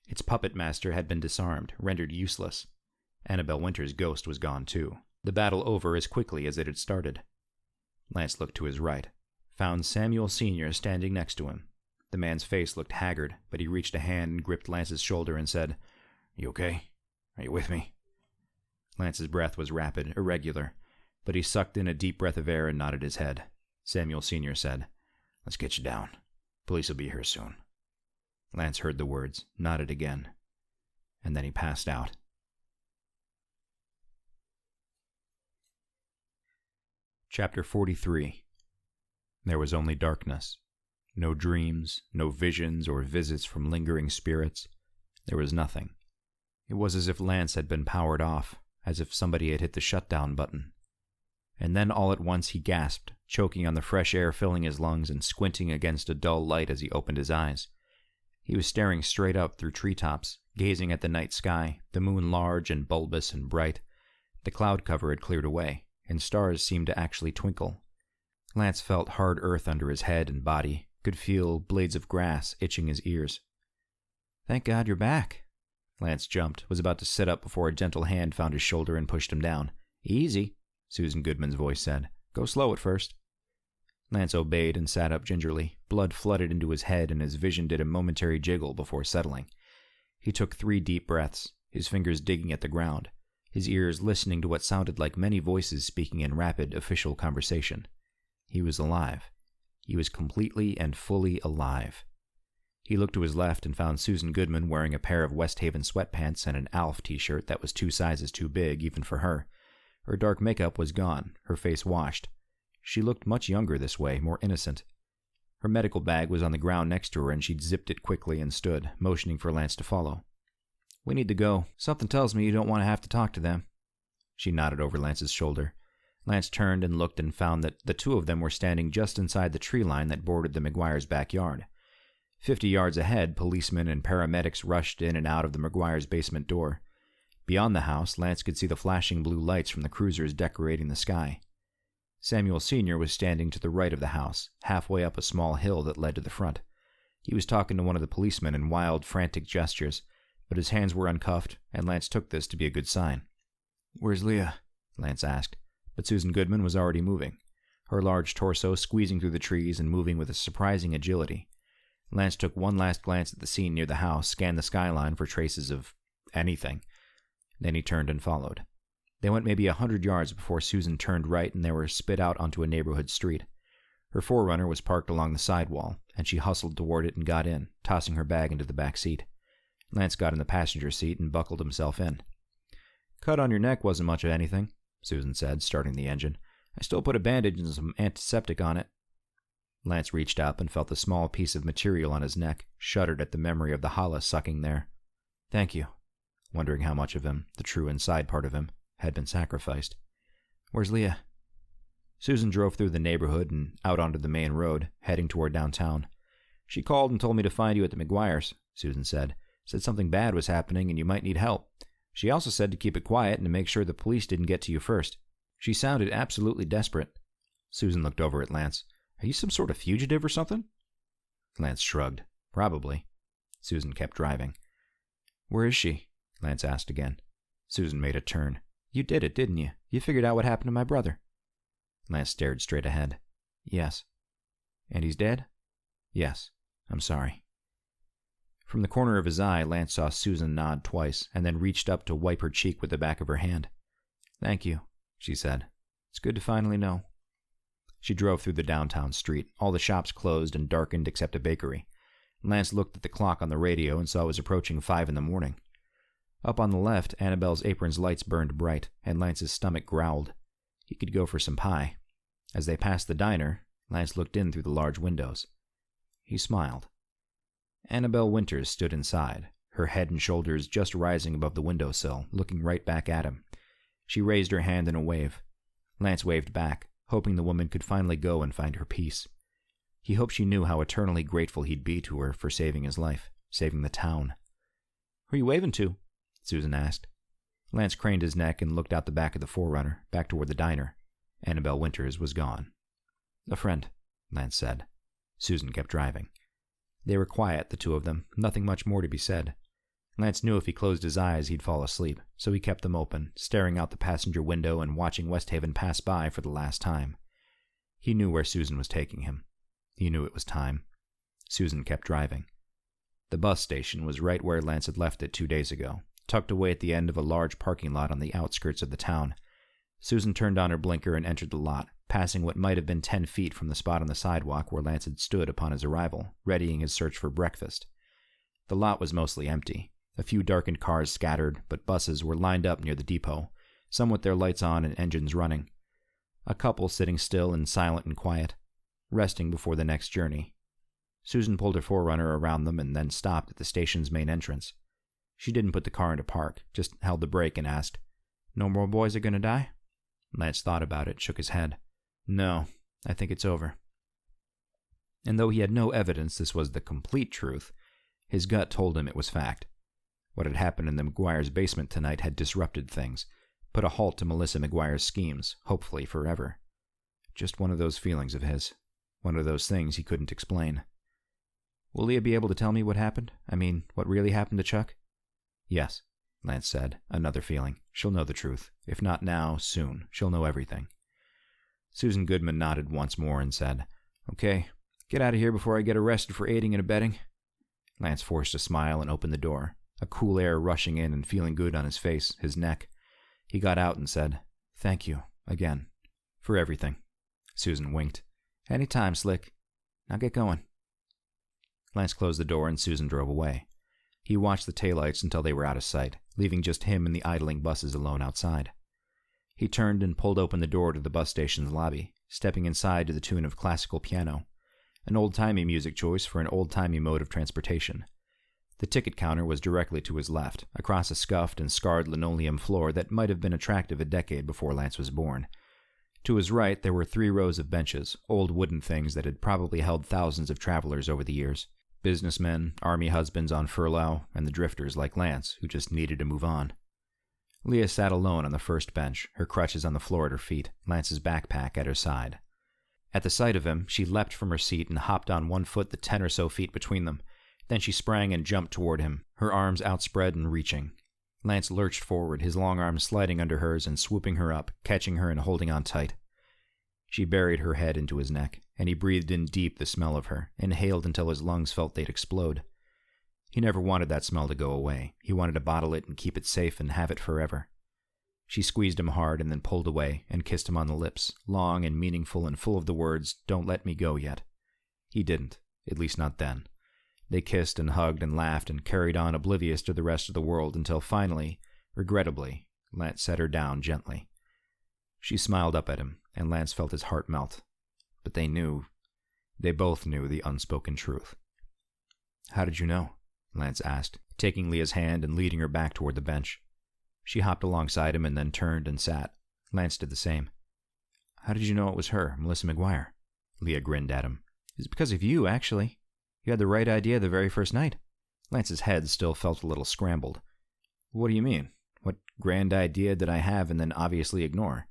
Its puppet master had been disarmed, rendered useless. Annabelle Winter's ghost was gone too, the battle over as quickly as it had started. Lance looked to his right, found Samuel Sr. standing next to him. The man's face looked haggard, but he reached a hand and gripped Lance's shoulder and said, "You okay? Are you with me?" Lance's breath was rapid, irregular, but he sucked in a deep breath of air and nodded his head. Samuel Sr. said, "Let's get you down. Police will be here soon." Lance heard the words, nodded again, and then he passed out. Chapter 43. There was only darkness. No dreams, no visions or visits from lingering spirits. There was nothing. It was as if Lance had been powered off, as if somebody had hit the shutdown button. And then all at once he gasped, choking on the fresh air filling his lungs and squinting against a dull light as he opened his eyes. He was staring straight up through treetops, gazing at the night sky, the moon large and bulbous and bright. The cloud cover had cleared away, and stars seemed to actually twinkle. Lance felt hard earth under his head and body, could feel blades of grass itching his ears. "Thank God you're back." Lance jumped, was about to sit up before a gentle hand found his shoulder and pushed him down. "Easy," Susan Goodman's voice said. "Go slow at first." Lance obeyed and sat up gingerly. Blood flooded into his head and his vision did a momentary jiggle before settling. He took 3 deep breaths, his fingers digging at the ground, his ears listening to what sounded like many voices speaking in rapid, official conversation. He was alive. He was completely and fully alive. He looked to his left and found Susan Goodman wearing a pair of Westhaven sweatpants and an Alf t-shirt that was 2 sizes too big even for her. Her dark makeup was gone, her face washed. She looked much younger this way, more innocent. Her medical bag was on the ground next to her, and she'd zipped it quickly and stood, motioning for Lance to follow. "We need to go. Something tells me you don't want to have to talk to them." She nodded over Lance's shoulder. Lance turned and looked and found that the 2 of them were standing just inside the tree line that bordered the McGuire's backyard. 50 yards ahead, policemen and paramedics rushed in and out of the McGuire's basement door. Beyond the house, Lance could see the flashing blue lights from the cruisers decorating the sky. Samuel Sr. was standing to the right of the house, halfway up a small hill that led to the front. He was talking to one of the policemen in wild, frantic gestures, but his hands were uncuffed, and Lance took this to be a good sign. "Where's Leah?" Lance asked, but Susan Goodman was already moving, her large torso squeezing through the trees and moving with a surprising agility. Lance took one last glance at the scene near the house, scanned the skyline for traces of anything. Then he turned and followed. They went maybe 100 yards before Susan turned right and they were spit out onto a neighborhood street. Her forerunner was parked along the sidewall, and she hustled toward it and got in, tossing her bag into the back seat. Lance got in the passenger seat and buckled himself in. "Cut on your neck wasn't much of anything," Susan said, starting the engine. "I still put a bandage and some antiseptic on it." Lance reached up and felt the small piece of material on his neck, shuddered at the memory of the challah sucking there. "Thank you," wondering how much of him, the true inside part of him, had been sacrificed. "Where's Leah?" Susan drove through the neighborhood and out onto the main road, heading toward downtown. "She called and told me to find you at the McGuire's," Susan said. "Said something bad was happening and you might need help. She also said to keep it quiet and to make sure the police didn't get to you first. She sounded absolutely desperate." Susan looked over at Lance. "Are you some sort of fugitive or something?" Lance shrugged. "Probably." Susan kept driving. "Where is she?" Lance asked again. Susan made a turn. "You did it, didn't you? You figured out what happened to my brother." Lance stared straight ahead. "Yes." "And he's dead?" "Yes. I'm sorry." From the corner of his eye, Lance saw Susan nod twice, and then reached up to wipe her cheek with the back of her hand. "Thank you," she said. "It's good to finally know." She drove through the downtown street, all the shops closed and darkened except a bakery. Lance looked at the clock on the radio and saw it was approaching 5 in the morning. Up on the left, Annabelle's apron's lights burned bright, and Lance's stomach growled. He could go for some pie. As they passed the diner, Lance looked in through the large windows. He smiled. Annabelle Winters stood inside, her head and shoulders just rising above the windowsill, looking right back at him. She raised her hand in a wave. Lance waved back, hoping the woman could finally go and find her peace. He hoped she knew how eternally grateful he'd be to her for saving his life, saving the town. "Who are you waving to?" Susan asked. Lance craned his neck and looked out the back of the forerunner, back toward the diner. Annabelle Winters was gone. "A friend," Lance said. Susan kept driving. They were quiet, the 2 of them, nothing much more to be said. Lance knew if he closed his eyes he'd fall asleep, so he kept them open, staring out the passenger window and watching Westhaven pass by for the last time. He knew where Susan was taking him. He knew it was time. Susan kept driving. The bus station was right where Lance had left it 2 days ago, tucked away at the end of a large parking lot on the outskirts of the town. Susan turned on her blinker and entered the lot, passing what might have been 10 feet from the spot on the sidewalk where Lance had stood upon his arrival, readying his search for breakfast. The lot was mostly empty. A few darkened cars scattered, but buses were lined up near the depot, some with their lights on and engines running. A couple sitting still and silent and quiet, resting before the next journey. Susan pulled her forerunner around them and then stopped at the station's main entrance. She didn't put the car into park, just held the brake and asked, "No more boys are going to die?" Lance thought about it, shook his head. "No, I think it's over." And though he had no evidence this was the complete truth, his gut told him it was fact. What had happened in the McGuire's basement tonight had disrupted things, put a halt to Melissa McGuire's schemes, hopefully forever. Just one of those feelings of his, one of those things he couldn't explain. "Will Leah be able to tell me what happened? I mean, what really happened to Chuck?" "Yes," Lance said, another feeling. "She'll know the truth. If not now, soon. She'll know everything." Susan Goodman nodded once more and said, "Okay, get out of here before I get arrested for aiding and abetting." Lance forced a smile and opened the door, a cool air rushing in and feeling good on his face, his neck. He got out and said, "Thank you, again, for everything." Susan winked. "Any time, Slick. Now get going." Lance closed the door and Susan drove away. He watched the taillights until they were out of sight, leaving just him and the idling buses alone outside. He turned and pulled open the door to the bus station's lobby, stepping inside to the tune of classical piano, an old-timey music choice for an old-timey mode of transportation. The ticket counter was directly to his left, across a scuffed and scarred linoleum floor that might have been attractive a decade before Lance was born. To his right, there were 3 rows of benches, old wooden things that had probably held thousands of travelers over the years. Businessmen, army husbands on furlough, and the drifters like Lance, who just needed to move on. Leah sat alone on the first bench, her crutches on the floor at her feet, Lance's backpack at her side. At the sight of him, she leapt from her seat and hopped on one foot the 10 or so feet between them. Then she sprang and jumped toward him, her arms outspread and reaching. Lance lurched forward, his long arms sliding under hers and swooping her up, catching her and holding on tight. She buried her head into his neck, and he breathed in deep the smell of her, inhaled until his lungs felt they'd explode. He never wanted that smell to go away. He wanted to bottle it and keep it safe and have it forever. She squeezed him hard and then pulled away and kissed him on the lips, long and meaningful and full of the words, "Don't let me go yet." He didn't, at least not then. They kissed and hugged and laughed and carried on oblivious to the rest of the world until finally, regrettably, Lance set her down gently. She smiled up at him, and Lance felt his heart melt. But they both knew the unspoken truth. "How did you know?" Lance asked, taking Leah's hand and leading her back toward the bench. She hopped alongside him and then turned and sat. Lance did the same. "How did you know it was her, Melissa McGuire?" Leah grinned at him. "It's because of you, actually. You had the right idea the very first night." Lance's head still felt a little scrambled. "What do you mean? What grand idea did I have and then obviously ignore?"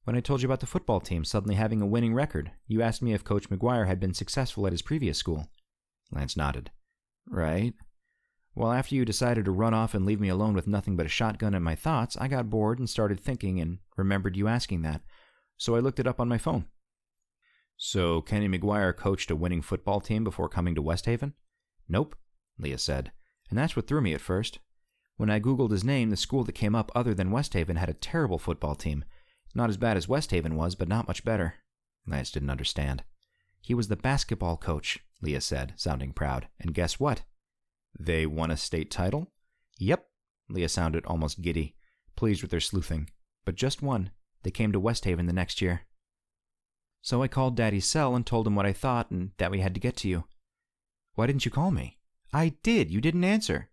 "When I told you about the football team suddenly having a winning record, you asked me if Coach McGuire had been successful at his previous school." Lance nodded. "Right. Well, after you decided to run off and leave me alone with nothing but a shotgun and my thoughts, I got bored and started thinking and remembered you asking that, so I looked it up on my phone." "So Kenny McGuire coached a winning football team before coming to Westhaven?" "Nope," Leah said, "and that's what threw me at first. When I Googled his name, the school that came up other than Westhaven had a terrible football team. Not as bad as Westhaven was, but not much better." Lance didn't understand. "He was the basketball coach," Leah said, sounding proud. "And guess what?" "They won a state title?" "Yep." Leah sounded almost giddy, pleased with their sleuthing. "But just one. They came to Westhaven the next year." "So I called Daddy's cell and told him what I thought and that we had to get to you." "Why didn't you call me?" "I did. You didn't answer."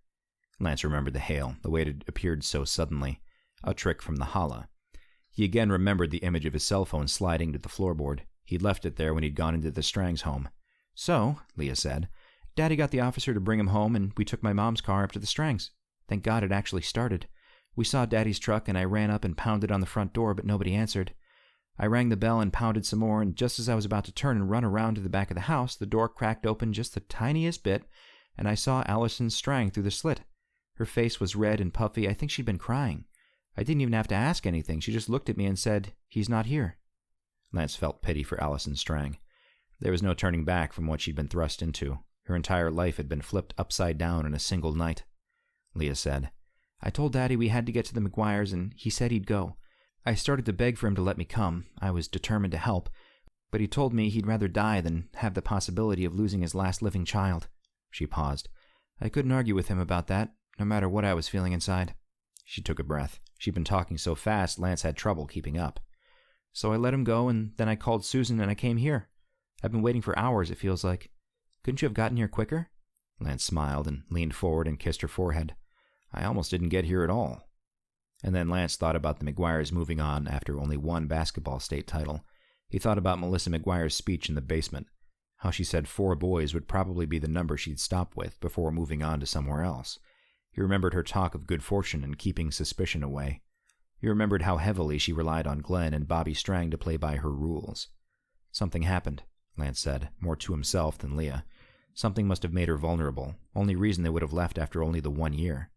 Lance remembered the hail, the way it had appeared so suddenly. A trick from the holla. He again remembered the image of his cell phone sliding to the floorboard. He'd left it there when he'd gone into the Strang's home. "So," Leah said, "Daddy got the officer to bring him home, and we took my mom's car up to the Strangs. Thank God it actually started. We saw Daddy's truck, and I ran up and pounded on the front door, but nobody answered. I rang the bell and pounded some more, and just as I was about to turn and run around to the back of the house, the door cracked open just the tiniest bit, and I saw Allison Strang through the slit. Her face was red and puffy. I think she'd been crying. I didn't even have to ask anything. She just looked at me and said, 'He's not here.'" Lance felt pity for Allison Strang. There was no turning back from what she'd been thrust into. Her entire life had been flipped upside down in a single night. Leah said, "I told Daddy we had to get to the McGuires, and he said he'd go. I started to beg for him to let me come. I was determined to help, but he told me he'd rather die than have the possibility of losing his last living child." She paused. "I couldn't argue with him about that, no matter what I was feeling inside." She took a breath. She'd been talking so fast, Lance had trouble keeping up. "So I let him go, and then I called Susan, and I came here. I've been waiting for hours, it feels like. Couldn't you have gotten here quicker?" Lance smiled and leaned forward and kissed her forehead. "I almost didn't get here at all." And then Lance thought about the McGuires moving on after only one basketball state title. He thought about Melissa McGuire's speech in the basement, how she said 4 boys would probably be the number she'd stop with before moving on to somewhere else. He remembered her talk of good fortune and keeping suspicion away. He remembered how heavily she relied on Glenn and Bobby Strang to play by her rules. Something happened, Lance said, more to himself than Leah. Something must have made her vulnerable, only reason they would have left after only the 1 year.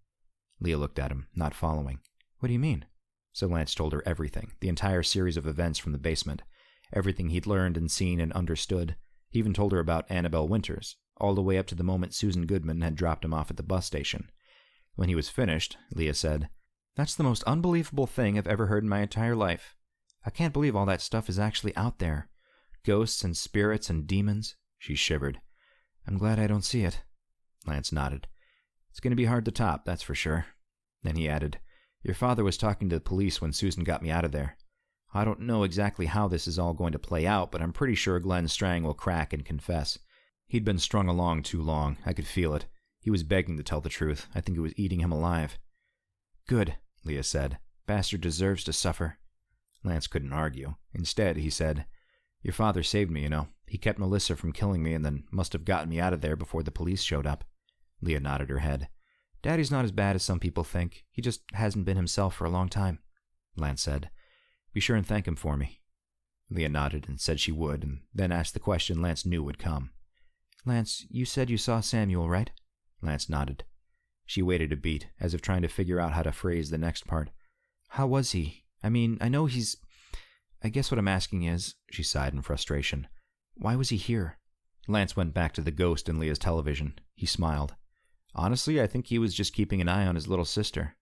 Leah looked at him, not following. "What do you mean?" So Lance told her everything, the entire series of events from the basement, everything he'd learned and seen and understood. He even told her about Annabelle Winters, all the way up to the moment Susan Goodman had dropped him off at the bus station. When he was finished, Leah said, "That's the most unbelievable thing I've ever heard in my entire life. I can't believe all that stuff is actually out there. Ghosts and spirits and demons." She shivered. I'm glad I don't see it. Lance nodded. It's going to be hard to top, that's for sure. Then he added, Your father was talking to the police when Susan got me out of there. I don't know exactly how this is all going to play out, but I'm pretty sure Glenn Strang will crack and confess. He'd been strung along too long. I could feel it. He was begging to tell the truth. I think it was eating him alive. Good, Leah said. Bastard deserves to suffer. Lance couldn't argue. Instead, he said, Your father saved me, you know. He kept Melissa from killing me and then must have gotten me out of there before the police showed up. Leah nodded her head. Daddy's not as bad as some people think. He just hasn't been himself for a long time, Lance said. Be sure and thank him for me. Leah nodded and said she would, and then asked the question Lance knew would come. Lance, you said you saw Samuel, right? Lance nodded. She waited a beat, as if trying to figure out how to phrase the next part. How was he? I mean, I know he's... I guess what I'm asking is, she sighed in frustration, why was he here? Lance went back to the ghost in Leah's television. He smiled. Honestly, I think he was just keeping an eye on his little sister.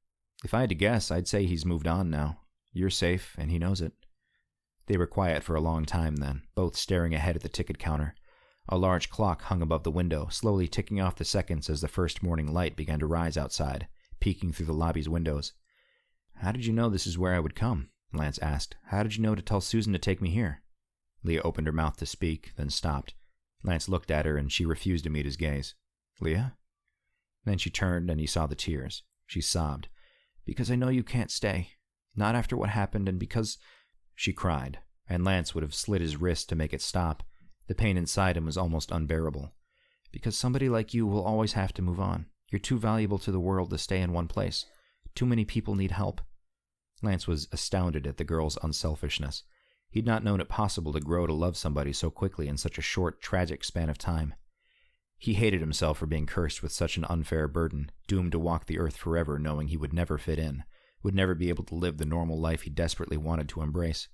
If I had to guess, I'd say he's moved on now. You're safe, and he knows it. They were quiet for a long time then, both staring ahead at the ticket counter. A large clock hung above the window, slowly ticking off the seconds as the first morning light began to rise outside, peeking through the lobby's windows. How did you know this is where I would come? Lance asked. How did you know to tell Susan to take me here? Leah opened her mouth to speak, then stopped. Lance looked at her, and she refused to meet his gaze. Leah? Then she turned, and he saw the tears. She sobbed. Because I know you can't stay. Not after what happened, and because... She cried, and Lance would have slit his wrist to make it stop. The pain inside him was almost unbearable. Because somebody like you will always have to move on. You're too valuable to the world to stay in one place. Too many people need help. Lance was astounded at the girl's unselfishness. He'd not known it possible to grow to love somebody so quickly in such a short, tragic span of time. He hated himself for being cursed with such an unfair burden, doomed to walk the earth forever knowing he would never fit in, would never be able to live the normal life he desperately wanted to embrace.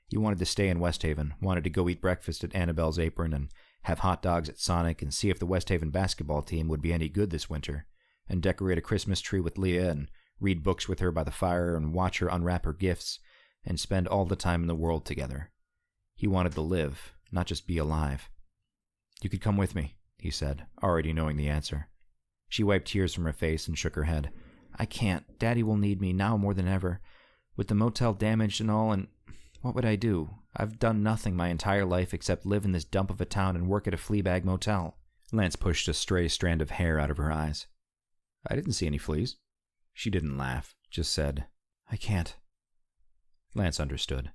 He wanted to stay in Westhaven, wanted to go eat breakfast at Annabelle's Apron and have hot dogs at Sonic and see if the Westhaven basketball team would be any good this winter, and decorate a Christmas tree with Leah and read books with her by the fire and watch her unwrap her gifts and spend all the time in the world together. He wanted to live, not just be alive. You could come with me, he said, already knowing the answer. She wiped tears from her face and shook her head. I can't. Daddy will need me now more than ever. With the motel damaged and all, and what would I do? I've done nothing my entire life except live in this dump of a town and work at a fleabag motel. Lance pushed a stray strand of hair out of her eyes. I didn't see any fleas. She didn't laugh, just said, I can't. Lance understood.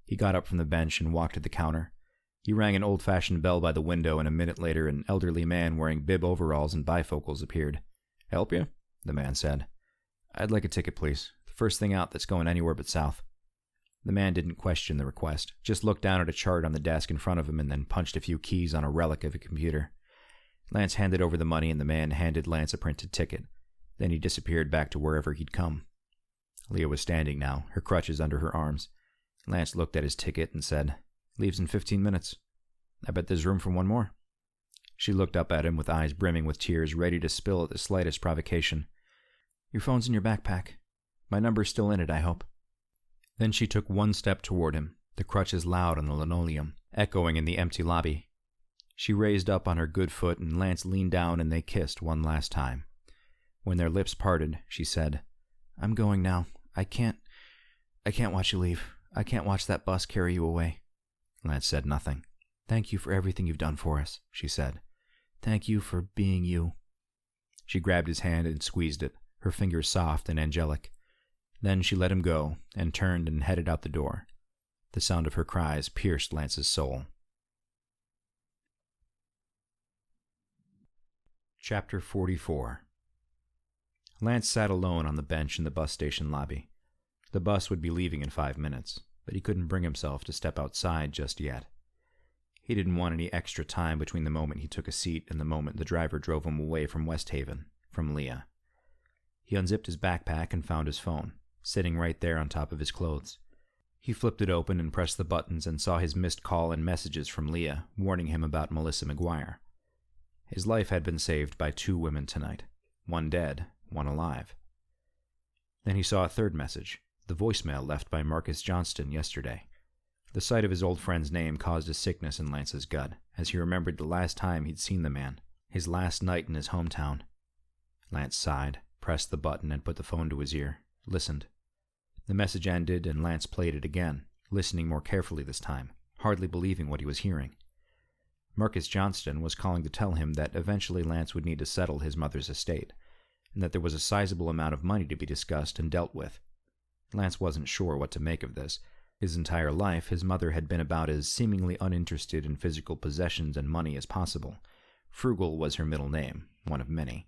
He got up from the bench and walked to the counter. He rang an old-fashioned bell by the window, and a minute later an elderly man wearing bib overalls and bifocals appeared. Help you? The man said. I'd like a ticket, please. The first thing out that's going anywhere but south. The man didn't question the request, just looked down at a chart on the desk in front of him and then punched a few keys on a relic of a computer. Lance handed over the money and the man handed Lance a printed ticket. Then he disappeared back to wherever he'd come. Leah was standing now, her crutches under her arms. Lance looked at his ticket and said, Leaves in 15 minutes. I bet there's room for one more. She looked up at him with eyes brimming with tears, ready to spill at the slightest provocation. Your phone's in your backpack. My number's still in it, I hope. Then she took one step toward him, the crutches loud on the linoleum, echoing in the empty lobby. She raised up on her good foot and Lance leaned down and they kissed one last time. When their lips parted, she said, I'm going now. I can't watch you leave. I can't watch that bus carry you away. Lance said nothing. Thank you for everything you've done for us, she said. Thank you for being you. She grabbed his hand and squeezed it, her fingers soft and angelic. Then she let him go and turned and headed out the door. The sound of her cries pierced Lance's soul. Chapter 44. Lance sat alone on the bench in the bus station lobby. The bus would be leaving in 5 minutes, but he couldn't bring himself to step outside just yet. He didn't want any extra time between the moment he took a seat and the moment the driver drove him away from Westhaven, from Leah. He unzipped his backpack and found his phone, sitting right there on top of his clothes. He flipped it open and pressed the buttons and saw his missed call and messages from Leah warning him about Melissa McGuire. His life had been saved by 2 women tonight, one dead, one alive. Then he saw a third message, the voicemail left by Marcus Johnston yesterday. The sight of his old friend's name caused a sickness in Lance's gut, as he remembered the last time he'd seen the man, his last night in his hometown. Lance sighed, pressed the button, and put the phone to his ear, listened. The message ended, and Lance played it again, listening more carefully this time, hardly believing what he was hearing. Marcus Johnston was calling to tell him that eventually Lance would need to settle his mother's estate, and that there was a sizable amount of money to be discussed and dealt with. Lance wasn't sure what to make of this. His entire life, his mother had been about as seemingly uninterested in physical possessions and money as possible. Frugal was her middle name, one of many.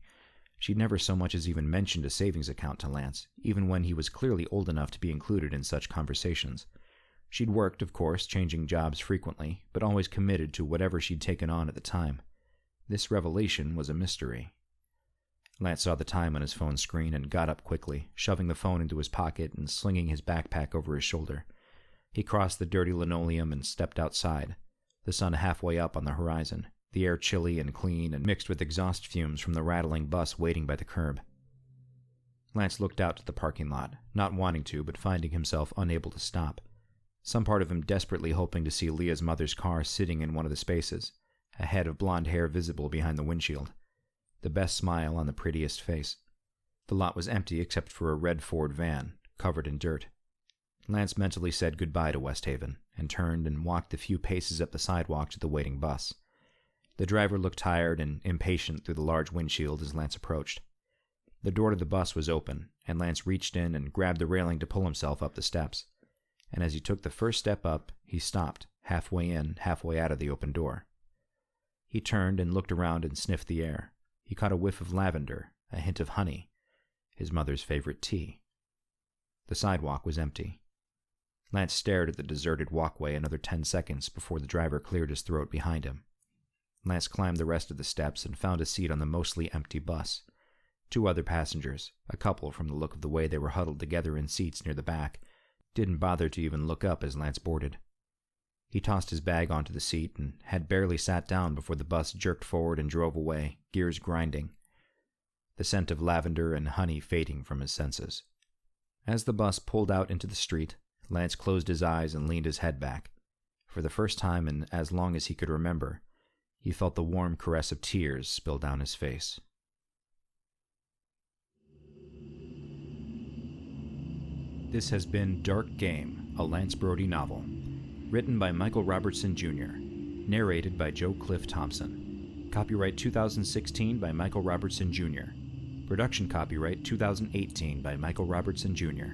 She'd never so much as even mentioned a savings account to Lance, even when he was clearly old enough to be included in such conversations. She'd worked, of course, changing jobs frequently, but always committed to whatever she'd taken on at the time. This revelation was a mystery. Lance saw the time on his phone screen and got up quickly, shoving the phone into his pocket and slinging his backpack over his shoulder. He crossed the dirty linoleum and stepped outside, the sun halfway up on the horizon, the air chilly and clean and mixed with exhaust fumes from the rattling bus waiting by the curb. Lance looked out to the parking lot, not wanting to, but finding himself unable to stop. Some part of him desperately hoping to see Leah's mother's car sitting in one of the spaces, a head of blonde hair visible behind the windshield, the best smile on the prettiest face. The lot was empty except for a red Ford van, covered in dirt. Lance mentally said goodbye to Westhaven, and turned and walked the few paces up the sidewalk to the waiting bus. The driver looked tired and impatient through the large windshield as Lance approached. The door to the bus was open, and Lance reached in and grabbed the railing to pull himself up the steps. And as he took the first step up, he stopped, halfway in, halfway out of the open door. He turned and looked around and sniffed the air. He caught a whiff of lavender, a hint of honey, his mother's favorite tea. The sidewalk was empty. Lance stared at the deserted walkway another 10 seconds before the driver cleared his throat behind him. Lance climbed the rest of the steps and found a seat on the mostly empty bus. 2 other passengers, a couple from the look of the way they were huddled together in seats near the back, didn't bother to even look up as Lance boarded. He tossed his bag onto the seat and had barely sat down before the bus jerked forward and drove away, gears grinding, the scent of lavender and honey fading from his senses. As the bus pulled out into the street, Lance closed his eyes and leaned his head back. For the first time in as long as he could remember, he felt the warm caress of tears spill down his face. This has been Dark Game, a Lance Brody novel. Written by Michael Robertson Jr. Narrated by Joe Cliff Thompson. Copyright 2016 by Michael Robertson Jr. Production copyright 2018 by Michael Robertson Jr.